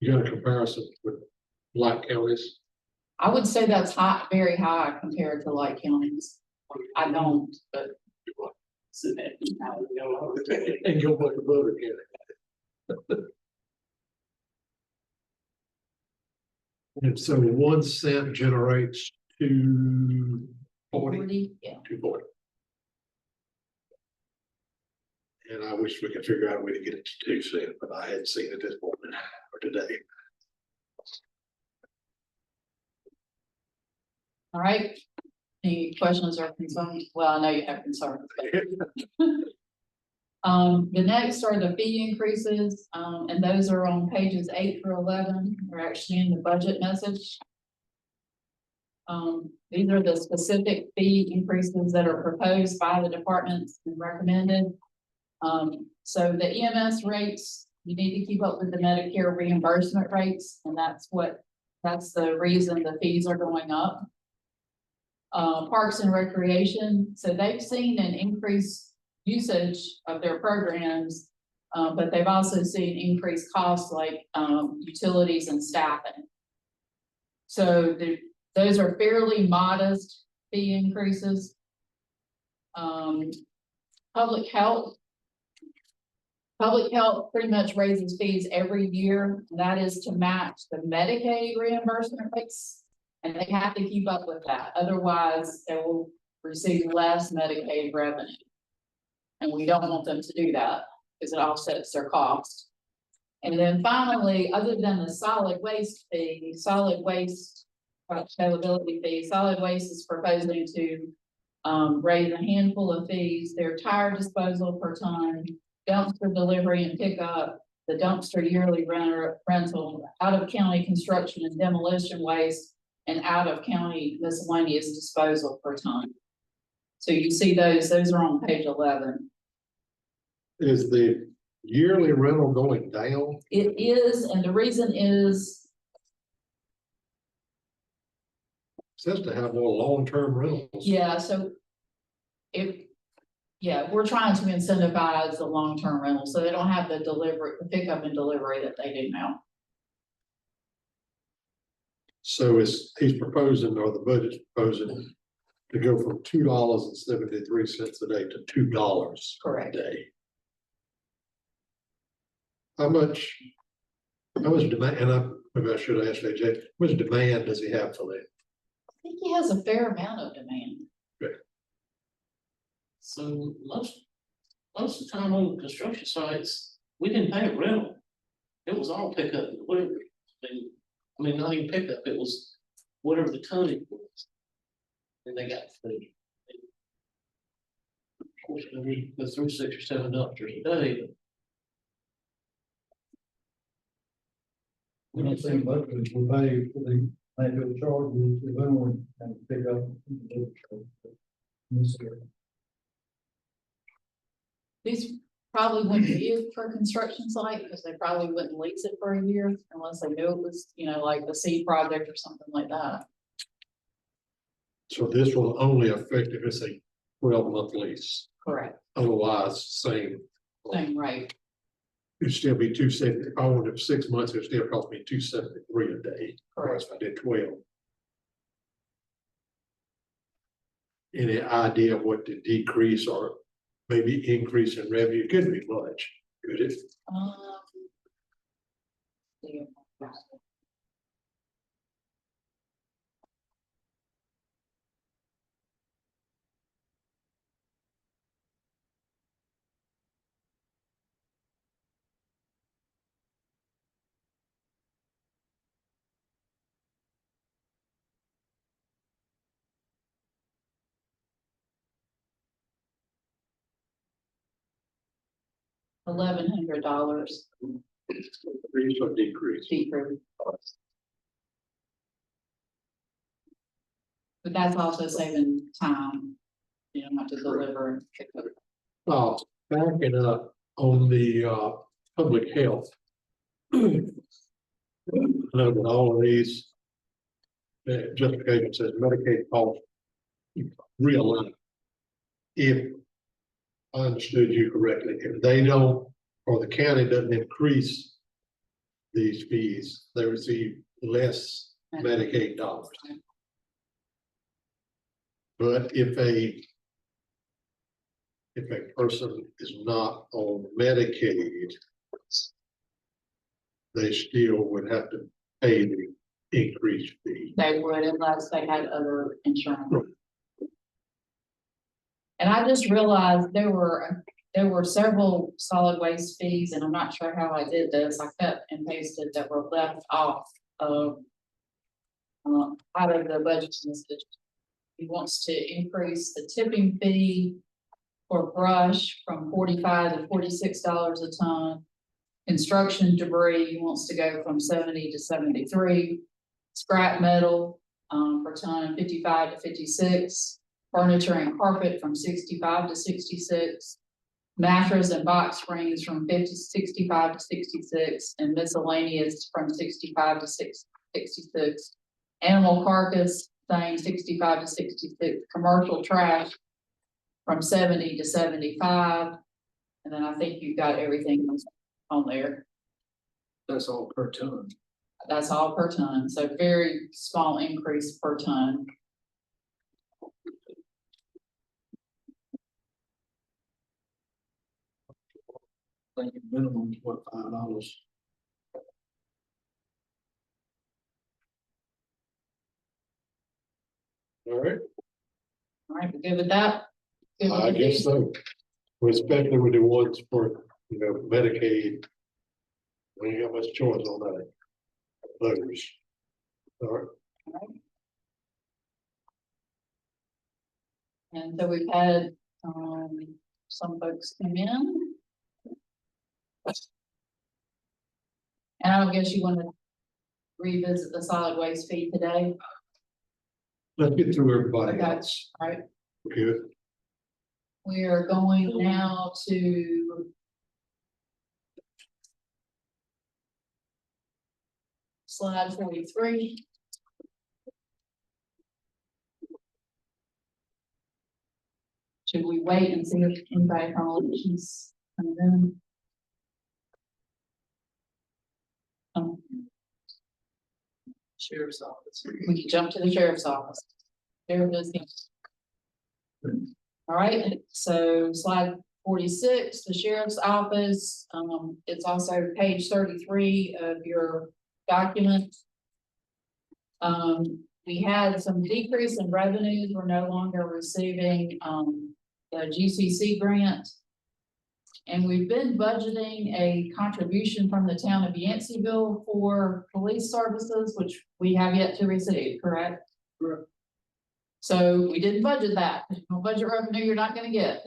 You got a comparison with like counties? I would say that's high, very high compared to like counties. I don't, but. And go back and vote again. And so 1 cent generates 240. Yeah. 240. And I wish we could figure out a way to get it to 2 cents, but I hadn't seen it this morning or today. All right. Any questions or concerns? Well, I know you have concerns. The next are the fee increases, and those are on pages 8 through 11. They're actually in the budget message. These are the specific fee increases that are proposed by the departments and recommended. So the EMS rates, you need to keep up with the Medicare reimbursement rates, and that's the reason the fees are going up. Parks and Recreation, so they've seen an increased usage of their programs, but they've also seen increased costs like utilities and staffing. So those are fairly modest fee increases. Public health pretty much raises fees every year. That is to match the Medicaid reimbursement rates. And they have to keep up with that. Otherwise, they will receive less Medicaid revenue. And we don't want them to do that because it offsets their cost. And then finally, other than the solid waste fee, solid waste availability fees. Solid Waste is proposing to raise a handful of fees. Their tire disposal per ton, dumpster delivery and pickup, the dumpster yearly rental, out of county construction and demolition waste, and out of county miscellaneous disposal per ton. So you see those are on page 11. Is the yearly rental going down? It is, and the reason is, Says to have more long-term rentals. yeah, so we're trying to incentivize the long-term rental, so they don't have the the pickup and delivery that they do now. So he's proposing, or the budget's proposing, to go from $2.73 a day to $2 a day. How much demand, and maybe I should ask AJ, how much demand does he have for that? I think he has a fair amount of demand. So most of the time on construction sites, we didn't pay a rental. It was all pickup and delivery. I mean, not even pickup, it was whatever the tonnage was. And they got paid. Unfortunately, we go through 6 or 7 dumpsters a day. We don't think much, we pay for the annual charges, the rental and pick up. These probably wouldn't be it for a construction site, because they probably wouldn't lease it for a year unless they knew it was, like the seed project or something like that. So this will only affect if it's a 12-month lease. Correct. Otherwise, same Rate. it'd still be $270. If I wanted 6 months, it'd still cost me $273 a day. Correct. If I did 12. Any idea of what the decrease or maybe increase in revenue? Couldn't be much, could it? Yeah. 1,100 Increase or decrease? decrease. But that's also saving time. You don't have to deliver and pick up. Backing up on the public health. I know that all of these justification says Medicaid costs realigned. If I understood you correctly, if they don't, or the county doesn't increase these fees, they receive less Medicaid dollars. But if a person is not on Medicaid, they still would have to pay the increased fee. They would unless they had other insurance. And I just realized there were several solid waste fees, and I'm not sure how I did this. I cut and pasted that were left off of out of the budget message. He wants to increase the tipping fee for brush from $45 to $46 a ton. Construction debris, he wants to go from 70 to 73. Scrap metal per ton, 55 to 56. Furniture and carpet from 65 to 66. Mattress and box springs from 65 to 66, and miscellaneous from 65 to 66. Animal carcass, same 65 to 66. Commercial trash from 70 to 75. And then I think you've got everything on there. That's all per ton. That's all per ton. So very small increase per ton. I think minimum is what, $5. All right, All right, we good with that? Good with I the guess fees? so. Especially with the ones for, Medicaid. We ain't got much choice on that. Those. All right. And so we've had, some folks come in. And I don't guess you want to revisit the solid waste fee today. Let's get through everybody Okay. else. All right, Good. we are going now to slide 43. Should we wait and see if anybody from elections comes in? Sheriff's Office. We can jump to the sheriff's office. There it is. All right, so slide 46, the sheriff's office, it's also page 33 of your document. We had some decrease in revenues. We're no longer receiving, the GCC grant. And we've been budgeting a contribution from the town of Yanceyville for police services, which we have yet to receive, correct? Correct. So we didn't budget that. No budget revenue you're not gonna get.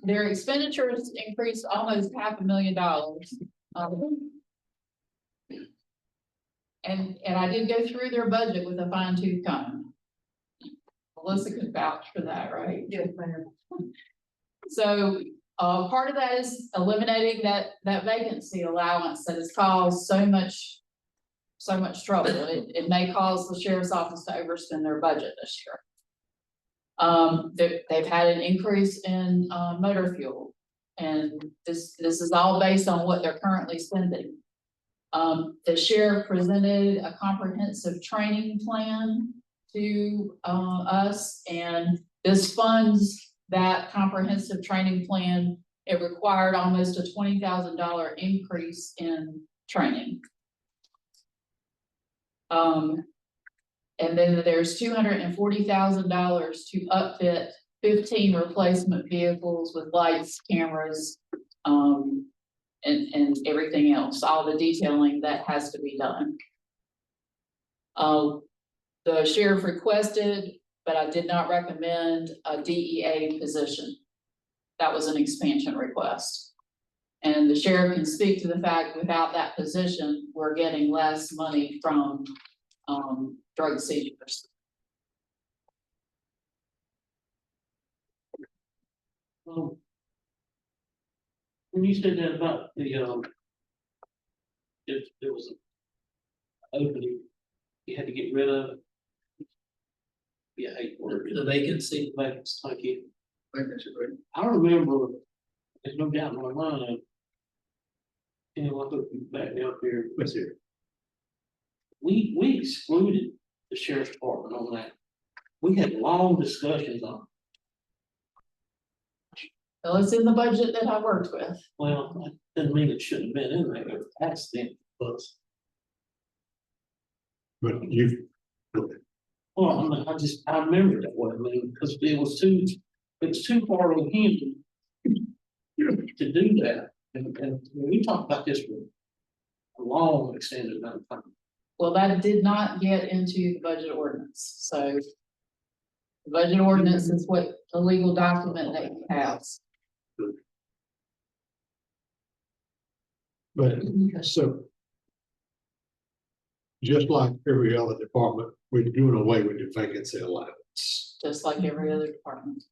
Their expenditures increased almost $500,000. And I did go through their budget with a fine tooth comb. Melissa could vouch for that, right? Yes, ma'am. So, part of that is eliminating that vacancy allowance that has caused so much trouble. It may cause the sheriff's office to overspend their budget this year. They've had an increase in, motor fuel. And this is all based on what they're currently spending. The sheriff presented a comprehensive training plan to, us, and this funds that comprehensive training plan. It required almost a $20,000 increase in training. And then there's $240,000 to upfit 15 replacement vehicles with lights, cameras, and everything else, all the detailing that has to be done. The sheriff requested, but I did not recommend a DEA position. That was an expansion request. And the sheriff can speak to the fact without that position, we're getting less money from, drug seizures. When you said that about the, if there was an opening, you had to get rid of. Yeah, I hate word. The vacancy. Vacancy, thank you. Vacancy rate. I remember, there's no doubt in my mind. And I'll look back down here. Let's hear. We excluded the sheriff's department on that. We had long discussions on, Well, it's in the budget that I worked with. well, that doesn't mean it shouldn't have been in there, it passed then, but. But you, Well, I remember that way, I mean, because it was too far on him to do that. And we talked about this for a long extended amount of time. Well, that did not get into the budget ordinance, so. The budget ordinance is what the legal document that you have. but so. Just like every other department, we're doing away with the vacancy allowance. Just like every other department.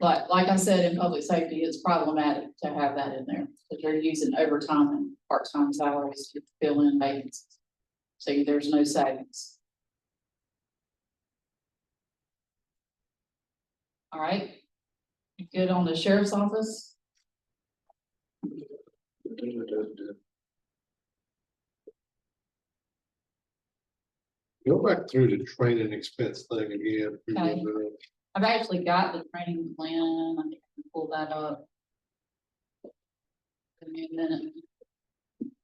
But like I said, in public safety, it's problematic to have that in there, because you're using overtime and part-time salaries to fill in vacancies. So there's no savings. All right, you good on the sheriff's office? Go back through the training expense thing again. Okay. I've actually got the training plan. I think I can pull that up. Give me a minute.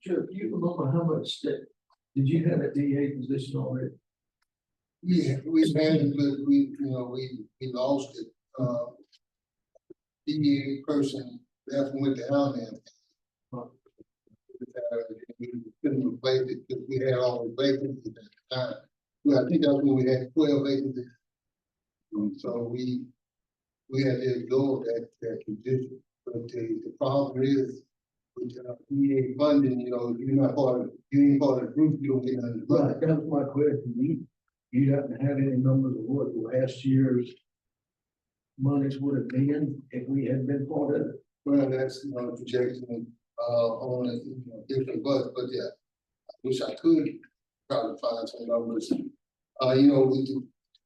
Sure, do you remember how much that, did you have a DA position already? Yeah, we've had it, but we lost it. DEA person left and went to Alabama. We couldn't replace it because we had all the vacancies at the time. Well, I think that's when we had 12 vacancies. So we had to absorb that position, but the problem is, with, EA funding, you know, you ain't part of the group, you don't get nothing. Right, that was my question. You haven't had any numbers of what last year's monies would have been if we had been part of it? Well, that's, projection, on a different but yeah, I wish I could probably find some numbers. It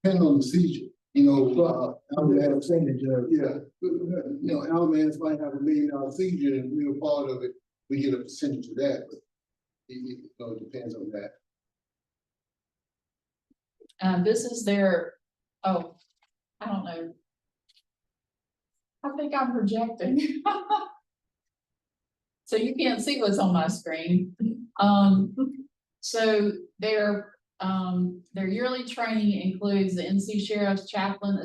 depends on the seizure, Alamance, yeah, Alamance might have $1 million seizure and we're part of it, we get a percentage of that, but it depends on that. This is their, I don't know. I think I'm projecting. So you can't see what's on my screen. So their yearly training includes the NC Sheriff's Chaplain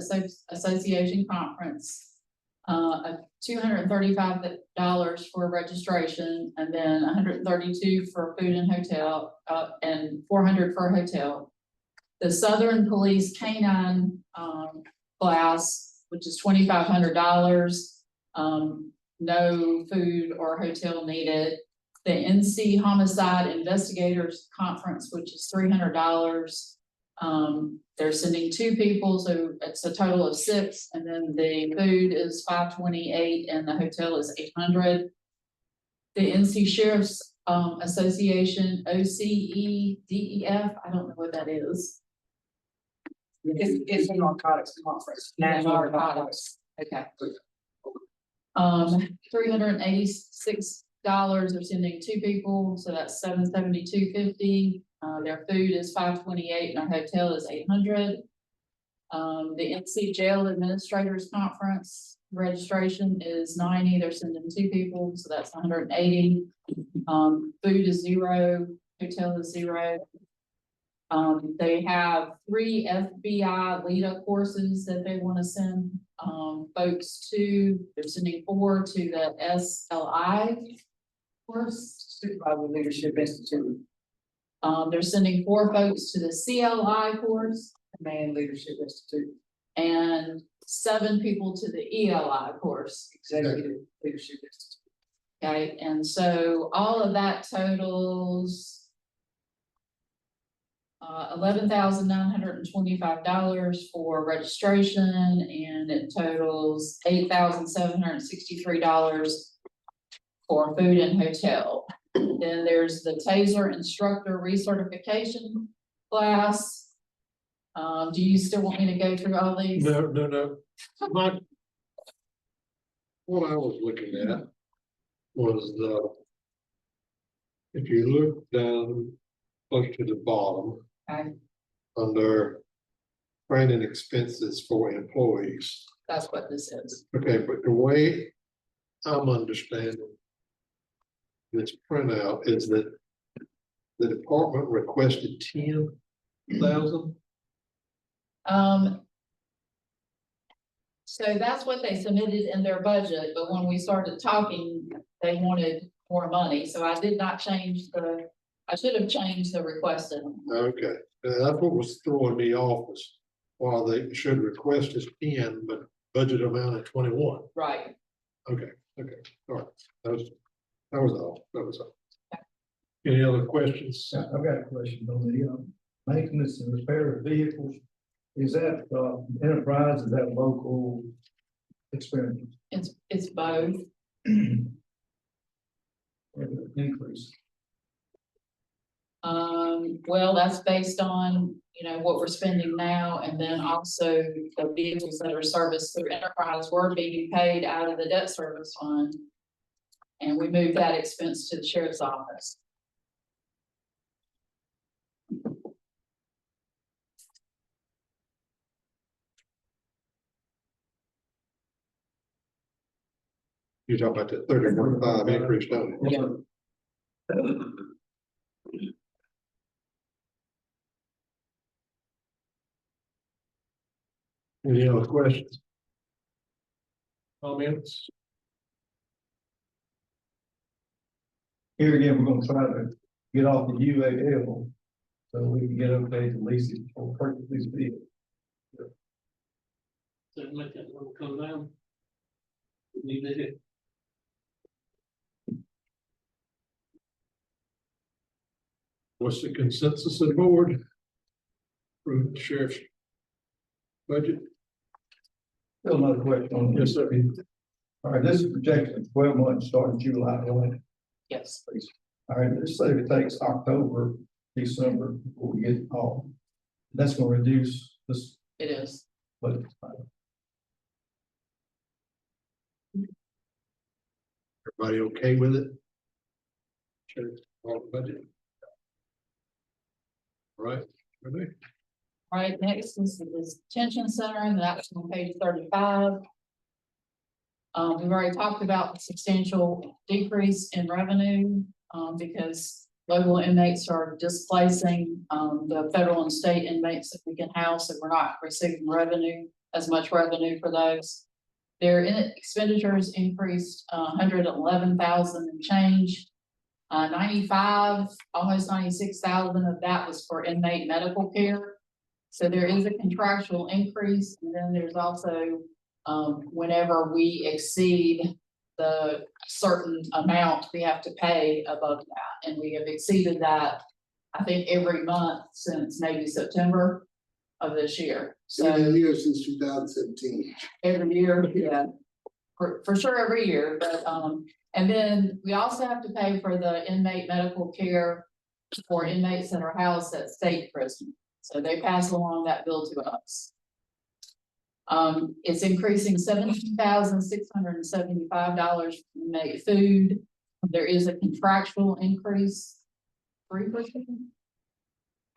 Association Conference, of $235 for registration, and then $132 for food and hotel, and $400 for a hotel. The Southern Police Canine class, which is $2,500, no food or hotel needed. The NC Homicide Investigators Conference, which is $300. They're sending 2 people, so it's a total of 6, and then the food is $528 and the hotel is $800. The NC Sheriff's Association OCE DEF, I don't know what that is. It's a narcotics conference. Narcotics, okay. $386, they're sending 2 people, so that's $772.50. Their food is $528 and our hotel is $800. The NC Jail Administrators Conference registration is $90, they're sending 2 people, so that's $180. Food is $0, hotel is $0. They have 3 FBI LEADA courses that they want to send folks to. They're sending 4 to the SLI course. Supervisor Leadership Institute, They're sending 4 folks to the CLI course. Command Leadership Institute, And 7 people to the ELI course. Executive Leadership Institute. Okay, and so all of that totals $11,925 for registration, and it totals $8,763 for food and hotel. Then there's the TASER instructor recertification class. Do you still want me to go through all these? No. What I was looking at was if you look down close to the bottom. Okay. Under training expenses for employees. That's what this is. Okay, but the way I'm understanding this printout is that the department requested 10,000. So that's what they submitted in their budget, but when we started talking, they wanted more money, so I did not change I should have changed the requested. Okay, that's what was throwing me off, was while they should request is 10, but budget amount at 21. Right. Okay, all right, that was all. Any other questions? I've got a question on the maintenance and repair of vehicles. Is that enterprise, is that local expenditure? It's both. Increase. Well, that's based on, what we're spending now, and then also the vehicles that are serviced through enterprise were being paid out of the debt service fund. And we moved that expense to the sheriff's office. You're talking about the 30.5 increase, don't you? Yeah. Any other questions? Comments? Here again, we're gonna try to get off the UAL. So we can get okay to lease it or purchase this vehicle. So make that one come down. We need it. What's the consensus of the board? Approve the sheriff's budget? Still another question on this. All right, this is projected 12 months starting July, don't it? Yes. All right, let's say it takes October, December before we get all. That's gonna reduce this, It is. but Everybody okay with it? Sheriff's budget? All right, Renee? All right, next is the detention center, and that's on page 35. We've already talked about the substantial decrease in revenue, because local inmates are displacing, the federal and state inmates that we can house, and we're not receiving as much revenue for those. Their expenditures increased, 111,000 and change. 95, almost 96,000 of that was for inmate medical care. So there is a contractual increase, and then there's also, whenever we exceed the certain amount, we have to pay above that, and we have exceeded that, I think, every month since maybe September of this year. So Every year since 2017. every year, yeah, for sure every year, but, and then we also have to pay for the inmate medical care for inmates that are housed at state prison. So they pass along that bill to us. It's increasing $17,675 for inmate food. There is a contractual increase, 3%.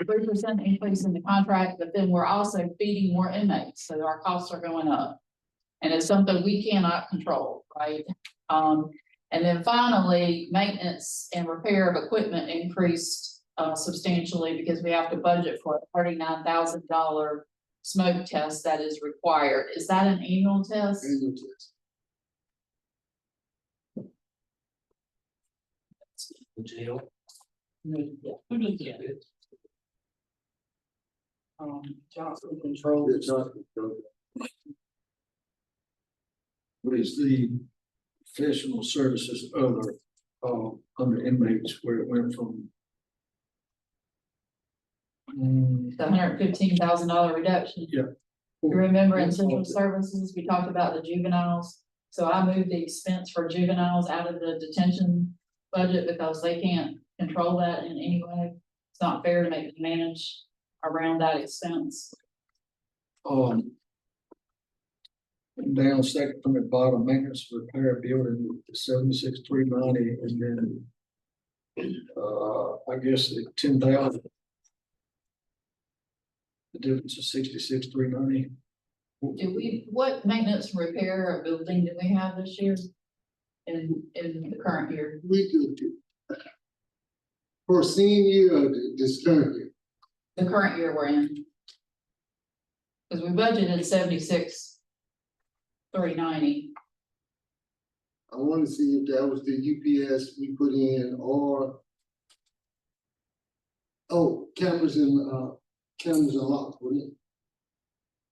3% increase in the contract, but then we're also feeding more inmates, so our costs are going up. And it's something we cannot control, right? And then finally, maintenance and repair of equipment increased substantially because we have to budget for a $39,000 smoke test that is required. Is that an annual test? Annual test. Jail. Yeah. Who does that? Johnson Controls. Yeah, Johnson Controls. What is the professional services other, under inmates where it went from? The $115,000 reduction. Yeah. You remember in central services, we talked about the juveniles. So I moved the expense for juveniles out of the detention budget because they can't control that in any way. It's not fair to make them manage around that expense. Down second from the bottom, maintenance repair building, 76,390, and then I guess the 10,000. The difference is 66,390. What maintenance and repair or building do we have this year? In the current year? We do. For senior or this current year? The current year we're in. Because we budgeted 76,390. I want to see if that was the UPS we put in or cameras and locks, wasn't it?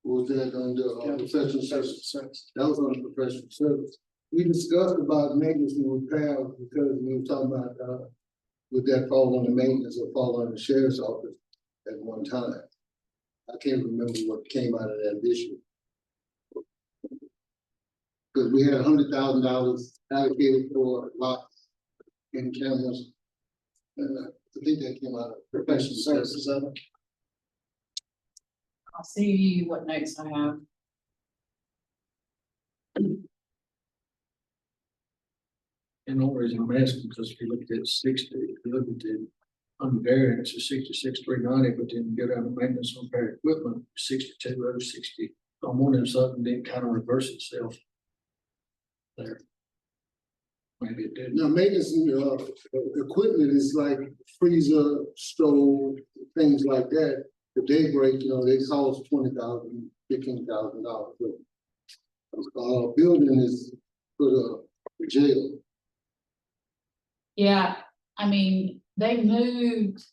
Or was that under professional service? That was under professional service. We discussed about maintenance and repair because we were talking about would that fall under maintenance or fall under the sheriff's office at one time. I can't remember what came out of that this year. Because we had $100,000 allocated for locks and cameras. I think that came out of professional services of it. I'll see what notes I have. And the reason I'm asking, because if you look at 60, if you look at the unvariance of 66,390, but then you go down to maintenance and repair equipment, 62,060. I'm wondering if something didn't kind of reverse itself there. Maybe it did. Now, maintenance and equipment is like freezer, stove, things like that. If they break, they cost $20,000, $15,000. Building is for the jail. Yeah, I mean, they moved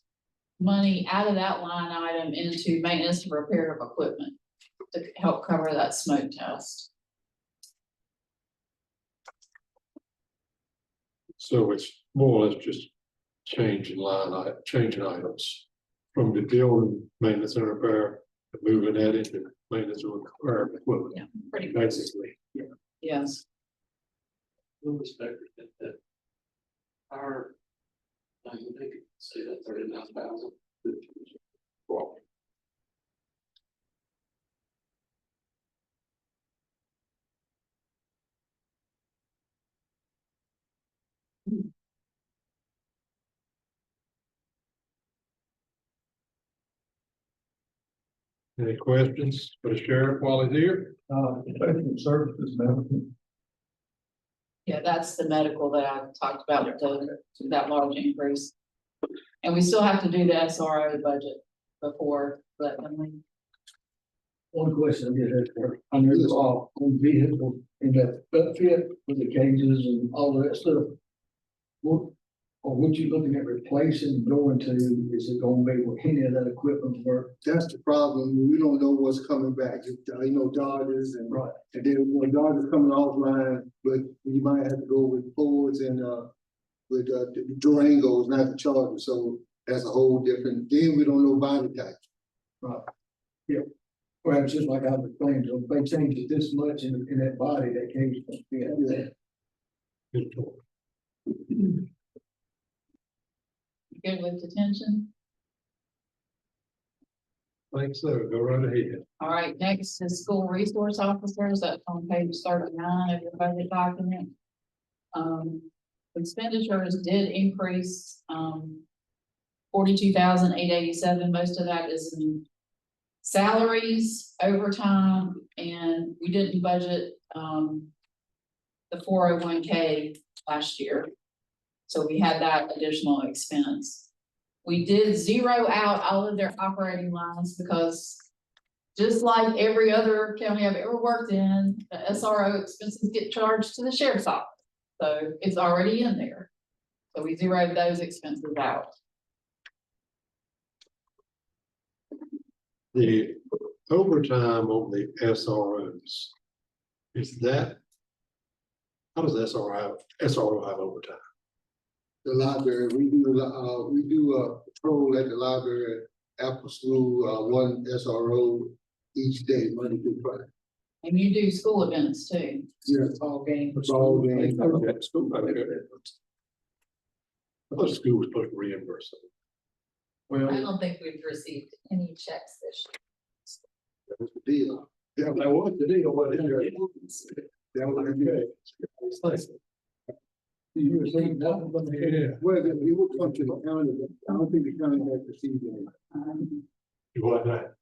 money out of that line item into maintenance and repair of equipment to help cover that smoke test. So it's more or less just changing changing items from the building maintenance and repair, and moving that into maintenance and repair equipment. Yeah, pretty Basically. yes. We'll respect that. Our, I think, say that 39,000. Well, any questions for the sheriff while he's here? Professional services, medical. Yeah, that's the medical that I talked about with that large increase. And we still have to do the SRO budget before that. One question I get asked for, I know it's all on vehicle in that fit with the cages and all of that stuff. What you looking at replacing, going to, is it gonna be with any of that equipment work? That's the problem. We don't know what's coming back. You know, Dodgers and, Right. and then when Dodgers coming offline, but you might have to go with Fords and, with, the Durangos, not the Chargers. So that's a whole different, then we don't know body type. Right. Yeah. Perhaps just like I was saying, if they change it this much in that body, that cage must be out there. Good talk. Good with detention? Think so, go right ahead. All right, next is school resource officers. That's on page 39 of your budget document. Expenditures did increase, 42,887. Most of that is in salaries, overtime, and we didn't budget, the 401k last year. So we had that additional expense. We did zero out all of their operating lines because just like every other county I've ever worked in, the SRO expenses get charged to the sheriff's office. So it's already in there. So we zeroed those expenses out. The overtime on the SROs, is that? How does SRO have overtime? The library, we do a patrol at the library after school, one SRO each day, Monday through Friday. And you do school events too. Yes. Ball games. Ball games. That school, I thought the school was supposed to reimburse them. I Well, don't think we've received any checks this year. That was the deal. Yeah, that was the deal, but That was the deal. you were saying nothing but the. Well, it would come to the county, but I don't think the county has received any. You want that?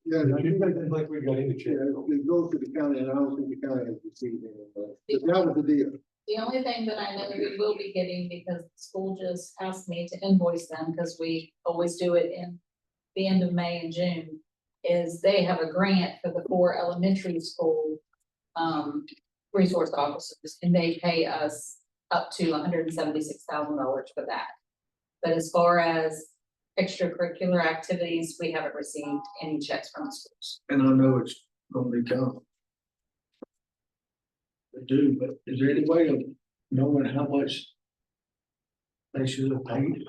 Yeah, I do think like we got any check. it goes to the county, and I don't think the county has received any. But that was the deal. The only thing that I know we will be getting, because the school just asked me to invoice them, because we always do it in the end of May and June, is they have a grant for the 4 elementary school resource officers, and they pay us up to $176,000 for that. But as far as extracurricular activities, we haven't received any checks from the schools. And I know it's gonna be tough. They do, but is there any way of knowing how much they should have paid?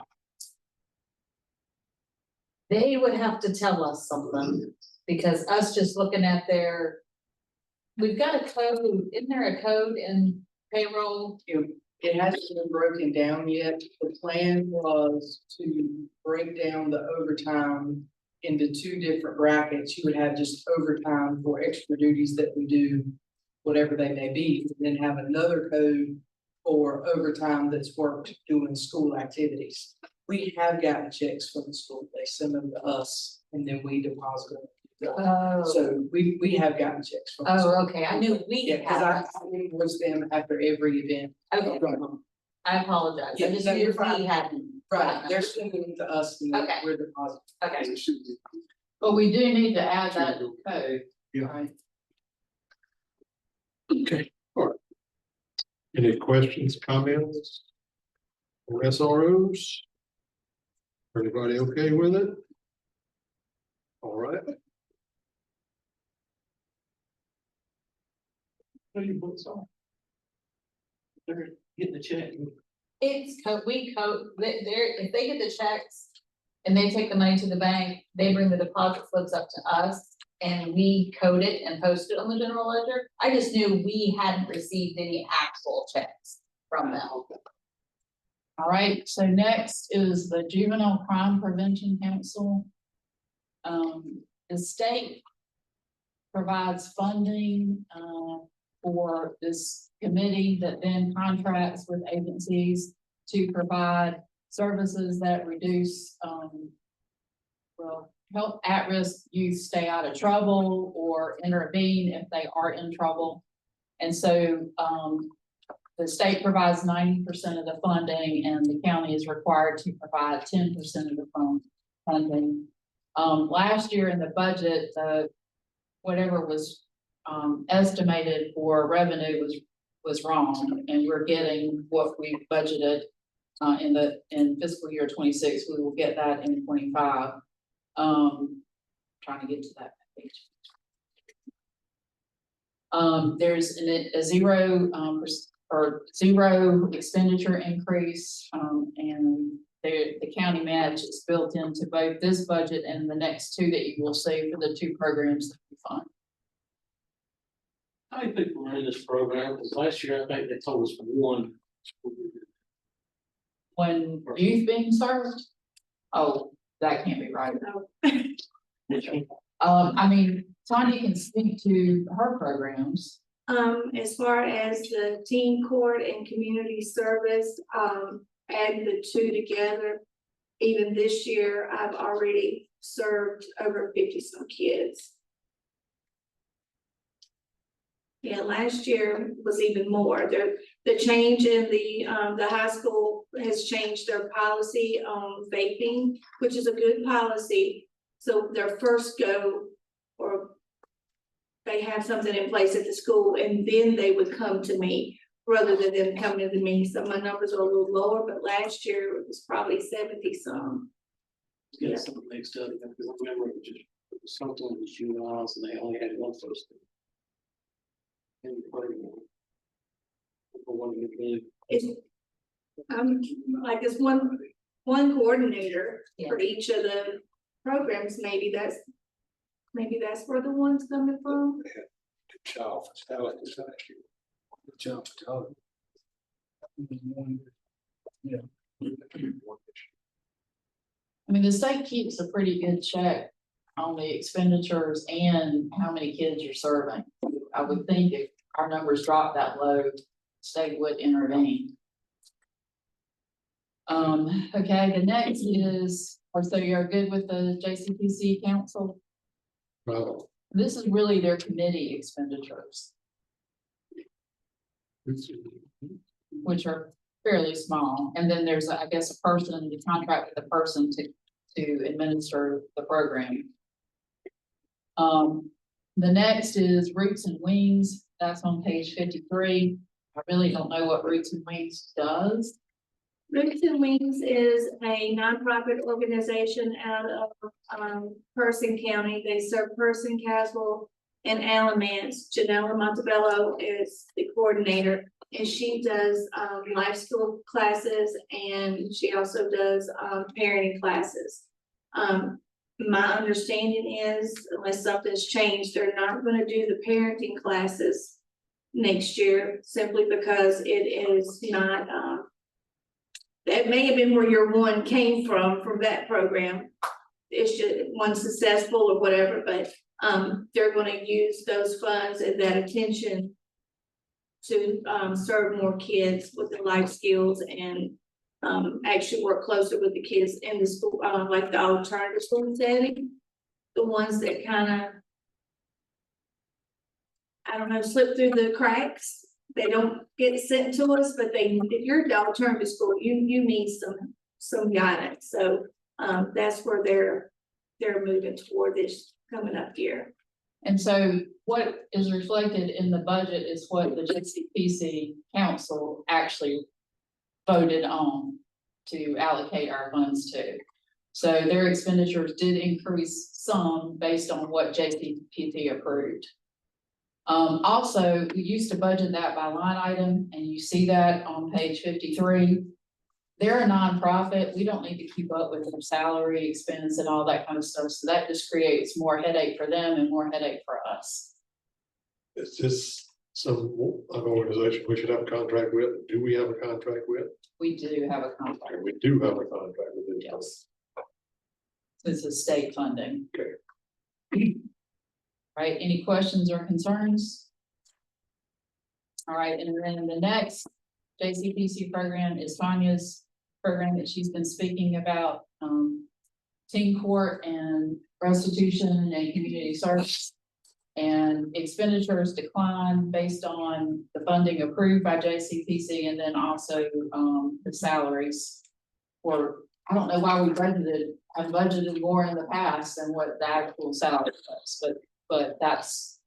They would have to tell us something, because us just looking at their, we've got a code, isn't there a code in payroll? It hasn't been broken down yet. The plan was to break down the overtime into 2 different brackets. You would have just overtime for extra duties that we do, whatever they may be, and then have another code for overtime that's worked doing school activities. We have gotten checks from the school. They send them to us and then we deposit them. So we have gotten checks from. the school. Oh, okay, I knew we Yeah, because had. I invoice them after every event. Okay, I apologize, I just Yeah, knew you're we fine. hadn't. Right, they're sending them to us and Okay. we're depositing. Okay, But we do need to add that code. Yeah. Okay, all right. Any questions, comments? Or SROs? Everybody okay with it? All right. What are your books on? They're getting the check. It's if they get the checks and they take the money to the bank, they bring the deposit slips up to us and we code it and post it on the general ledger. I just knew we hadn't received any actual checks from them. All right, so next is the Juvenile Crime Prevention Council. The state provides funding, for this committee that then contracts with agencies to provide services that reduce, help at-risk youth stay out of trouble or intervene if they are in trouble. And so, the state provides 90% of the funding and the county is required to provide 10% of the funding. Last year in the budget, whatever was estimated for revenue was wrong, and we're getting what we budgeted in fiscal year 26. We will get that in 25. Trying to get to that page. There's a zero expenditure increase, and the county match is built into both this budget and the next two that you will see for the two programs that we fund. How many people are in this program? Because last year, I think they told us one. When youth being served, oh, that can't be right. I mean, Tanya can speak to her programs. As far as the teen court and community service, add the two together, even this year, I've already served over 50 some kids. Yeah, last year was even more. The change in the high school has changed their policy on vaping, which is a good policy. So their first go, or they have something in place at the school, and then they would come to me rather than them coming to me. So my numbers are a little lower, but last year it was probably 70 some. Get something mixed up, because I remember it was something with juveniles and they only had one first. In the program. It's like it's one coordinator for each of the programs. Maybe that's where the one's coming from. Child fatality. Child fatality. Yeah. I mean, the state keeps a pretty good check on the expenditures and how many kids you're serving. I would think if our numbers drop that low, the state would intervene. Okay, the next is, so you're good with the JCPC council? Well, This is really their committee expenditures, which are fairly small. And then there's, I guess, a person, you contract with a person to administer the program. The next is Roots and Wings. That's on page 53. I really don't know what Roots and Wings does. Roots and Wings is a nonprofit organization out of Person County. They serve Person, Caswell, and Alamance. Janella Montebello is the coordinator, and she does life skill classes, and she also does parenting classes. My understanding is, unless something's changed, they're not going to do the parenting classes next year, simply because it is not, that may have been where your one came from that program. It's just one successful or whatever, but they're going to use those funds and that attention to serve more kids with the life skills and actually work closer with the kids in the school, like the alternative school setting, the ones that kind of, I don't know, slip through the cracks. They don't get sent to us, but if you're the alternative school, you need some guidance. So that's where they're moving toward this coming up year. And so what is reflected in the budget is what the JCPC council actually voted on to allocate our funds to. So their expenditures did increase some based on what JCPT approved. Also, we used to budget that by line item, and you see that on page 53. They're a nonprofit. We don't need to keep up with their salary expense and all that kind of stuff. So that just creates more headache for them and more headache for us. Is this an organization we should have a contract with? Do we have a contract with? We do have a contract. We do have a contract with them. Yes. This is state funding. Okay. Right, any questions or concerns? All right, and then the next JCPC program is Tanya's program that she's been speaking about, teen court and restitution and community service. And expenditures decline based on the funding approved by JCPC, and then also the salaries. Or I don't know why we I've budgeted more in the past than what the actual salary was, but that's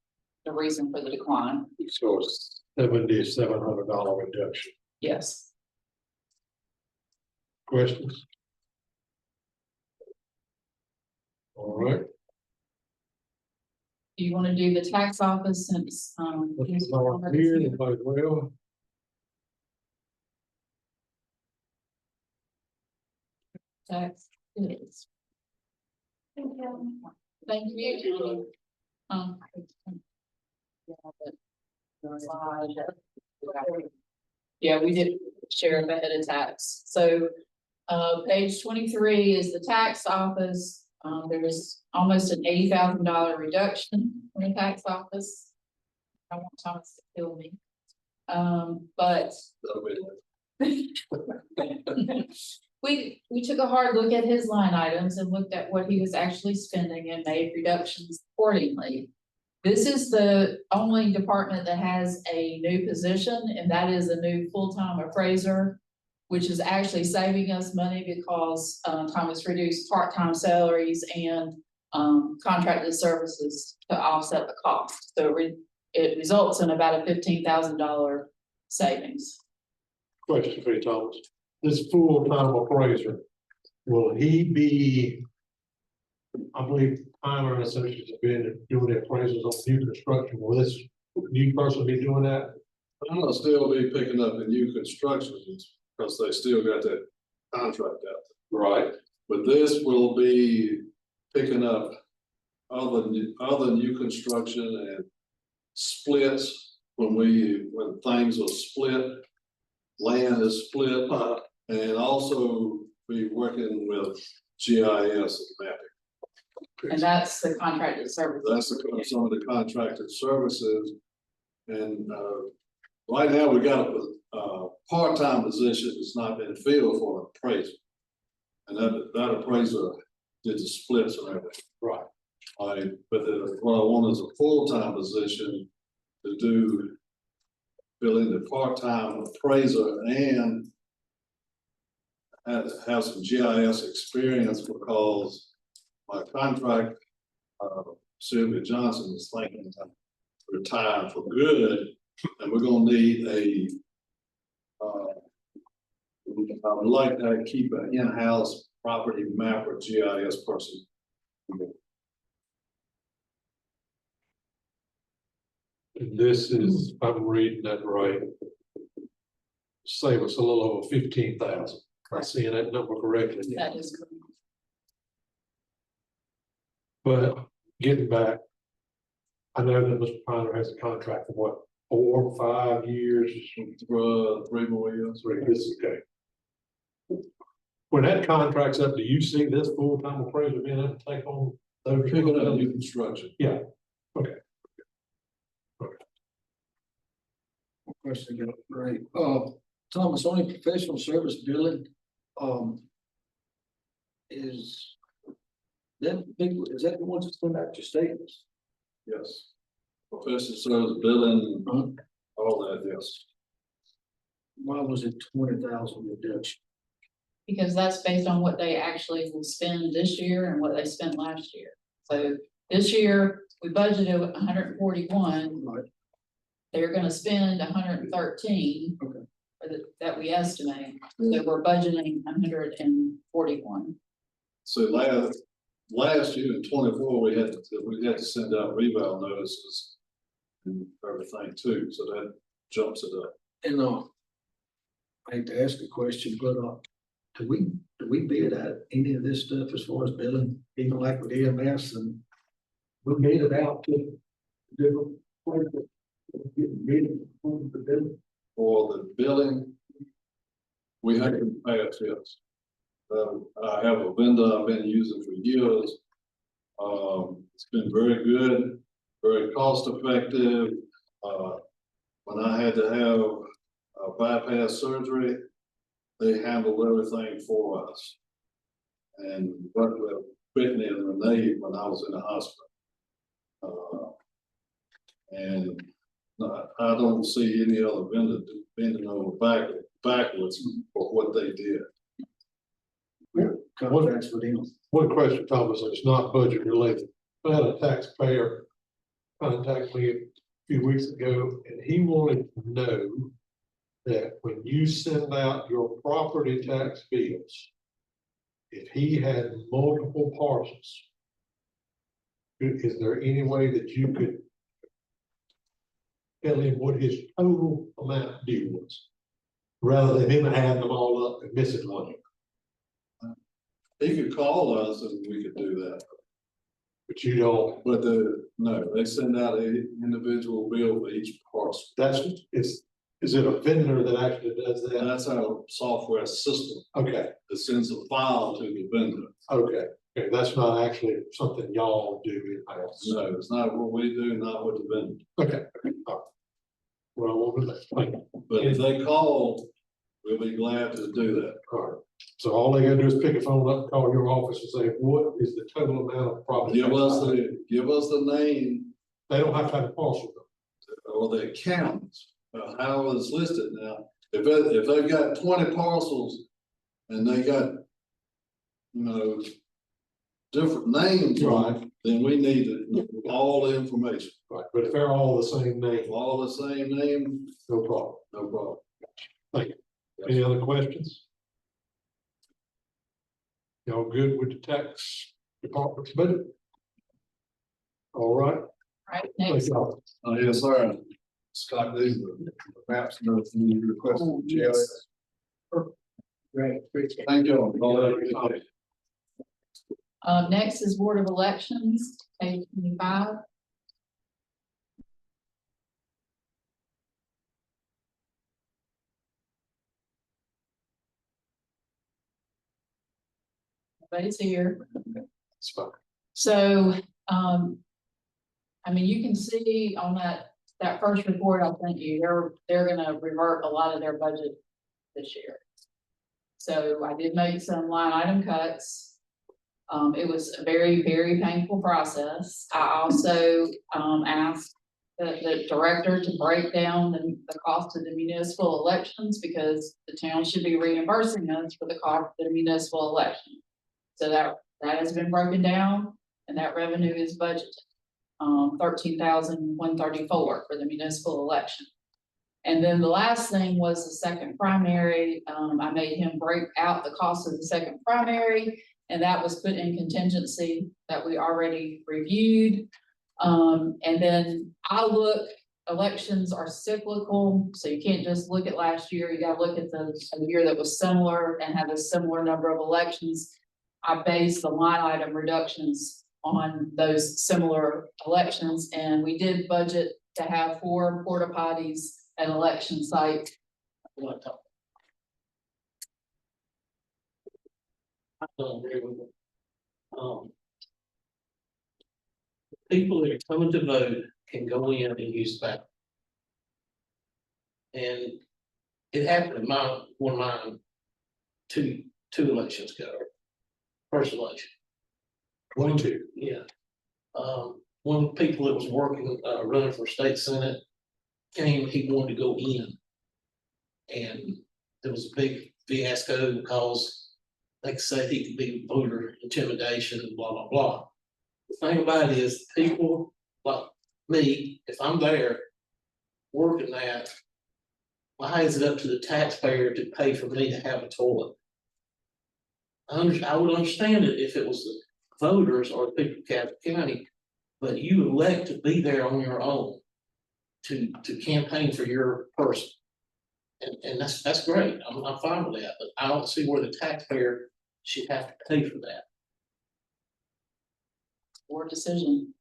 the reason for the decline. So it's $7,700 reduction. Yes. Questions? All right. Do you want to do the tax office since, Let's go on here, everybody well. tax is? Thank you. Yeah, we did share of ahead of tax. So, page 23 is the tax office. There was almost an $80,000 reduction in the tax office. I want Thomas to kill me. But we took a hard look at his line items and looked at what he was actually spending and made reductions accordingly. This is the only department that has a new position, and that is a new full-time appraiser, which is actually saving us money because Thomas reduced part-time salaries and contracted services to offset the cost. So it results in about a $15,000 savings. Question for you, Thomas. This full-time appraiser, will he be, I believe Tyler and Associates have been doing the appraisals on new construction. Will this new person be doing that? I'm gonna still be picking up the new constructions because they still got that contract out there. Right. But this will be picking up other new construction and splits when things are split, land is split, and also be working with GIS and mapping. And that's the contracted service. That's some of the contracted services. And right now we got a part-time position that's not been filled for an appraiser. And that appraiser did the splits and everything. Right. But what I want is a full-time position to fill in the part-time appraiser and have some GIS experience because my contract, Sylvia Johnson is thinking to retire for good, and we're gonna need I would like to keep an in-house property map or GIS person. This is, if I'm reading that right, save us a little over 15,000. Am I seeing that number correctly? That is correct. But getting back, I know that Mr. Piner has a contract for what, 4 or 5 years? 3 more years. This is okay. When that contract's up, do you see this full-time appraiser being able to take on those? Picking up new construction. Yeah, okay. Question, great. Thomas, only professional service billing, is that the ones that's going back to statements? Yes. Professional service billing, all that, yes. Why was it 20,000 reduction? Because that's based on what they actually will spend this year and what they spent last year. So this year, we budgeted 141. Right. They're gonna spend 113. Okay. That we estimate, so we're budgeting 141. So last year in 24, we had to send out reval notices and everything too, so that jumps it up. And, I hate to ask a question, but, do we bid out any of this stuff as far as billing, even like with EMS and we bid it out to different places? Bid for the billing? For the billing, we have to pay it, yes. I have a vendor I've been using for years. It's been very good, very cost effective. When I had to have a bypass surgery, they handled everything for us. And worked with Brittany and Renee when I was in the hospital. And I don't see any other vendor bending over backwards for what they did. Contracts with them. One question, Thomas, and it's not budget related. I had a taxpayer contact me a few weeks ago, and he wanted to know that when you send out your property tax bills, if he had multiple parcels, is there any way that you could tell him what his total amount due was, rather than him adding them all up and missing one? He could call us and we could do that. But you don't. But no, they send out an individual bill for each parcel. Is it a vendor that actually does that? That's our software system. Okay. That sends a file to the vendor. Okay, that's not actually something y'all do in-house. No, it's not what we do, not what the vendor. Okay. All right. Well, I want to thank you. But if they call, we'll be glad to do that. All right. So all they gotta do is pick a phone up, call your office and say, what is the total amount of property? Give us the name. They don't have to have a parcel though. Or the account, how it's listed now. If they've got 20 parcels and they got, different names, Right. Then we need all the information. Right, but if they're all the same name. All the same name, No problem. no problem. Thank you. Any other questions? Y'all good with the tax department's budget? All right. Right, Thank next. y'all. Yes, sir. Scott, these are the maps and everything you requested. Yes. Great. Thank you. Next is Board of Elections, page 25. Everybody's here. It's fine. So, I mean, you can see on that first report I sent you, they're gonna revert a lot of their budget this year. So I did make some line item cuts. It was a very, very painful process. I also, asked the director to break down the cost of the municipal elections, because the town should be reimbursing us for the cost of the municipal election. So that has been broken down, and that revenue is budgeted. 13,134 for the municipal election. And then the last thing was the second primary. I made him break out the cost of the second primary, and that was put in contingency that we already reviewed. And then elections are cyclical, so you can't just look at last year. You gotta look at a year that was similar and had a similar number of elections. I based the line item reductions on those similar elections, and we did budget to have 4 porta potties at election site. I don't agree with it. People that are coming to vote can go in and use that. And it happened in one of mine, two elections ago. First election. 22. Yeah. One of the people that was working, running for state senate came, he wanted to go in. And there was a big fiasco because they said he could be voter intimidation and blah, blah, blah. The thing about it is people like me, if I'm there working that, why is it up to the taxpayer to pay for me to have a toilet? I would understand it if it was the voters or the people of Caswell County, but you elect to be there on your own to campaign for your person. And that's great. I'm fine with that, but I don't see where the taxpayer should have to pay for that. Board decision.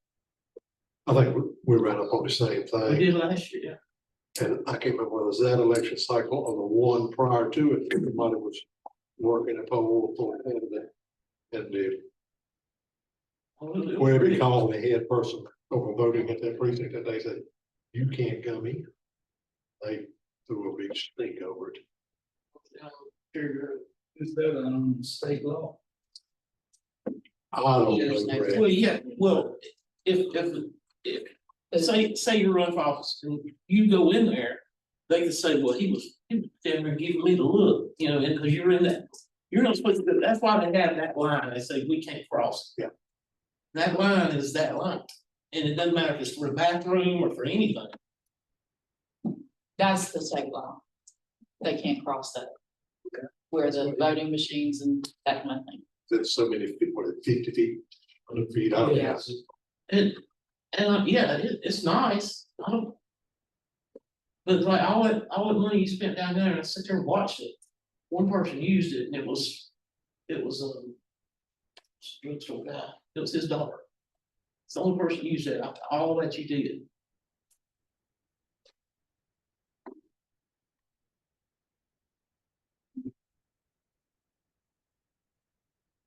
I think we ran up on the same We thing, did last year, and I can't remember whether it was that election cycle or the one prior to it, everybody was working a poll for the candidate. And wherever he called the head person over voting at that precinct, that they said, you can't come in. They threw a big stink over it. Is that, state law? I don't There's know, no- Brad. Well, yeah, well, if say you run for office and you go in there, they can say, well, he was down there giving me the look, you know, and because you're in that, you're not supposed to, that's why they have that line, they say we can't cross. Yeah. That line is that line, and it doesn't matter if it's for a bathroom or for anything. That's the state law. They can't cross that. Where the voting machines and that kind of thing. There's so many feet, what, 50 feet, 100 feet out. Yeah. And yeah, it's nice, I don't. But like all that money you spent down there, and I sat there and watched it. One person used it and it was drugstore guy, it was his daughter. It's the only person who used it, after all that you did.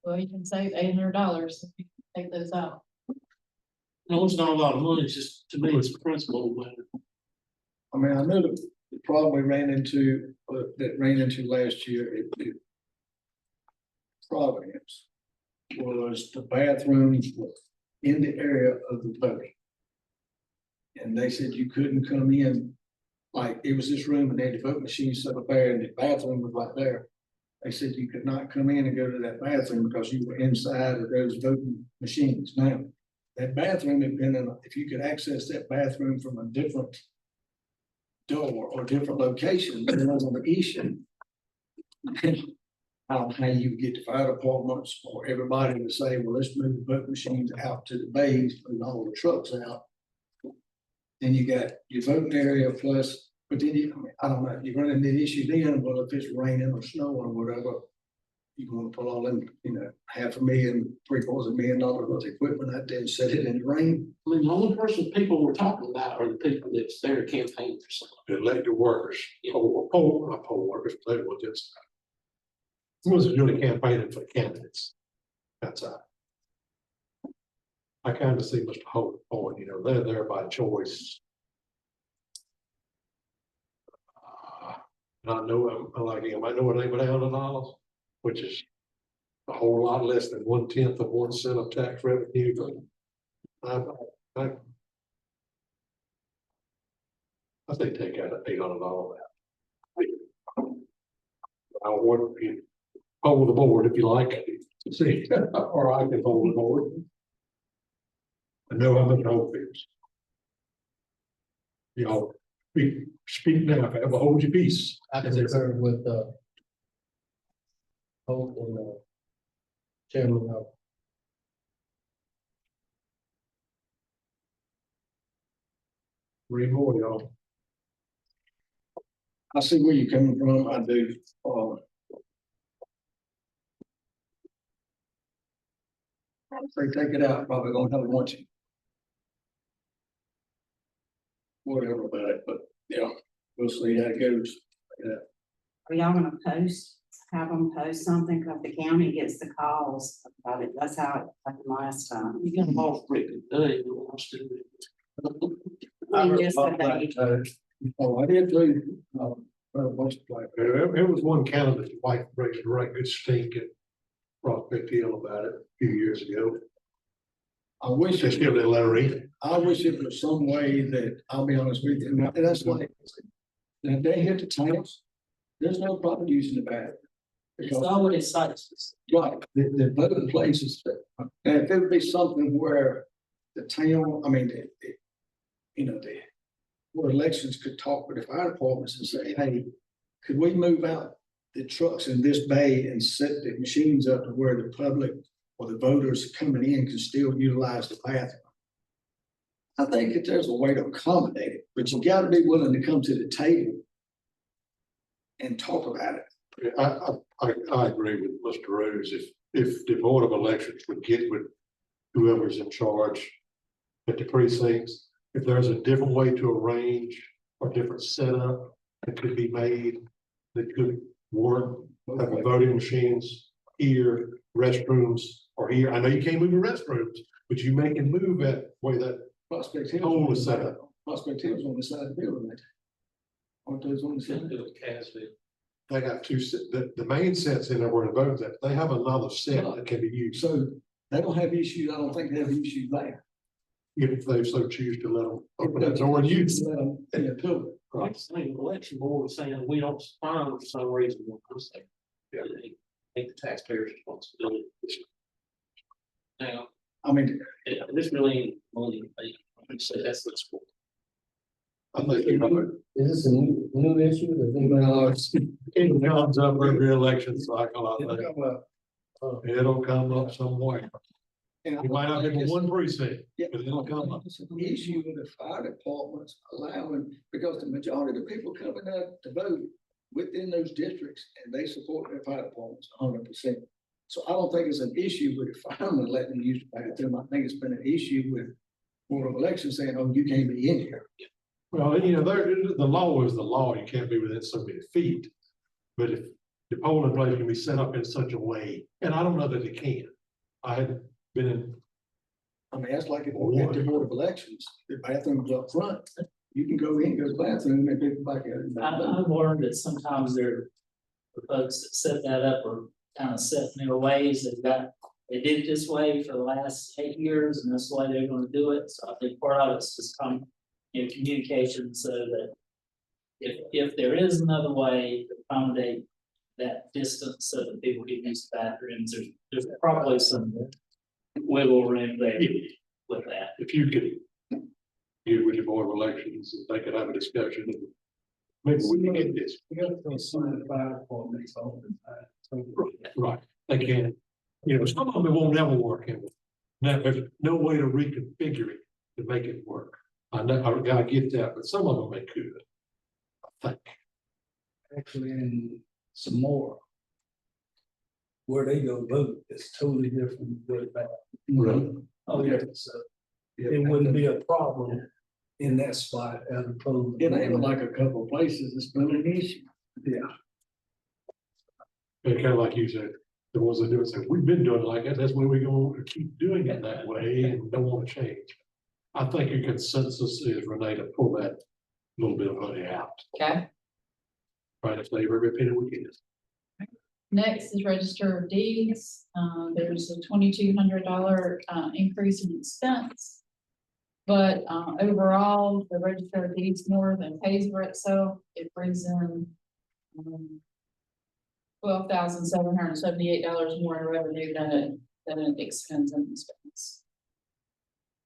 Well, you can save $800 if you take those out. No, it's not a lot of money, it's just, to me, it's a principle matter. I mean, I know the problem we ran into, last year at Providence was the bathrooms were in the area of the voting. And they said you couldn't come in, like, it was this room and they had the vote machine set up there and the bathroom was right there. They said you could not come in and go to that bathroom because you were inside of those voting machines. Now, that bathroom had been if you could access that bathroom from a different door or different location, it wasn't an issue. I don't know how you get the fire departments or everybody to say, well, let's move the vote machines out to the bays, move all the trucks out. Then you got your voting area plus, but then I don't know, you run into the issue then, well, if it's raining or snowing or whatever, you're gonna put all them, $500,000, $750,000 worth of equipment out there and set it in the rain. I mean, the only person people were talking about are the people that's there campaigning for something. The elected workers, poll workers, they were just. It wasn't really campaigning for the candidates. That's I kind of see Mr. Holt's point, they're there by choice. And I know, like him, I know it ain't but $100, which is a whole lot less than 1/10 of 1 cent of tax revenue. I think take out $800 out. I want you hold the board if you like. See, or I can hold the board. I know how much hope is. Y'all speak now, if I ever hold your peace. I concur with Hope and Chairman of. Read more, y'all. I see where you're coming from, I do. If they take it out, probably gonna have lunch. Whatever about it, but yeah, we'll see how it goes. Yeah. Are y'all gonna have them post something, cause the county gets the calls about it, that's how it happened last time. You got them all freaking day, Oh, I did too. A bunch of like, It was one candidate, wife raised a right good stink at Prospect Hill about it a few years ago. I wish They still didn't let her in. I wish it was some way that, I'll be honest with you, and that's like, if they hit the tanks, there's no problem using the bathroom. It's not what it cites. Right, the other places, and if it would be something where the town, where elections could talk with the fire departments and say, hey, could we move out the trucks in this bay and set the machines up to where the public or the voters coming in can still utilize the bathroom. I think that there's a way to accommodate it, but you gotta be willing to come to the table and talk about it. I agree with Mr. Rose. If the Board of Elections would get with whoever's in charge at the precincts, if there's a different way to arrange or different setup that could be made that could work, have voting machines here, restrooms, or here. I know you can't move the restrooms, but you make and move that way that Prospect Hill's whole on the is set up. Prospect Hill's on the side of the building. Aren't those on the side? Caswell. They got two, the main sets in there where the votes at, they have another set that can be used. So they don't have issues, I don't think they have issues there. If they so choose to let them open that door and use. Let them in the building. Like the same election board was saying, we don't find for some reason. Yeah. I think the taxpayers' responsibility. Now, I mean, this really ain't money, I'd say that's the school. I think, you know, Is this a new issue? Does anybody know? it comes up every election cycle, I it'll think. come up. It'll come up somewhere. And I You might not think get it's- one precinct, Yeah, but it'll come up. it's an issue with the fire departments allowing, because the majority of the people coming out to vote within those districts, and they support their fire departments 100%. So I don't think it's an issue with the firemen letting them use the bathroom. I think it's been an issue with Board of Elections saying, oh, you can't be in here. Well, you know, the law is the law. You can't be within so many feet. But if the polling place can be set up in such a way, and I don't know that it can. I had been in, I mean, that's like if we get to Board of Elections, the bathroom's up front. You can go in, go to the bathroom, and people back out. I've learned that sometimes the folks that set that up are kind of set in their ways. They did it this way for the last 8 years, and that's the way they're gonna do it. So I think part of it's just communication, so that if there is another way to accommodate that distance so that people can use the bathrooms, there's probably some wiggle room there with that. if you could get with the Board of Elections, and they could have a discussion, and maybe we can get this. We got to assume the fire department's open. Right, they can. You know, some of them won't never work in. Now, there's no way to reconfigure it to make it work. I know, I get that, but some of them they could. I think. Actually, in some more. Where they go vote is totally different with that. Right. Oh, yeah, so it wouldn't be a problem in that spot as opposed. It ain't like a couple of places, it's been an issue. Yeah. And kind of like you said, the ones that do it say, we've been doing it like that, that's why we're going to keep doing it that way and don't want to change. I think your consensus is, Renee, to pull that little bit of money out, Okay, try to save every penny we can. next is Register of Deeds. There's a $2,200 increase in expense. But overall, the Register of Deeds more than pays for itself. It brings in $12,778 more in revenue than it expends in expense.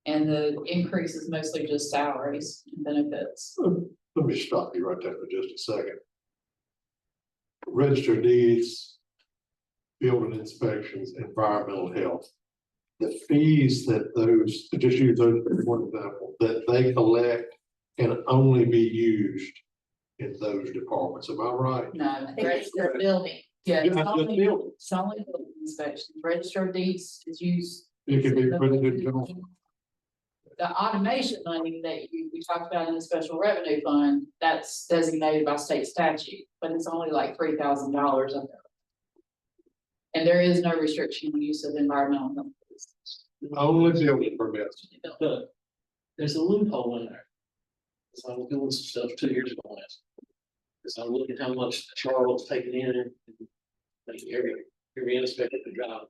And the increase is mostly just salaries and benefits. Let me stop you right there for just a second. Register of Deeds, building inspections, environmental health. The fees that those, to just use those as one example, that they collect can only be used in those departments. Am I right? No, register of building. Yeah, it's Yeah, just only building. building inspection. Register of Deeds is used. It can be put in general. The automation money that we talked about in the special revenue fund, that's designated by state statute, but it's only like $3,000 under. And there is no restriction on use of environmental health. Only building permits. But there's a loophole in there. Cause I was doing some stuff 2 years ago on this. Cause I look at how much Charlotte's taking in and like every inspector could drive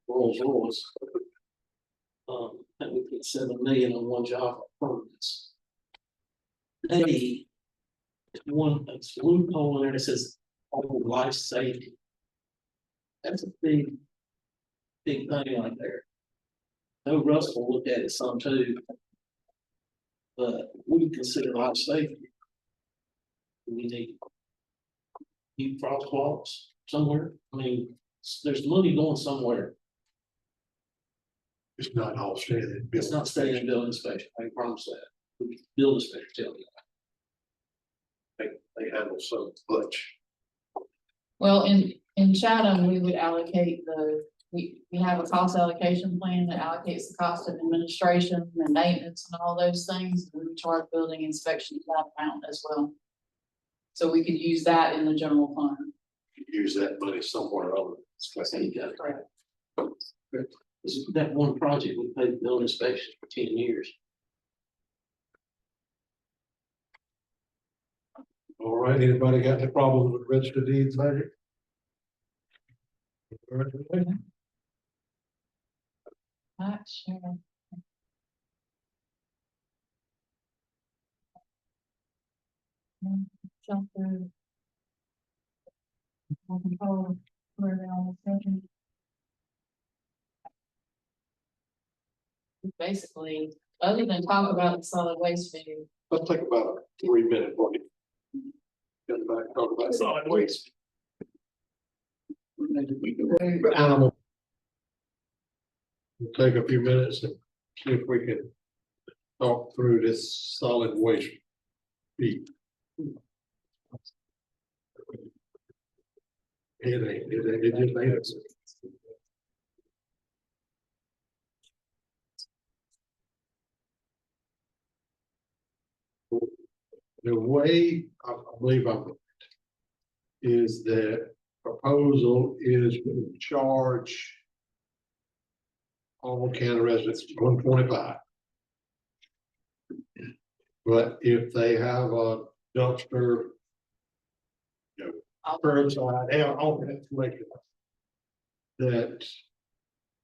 Rolls Royce. And we put 7 million on one job for permits. They, it's a loophole in there that says, oh, life safety. That's a big thing right there. No, Russ will look at it some too. But we consider life safety. We need Need crosswalks somewhere, I mean, there's money going somewhere. It's not all standing. It's not staying in building inspection, I can promise that. Building inspector tell you. They handle so much. Well, in Chatham, we would allocate we have a cost allocation plan that allocates the cost of administration and maintenance and all those things. We would charge building inspection that amount as well. So we could use that in the general fund. Use that money somewhere else. Correct. This is that one project, we paid building inspection for 10 years. All right, anybody got any problems with registered deeds budget? Not sure. Jump through. Control, where they're on the schedule. Basically, other than talk about the solid waste fee. Let's take about a 3-minute break. Get back, talk about solid waste. Animal. We'll take a few minutes and see if we can talk through this solid waste fee. It just ain't it. The way I believe I'm is that proposal is to charge all county residents $125. But if they have a dumpster, you know, curbside, alternate collection, that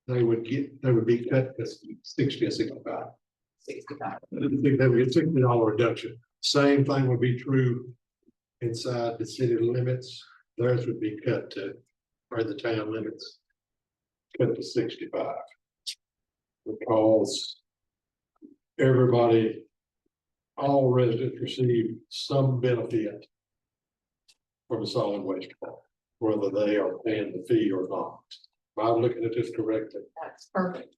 they would be cut to 60 or 65. 65. They would get $60 reduction. Same thing would be true inside the city limits. Theirs would be cut to, or the town limits, cut to 65. Because everybody, all residents receive some benefit from the solid waste department, whether they are paying the fee or not. Am I looking at this correctly? That's perfect.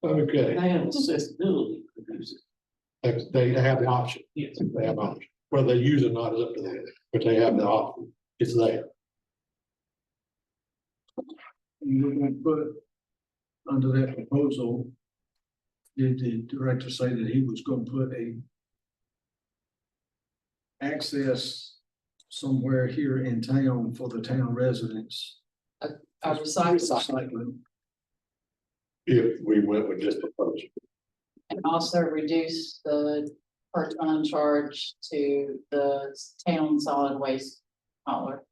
Okay. They have accessibility to use it. They have the option. Yes. They have the option. Whether they use it or not is up to them, but they have the option. It's there. And we're going to put under that proposal, did the director say that he was going to put a access somewhere here in town for the town residents? A recycling. If we went with this proposal. And also reduce the per ton charge to the town solid waste hauler.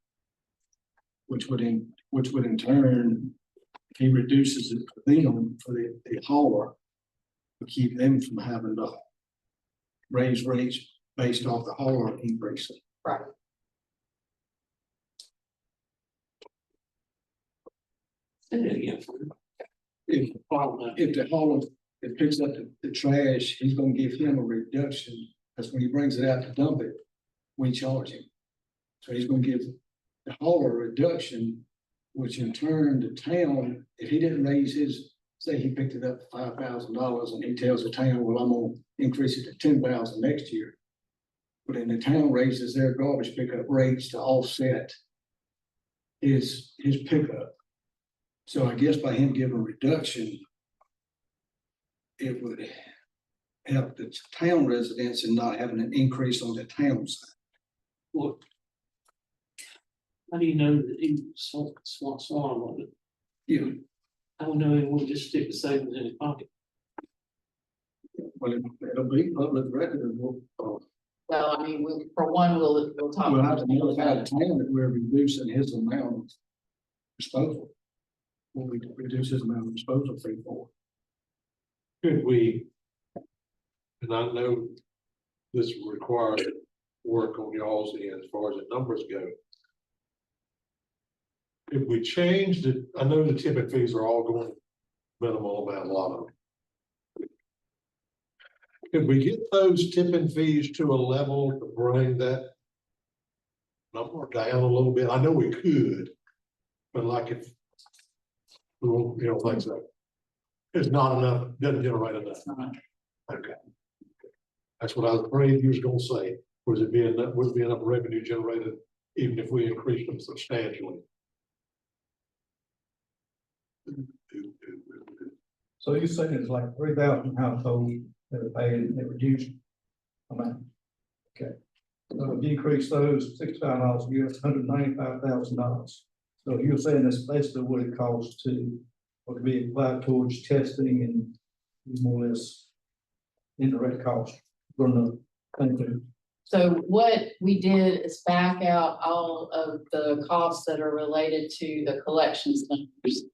Which would in turn, if he reduces it for them, for the hauler, to keep them from having to raise rates based off the hauler increase. Right. Say that again. If the hauler, it picks up the trash, he's gonna give him a reduction, because when he brings it out to dump it, we charge him. So he's gonna give the hauler a reduction, which in turn the town, if he didn't raise his, say he picked it up for $5,000 and he tells the town, well, I'm gonna increase it to $10,000 next year. But then the town raises their garbage pickup rates to offset his pickup. So I guess by him giving a reduction, it would help the town residents and not having an increase on the town side. Well, how do you know that he swung on it? Yeah. I don't know, he won't just stick the savings in his pocket. Well, it'll be public record. Well, I mean, we'll talk We'll about have it. to notify the town that we're reducing his amount of disposal. When we reduce his amount of disposal fee for. Could we, and I know this requires work on y'all's end as far as the numbers go. If we change I know the tipping fees are all going minimal amount, a lot of them. If we get those tipping fees to a level to bring that number down a little bit? I know we could, but like if, you know, like so. It's not enough, doesn't generate enough. Okay. That's what I was afraid you was gonna say, was it be enough, would it be enough revenue generated even if we increased them substantially? So you're saying it's like 3,000 households that are paying, they reduced amount. Okay. So if you increase those $65 a year, it's $195,000. So you're saying that's basically what it costs to, or to be applied towards testing and more or less indirect cost from the country. So what we did is back out all of the costs that are related to the collection centers.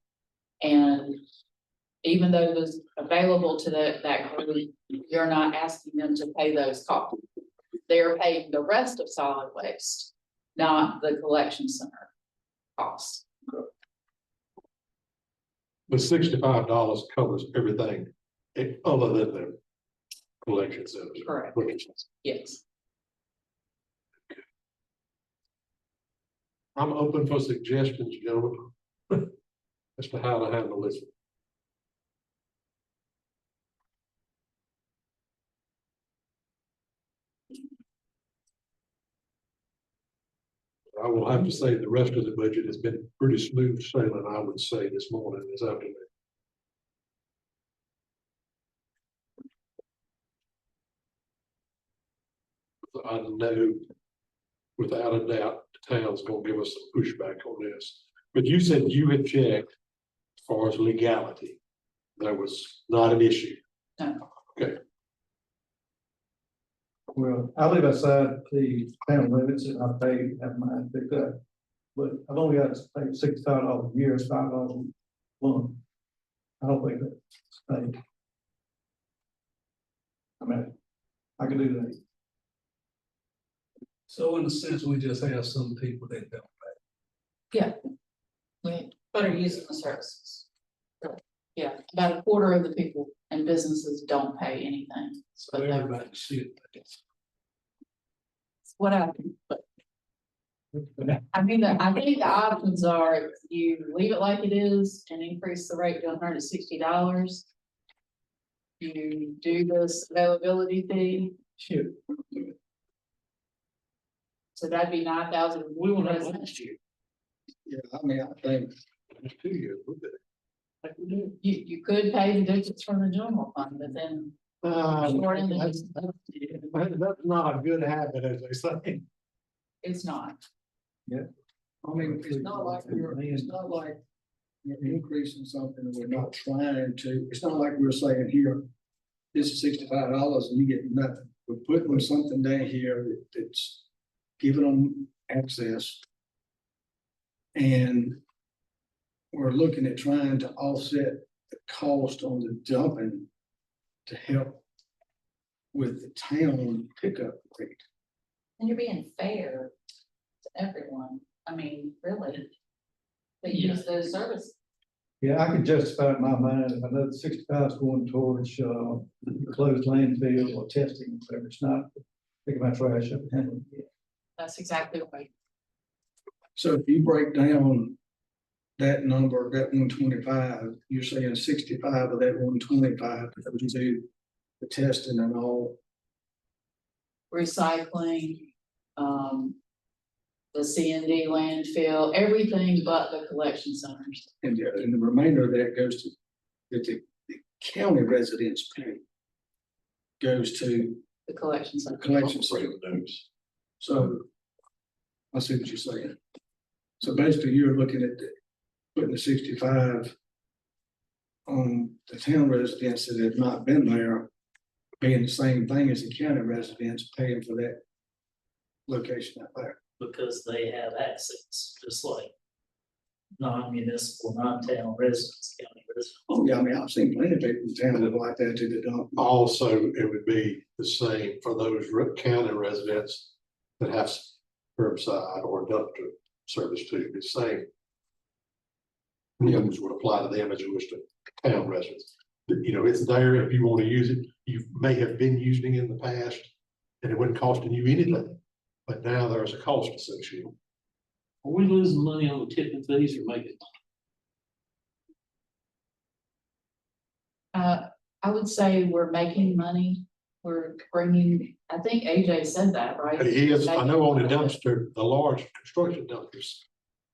And even though those available to that group, you're not asking them to pay those costs. They're paying the rest of solid waste, not the collection center costs. The $65 covers everything other than the collection centers. Correct. Yes. I'm open for suggestions, gentlemen, as to how to handle this. I will have to say the rest of the budget has been pretty smooth sailing, I would say, this morning, this afternoon. I know without a doubt, the town's gonna give us some pushback on this. But you said you had checked as far as legality. That was not an issue. No. Okay. Well, I live outside the town limits and I pay, have mine picked up. But I've only got to pay $65 a year, it's $5 a month. I don't think that's paid. I mean, I can do that. So in a sense, we just have some people that don't pay. Yeah. But are using the services. Yeah, about a quarter of the people and businesses don't pay anything. So But everybody should pay. it's what I think, but. I mean, I think the options are you leave it like it is and increase the rate to $160. You do this availability fee. Sure. So that'd be 9,000. We went up last year. Yeah, I mean, I think It's 2 years, we did. Like we did. You could pay the digits from the general fund, but then. Short end That's not a good habit, as they say. It's not. Yeah. I mean, it's not like you're increasing something and we're not trying to, it's not like we're saying here, this is $65 and you get nothing. We're putting something down here that's giving them access. And we're looking at trying to offset the cost on the dumping to help with the town pickup rate. And you're being fair to everyone. I mean, really. They use those services. Yeah, I could justify it in my mind if I know the 65 is going towards closed landfill or testing, whatever. It's not picking my trash up and handling it. That's exactly right. So if you break down that number, that 125, you're saying 65 of that 125 that would do the testing and all. Recycling, the C&D landfill, everything but the collection centers. And the remainder of that goes to, that the county residents pay. Goes to The collection center. collection center. So, I see what you're saying. So basically, you're looking at putting the 65 on the town residents that have not been there, paying the same thing as the county residents paying for that location out there. Because they have access, just like non-municipal, non-town residents, county residents. Oh, yeah, I mean, I've seen plenty of people in town that like that to the dump. Also, it would be the same for those county residents that have curbside or dumpster service too, the same. Numbers would apply to them as it was to town residents. You know, it's there if you want to use it. You may have been using it in the past and it wasn't costing you anything. but now there's a cost associated. Are we losing money on the tipping fees or making? I would say we're making money. We're bringing, I think AJ said that, right? He is, I know on the dumpster, the large construction dumpsters.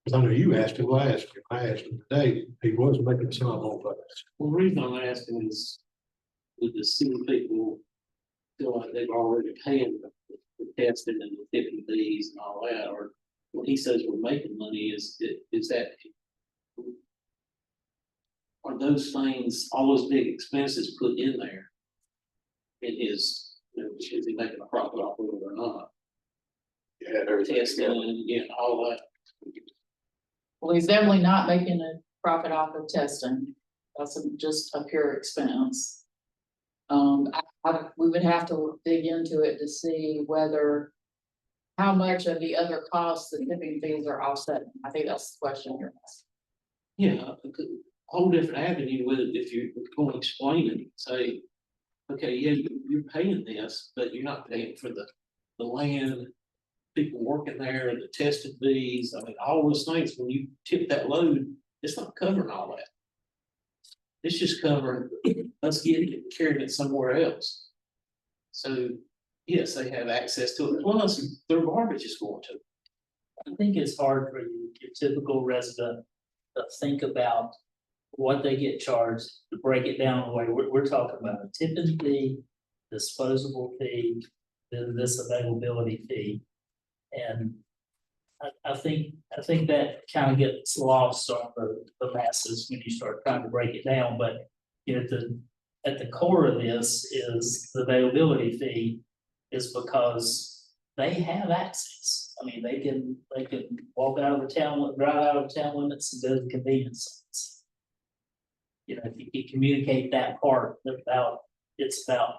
Because I know you asked him last year, I asked him today, he was making some on that. Well, the reason I'm asking is with the city people feel like they've already paying the testing and the tipping fees and all that, or when he says we're making money, is that are those things, all those big expenses put in there? In his, you know, is he making a profit off of it or not? Yeah, everything. Testing and, yeah, all that. Well, he's definitely not making a profit off of testing. That's just a pure expense. We would have to dig into it to see whether how much of the other costs the tipping fees are offset. I think that's the question you're asking. Yeah, a whole different avenue with it if you're going to explain it, say, okay, yeah, you're paying this, but you're not paying for the land, people working there, the testing fees, I mean, all those things, when you tip that load, it's not covering all that. It's just covering us getting it, carrying it somewhere else. So, yes, they have access to it, plus their garbage is going to. I think it's hard for you, your typical resident, to think about what they get charged, to break it down the way we're talking about a tipping fee, disposable fee, then this availability fee. And I think that kind of gets lost on the masses when you start trying to break it down. But you know, at the core of this is the availability fee is because they have access. I mean, they can walk out of the town, drive out of the town limits and go to the convenience sites. You know, if you can communicate that part about, it's about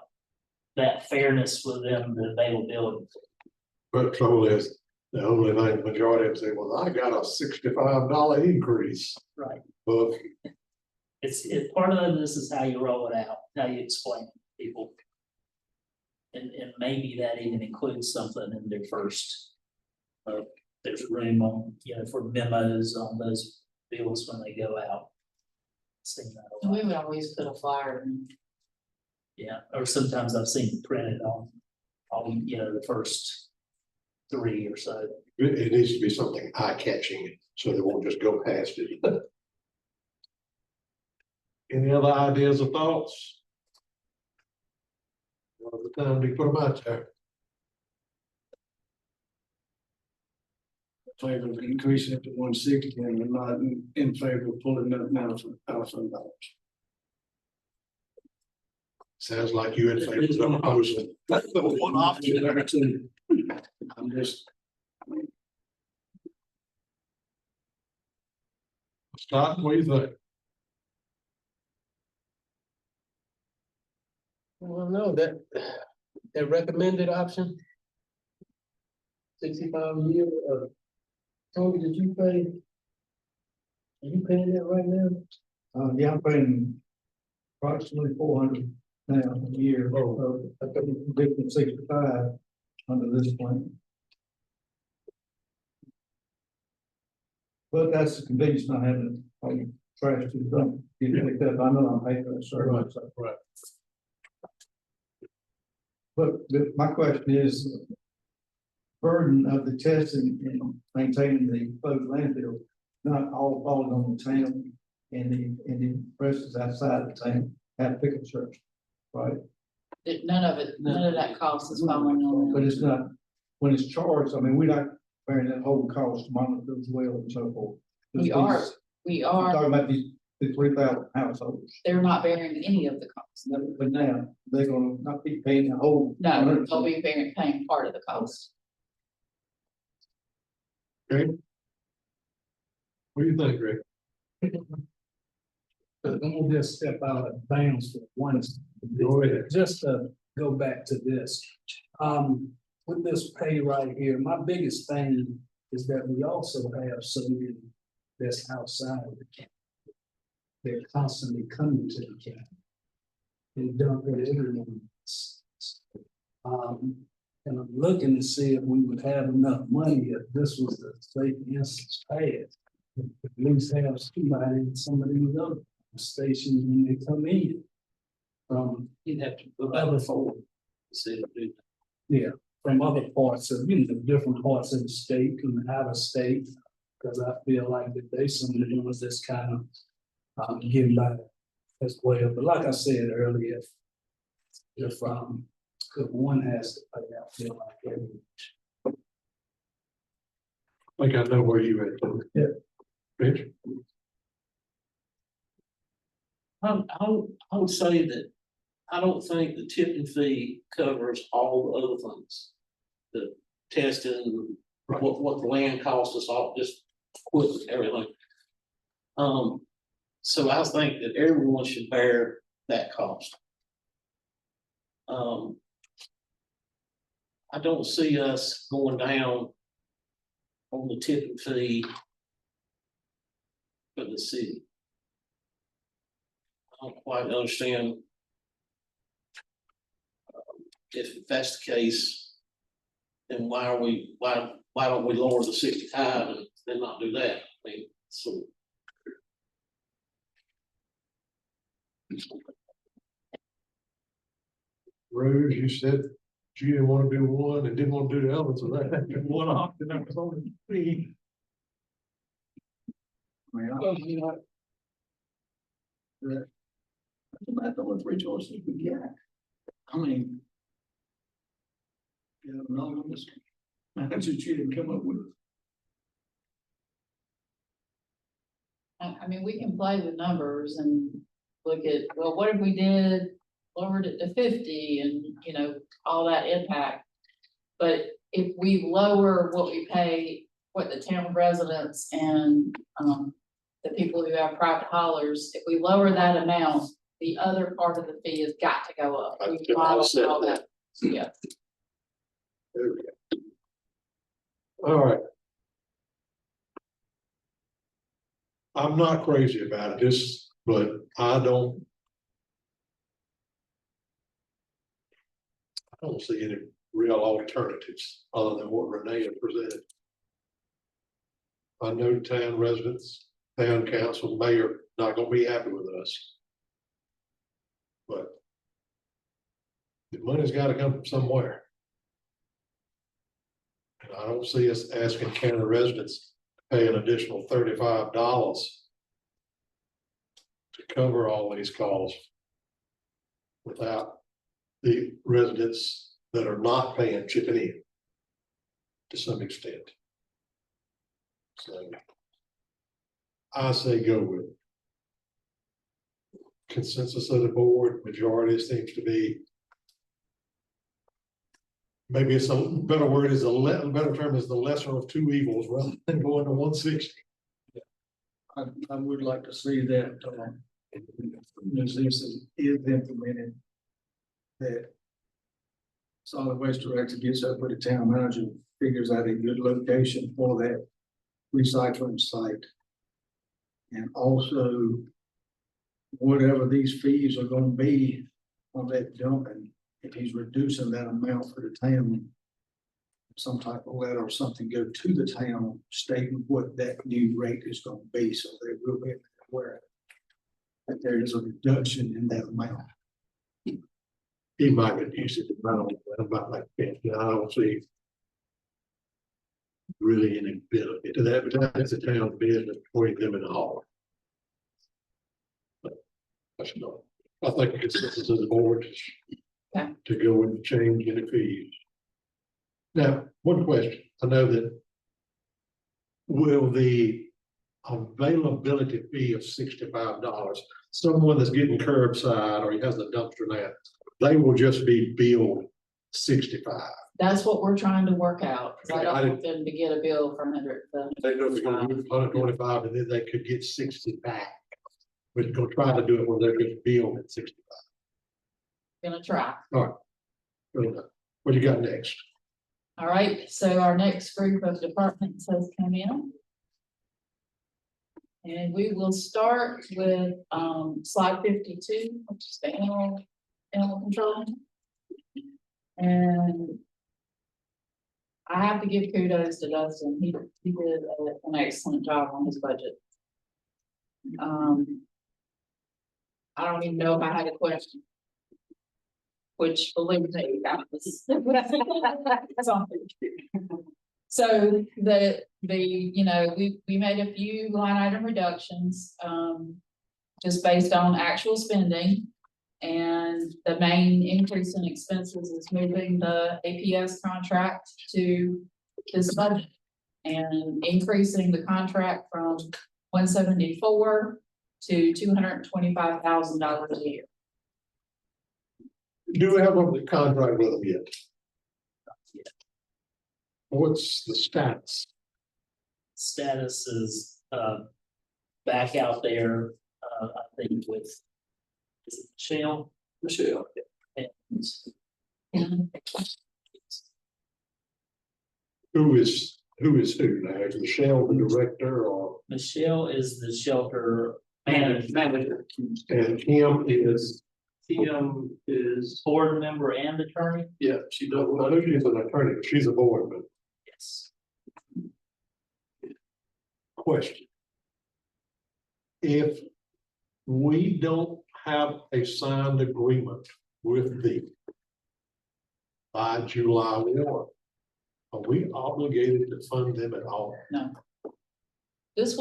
that fairness with them, the availability. But trouble is, the only thing the majority of them say, well, I got a $65 increase. Right. Well, It's part of this is how you roll it out, how you explain it to people. And maybe that even includes something in their first, there's room on, you know, for memos on those bills when they go out. Seen that a lot. We would always put a flyer in. Yeah, or sometimes I've seen it printed on, you know, the first 3 or so. it needs to be something eye-catching, so they won't just go past it. Any other ideas or thoughts? Now's the time to put them out there. Favor of increasing it to 160, and we're not in favor of pulling that now from $1,000. Sounds like you in favor of the proposal. That's the one option there too. I'm just, Scott, what do you think? Well, no, that recommended option. 65 a year, Toby, did you pay? Are you paying that right now? Yeah, I'm paying approximately 400 now a year. I took it 65 under this plan. But that's the convenience not having to trash to the dump. You pick up, I know I'm paying for that service. Right. But my question is, burden of the testing and maintaining the closed landfill, not all falling on the town and the rest is outside the town, have pickup service, right? None of that cost is falling on. But it's not, when it's charged, I mean, we're not bearing that whole cost to monitor as well and so forth. We I'm are, talking about the 3,000 households. they're not bearing any of the costs. But now, they're gonna not be paying the whole. No, they'll be paying part of the cost. Okay. What do you think, Greg? But I'm gonna just step out of bounds for one. Go ahead. Just to go back to this. With this pay right here, my biggest thing is that we also have somebody that's outside of the county. They're constantly coming to the county. They dump it everyone. And I'm looking to see if we would have enough money if this was the state instance passed. At least have somebody in some of these other stations when they come in. You'd have to go back and forward. See, Yeah, from other parts of, different parts of the state and out of state. Cause I feel like that they some of the ones that's kind of getting by as well. But like I said earlier, if one has to pay, I feel like every. I think I know where you at. Yeah. Rich? I would say that I don't think the tipping fee covers all the other things. The testing, what the land costs us, all just equipment, everything. So I think that everyone should bear that cost. I don't see us going down on the tipping fee for the city. I don't quite understand if that's the case, then why don't we lower the 65 and then not do that? I mean, so. Rose, you said you didn't want to do one and didn't want to do the other, so that one option that was only three. I mean, I don't know what resources we get. I mean. Yeah, no, that's what you didn't come up with. I mean, we can play with numbers and look at, well, what if we did, lowered it to 50 and, all that impact. But if we lower what we pay, what the town residents and, the people who have private haulers, if we lower that amount, the other part of the fee has got to go up. We all that. Yeah. There we go. All right. I'm not crazy about it, but I don't see any real alternatives other than what Renee had presented. I know town residents, town council, mayor, not gonna be happy with us. But the money's gotta come from somewhere. And I don't see us asking county residents to pay an additional $35 to cover all these costs without the residents that are not paying chipping in to some extent. So I say go with it. Consensus of the board, majority seems to be, maybe it's a better word is better term is the lesser of two evils rather than going to 160. I would like to see that, this is implemented, that solid waste director gets up with the town manager, figures out a good location for that recycling site. And also, whatever these fees are gonna be on that dumping, if he's reducing that amount for the town, some type of letter or something go to the town stating what that new rate is gonna be, so they will be aware that there is a reduction in that amount. He might reduce it about like 50. I don't see really any benefit to that, but that's a town business between them and the hauler. But that's not. I think the consensus of the board is to go and change any fees. Now, one question. I know that will the availability fee of $65, someone that's getting curbside or he has a dumpster now, they will just be billed 65. That's what we're trying to work out, because I don't want them to get a bill for 100. They know they're gonna move 125 and then they could get 60 back. We're gonna try to do it where they're just billed at 65. Gonna try. All right. Good enough. What do you got next? All right, so our next group of departments has come in. And we will start with slide 52, which is the animal control. And I have to give kudos to Dustin. He did an excellent job on his budget. I don't even know if I had a question. Which, believe me, that was. That's all. So we made a few line item reductions, just based on actual spending. And the main increase in expenses is moving the APS contract to this budget and increasing the contract from $174,000 to $225,000 a year. Do we have a contract with them yet? What's the status? Status is, back out there, I think with, is it Michelle? Michelle. And Who is who now? Is Michelle the director or? Michelle is the shelter manager. And Kim is? Kim is board member and attorney. Yeah, she does. I know she's an attorney, but she's a board member. Yes. Question. If we don't have a signed agreement with them by July 1, are we obligated to fund them at all? No. That's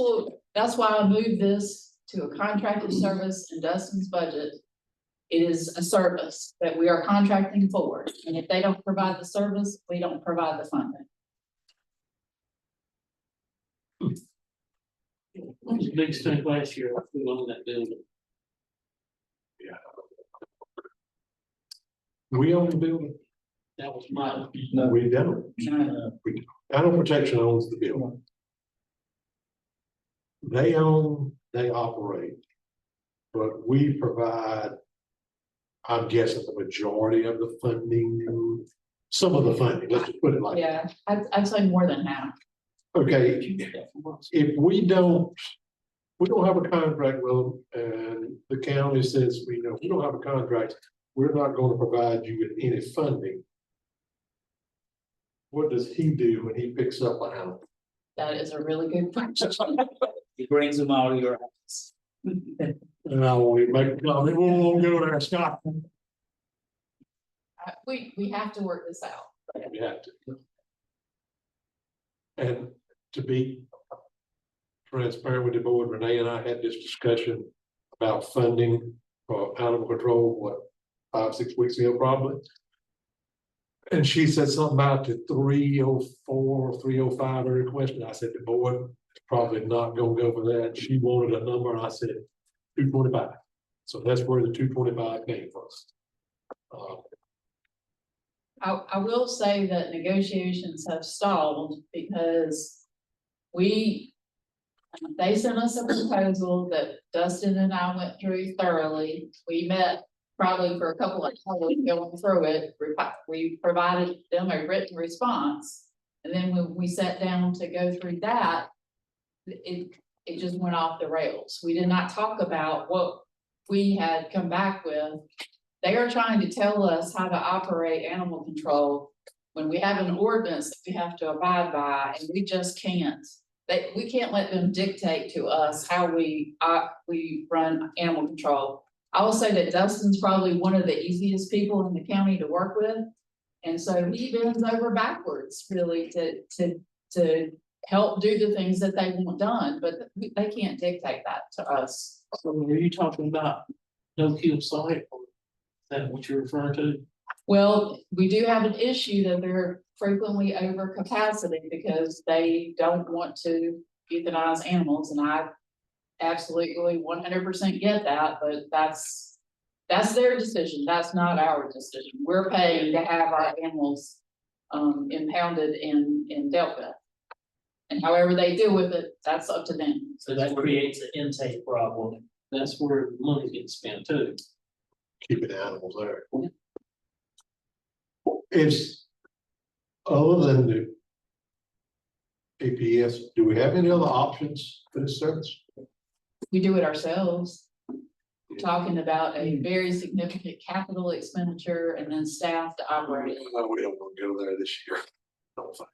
why I moved this to a contracted service in Dustin's budget. It is a service that we are contracting for, and if they don't provide the service, we don't provide the funding. It was a big stink last year, we own that building. Yeah. We own the building. That was my. No, we don't. Animal Protection owns the building. They own, they operate, but we provide, I'm guessing, the majority of the funding, some of the funding, let's just put it like that. Yeah, I'd say more than half. Okay, if we don't have a contract with them, and the county says, we don't have a contract, we're not going to provide you with any funding. What does he do when he picks up an animal? That is a really good question. He brings them out of your house. And I won't even make a comment, we won't go there, Scott. We have to work this out. We have to. And to be transparent with the board, Renee and I had this discussion about funding for animal control, 5-6 weeks ago, probably. And she said something about the 304, 305 request, and I said the board is probably not gonna go for that. She wanted a number, and I said 225. So that's where the 225 came from. I will say that negotiations have stalled because they sent us a proposal that Dustin and I went through thoroughly. We met probably for a couple of hours going through it. We provided them a written response. And then when we sat down to go through that, it just went off the rails. We did not talk about what we had come back with. They are trying to tell us how to operate animal control when we have an ordinance that we have to abide by, and we just can't. We can't let them dictate to us how we run animal control. I will say that Dustin's probably one of the easiest people in the county to work with. And so he bends over backwards really to help do the things that they want done, but they can't dictate that to us. So are you talking about no kill site? Is that what you're referring to? Well, we do have an issue that they're frequently over capacity because they don't want to euthanize animals, and I absolutely 100% get that, but that's their decision. That's not our decision. We're paying to have our animals impounded and dealt with. And however they deal with it, that's up to them. So that creates an intake problem. That's where the money gets spent too. Keeping animals there. Is, other than the APS, do we have any other options for this service? We do it ourselves. We're talking about a very significant capital expenditure and then staff to operate. No, we don't want to go there this year. Don't think.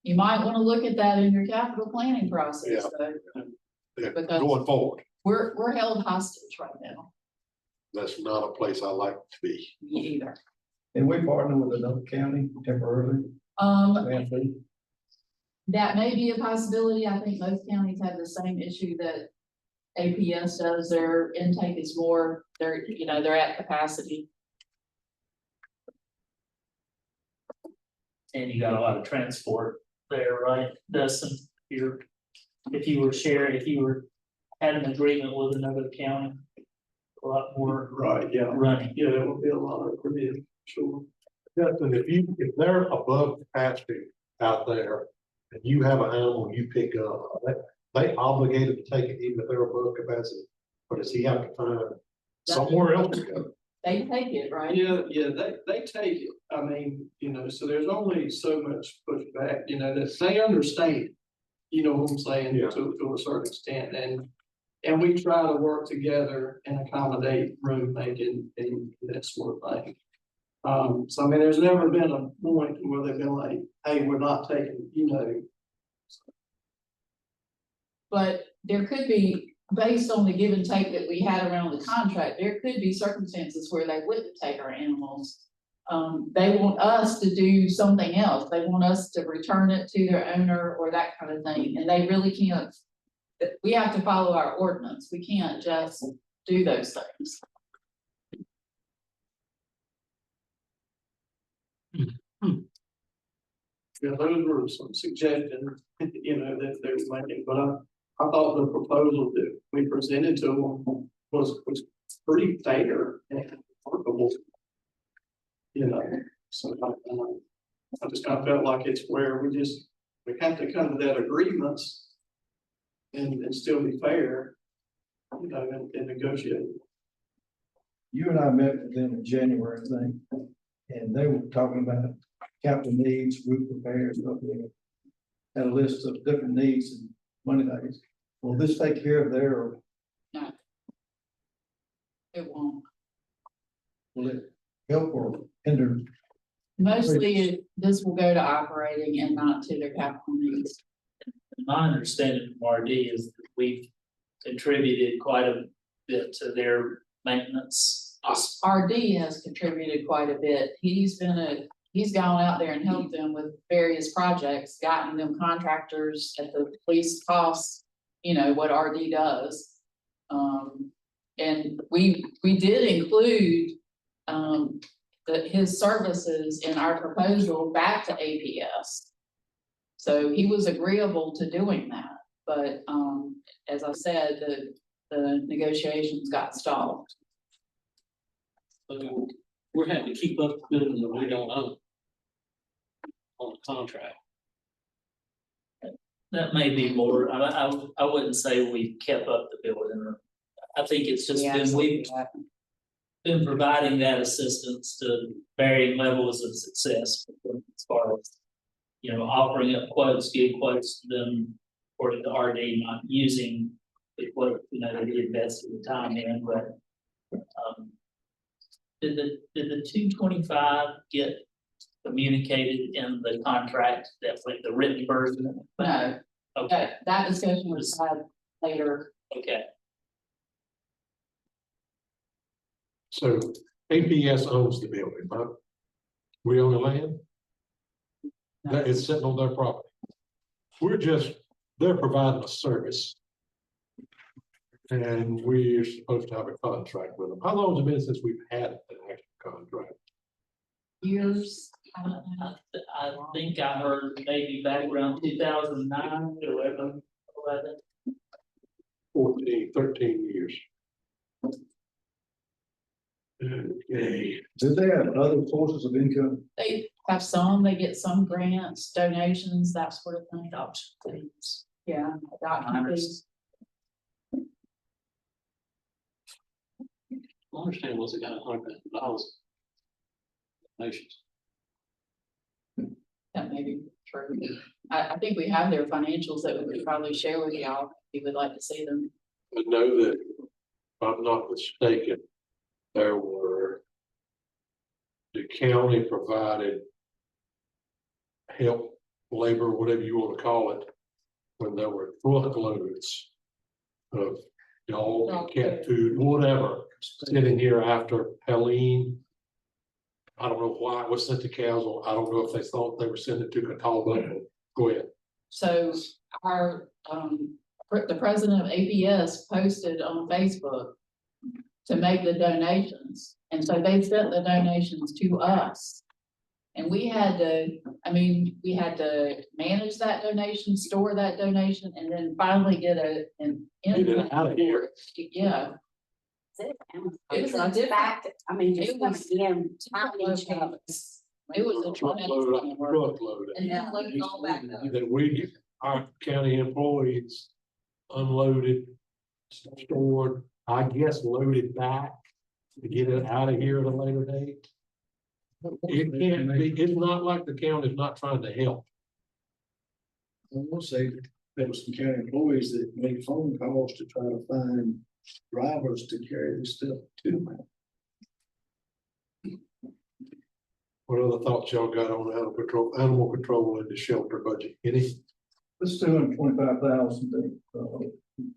You might wanna look at that in your capital planning process, though. Yeah, Because- going forward, We're held hostage right now. that's not a place I like to be. Me either. And we partner with another county temporarily. Landfill. That may be a possibility. I think most counties have the same issue that APS does. Their intake is more, they're at capacity. And you got a lot of transport there, right, Dustin? If you were had an agreement with another county, a lot more Right, yeah, running. yeah, there will be a lot of review, sure. Justin, if they're above capacity out there and you have an animal you pick up, they obligated to take it even if they're above capacity, or does he have to find somewhere else to go? They take it, right? Yeah, they take it, I mean, so there's only so much pushback, that they understand. You know what I'm saying, Yeah. to a certain extent, and we try to work together and accommodate road making and that sort of thing. So I mean, there's never been a point where they've been like, hey, we're not taking, But there could be, based on the give and take that we had around the contract, there could be circumstances where they wouldn't take our animals. They want us to do something else. They want us to return it to their owner or that kind of thing, and they really can't. We have to follow our ordinance. We can't just do those things. Yeah, those were some suggestions, that they were making, but I thought the proposal that we presented to them was pretty fair and workable. So I just kind of felt like it's where we have to come to that agreements and still be fair, and negotiate. You and I met with them in January, I think, and they were talking about capital needs, roof repairs, stuff like that. Had a list of different needs and money things. Will this take care of their, No. It won't. will it help or hinder? Mostly, this will go to operating and not to their capital needs. My understanding from RD is that we've contributed quite a bit to their maintenance. RD has contributed quite a bit. He's gone out there and helped them with various projects, gotten them contractors at the least cost, what RD does. And we did include, his services in our proposal back to APS. So he was agreeable to doing that, but, as I said, the negotiations got stalled. So we're having to keep up with buildings that we don't own on the contract. That may be more, I wouldn't say we kept up the building. I think it's just we've been providing that assistance to varying levels of success as far as, offering up quotes, give quotes to them for the RD, not using what, they invested the time in, but, did the 225 get communicated in the contract, that's like the written version? No, Okay, that discussion was had later. okay. So APS owns the building, right? We own the land? That is sitting on their property. They're providing a service. And we're supposed to have a contract with them. How long has it been since we've had an actual contract? Years. I think I heard maybe back around 2009, 11. 13 years. Okay. Do they have other sources of income? They have some, they get some grants, donations, that sort of thing. Things. Yeah, adoption fees. I understand what's it got $100,000. Donations. That may be true. I think we have their financials that we could probably share with y'all if you would like to see them. I know that, if I'm not mistaken, the county provided help labor, whatever you want to call it, when there were truckloads of dog and cat food, whatever, sitting here after Pelham. I don't know why it was sent to Caswell. I don't know if they thought they were sending it to Catawba. Go ahead. So our, the president of APS posted on Facebook to make the donations. And so they sent the donations to us. And we had to, we had to manage that donation, store that donation, and then finally get an. Get it out of here. Yeah. It was a fact, It was a Truckload. And then load it all back up. That we, our county employees unloaded, stored, I guess loaded back to get it out of here at a later date. It can't be, it's not like the county's not trying to help. I will say that there were some county employees that made phone calls to try to find drivers to carry this stuff to them. What other thoughts y'all got on animal control in the shelter budget? Any? This $225,000 that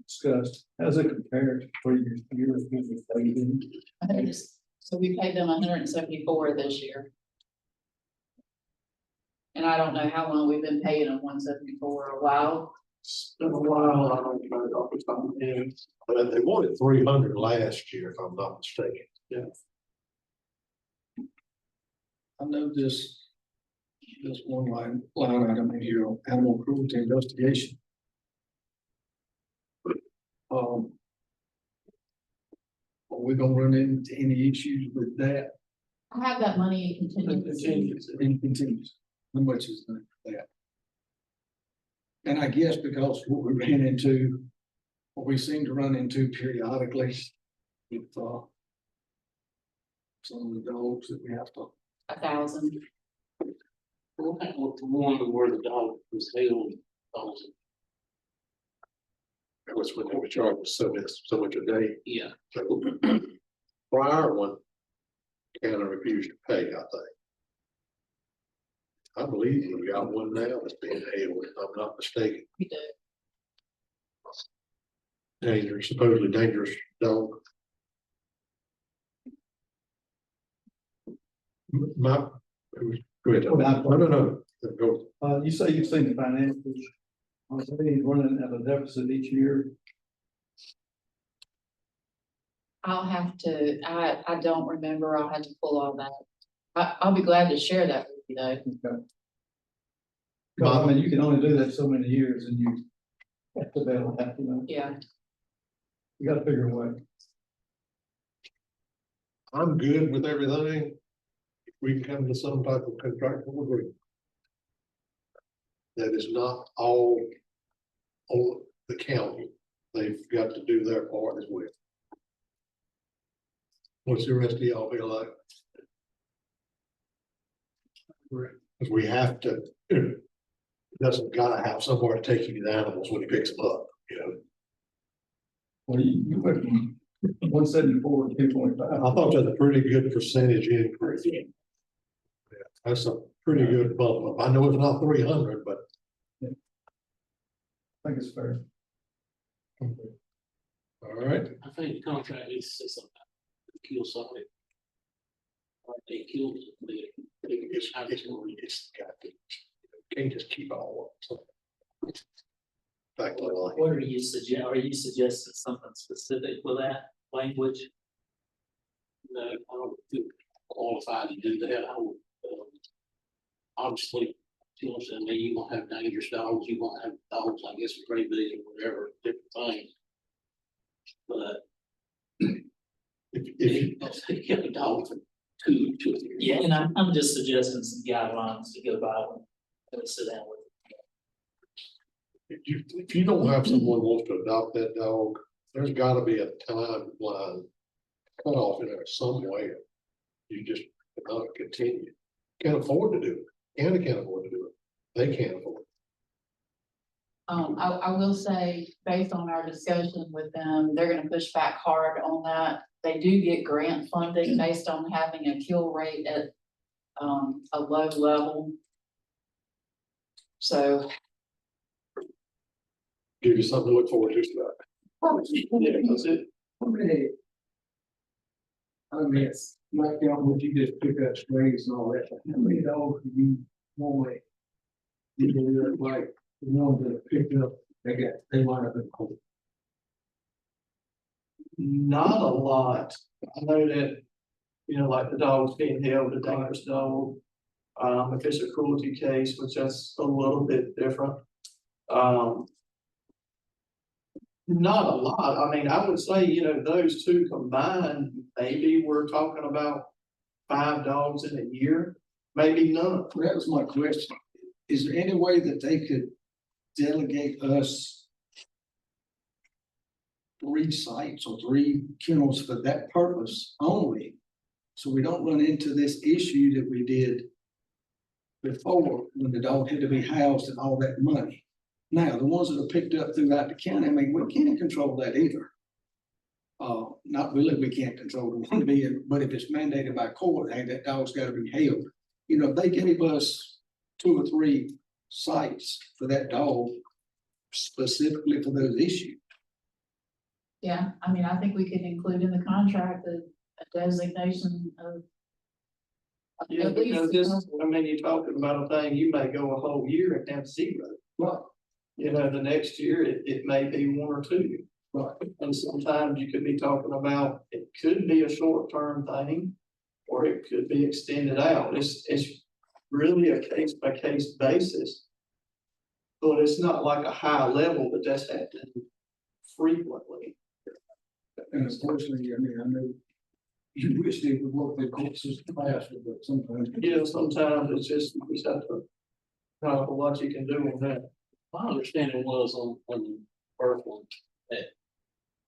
discussed, how's it compared to previous years? So we paid them 174 this year. And I don't know how long we've been paying them 174, a while. It's been a while. I don't know off the top of my head. But they wanted 300 last year, if I'm not mistaken. Yeah. I know this one line item in here on animal cruelty investigation. Are we gonna run into any issues with that? I have that money in contingency. It continues. How much is that? And I guess because what we seem to run into periodically with some of the dogs that we have to. 1,000. What happened with the one where the dog was held? That was when they were charging so much a day. Yeah. So, prior one, county refused to pay, I think. I believe we got one now that's being held, if I'm not mistaken. We do. Dangerous, supposedly dangerous dog. Go ahead. No. Go. You say you've seen the financials. I was he's running at a deficit each year. I'll have to, I don't remember. I'll have to pull all that. I'll be glad to share that with you though. Okay. You can only do that so many years and you have to bail that, Yeah. You gotta figure a way. I'm good with everything. If we can come to some type of contractual agreement. That is not all on the county. They've got to do their part as well. What's the rest of y'all feel like? Because we have to, it doesn't gotta have somewhere to take you to the animals when he picks them up, Well, you went from 174 to 225. I thought that's a pretty good percentage increase. Yeah, that's a pretty good bump up. I know it's not 300, but. Yeah. I think it's fair. All right. I think the contract needs to say something about the kill something. They killed it. It's got to, can't just keep all of them. Back to life. What are you suggesting something specific with that language? No, I don't feel qualified to do that. I would, obviously, Tim said, "Man, you gonna have dangerous dogs. You gonna have dogs, I guess, with rabies or whatever, different things." But if you get a dog for two or 3 years. Yeah, and I'm just suggesting some guidelines to go by when we sit down with. If you don't have someone who wants to adopt that dog, there's gotta be a timeline cut off in there somewhere. You just cannot continue. Can't afford to do it. County can't afford to do it. They can't afford it. I will say, based on our discussion with them, they're gonna push back hard on that. They do get grant funding based on having a kill rate at a low level. So, Give you something to look forward to, Scott. Yeah, that's it. How many? I mean, it's like down what you just pick up strays and all that, but how many dogs do you normally? You know, like the ones that are picked up, they line up in court. Not a lot. I know that, you know, like the dog's being held, a dangerous dog. If it's a cruelty case, which that's a little bit different. Not a lot. I mean, I would say, you know, those two combined, maybe we're talking about 5 dogs in a year, maybe none. That was my question. Is there any way that they could delegate us 3 sites or 3 kennels for that purpose only? So we don't run into this issue that we did before when the dog had to be housed and all that money. Now, the ones that are picked up throughout the county, I mean, we can't control that either. Not really, we can't control the one being, but if it's mandated by court, hey, that dog's gotta be held. You know, they gave us 2 or 3 sites for that dog specifically for those issues. yeah, I mean, I think we could include in the contract a designation of. Yeah, at least, because this, I mean, you're talking about a thing, you may go a whole year and have 0. Right. You know, the next year, it may be 1 or 2. Right. And sometimes you could be talking about, it could be a short-term thing, or it could be extended out. It's really a case-by-case basis. But it's not like a high level, but that's happening frequently. And unfortunately, I mean, I know you wish they would work their court system faster, but sometimes. Yeah, sometimes it's just, you just have to, not a lot you can do on that. My understanding was on the first one, that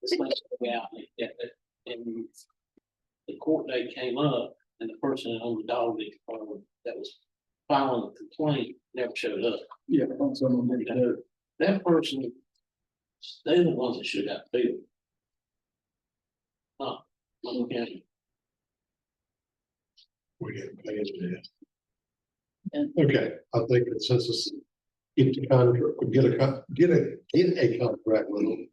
this thing came out, and the court date came up, and the person on the dog that was filing the complaint never showed up. Yeah, on some of them. That person, they're the ones that should have billed. Huh, okay. We didn't pay it. And- Okay, I think consensus, get the contract, get a contract with them.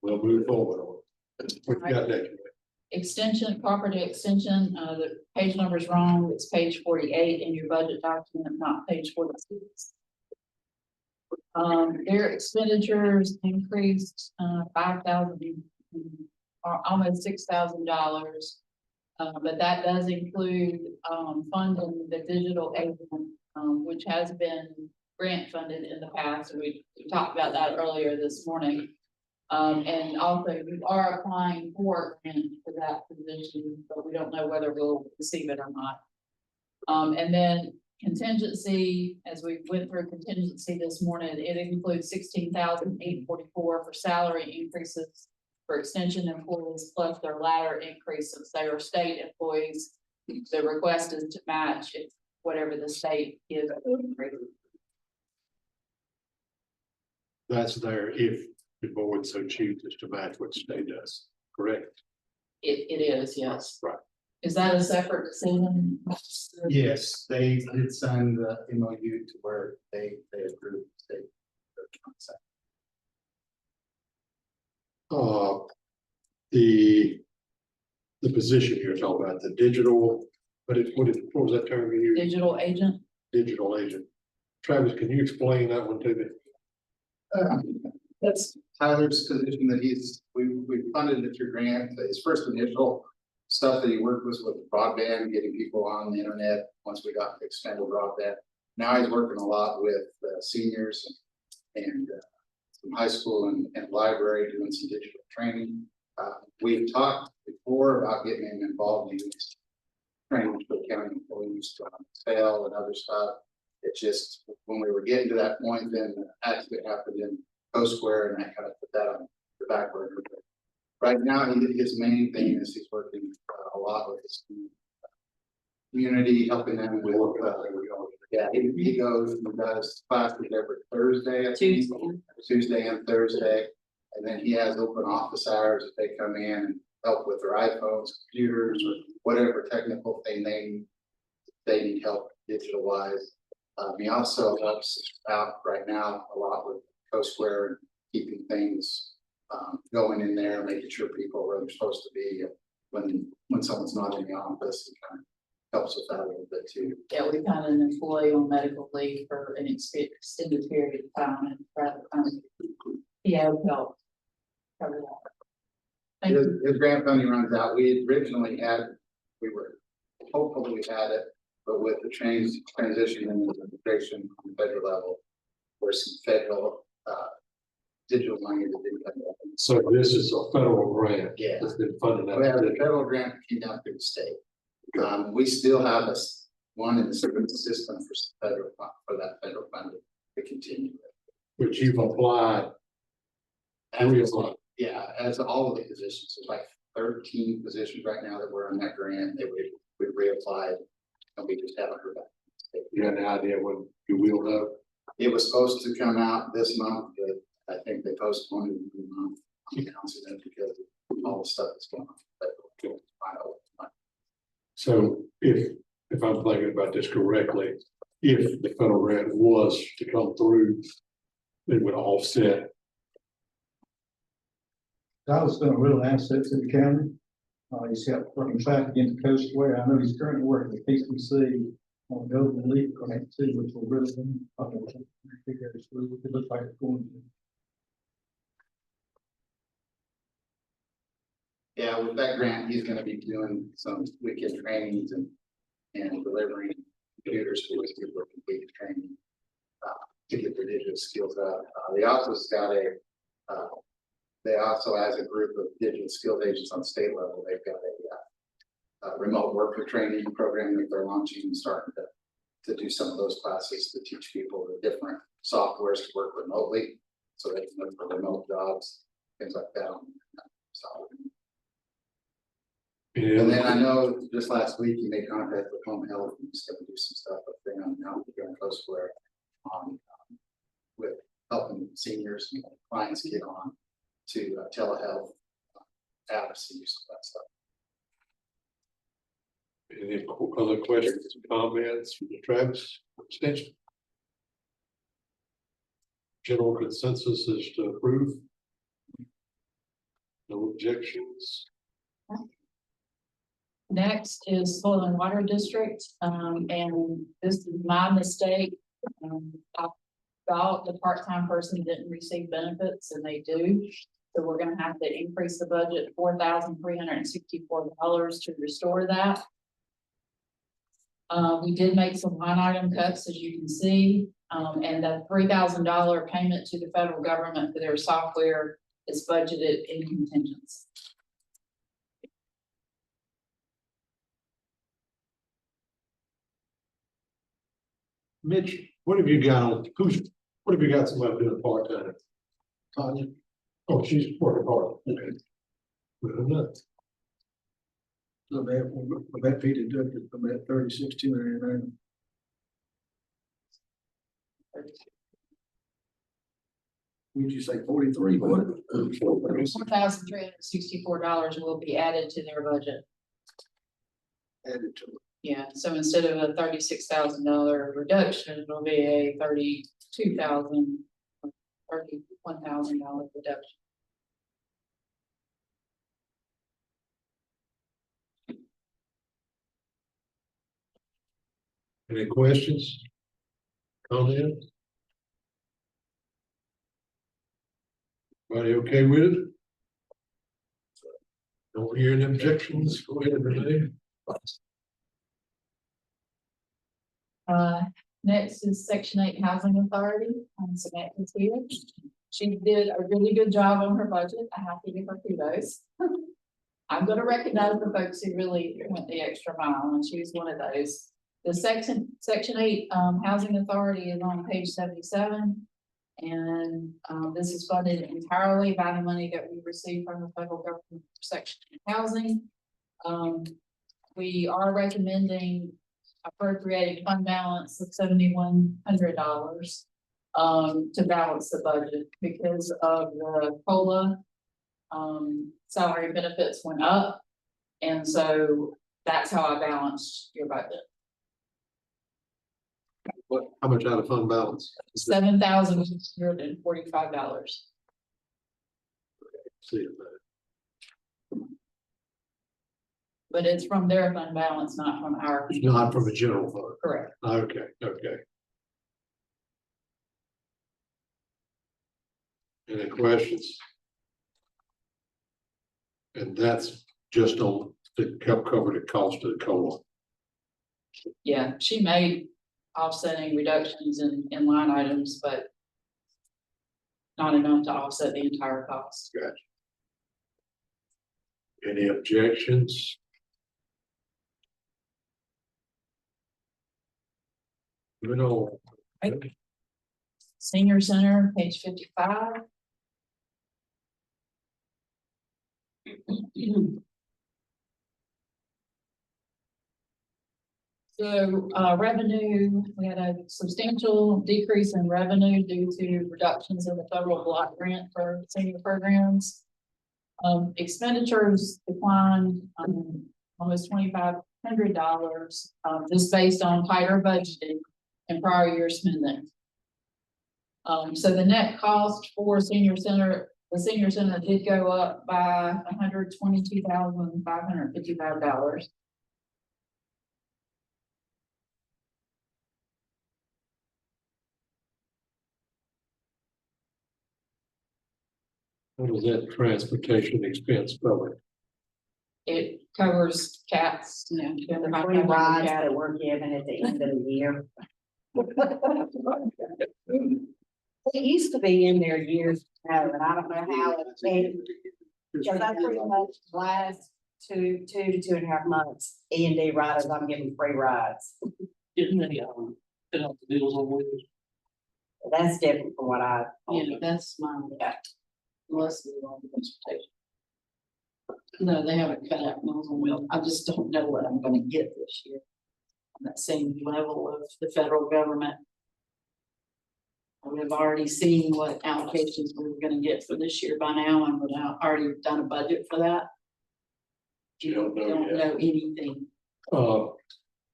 We'll move forward on it. What you got next? Extension, cooperative extension, the page number is wrong, it's page 48 in your budget document, not page 46. Their expenditures increased, 5,000, or almost $6,000. But that does include, funding the digital agent, which has been grant funded in the past, and we talked about that earlier this morning. And also we are applying for a grant for that position, but we don't know whether we'll receive it or not. And then contingency, as we went through contingency this morning, it includes $16,844 for salary increases for extension employees, plus their latter increase since they are state employees. The request is to match whatever the state gives. That's there if the board so chooses to match what the state does, correct? It is, yes. Right. Is that a separate decision? Yes, they did sign the MOU to where they approved the state. The position you're talking about, the digital, what was that term you used? Digital agent? Digital agent. Travis, can you explain that one to me? That's Tyler's position that we funded it through grant. His first initial stuff that he worked with broadband, getting people on the internet once we got extended broadband. Now he's working a lot with seniors and some high school and library doing some digital training. We've talked before about getting him involved in training for county employees to fail and other stuff. It's just when we were getting to that point, then the accident happened in CoSqaure, and that kind of put that on the back burner. But right now, his main thing is he's working a lot with his community, helping them with. Yeah, he goes and does classes every Thursday, I think, Tuesday and Thursday, and then he has open office hours if they come in and help with their iPhones, computers, or whatever technical thing they need help digital wise. He also helps out right now a lot with CoSqaure and keeping things going in there, making sure people are where they're supposed to be when someone's not in the office. He kind of helps with that a little bit too. Yeah, we've had an employee on medical leave for an extended period of time and rather, he has helped cover that. Thank you. His grant funding runs out. We originally had, we were hopeful we had it, but with the transition and integration on the federal level, there's some federal digital money that didn't come up. So this is a federal grant. Yeah. That's been funded. We have the federal grant that came down through the state. We still have one in the system for federal for that federal funding to continue. Which you've applied. And reapplied. Yeah, as all of the positions, there's like 13 positions right now that were on that grant that we reapplied, and we just haven't heard back. You got any idea when you will know? It was supposed to come out this month, but I think they postponed it in a month. I'm announcing it because of all the stuff that's going on. But So if I'm thinking about this correctly, if the federal grant was to come through, it would offset. Tyler's been a real asset to the county. He's helped working traffic into CoSqaure. I know he's currently working with PCC on the Golden Leaf grant too, which will really it looks like it's going to. yeah, with that grant, he's gonna be doing some weekend trainings and delivering computers for his people to complete the training to get their digital skills up. They also, as a group of digital skills agents on state level, they've got a remote worker training program that they're launching and starting to do some of those classes to teach people the different softwares to work remotely, so they can look for remote jobs, things like that. And then I know just last week you made contact with Home Health and he's going to do some stuff up there on CoSqaure on with helping seniors and clients get on to telehealth apps and use of that stuff. Any other questions, comments from the Travis extension? General consensus is to approve. No objections. Next is Soil and Water District, and this is my mistake. I thought the part-time person didn't receive benefits, and they do. So we're gonna have to increase the budget $4,364 to restore that. We did make some line item cuts, as you can see, and the $3,000 payment to the federal government for their software is budgeted in contingency. Mitch, what have you got on, what have you got somebody doing part-time? Tanya, Oh, she's working hard, okay. Good enough. so that fee deducted from that 36,299. Would you say 43? What? $4,364 will be added to their budget. Added to it. Yeah, so instead of a $36,000 reduction, it'll be a $31,000 reduction. Any questions? Comments? Everybody okay with it? Don't hear any objections, go ahead, Renee. Next is Section 8 Housing Authority, Samantha's here. She did a really good job on her budget. I have to give her kudos. I'm gonna recognize the folks who really went the extra mile, and she was one of those. The Section 8 Housing Authority is on page 77. And this is funded entirely by the money that we receive from the federal government for Section 8 housing. We are recommending appropriated fund balance of $7,100 to balance the budget because of the COLA. Salary benefits went up, and so that's how I balanced your budget. how much out of fund balance? $7,645. See it, But it's from their fund balance, not from our. not from a general fund. Correct. Okay, okay. Any questions? And that's just on to help cover the cost of the COLA. Yeah, she made offsetting reductions in line items, but not enough to offset the entire cost. Gotcha. Any objections? Moving on. Senior Center, page 55. So, revenue, we had a substantial decrease in revenue due to reductions in the federal block grant for senior programs. Expenditures declined, almost $2,500, just based on tighter budgeting and prior year spending. So the net cost for senior center, the senior center did go up by $122,555. What is that transportation expense cover? It covers cats, you know, the free rides that we're given at the end of the year. It used to be in there years ago, and I don't know how it changed. Because I pretty much last two to 2.5 months, E&D riders, I'm giving free rides. Didn't they, put out the deals on wheels? That's different from what I. Yeah, that's mine. Yeah. Unless we want the transportation. No, they haven't cut out Meals on Wheels. I just don't know what I'm gonna get this year. On that same level of the federal government. We've already seen what allocations we were gonna get for this year by now, and we've already done a budget for that. You don't know Don't yet. know anything.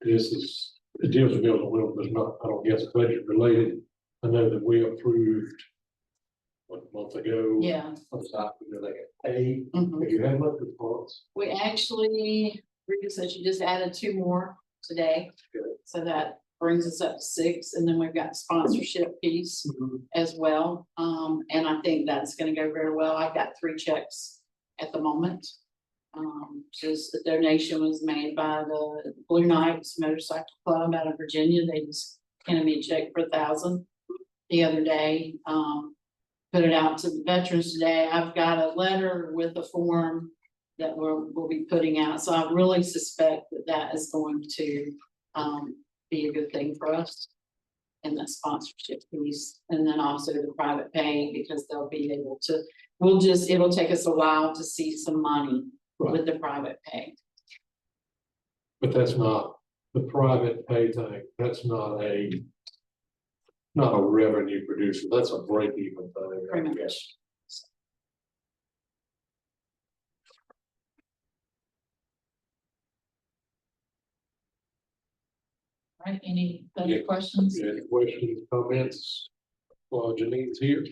This is, it deals with Meals on Wheels, but it's not, I don't guess, budget related. I know that we approved a month ago. Yeah. Of that, they get paid. Mhm. Have you had much response? We actually, Rita said she just added 2 more today. Good. So that brings us up to 6, and then we've got sponsorship piece as well. And I think that's gonna go very well. I've got 3 checks at the moment. Just a donation was made by the Blue Knights Motorcycle Club out of Virginia. They just handed me a check for $1,000 the other day. Put it out to the veterans today. I've got a letter with a form that we'll be putting out. So I really suspect that that is going to be a good thing for us. And that sponsorship piece, and then also the private pay, because they'll be able to, it'll take us a while to see some money with the private pay. But that's not the private pay thing. That's not a revenue producer. That's a break even thing. Pretty much. All right, any other questions? Any questions, comments? While Janine's here.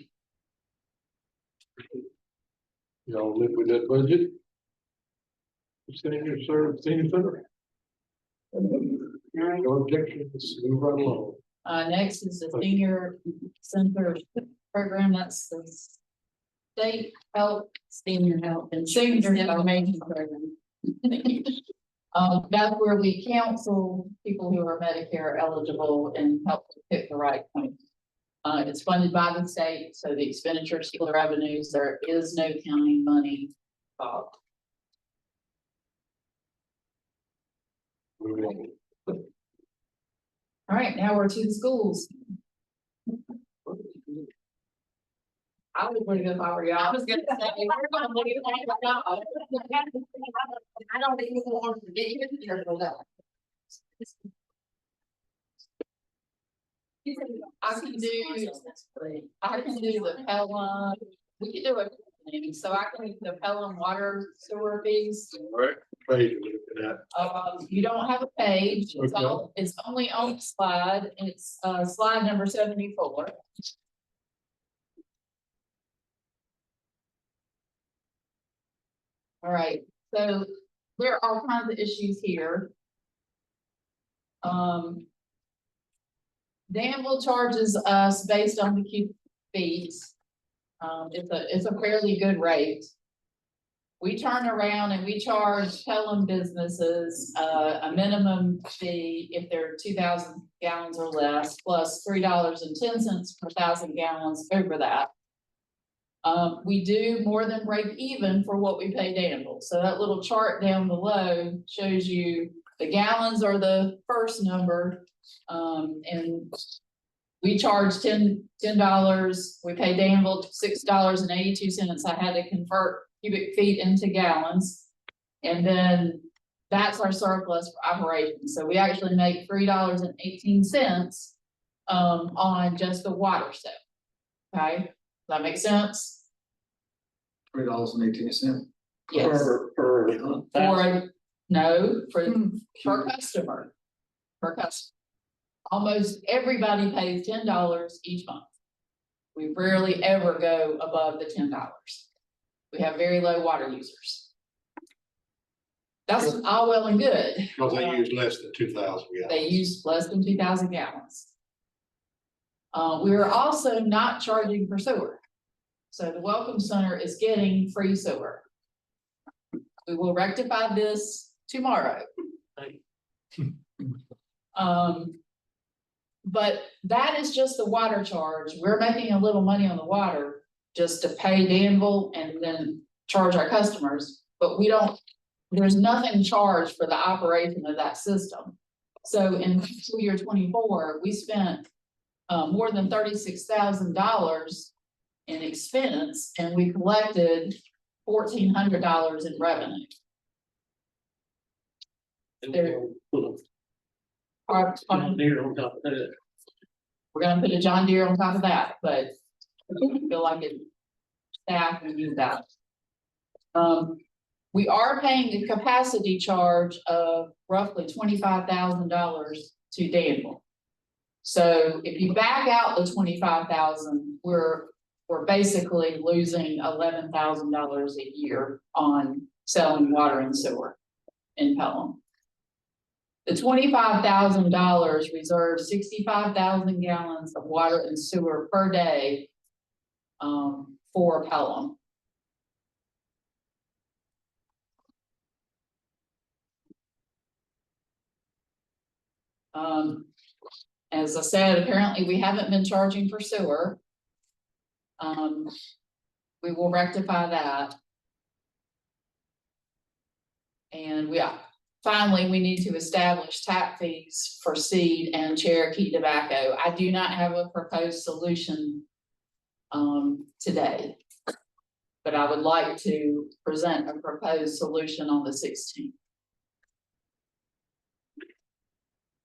Y'all live with that budget? Senior center? No objections, move right along. Next is the senior center program. That's the state health, senior health, and senior information program. Thank you. That's where we counsel people who are Medicare eligible and help to pick the right point. It's funded by the state, so the expenditures for the revenues, there is no county money involved. All right, now we're to the schools. I would bring up our y'all. I was gonna say, we're gonna look at that. I don't even want to be here for that. I can do the Pelham, we can do it happening. So I can, the Pelham water sewer fees, All right, page we're looking at. you don't have a page. It's Okay. all, it's only on the slide. It's, slide number 74. All right, so there are all kinds of issues here. Danville charges us based on the cubic feet. It's a fairly good rate. We turn around and we charge Pelham businesses, a minimum fee if they're 2,000 gallons or less, plus $3.10 per 1,000 gallons over that. We do more than break even for what we pay Danville. So that little chart down below shows you the gallons are the first number. And we charge $10, we pay Danville $6.82. I had to convert cubic feet into gallons. And then that's our surplus for operations. So we actually make $3.18 on just the water stuff. Okay, does that make sense? $3.18. Yes. Per customer. Per customer. Almost everybody pays $10 each month. We rarely ever go above the $10. We have very low water users. That's all well and good. Because they use less than 2,000 gallons. They use less than 2,000 gallons. We are also not charging for sewer. So the Welcome Center is getting free sewer. We will rectify this tomorrow. But that is just the water charge. We're making a little money on the water just to pay Danville and then charge our customers. But we don't, there's nothing charged for the operation of that system. So in fiscal year 24, we spent more than $36,000 in expense, and we collected $1,400 in revenue. We're gonna put a John Deere on top of that, but I feel like it staff and use that. We are paying a capacity charge of roughly $25,000 to Danville. So if you back out the $25,000, we're basically losing $11,000 a year on selling water and sewer in Pelham. The $25,000 reserves 65,000 gallons of water and sewer per day for Pelham. As I said, apparently we haven't been charging for sewer. We will rectify that. And finally, we need to establish tap fees for seed and Cherokee tobacco. I do not have a proposed solution today, but I would like to present a proposed solution on the 16th.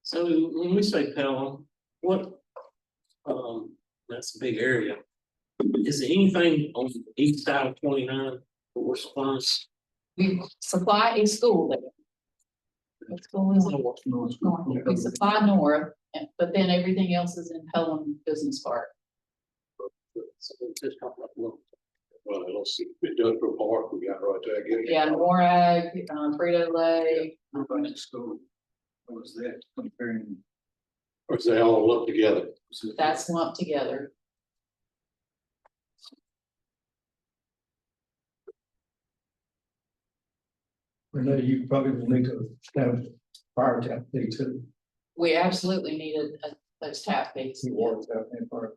So when we say Pelham, what, that's a big area. Is there anything on the east side of 29 that we're supplying? We supply a school there. What school is it? North. We supply north, but then everything else is in Pelham Business Park. So just talk about what. Well, let's see, industrial park we got right there. Yeah, Morag, Frito-Lay. School. What was that comparing? Or is they all lumped together? That's lumped together. Renee, you probably will need to establish fire tap fee too. We absolutely needed those tap fees. Water tap and fire.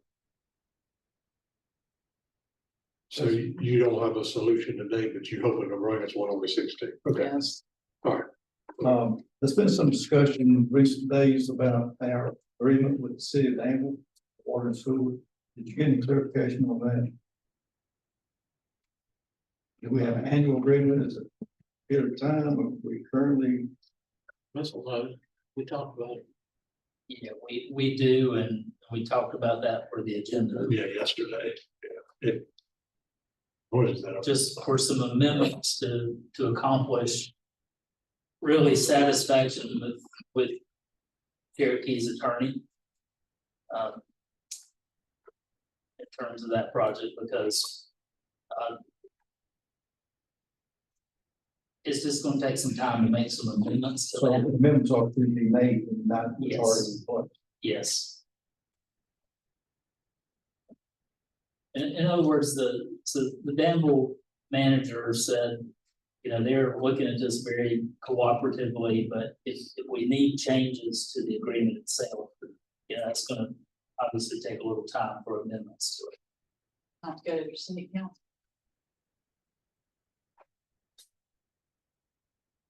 So you don't have a solution today, but you're hoping to bring us one on the 16th. Okay. Yes. All right. There's been some discussion in recent days about our agreement with the city of Danville, water and sewer. Did you get any clarification on that? Do we have an annual agreement? Is it a period of time? Or we currently? We talked about it. Yeah, we do, and we talked about that for the agenda. Yeah, yesterday. Yeah. What is that? just for some amendments to accomplish really satisfaction with Cherokee's attorney. In terms of that project, because it's just gonna take some time to make some amendments to So the that. amendments are to be made and not Yes. already in place. Yes. In other words, the Danville manager said, you know, they're looking at this very cooperatively, but if we need changes to the agreement itself, yeah, that's gonna obviously take a little time for amendments to it. Have to go to your city council.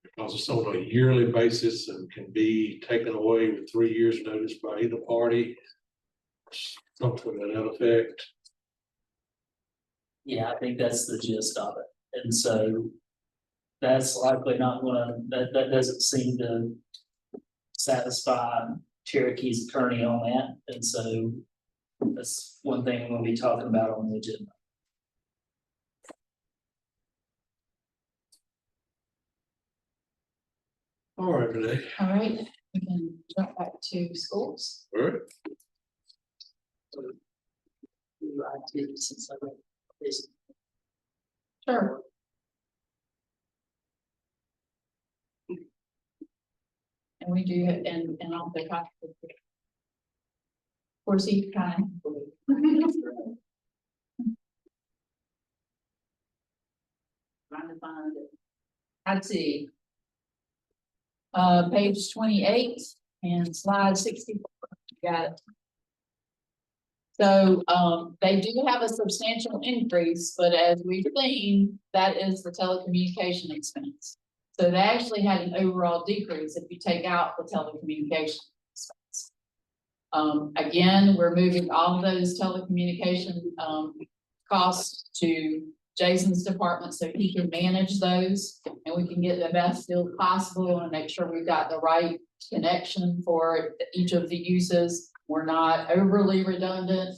Because it's on a yearly basis and can be taken away with 3 years' notice by either party. Something to that effect. Yeah, I think that's the gist of it, and so that's likely not gonna, that doesn't seem to satisfy Cherokee's attorney on that, and so that's one thing we're gonna be talking about on the agenda. All right, Renee. All right, we can jump back to schools. All right. Since I read this. Sure. And we do, and on the top. Of course, he kind of. Trying to find it. I'd see. Page 28 and slide 64. Got it. So, they do have a substantial increase, but as we've seen, that is the telecommunication expense. So they actually had an overall decrease if you take out the telecommunication expense. Again, we're moving all of those telecommunication, costs to Jason's department so he can manage those and we can get the best deal possible and make sure we've got the right connection for each of the uses. We're not overly redundant,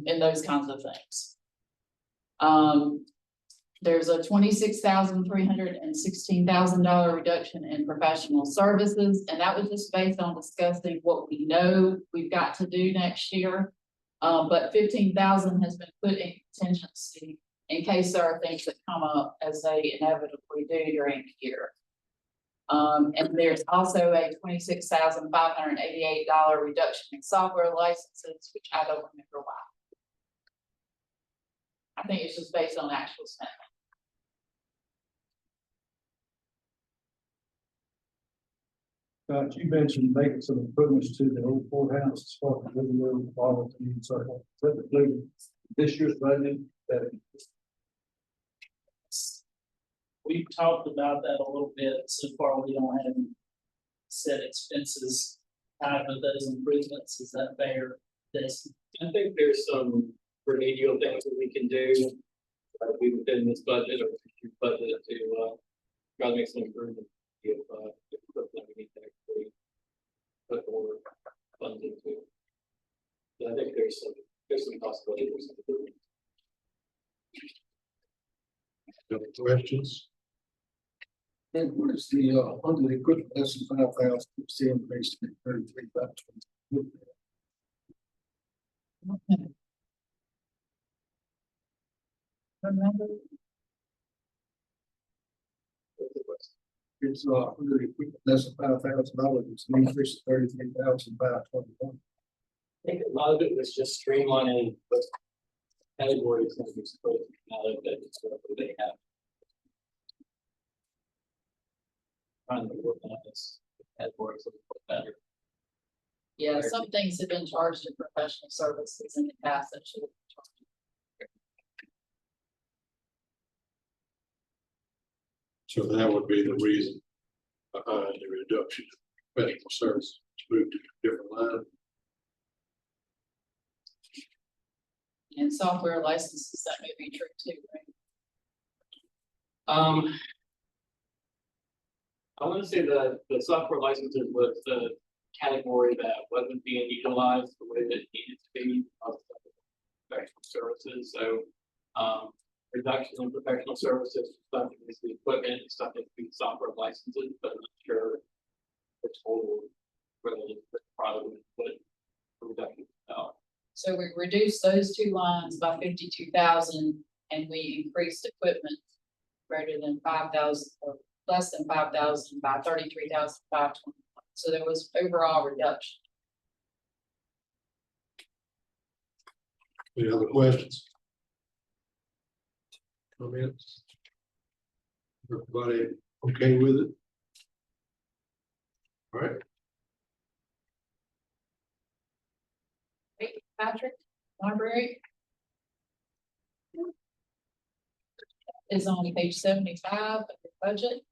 in those kinds of things. There's a $26,316,000 reduction in professional services, and that was just based on discussing what we know we've got to do next year. But $15,000 has been put in contingency in case there are things that come up as they inevitably do during the year. And there's also a $26,588 reduction in software licenses, which I don't remember why. I think it's just based on actual spending. You mentioned making some improvements to the old courthouse as far as living room, quality, and so on. Is that included this year's budget? That We've talked about that a little bit. So far, we don't have any set expenses out of those improvements. Is that fair? This, I think there's some remedial things that we can do. We within this budget or future budget to try to make some improvement. If equipment we need to actually put more funds into. So I think there's some possibility for some improvement. Any questions? And what is the, under the equipment, that's 5,000, it's the increase to 33,000. Remember? It's, under the equipment, that's $5,000, it's an increase of 33,521. I think a lot of it was just streamlining what categories that we supposed to now that it's what they have. Trying to work on this categories a little better. Yeah, some things have been charged in professional services in the past that should have been charged. So that would be the reason behind the reduction of professional services, moved to a different line. And software licenses, that may be true too, right? I want to say that the software licenses was the category that wasn't being utilized the way that it needed to be of professional services. So reduction in professional services, stuff is the equipment, stuff is the software licenses, but I'm not sure the total related to probably what the reduction out. So we reduced those two lines by 52,000 and we increased equipment greater than 5,000 or less than 5,000 by 33,521. So there was overall reduction. Any other questions? Comments? Everybody okay with it? All right, Hey, Patrick, library is on page 75 of the budget.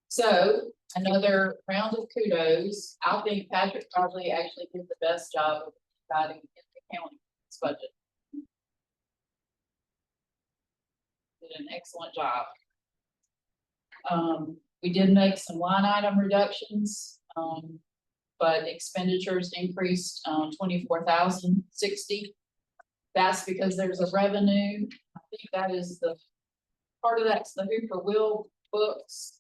So another round of kudos. I think Patrick probably actually did the best job of guiding in the county's budget. Did an excellent job. We did make some line item reductions, but expenditures increased 24,060. That's because there's a revenue. I think that is the part of that's the Hooper Will books.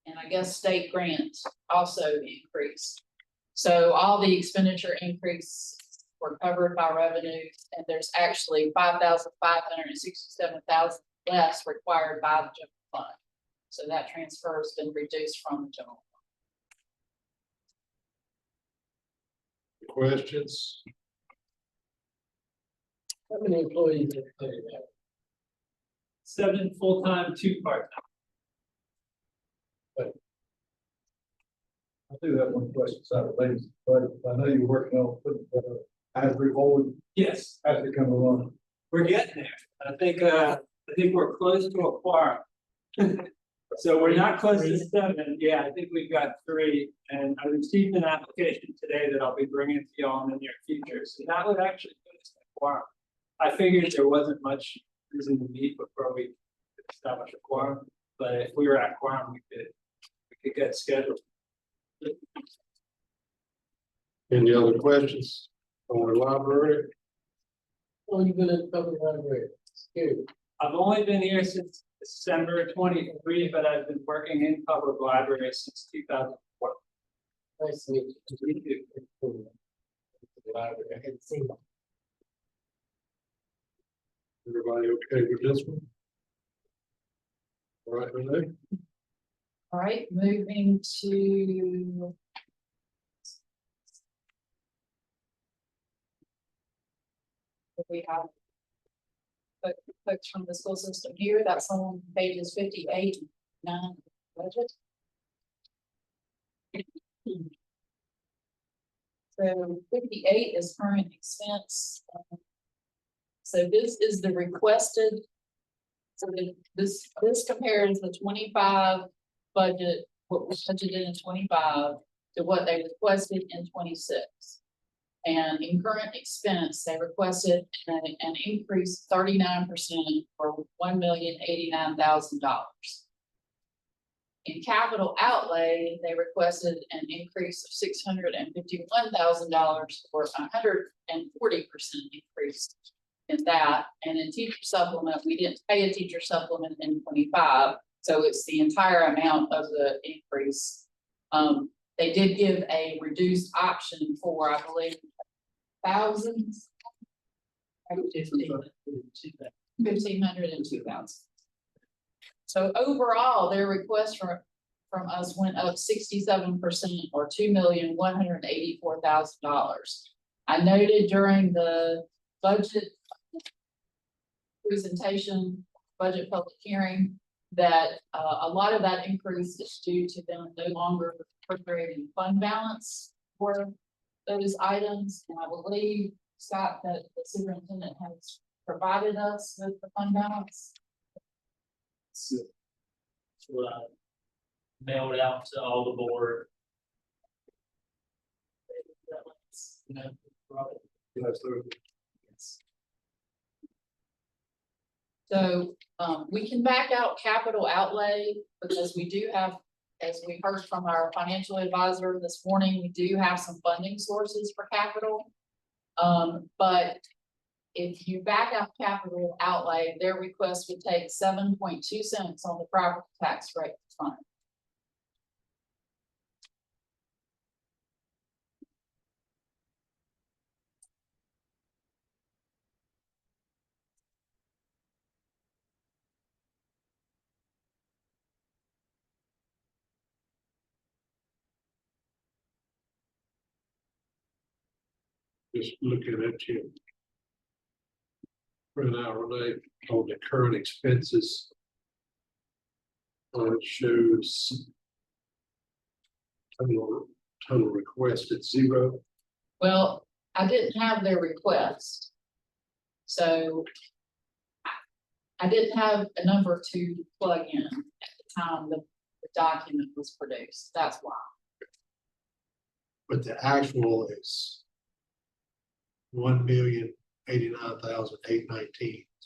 And I guess state grants also increased. So all the expenditure increase were covered by revenues, and there's actually 5,567,000 less required by the general fund. So that transfer has been reduced from the general fund. questions? How many employees are paid now? 7 full-time, 2 part-time. I do have one question, side related, but I know you're working on putting as forward Yes, as they come along. we're getting there. I think we're close to a quorum. So we're not close to 7. Yeah, I think we've got 3, and I received an application today that I'll be bringing to y'all in the near future. So that would actually put us at quorum. I figured there wasn't much reason to meet before we establish a quorum, but if we were at quorum, we could get scheduled. Any other questions on the library? Oh, you've been in the public library. Scary. I've only been here since December 23, but I've been working in public library since 2004. Nice to meet you. The library, I hadn't seen them. Everybody okay with this one? All right, Renee? All right, moving to we have folks from the school system here. That's on pages 58 and 9 budget. So 58 is current expense. So this is the requested. So this compares the 25 budget, what was budgeted in 25 to what they requested in 26. And in current expense, they requested an increase 39% for $1,089,000. In capital outlay, they requested an increase of $651,000 for 140% increase in that. And in teacher supplement, we didn't pay a teacher supplement in 25, so it's the entire amount of the increase. They did give a reduced option for, I believe, thousands. 1,500 and 2,000. So overall, their request from us went up 67% or $2,184,000. I noted during the budget presentation, budget public hearing, that a lot of that increase is due to them no longer appropriating fund balance for those items. And I believe, Scott, that the superintendent has provided us with the fund balance. So mailed out to all the board. You know, Yes, sir. So we can back out capital outlay because we do have as we heard from our financial advisor this morning, we do have some funding sources for capital. But if you back out capital outlay, their request would take 7.2 cents on the property tax rate to fund. Just looking at you. Right now, Renee, on the current expenses. It shows. Total request at 0. Well, I didn't have their request. So I didn't have a number to plug in at the time the document was produced. That's why. But the actual is 1,089,819 is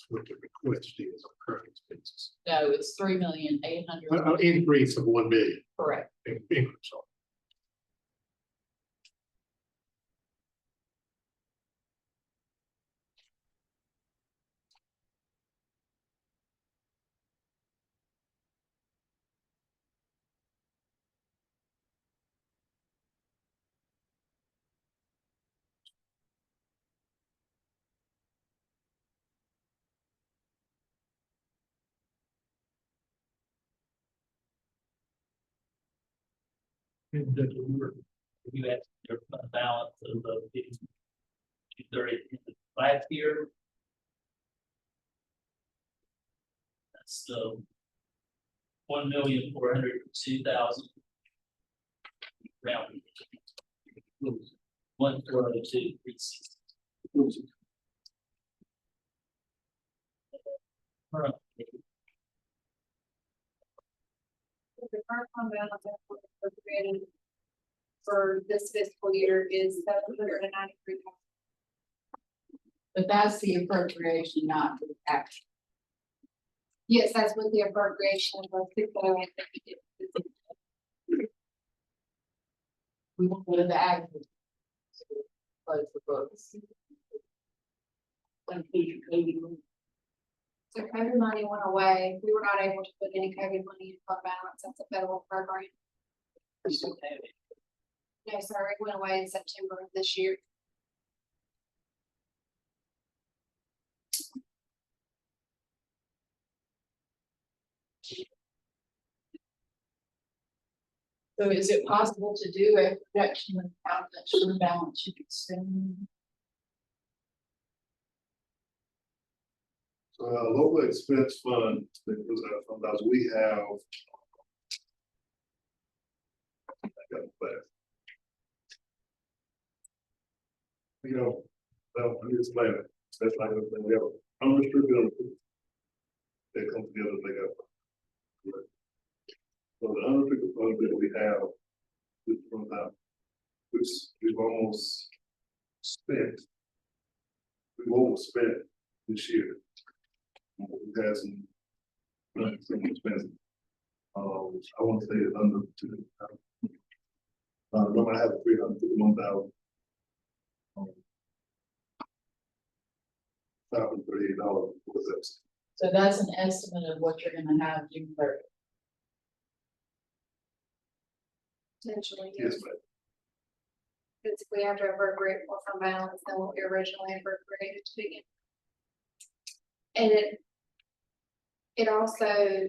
what the request is on current expenses. No, it's 3,800,000. Increase of 1 million. Correct. Increase. You asked your fund balance of the 230 last year. That's the 1,402,000. Round 1,402,360. The current fund balance appropriated for this fiscal year is $793,000. But that's the appropriation, not the action. Yes, that's what the appropriation was. We won't go to the action. Close the books. So COVID money went away. We were not able to put any COVID money in fund balance. That's a federal program. No, sir, it went away in September of this year. So is it possible to do a projection of how much fund balance you could spend? Local expense fund, because sometimes we have. You know, let me explain it. That's like we have unrestricted. They come together, they got. So the unrestricted fund that we have, is from that, which we've almost spent. We've almost spent this year. We had some expenses. I want to say it's under 2. No, I have 351,000. $1,038 for this. So that's an estimate of what you're gonna have June 30th. Potentially, Yes, ma'am. because if we have to appropriate more fund balance than what we originally appropriated to begin. And it also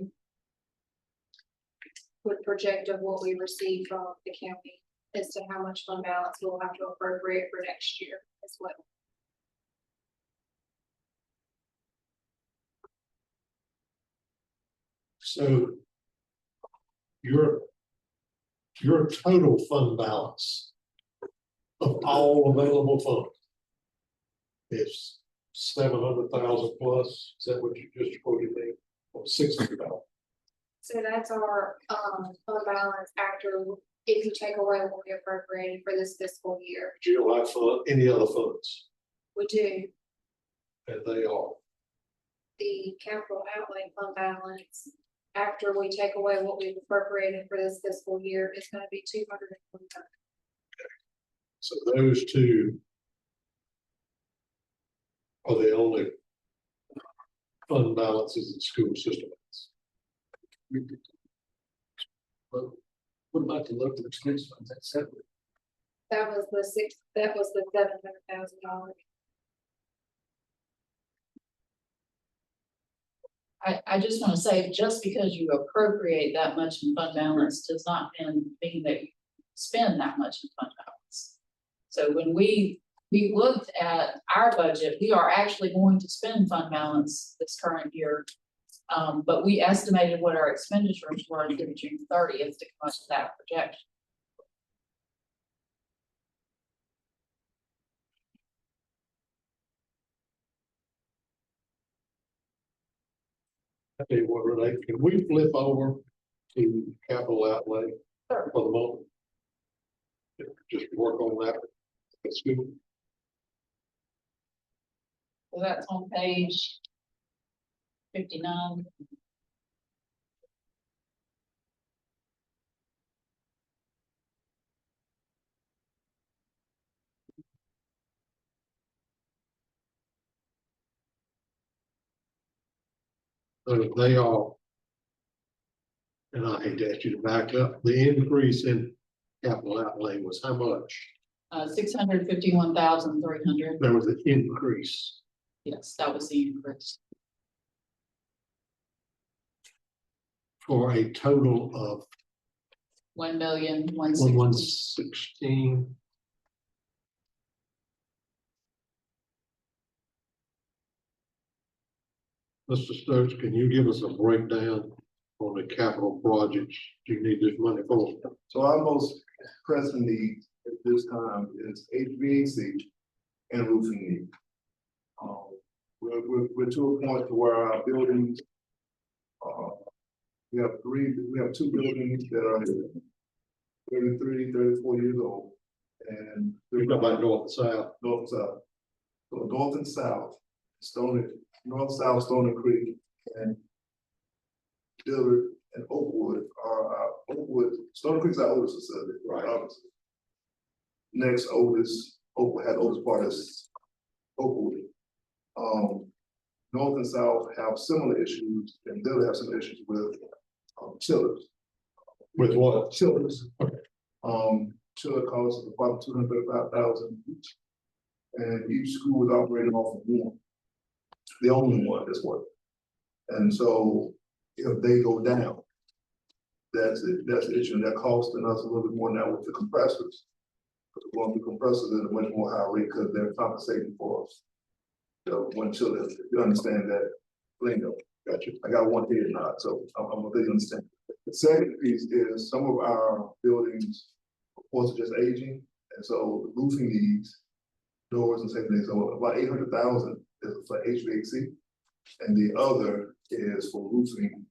would project of what we receive from the county as to how much fund balance we'll have to appropriate for next year as well. So your total fund balance of all available funds is 700,000 plus. Is that what you just quoted me? Or 600,000? So that's our fund balance after, if you take away what we appropriated for this fiscal year. You don't have any other funds, We do. and they are. The capital outlay fund balance after we take away what we've appropriated for this fiscal year, is gonna be 225. So those two are the only fund balances in school system. Well, what about the local expense funds? That's separate. That was the $700,000. I just wanna say, just because you appropriate that much in fund balance does not mean that you spend that much in fund balance. So when we looked at our budget, we are actually going to spend fund balance this current year. But we estimated what our expenditures were through June 30th to come up with that projection. I tell you what, Renee, can we flip over to capital outlay for the moment? Just work on that. That's good. So that's on page 59. So they are, and I hate to ask you to back up, the increase in capital outlay was how much? 651,300. There was an increase. Yes, that was the increase. For a total of 1,116,000. Mr. Stokes, can you give us a breakdown on the capital projects you need this money for? So our most pressing need at this time is HVAC and roofing need. We're to a point to where our buildings, we have two buildings that are 33, 34 years old. And You're talking about north and south? North and south. So north and south, north-south Stony Creek and Dillard and Oakwood are Stony Creek's our oldest facility. Right. Obviously. Next oldest, Oakwood had oldest part is Oakwood. North and south have similar issues, and Dillard have some issues with chillers. With what? Chillers. Okay. Chiller costs about $235,000 each. And each school is operating off of one. The only one that's working. And so if they go down, that's it, that's the issue. And that costing us a little bit more now with the compressors. Because we're going through compressors at a much more high rate because they're compensating for us. So one chiller, if you understand that, lingo. Gotcha. I got one here now, so I'm gonna really understand. The second piece is some of our buildings, of course, are just aging, and so the roofing needs, doors and safety, so about 800,000 is for HVAC, and the other is for roofing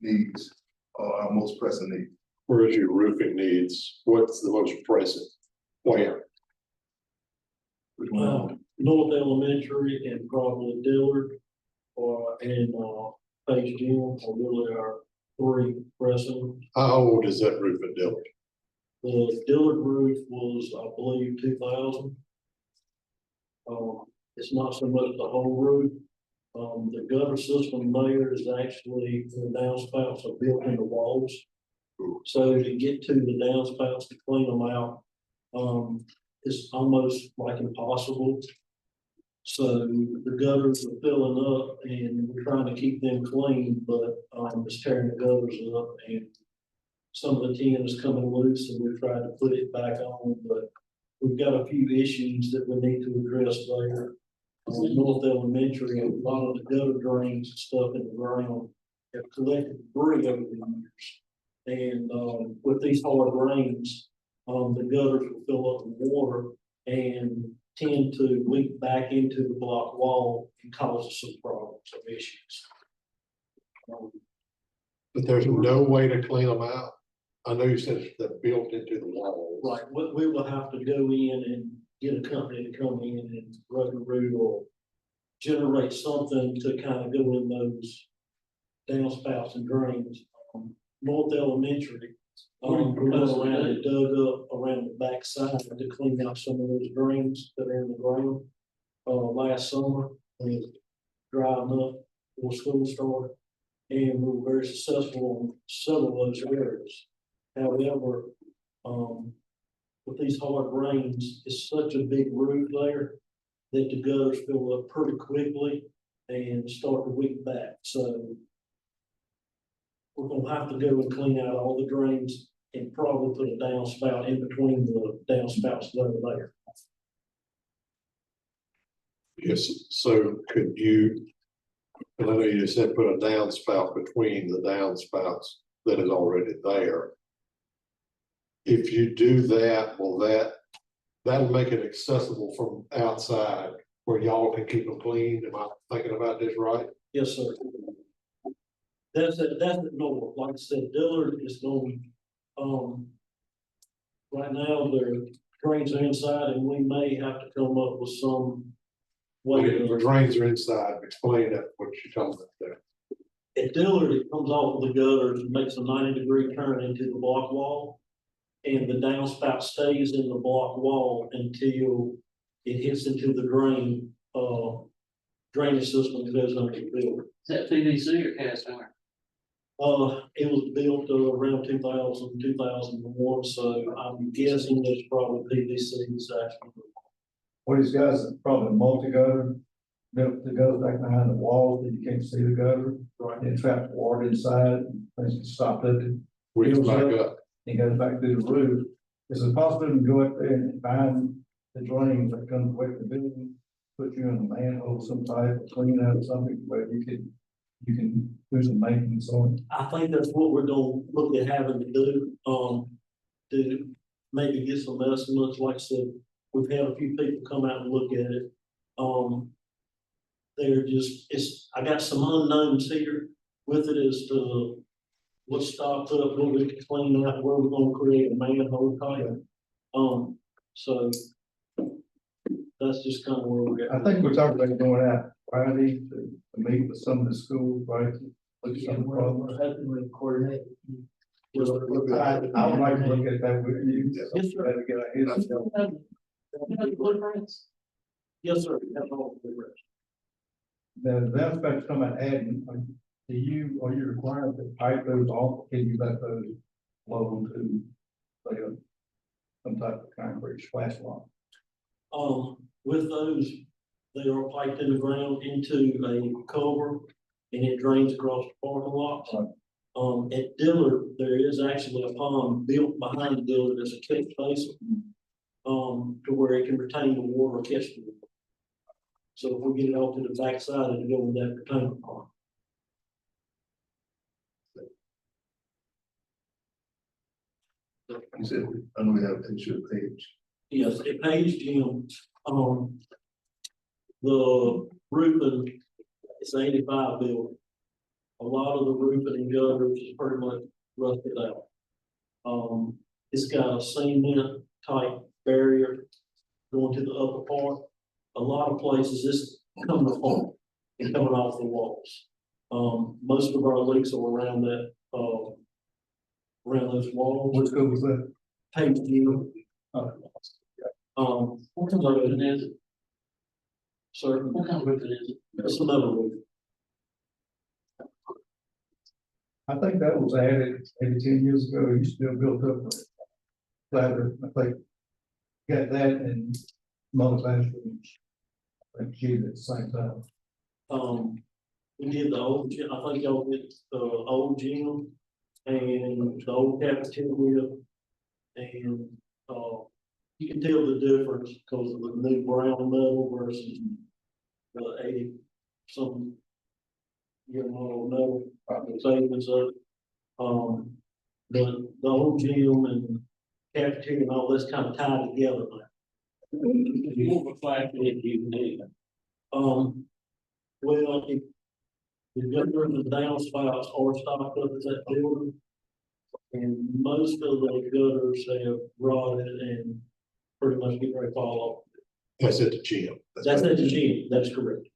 needs, our most pressing need. Where is your roofing needs? What's the most pressing? Where? North Elementary and probably Dillard, and Page Gym are really our three pressing. How old is that roof at Dillard? The Dillard roof was, I believe, 2000. It's not so much the whole roof. The gutter system there is actually, the downspouts are built in the walls. So to get to the downspouts to clean them out, it's almost like impossible. So the gutters are filling up and we're trying to keep them clean, but it's tearing the gutters up and some of the tin is coming loose and we're trying to put it back on, but we've got a few issues that we need to address there. North Elementary, a lot of the gutter drains and stuff in the ground have collected debris over the years. And with these hard rains, the gutters will fill up with water and tend to leak back into the block wall and cause us some problems, some issues. But there's no way to clean them out. I know you said they're built into the wall. Right, we will have to go in and get a company to come in and rug a root or generate something to kind of go in those downspouts and drains. North Elementary, Where you we went proposing around to and dug up around the backside to clean out some of those drains that are in the ground. Last summer, we dried up before school started, and we were very successful on several of those areas. However, with these hard rains, it's such a big roof there that the gutters fill up pretty quickly and start to weak back. So we're gonna have to go and clean out all the drains and probably put a downspout in between the downspouts that are there. Yes, so could you, and I know you just said put a downspout between the downspouts that is already there. If you do that, will that'll make it accessible from outside where y'all can keep them clean? Am I thinking about this right? Yes, sir. That's the north. Like I said, Dillard is going, right now, the drains are inside and we may have to come up with some way. Okay, the drains are inside, explain that, what you're talking about there. At Dillard, it comes off of the gutters, makes a 90-degree turn into the block wall. And the downspout stays in the block wall until it hits into the drainage system that goes under the building. Is that PVC or cast iron? It was built around 2000, 2001, so I'm guessing there's probably PVC is actually. What he's got is probably a multi-gutter, built that goes back behind the walls that you can't see the gutter. Right. And it traps water inside, and things can stop it. We Fills back up, up. and goes back through the roof. Is it possible to go up there and find the drains that come away from the building, put you in a manhole, some type of clean out or something where you can do some maintenance on it? I think that's what we're gonna look at having to do, to maybe get some estimates. Like I said, we've had a few people come out and look at it. They're just, I got some unknowns here with it as to what's stopped up, what we can clean out, where we're gonna create a manhole type. So that's just kind of where we're at. I think we're talking about going out Friday to meet with some of the schools, right? Look at some of the problems. Coordinate. I would like to look at that with you. Yes, sir. Better get our heads together. Yes, sir. We have all the blueprints. The aspects come at adding, are you required to pipe those off? Can you let those flow to, say, some type of concrete splash line? With those, they are piped in the ground into a culvert and it drains across the parking lot. Right. At Dillard, there is actually a pond built behind Dillard as a catch basin, to where it can retain the water or catch the water. So if we get it off to the backside, it'll go in that retaining pond. You said, I know we have a picture of the page. Yes, it pays Jim, the roofing, it's 85 building. A lot of the roofing and gutters is pretty much rusted out. It's got a cement type barrier going to the upper part. A lot of places it's coming apart and coming off the walls. Most of our leaks are around that, around those walls. What school was that? Page Jim. What kind of roofing is it? Sir, What kind of roofing is it? it's another roof. I think that was added maybe 10 years ago. It used to be built up. Flatter, I think. Got that and most classrooms. Like kids at the same time. We did the old gym, I think y'all did the old gym and the old cafeteria. And, you can tell the difference because of the new brown metal versus the 80 something year model metal, probably savings of it. But the old gym and cafeteria and all this kind of tied together now. More of a flag if you need. Well, the gutter and the downspouts are stopped up at that building. And most of the gutters have rotted and pretty much get ready to fall off. That's at the gym. That's at the gym, that's correct.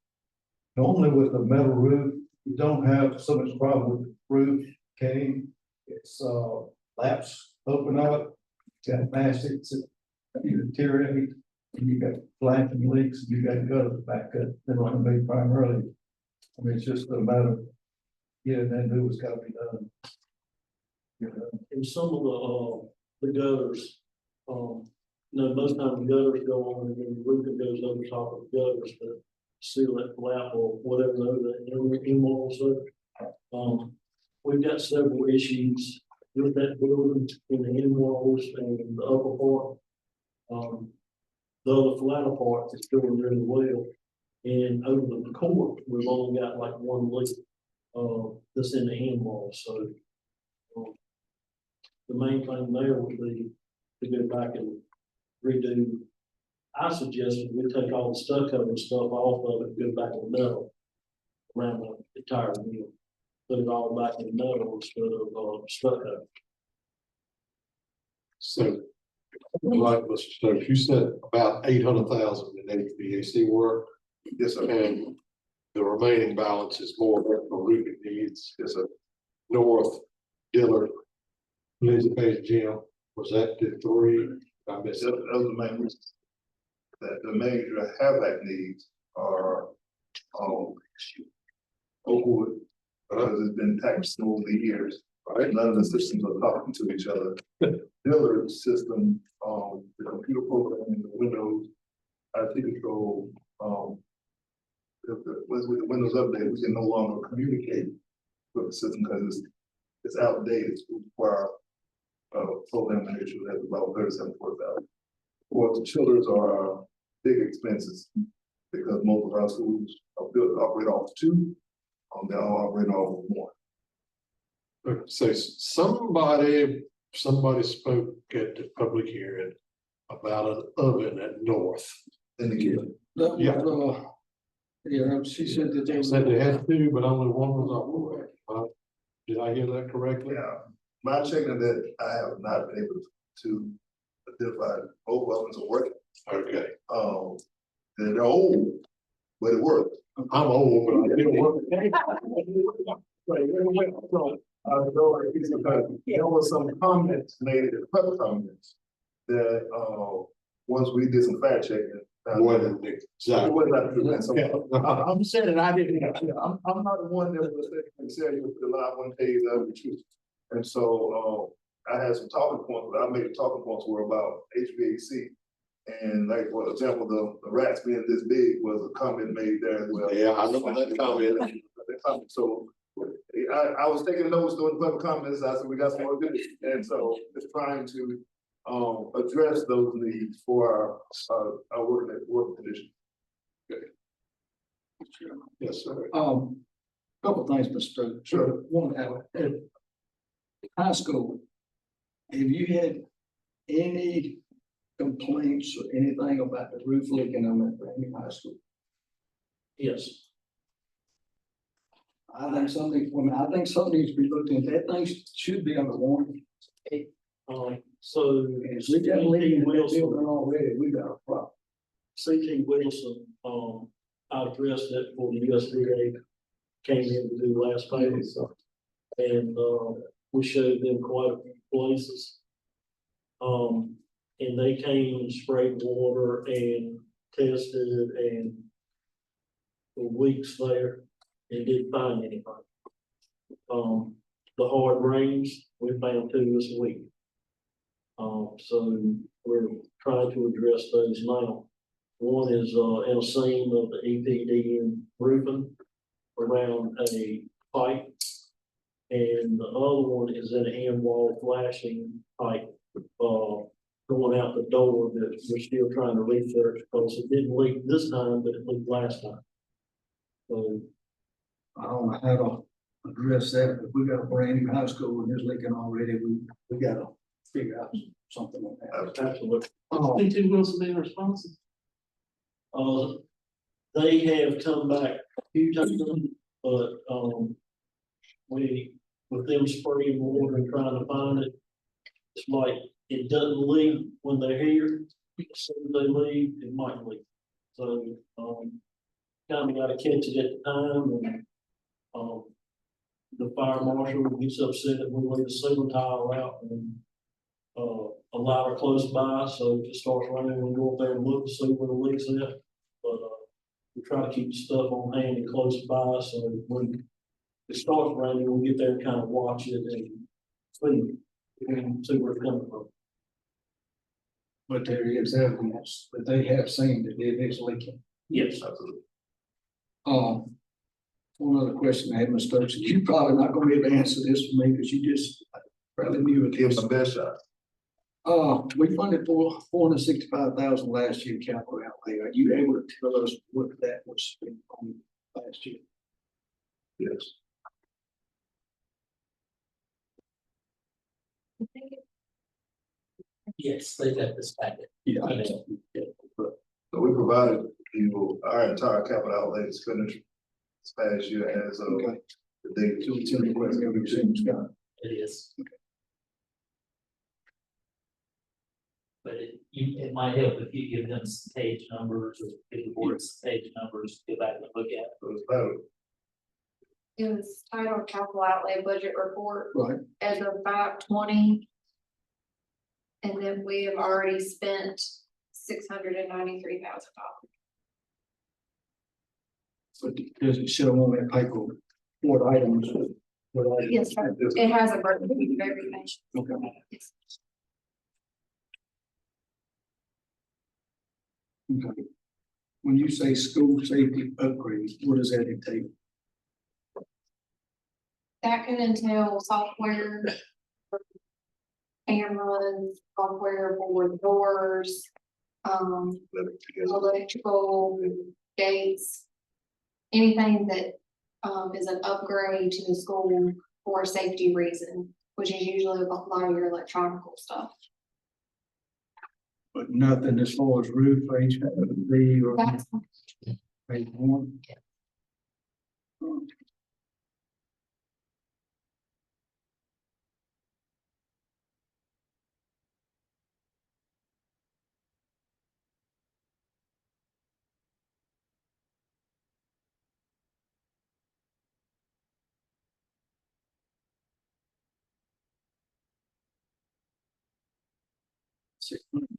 Normally with a metal roof, You don't have so much problem with the roof, okay? It's, laps open up, got plastics that you deteriorate, and you got flapping leaks, and you got gutters back up, they're gonna be primarily. I mean, it's just a matter of getting that do what's gotta be done. You know, And some of the gutters, most times the gutters go on and then the roofing goes over top of the gutters to seal that flap or whatever, so, we've got several issues with that building in the end walls and the upper part. The other flatter part is doing really well. And over the court, we've only got like one leak, that's in the end wall, so. The main thing there would be to go back and redo. I suggested we take all the stucco and stuff off of it, and go back to metal around the entire mill. Put it all back in metal instead of stucco. So, like, Mr. Stokes, you said about 800,000 in HVAC work. Yes, sir. And the remaining balance is more for roofing needs. Yes, sir. North, Dillard, Elizabeth Gym, was that the three? I missed it. That was the main reason. That the major HVAC needs are, Oakwood, because it's been taxed over the years. Right. None of the systems are talking to each other. Dillard system, the computer programming, the Windows, IT control, with the Windows update, we can no longer communicate with the system because it's outdated. We require program manager who has about 37,000. Well, the children's are big expenses because most of our schools are built to operate off two. They all operate off one. So somebody spoke at the public hearing about an oven at North. In the kitchen. Yeah, she said that They said they had two, but only one was operating. Did I hear that correctly? Yeah, my checking that I have not been able to identify both ovens are working. Okay. They're old, but it works. I'm old, but I still work. There was some comments made, public comments, that, once we did some fact checking. Wasn't exactly. I'm saying that I didn't, I'm not the one that was saying you put a lot on page of the truth. And so, I had some talking points, but I made the talking points were about HVAC. And like, for example, the rats being this big was a comment made there as well. Yeah, I know that comment. So I was taking notes during the public comments. I said, we got some more good. And so it's trying to address those needs for our work condition. Okay. Yes, sir. Couple things, Mr. Sure. One, at high school, have you had any complaints or anything about the roof leaking on that brand new high school? Yes. I think something needs to be looked into. That thing should be under warranty. So If we got leaking in that building already, we got a problem. CT Wilson, I addressed that for the USDA, came in to do last phase. And, we showed them quite a few places. And they came and sprayed water and tested and for weeks there and didn't find anything. The hard rains, we found two this week. So we're trying to address those now. One is in a seam of the EPD and roofing around a pipe. And the other one is in an end wall flashing pipe going out the door that we're still trying to refit because it didn't leak this time, but it leaked last time. So I don't know how to address that. If we got a brand new high school and it's leaking already, we gotta figure out something on that. absolutely. CT Wilson being responsible. They have come back a few times, but with them spraying water and trying to find it, it's like it doesn't leak when they're here. As soon as they leave, it might leak. So kind of got to catch it at the time. And The fire marshal, he's upset that we laid the ceiling tile out and, a ladder close by, so if it starts raining, we'll go up there and look to see where the leak's at. But, we try to keep the stuff on hand and close by, so when it starts raining, we'll get there and kind of watch it and see where it's coming from. But there is evidence that they have seen that it is leaking. Yes, absolutely. One other question I had, Mr. Stokes, you're probably not gonna be able to answer this for me, because you just fairly new at this. Give my best shot. We funded $465,000 last year capital outlay. Are you able to tell us what that was spent on last year? Yes. Yes, they got this packet. Yeah. So we provided you our entire capital outlay expenditure this past year as of the date. It is. But it might help if you give them some page numbers or give the board some page numbers, go back and look at. It was titled Capital Outlay Budget Report. Right. As of 5/20. And then we have already spent $693,000. But does it show on that paper what items? Yes, sir. It has a breakdown of everything. Okay. Yes. Okay. When you say school safety upgrades, what does that entail? That could entail software, cameras, software for doors, electrical gates, anything that is an upgrade to the school for a safety reason, which is usually a lot of your electronic stuff. But nothing as far as roof, HVAC or. That's Phase one?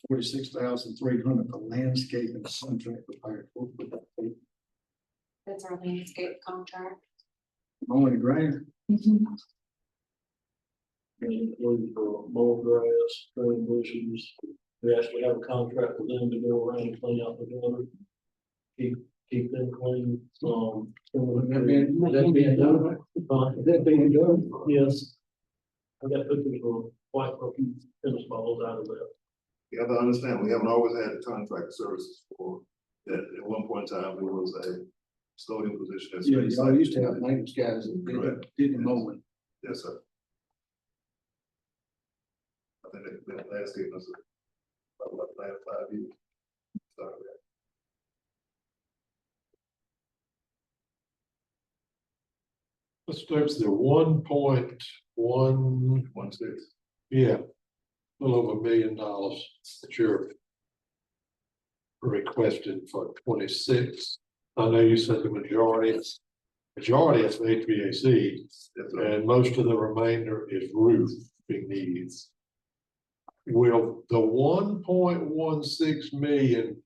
$646,300 for landscape and contract repair. What would that be? That's our landscape contract. Only grant? Include for mow grass, trim bushes. We actually have a contract with them to go around and clean out the gutter. Keep them clean, That being done? That being done? Yes. I got pictures of white tennis balls out of that. You have to understand, we haven't always had contract services for that. At one point in time, it was a custodial position. Yeah, I used to have maintenance guys that did the mowing. Yes, sir. I think they've been landscaping us about the last 5 years. Sorry. Mr. Stokes, the 1.116, yeah, a little over $1 million that you're requested for 26. I know you said the majority is HVAC, and most of the remainder is roofing needs. Will the 1.16 million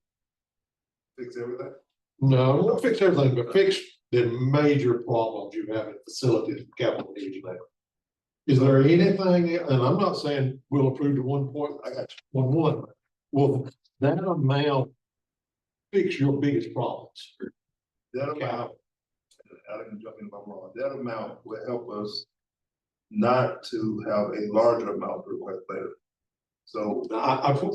fix everything? No, it won't fix everything, but fix the major problems you have in facilities and capital needs now? Is there anything, and I'm not saying we'll approve the 1.11, will that amount fix your biggest problems? That amount, I didn't jump in if I'm wrong, that amount will help us not to have a larger amount to request later. So I don't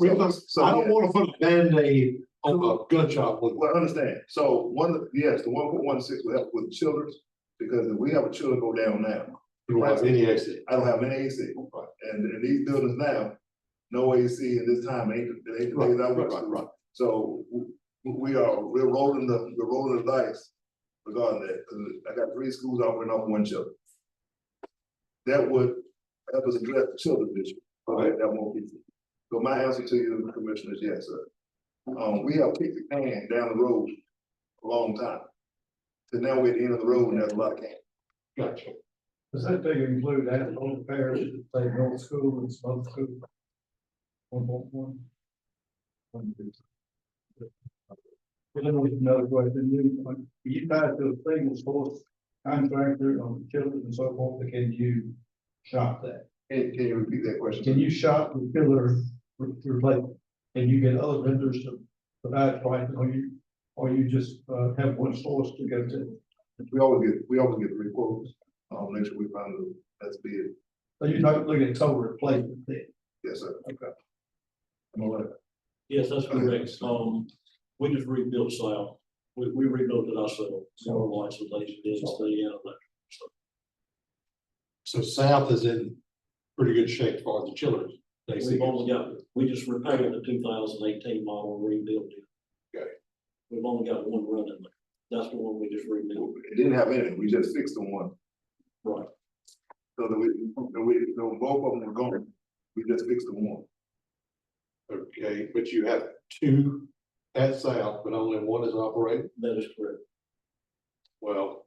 want to put a Band-Aid on a gunshot wound. Well, understand. So the 1.16 will help with children, because if we have a children go down now. You don't have any AC. I don't have any AC. Right. And in these buildings now, no AC in this time ain't the days I work. Right. So we're rolling the dice regarding that, because I got 3 schools operating off 1 children. That would help us address the children's issue. Right. That won't be. So my answer to you, Commissioner, is yes, sir. We have kicked the can down the road a long time. So now we're at the end of the road and there's a lot of can. Gotcha. Does that figure include that on the parish, say North School and Smoke School? 1.1. Well, then there's another question, you tied to a single source contractor on the children and so forth, can you shop that? Can you repeat that question? Can you shop the killer replacement? Can you get other vendors to provide pricing, or you just, have one source to go to? We always get 3 quotes, make sure we find the best bid. So you're not looking at total replacement then? Yes, sir. Okay. Yes, that's correct. We just rebuilt South. We rebuilt it ourselves. More lights and laser did stay out there. So South is in pretty good shape for the children. We just repaired the 2018 model and rebuilt it. Okay. We've only got one running there. That's the one we just rebuilt. It didn't have anything, we just fixed the one. Right. So that both of them were gone, we just fixed the one. Okay, but you have 2 at South, but only one is operating? That is correct. Well,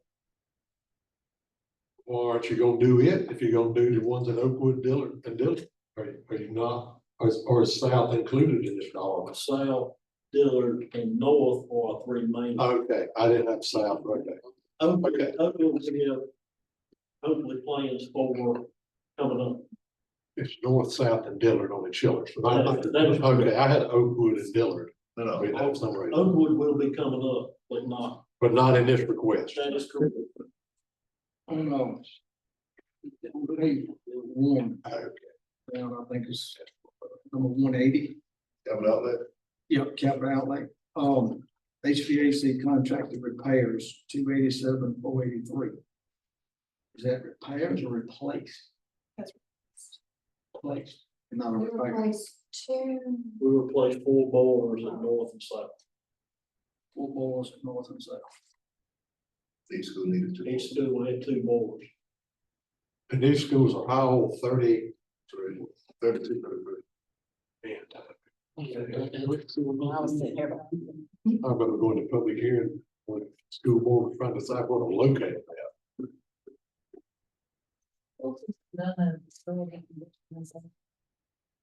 why aren't you gonna do it if you're gonna do the ones at Oakwood, Dillard, and Dillard? Are you not, or is South included in this dollar? South, Dillard, and North are 3 main. Okay, I didn't have South right there. Okay. We have hopefully plans for coming up. It's North, South, and Dillard on the chillers. That is Okay, I had Oakwood and Dillard. No. We have some reason. Oakwood will be coming up, but not. But not in this request. That is correct. On, one, I think it's number 180. Capital outlet? Yep, capital outlay. HVAC contracted repairs, 287,483. Is that repairs or replace? That's Replace, not a repair. We replaced 4 boilers at North and South. 4 boilers north and south. Each school needed 2. Each school had 2 boilers. And these schools are how old? 30? 32, 33. Man, I was sitting here. I remember going to public hearing when the school board was trying to decide where to locate that.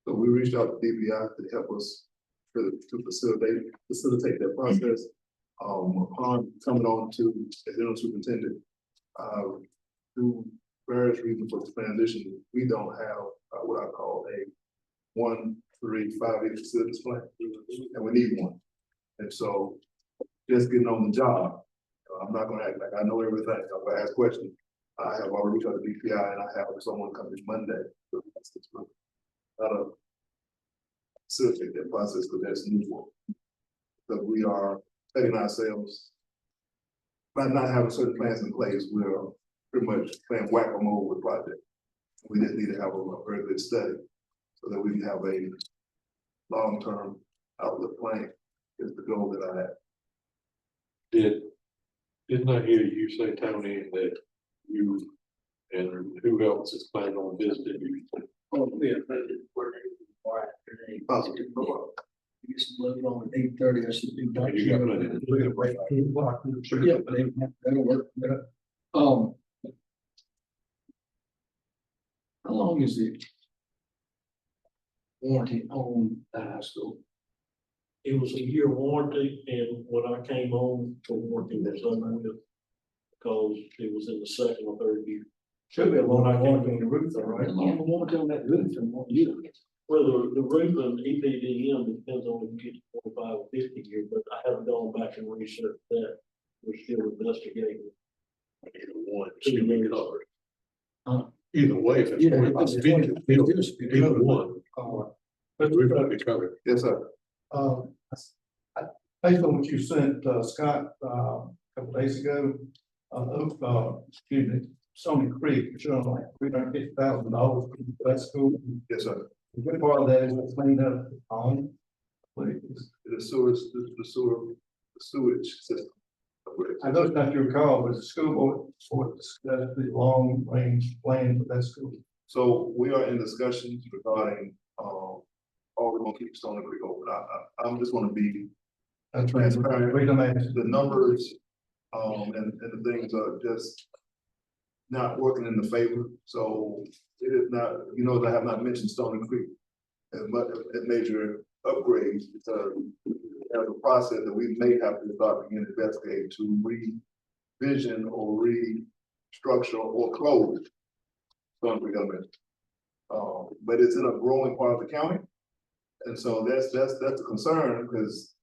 So we reached out to DPI to help us to facilitate that process. Upon coming on to as interim superintendent, through various reasons for the transition, we don't have what I call a 1, 3, 5-year facilities plan, and we need one. And so, just getting on the job, I'm not gonna act like I know everything. I'm gonna ask questions. I have already reached out to DPI, and I have someone coming Monday. How to facilitate that process, because that's new. Because we are setting ourselves, by not having certain plans in place, we're pretty much playing whack-a-mole with projects. We just need to have a very good study so that we can have a long-term outlook plan is the goal that I have. Didn't I hear you say, Tony, that you and who else is planning on visiting you? Oh, yeah. Positive. You just load on at 8:30, I should be back. You got plenty to do. Yeah, but that'll work. How long is the warranty on the high school? It was a year warranty, and when I came on, the warranty was unreal. Because it was in the 2nd or 3rd year. Should be a long warranty on the roof though, right? Long warranty on that roof and 1 year. Well, the roof and EPDM depends on if you get 45 or 50 years, but I haven't gone back and researched that. We're still investigating. Either one, should be covered. Either way, if it's Yeah, 45, it's 50, either one. But We've got to be covered. Yes, sir. Based on what you sent, Scott, a couple days ago, excuse me, Sony Creek, showing like $350,000 for that school. Yes, sir. A good part of that is cleaned up on. The sewage system. I know it's not your call, but the school board, for the long range plan for that school. So we are in discussions regarding, we're gonna keep Stony Creek open. I'm just gonna be transparent. Wait a minute. The numbers, and the things are just, not working in the favor, so it is not, you know, I have not mentioned Stony Creek as much as major upgrades, because there's a process that we may have to start beginning to investigate to revision or restructure or close Stony Creek Elementary. But it's in a growing part of the county, and so that's a concern, because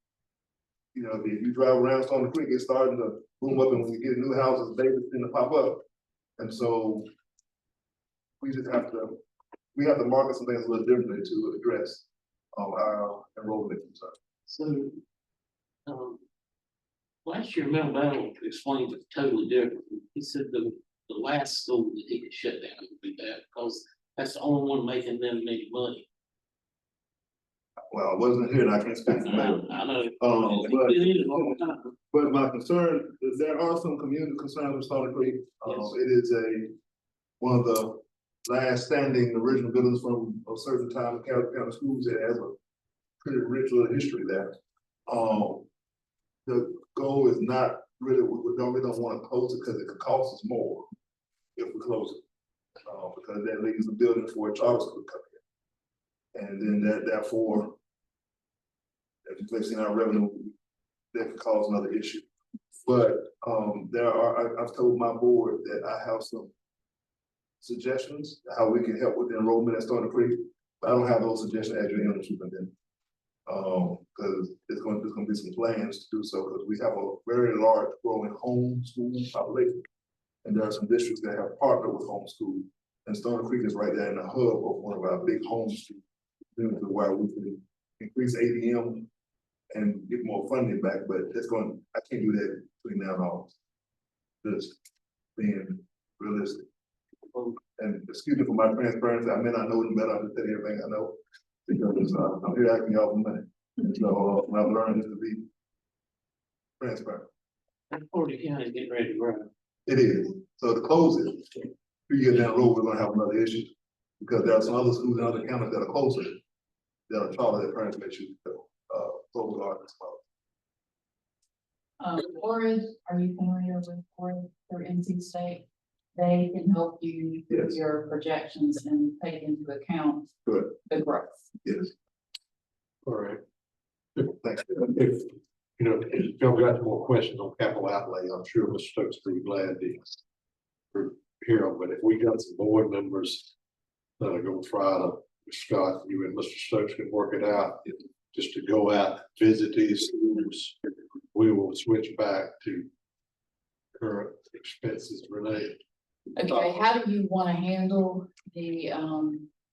you know, if you drive around Stony Creek, it's starting to boom up, and when you get new houses, they just tend to pop up. And so we just have to, market some things a little differently to address our enrollment concern. So, last year, Mel Battle explained it totally different. He said the last school that he could shut down would be that, because that's the only one making them any money. Well, I wasn't here, and I can't speak for that. I know. But my concern is there are some community concerns with Stony Creek. It is one of the last standing original buildings from a certain time in Calvert County Schools. It has a pretty rich little history there. The goal is not really, we don't want to close it because it could cost us more if we close it. Because that leaves the building for a charter school to come in. And then therefore, if you're placing our revenue, that could cause another issue. But I've told my board that I have some suggestions how we can help with the enrollment at Stony Creek. But I don't have those suggestions as your interim superintendent. Because there's going to be some plans to do so, because we have a very large growing homeschool population. And there are some districts that have partnered with homeschool. And Stony Creek is right there in the hub of one of our big homeschool, where we can increase ADM and get more funding back, but I can't do that between now and August. Just being realistic. And excuse me for my transparency, I may not know it better, I'm just telling you everything I know. Because I'm here asking y'all for money. So I've learned just to be transparent. And Florida County getting ready to grow. It is. So to close it, 2 years down the road, we're gonna have another issue. Because there are some other schools in other counties that are closer, that are charter that parents may choose to go. As well. Orrid, are you familiar with Orrid through NC State? They can help you with your projections and take into account the growth. Yes. All right. Thanks. If you know, if y'all got more questions on capital outlay, I'm sure Mr. Stokes will be glad to hear them. But if we got some board members that are going to try to, Scott, you and Mr. Stokes can work it out. Just to go out, visit these schools, we will switch back to current expenses. Renee. Okay, how do you want to handle the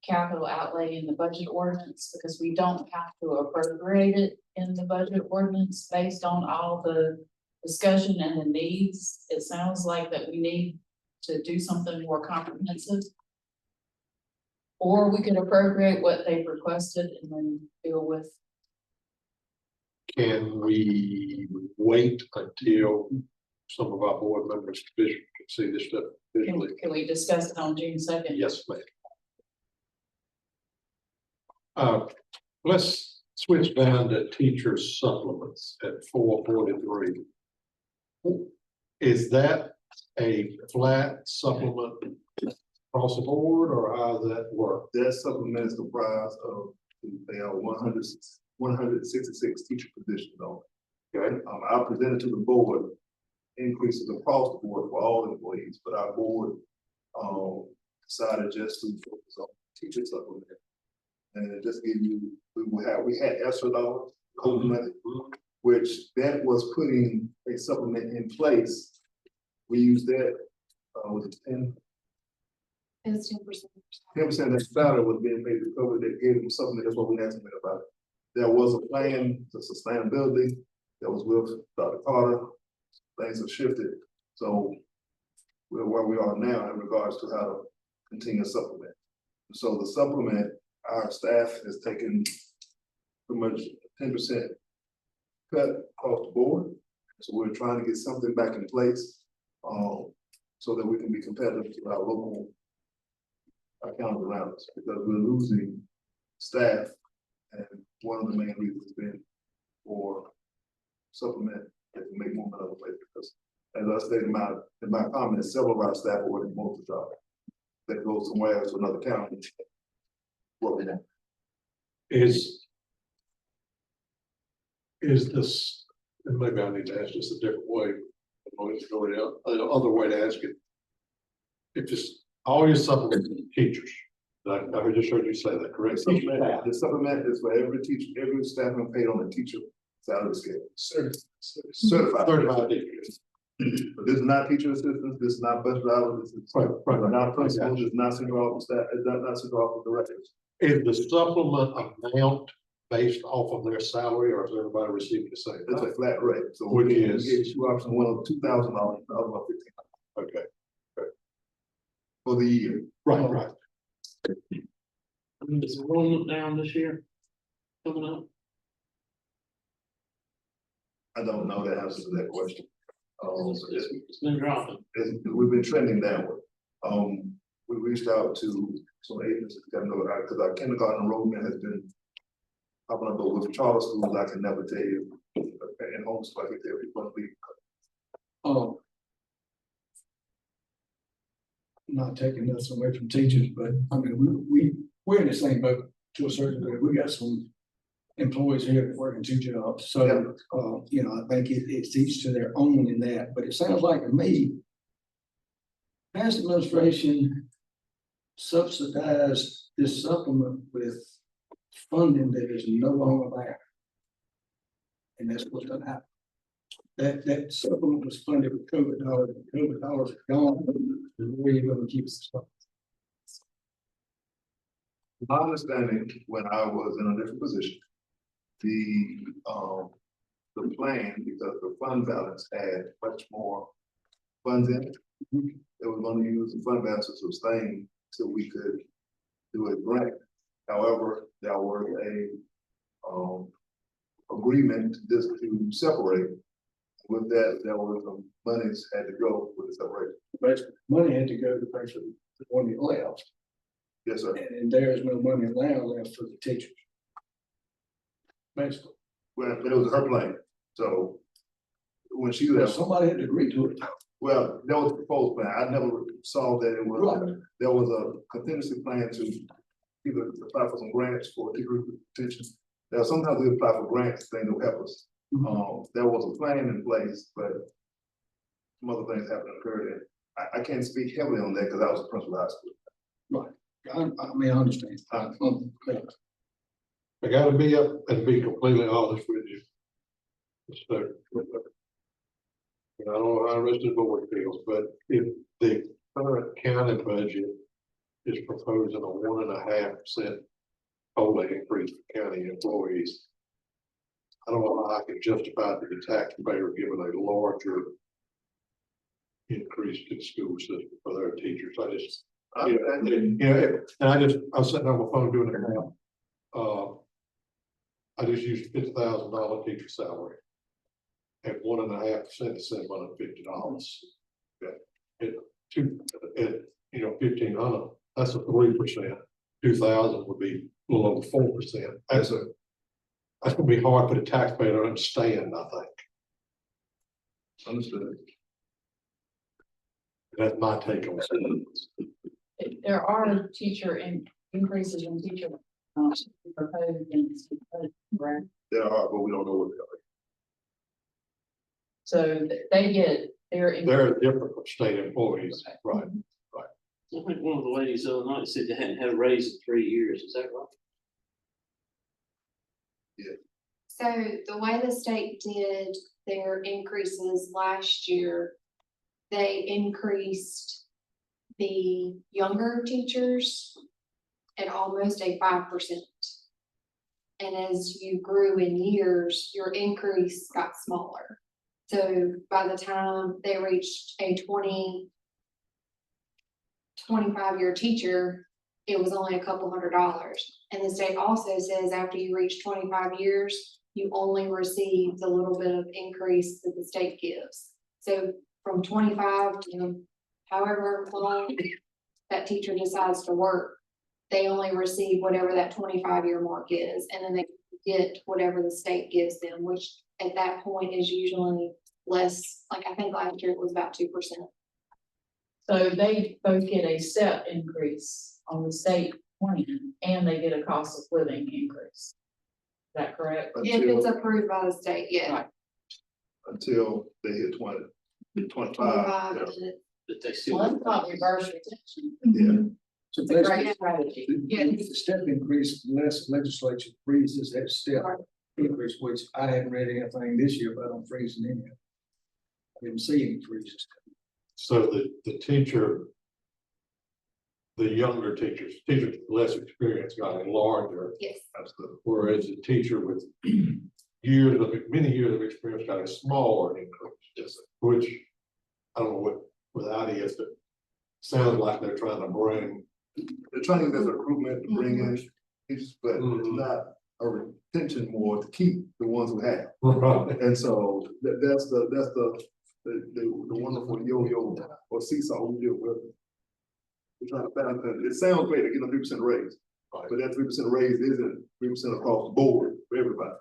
capital outlay in the budget ordinance? Because we don't have to appropriate it in the budget ordinance based on all the discussion and the needs. It sounds like that we need to do something more comprehensive. Or we could appropriate what they've requested and then deal with. Can we wait until some of our board members can see this stuff visually? Can we discuss it on June 2nd? Yes, ma'am. Let's switch down to teacher supplements at 443. Is that a flat supplement across the board, or how does that work? That supplement is comprised of, they are 166 teacher positions on it. Okay. I presented to the board increases across the board for all employees, but our board decided just to focus on teacher supplement. And just give you, we had extra dollars, COVID money, which that was putting a supplement in place. We used that, was it 10? It's 10%. 10% of that salary was being paid to cover that, gave them something. That's what we asked them about. There was a plan to sustainability that was with Dr. Carter. Things have shifted. So we're where we are now in regards to how to continue to supplement. So the supplement, our staff has taken pretty much 10% cut across the board. So we're trying to get something back in place so that we can be competitive to our local counties around us, because we're losing staff, and one of the main reasons has been for supplement that can make more money other places, because as I stated in my comments, several of our staff are working multiple jobs. They go somewhere else to another county. Working there. Is this, and maybe I need to ask this a different way, the other way to ask it. If it's all your supplement teachers, I just heard you say that, correct? The supplement is for every teacher, every staff member paid on the teacher salary scale. Certified teachers. But this is not teacher assistants, this is not bus drivers, this is not principals, it's not central office staff, it's not central office directors. Is the supplement amount based off of their salary, or is everybody receiving the same? It's a flat rate, so Which we is get two options, one of $2,000, the other one $1,500. okay. For the year. Right. Is enrollment down this year? Coming up? I don't know the answer to that question. It's been dropping. We've been trending downward. We reached out to some agencies, because our kindergarten enrollment has been popping up, but with charter schools, I can never tell you. And homeschool, I can tell you. Not taking nothing away from teachers, but I mean, we're in the same boat to a certain degree. We got some employees here that work in two jobs, so, you know, I think it's each to their own in that, but it sounds like to me, past administration subsidized this supplement with funding that is no longer there. And that's what's gonna happen. That supplement was funded with COVID dollars, and COVID dollars are gone, and where are you gonna keep the stuff? My understanding, when I was in a different position, the plan, because the fund balance had much more funds in it, they were going to use the fund balance to sustain so we could do a grant. However, there was a agreement just to separate. With that, there was some monies had to go with the separation. Basically, money had to go to pay for the one you left. Yes, sir. And there is no money now left for the teachers. Basically. Well, but it was her plan. So when she Well, left, somebody had to agree to it. well, that was the proposed plan. I never saw that it was, there was a contingency plan to either apply for some grants for teacher retention. Now, sometimes we apply for grants, things will help us. There was a plan in place, but some other things haven't occurred. And I can't speak heavily on that because I was a principal high school. Right. I mean, I understand. I gotta be up and be completely honest with you. So, I don't know how the rest of the board feels, but if the current county budget is proposing a 1.5% COLA increase for county employees, I don't know how I can justify to the taxpayer giving a larger increase to the school system for their teachers. I just, I was sitting on my phone doing it now. I just used $50,000 teacher salary. At 1.5% is $750. At $1,500, that's a 3%. 2,000 would be a little over 4%. That's gonna be hard for the taxpayer to understand, I think. Understood. That's my take on it. There are teacher increases in teacher proposed in this correct? There are, but we don't know what they are. So they get they're different from state employees, right? I think one of the ladies the other night said they hadn't had a raise in 3 years. Is that right? Yeah. So the way the state did their increases last year, they increased the younger teachers at almost a 5%. And as you grew in years, your increase got smaller. So by the time they reached a 25-year teacher, it was only a couple $100. And the state also says after you reach 25 years, you only receive the little bit of increase that the state gives. So from 25 to however long that teacher decides to work, they only receive whatever that 25-year mark is, and then they get whatever the state gives them, which at that point is usually less, like I think last year it was about 2%. So they both get a step increase on the state plan and they get a cost of living increase. Is that correct? If it's approved by the state, yeah. Right. Until they hit 25. 25, Yeah. But they still. Well, that's not reverse retention. Yeah. So It's a great basically, strategy. the step increase, unless legislature freezes that step increase, which I haven't read anything this year, but I don't freeze in any. I didn't see any freezes. So the teacher, the younger teachers with less experience got a larger. Yes. Whereas the teacher with many years of experience got a smaller increase. Yes. Which, I don't know what that is, but sounds like they're trying to bring. They're trying to get the recruitment to bring in teachers, but it's not a retention more to keep the ones we have. Right. And so that's the wonderful yo-yo or seesaw we deal with. We're trying to balance it. It sounds great to get a 3% raise, but that 3% raise isn't 3% across the board for everybody.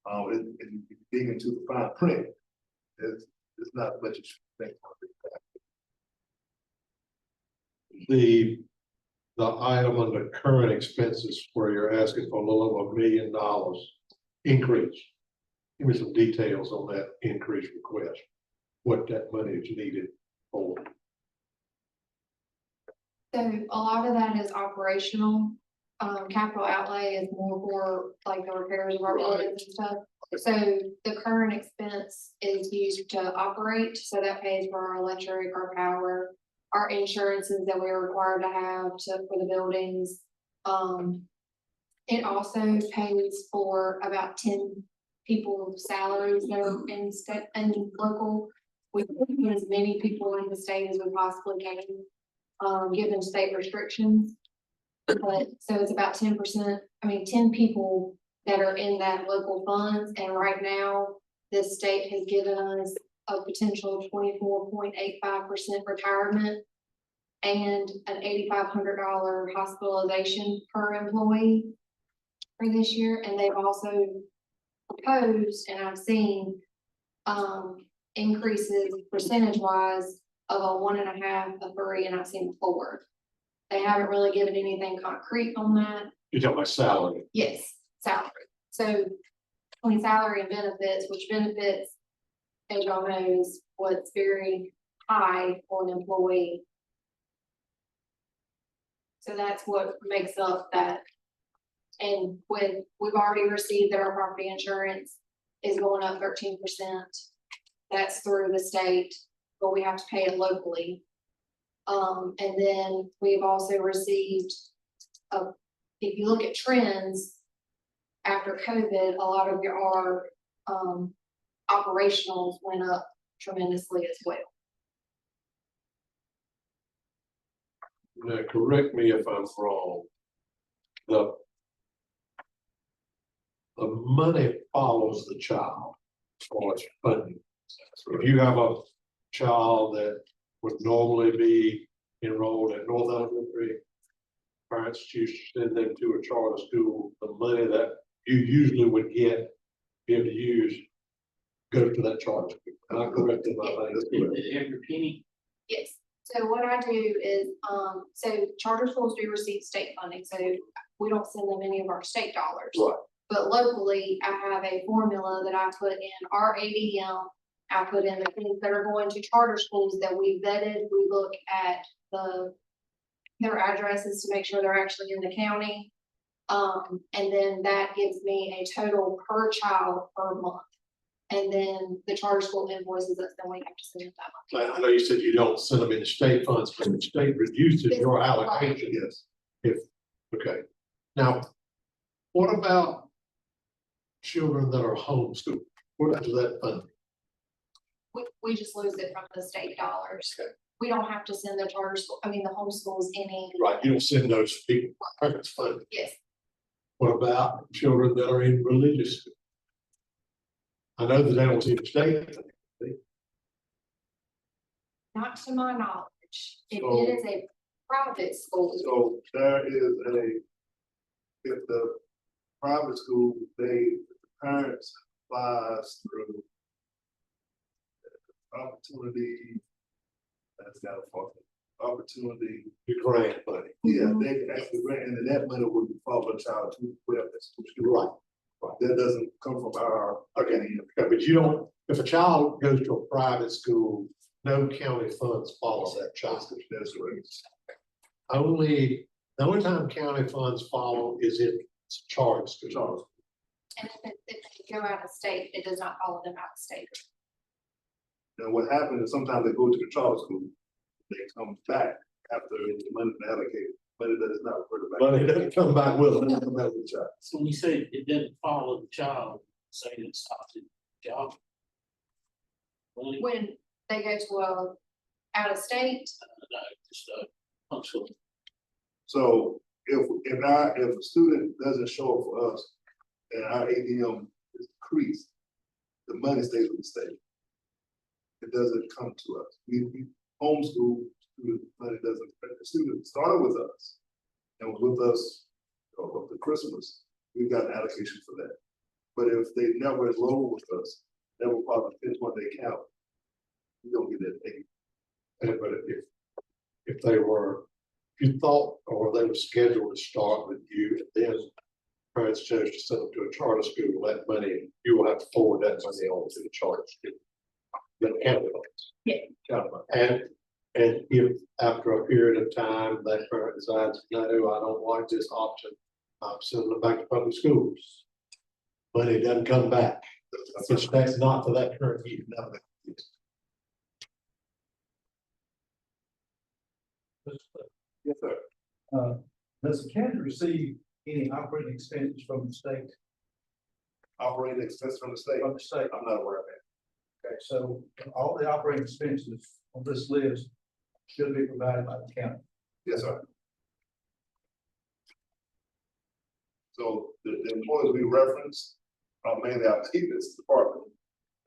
And you dig into the fine print, it's not much as you think. The item under current expenses where you're asking for a little over $1 million increase. Give me some details on that increase request, what that money is needed for. So a lot of that is operational. Capital outlay is more for like the repairs of our buildings and stuff. So the current expense is used to operate, so that pays for our electric, our power, our insurances that we're required to have for the buildings. It also pays for about 10 people's salaries that are in state and local. We put as many people in the state as we possibly can, given state restrictions. But so it's about 10%, 10 people that are in that local funds. And right now, the state has given us a potential 24.85% retirement and an $8,500 hospitalization per employee for this year. And they've also proposed, and I've seen, increases percentage-wise of a 1.5, a 3, and I've seen 4. They haven't really given anything concrete on that. You're talking about salary? Yes, salary. So between salary and benefits, which benefits, as y'all know, is what's very high for an employee. So that's what makes up that. And we've already received that our property insurance is going up 13%. That's through the state, but we have to pay it locally. And then we've also received, if you look at trends after COVID, a lot of our operationals went up tremendously as well. Now, correct me if I'm wrong. The money follows the child as far as funding. If you have a child that would normally be enrolled at North Elementary, parents choose to send them to a charter school, the money that you usually would be able to use goes to that charter school. Am I correct in my mind? Every penny? Yes. So what I do is, so charter schools do receive state funding, so we don't send them any of our state dollars. Right. But locally, I have a formula that I put in our ADM. I put in the things that are going to charter schools that we vetted. We look at their addresses to make sure they're actually in the county. And then that gives me a total per child per month. And then the charter school invoices us, then we have to send it that month. I know you said you don't send them in state funds, but the state reduces your allocation. Yes. Okay. Now, what about children that are homeschooled? What does that fund? We just lose it from the state dollars. Okay. We don't have to send the charter school, the homeschools any. Right, you don't send those people preference funding. Yes. What about children that are in religious school? I know that they don't see the state. Not to my knowledge. If it is a private school. So there is if the private school, the parents applies through opportunity. That's got a fuck. Opportunity. The grant money. Yeah, they can actually grant, and then that money would be followed by child to whatever. Right. That doesn't come from our. Okay, but you don't, if a child goes to a private school, no county funds follow that child. That's right. The only time county funds follow is if it's a charter school. And if they go out of state, it does not follow them out of state. Now, what happens is sometimes they go to the charter school, they come back after the money is allocated, but it does not refer back. Money doesn't come back with them. Come back with the child. So when you say it didn't follow the child, say it stops at the job. When they go to out of state. Functional. So if a student doesn't show up for us and our ADM is decreased, the money stays with the state. It doesn't come to us. We homeschool, the money doesn't, the student started with us and was with us up to Christmas. We got an allocation for that. But if they never enroll with us, that will probably fit what they count. We don't get that paid. But if they were, if you thought, or they were scheduled to start with you, and then parents chose to send them to a charter school, that money, you will have to forward that money on to the charter school. The county funds. Yeah. County funds. And if after a period of time, that parent decides, no, I don't like this option, I'm sending them back to public schools. Money doesn't come back. That's not for that current year. No. Yes, sir. Does the county receive any operating expenses from the state? Operating expense from the state? From the state. I'm not aware of that. Okay, so all the operating expenses on this list should be provided by the county. Yes, sir. So the employees we reference are mainly our TVIS department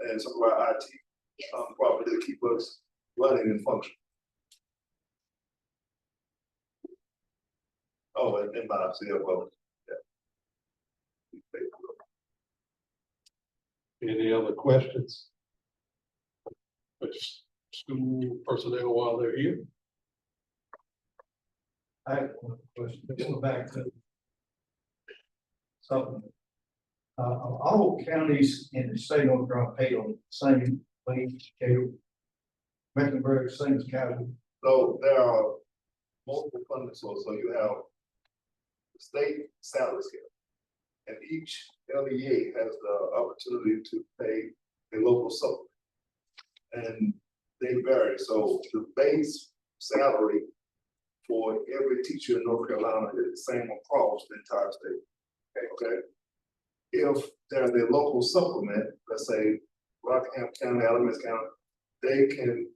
and some of our IT department that keep us running and functioning. Oh, and my CFO. Yeah. Any other questions? School personnel while they're here? I have one question, let's go back to something. All counties in the state of North Carolina pay on the same wage scale. Mecklenburg, same as Caswell. So there are multiple funding sources, so you have the state salary scale. And each LEA has the opportunity to pay a local supplement. And they vary, so the base salary for every teacher in North Carolina is the same across the entire state. Okay. If there's a local supplement, let's say Rockingham County, Alamance County, they can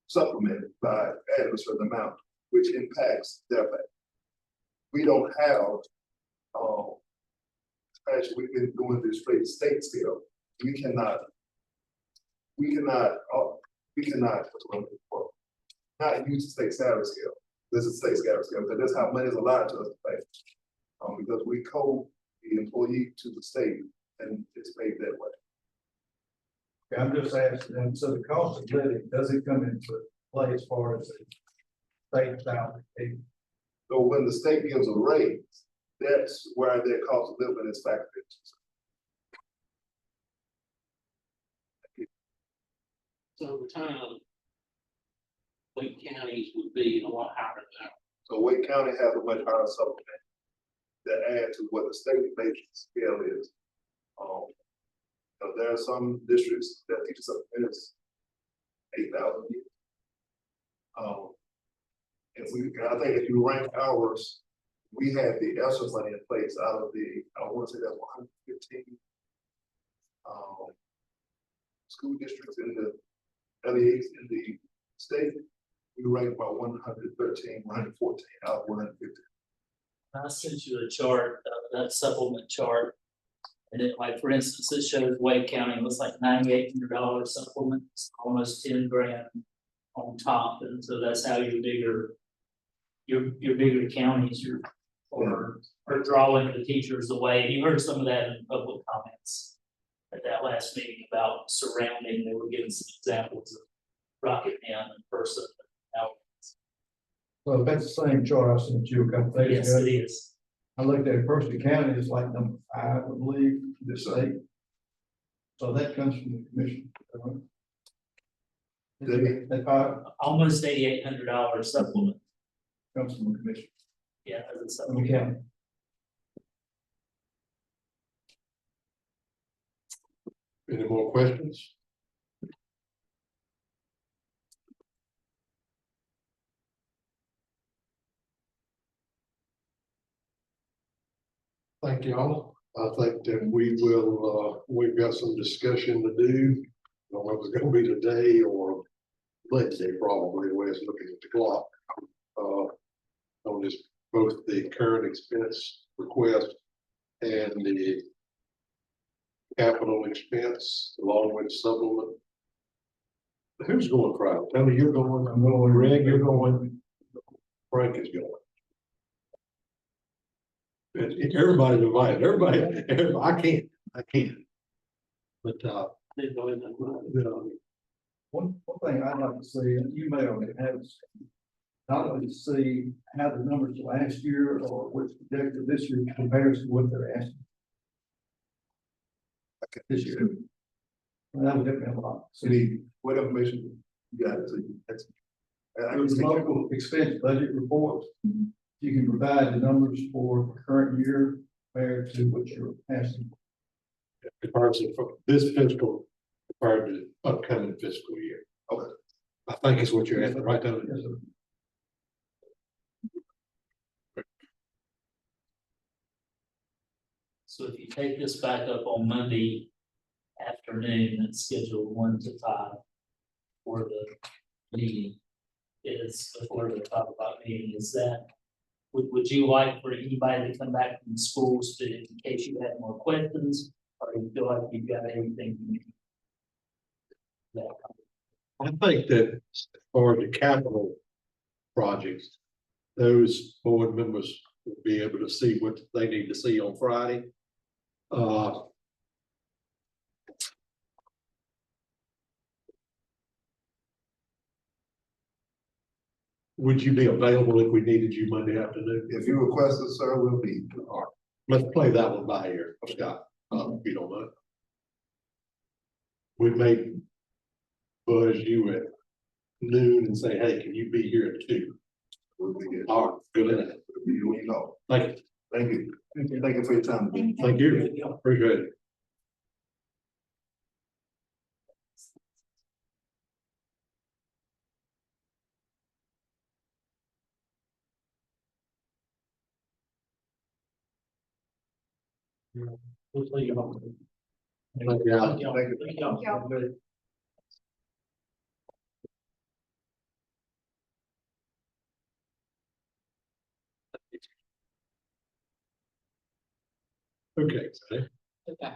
supplement by adding a certain amount, which impacts their pay. We don't have, actually, we've been doing this straight state scale. We cannot not use the state salary scale. This is state salary scale, because that's how money is allowed to us to pay. Because we code the employee to the state and it's paid that way. Okay, I'm just asking them, so the cost of living, does it come into play as far as the state salary? So when the state gives a raise, that's where their cost of living is factored into. So over time, Wake counties would be a lot higher than that. So Wake County has a much higher supplement that add to what the state base scale is. There are some districts that teach something is 8,000 years. I think if you rank ours, we had the ESSER money in place out of the, I want to say that's 115 school districts in the LEAs in the state. We ranked about 113, 114 out of 150. I sent you a chart, that supplement chart. And it, like, for instance, it shows Wake County looks like $9,800 supplements, almost 10 grand on top. And so that's how your bigger counties are drawing the teachers away. And you heard some of that in public comments. at that last meeting about surrounding, they were giving some examples of Rocket Man and person. Now, Well, that's the same chart I sent you a couple days yes, ago. it is. I looked at Person County, it's like number 5, I believe, in the state. So that comes from the commission. That Almost $8,800 supplement. comes from the commission, Yeah, as a from the supplement. county. Any more questions? Thank you all. I think that we will, we've got some discussion to do. I don't know if it's gonna be today or Wednesday, probably, the way it's looking at the clock. On this, both the current expense request and the capital expense along with supplement. Who's going, Crowd? Tell me you're going. I'm going. Greg, you're going. Frank is going. Everybody's invited. Everybody, I can't. But, One thing I'd like to see, and you may already have, I'd like to see how the numbers last year or what's projected this year compares to what they're asking. Okay, this year. Well, that would definitely help a lot. So What information you got? there's multiple expense budget reports. You can provide the numbers for the current year compared to what you're asking. comparison for this fiscal compared to upcoming fiscal year. Okay. I think it's what you're asking, right? Down. Yes, sir. So if you take this back up on Monday afternoon, it's scheduled 1 to 5 for the meeting. Is before the talk about meeting, is that, would you like for anybody to come back from the schools to, in case you had more questions, or you feel like you've got everything you need? Yeah. I think that as far as the capital projects, those board members will be able to see what they need to see on Friday. Would you be available if we needed you Monday afternoon? If you request it, sir, we'll be. All right, let's play that one by ear, Scott, if you don't mind. We may buzz you at noon and say, hey, can you be here at 2? We'll be here. All right, good enough. You know. Thank you. Thank you. Thank you for your time. Thank you. Appreciate it. Thank you. Okay. Okay.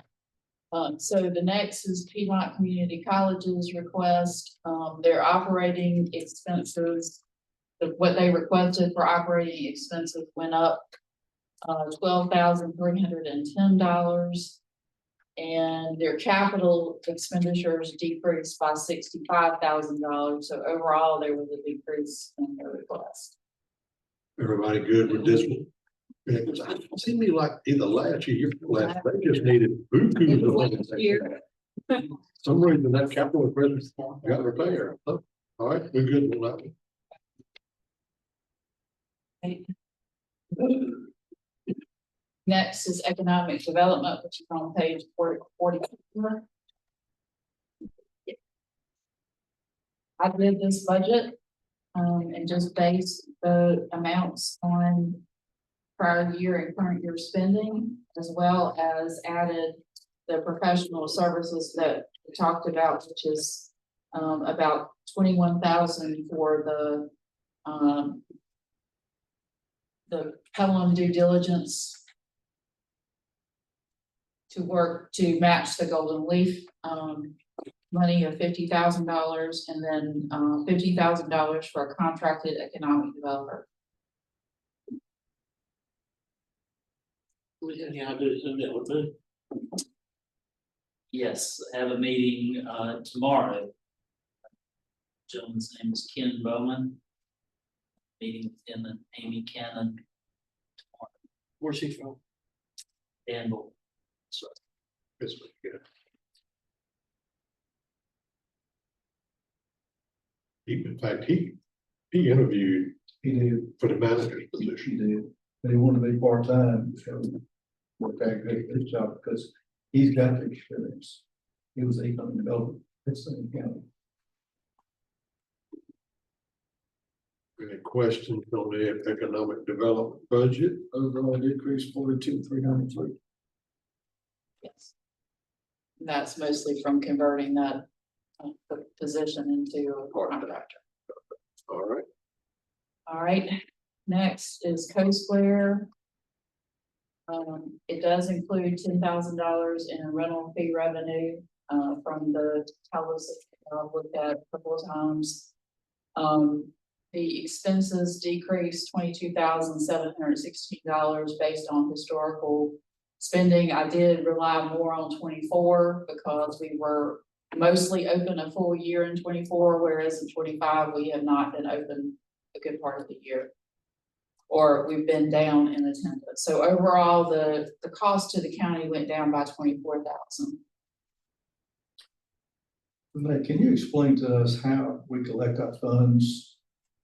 So the next is Piedmont Community College's request, their operating expenses. What they requested for operating expenses went up, $12,310. And their capital expenditures decreased by $65,000. So overall, there was a decrease in their request. Everybody good with this one? Yeah, because I seem to be like either last year, last, they just needed buku. Some reason that capital equipment got repaired. All right, we're good with that one. Next is economic development, which is on page 44. I did this budget, and just based the amounts on prior year and current year spending, as well as added the professional services that we talked about, which is about $21,000 for the Pelham due diligence to work to match the Golden Leaf money of $50,000, and then $50,000 for a contracted economic developer. Yes, I have a meeting, tomorrow. Gentleman's name is Ken Bowman. Meeting with him and Amy Cannon. Where's he from? Danville. This was good. In fact, he interviewed He did, for the manager's position. he did, but he wanted to be part-time, so worked out great, good job, because he's got the experience. He was economic development, it's in the county. Any questions on the economic development budget? Overall decrease 42,393. Yes. That's mostly from converting that position into a court director. All right. All right, next is CoSqaure. It does include $10,000 in rental fee revenue, from the towers that I've looked at a couple of times. The expenses decreased $22,716 based on historical spending. I did rely more on 24 because we were mostly open a full year in 24, whereas in 25, we have not been open a good part of the year. Or we've been down in attendance. So overall, the cost to the county went down by $24,000. Renee, can you explain to us how we collect our funds?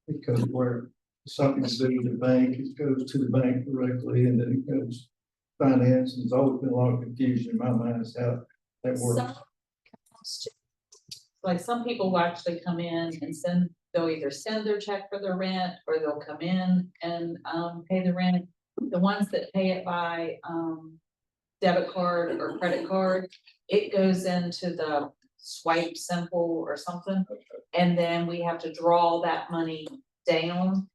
Because where something to do with the bank, it goes to the bank directly and then it goes finance, and there's always been a lot of confusion in my mind as how that works. Like some people will actually come in and they'll either send their check for their rent or they'll come in and pay the rent. The ones that pay it by debit card or credit card, it goes into the swipe simple or something. And then we have to draw that money down.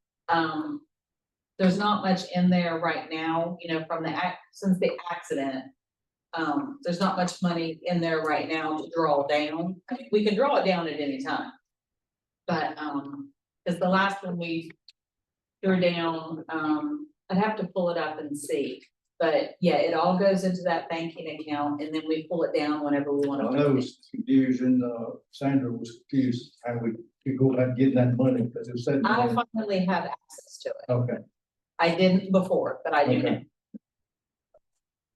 There's not much in there right now, from since the accident. There's not much money in there right now to draw down. We can draw it down at any time. But, because the last one we drew down, I'd have to pull it up and see. But yeah, it all goes into that banking account and then we pull it down whenever we want to. I know it was confusion, Sandra was confused how we could go about getting that money because it said. I finally have access to it. Okay. I didn't before, but I do now.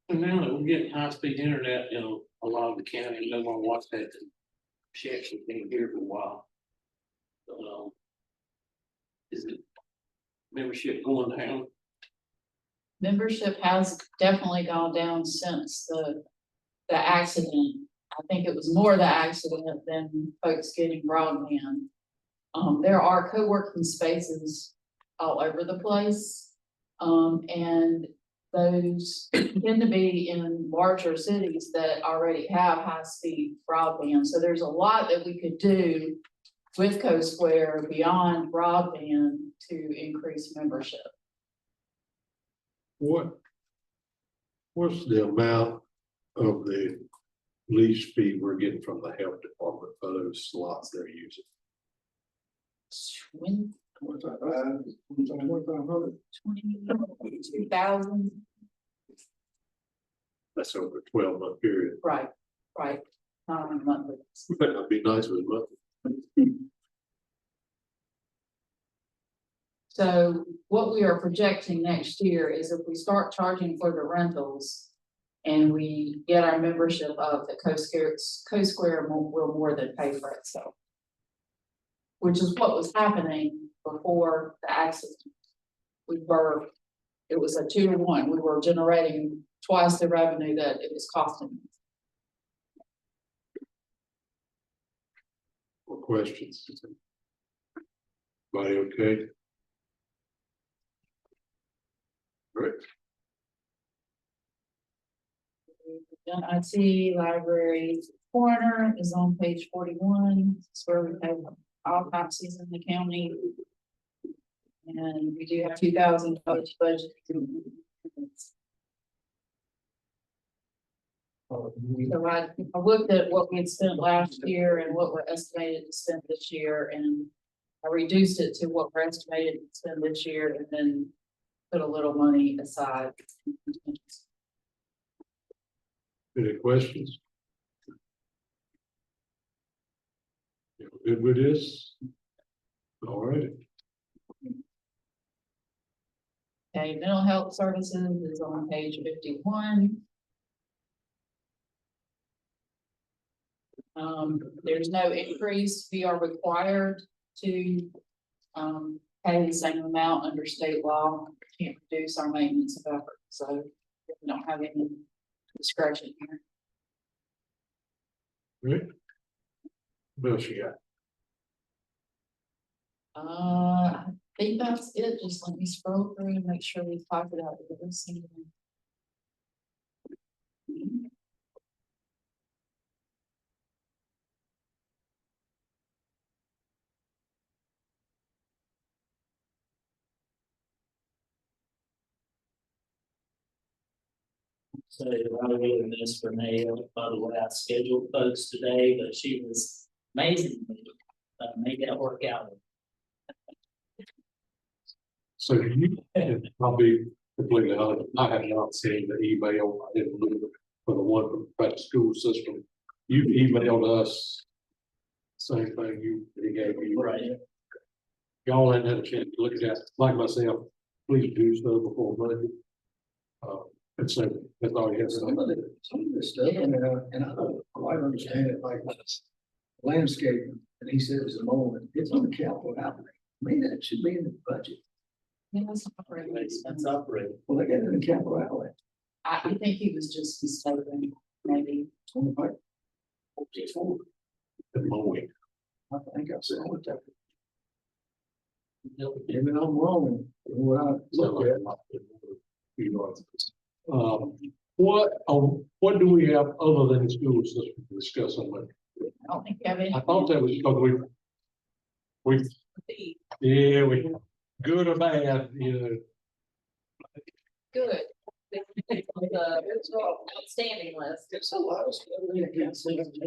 And now that we're getting high-speed internet in a lot of the county, no one wants that. She actually came here for a while. Is it membership going down? Membership has definitely gone down since the accident. I think it was more the accident than folks getting broadband. There are co-working spaces all over the place. And those tend to be in larger cities that already have high-speed broadband. So there's a lot that we could do with CoSqaure beyond broadband to increase membership. What's the amount of the lease fee we're getting from the health department for those slots they're using? 22,000. That's over a 12-month period. Right. Not on a monthly. That'd be nice with monthly. So what we are projecting next year is if we start charging for the rentals and we get our membership up, that CoSqaure will more than pay for itself. Which is what was happening before the accident. It was a 2-to-1. We were generating twice the revenue that it was costing. More questions? Everybody okay? Great. IT, library, coroner is on page 41. It's where we have autopsies in the county. And we do have $2,000 budget. So I looked at what we had spent last year and what we're estimated to spend this year, and I reduced it to what we're estimated to spend this year and then put a little money aside. Any questions? Good with this? All right. Okay, mental health services is on page 51. There's no increase. We are required to pay the same amount under state law. Can't reduce our maintenance of effort, so we don't have any discretion here. Right. What else you got? I think that's it. Just let me scroll through and make sure we've talked about everything. So I would really miss Renee, by the way, I scheduled folks today, but she was amazing. Make that work out. So you, I'll be completely honest, I have not seen the email, I didn't look for the one from the school system. You emailed us. Same thing he gave you. Right. Y'all hadn't had a chance to look at that, like myself, please do so before Monday. And so that's all you have. Some of this stuff, and I don't quite understand it, like landscaping, and he said it was a moment, it's on the capital outlay. I mean, that should be in the budget. That's operating That's expense. operating. Well, they got it in the capital outlay. I think he was just mistaken, maybe. On the pipe. The mowing. I think I've said all the time. Maybe I'm wrong, in what I look at. What do we have other than the school system to discuss on Monday? I don't think you have any. I thought that was because we, good or bad, you know. Good. The outstanding list. It's a lot of stuff.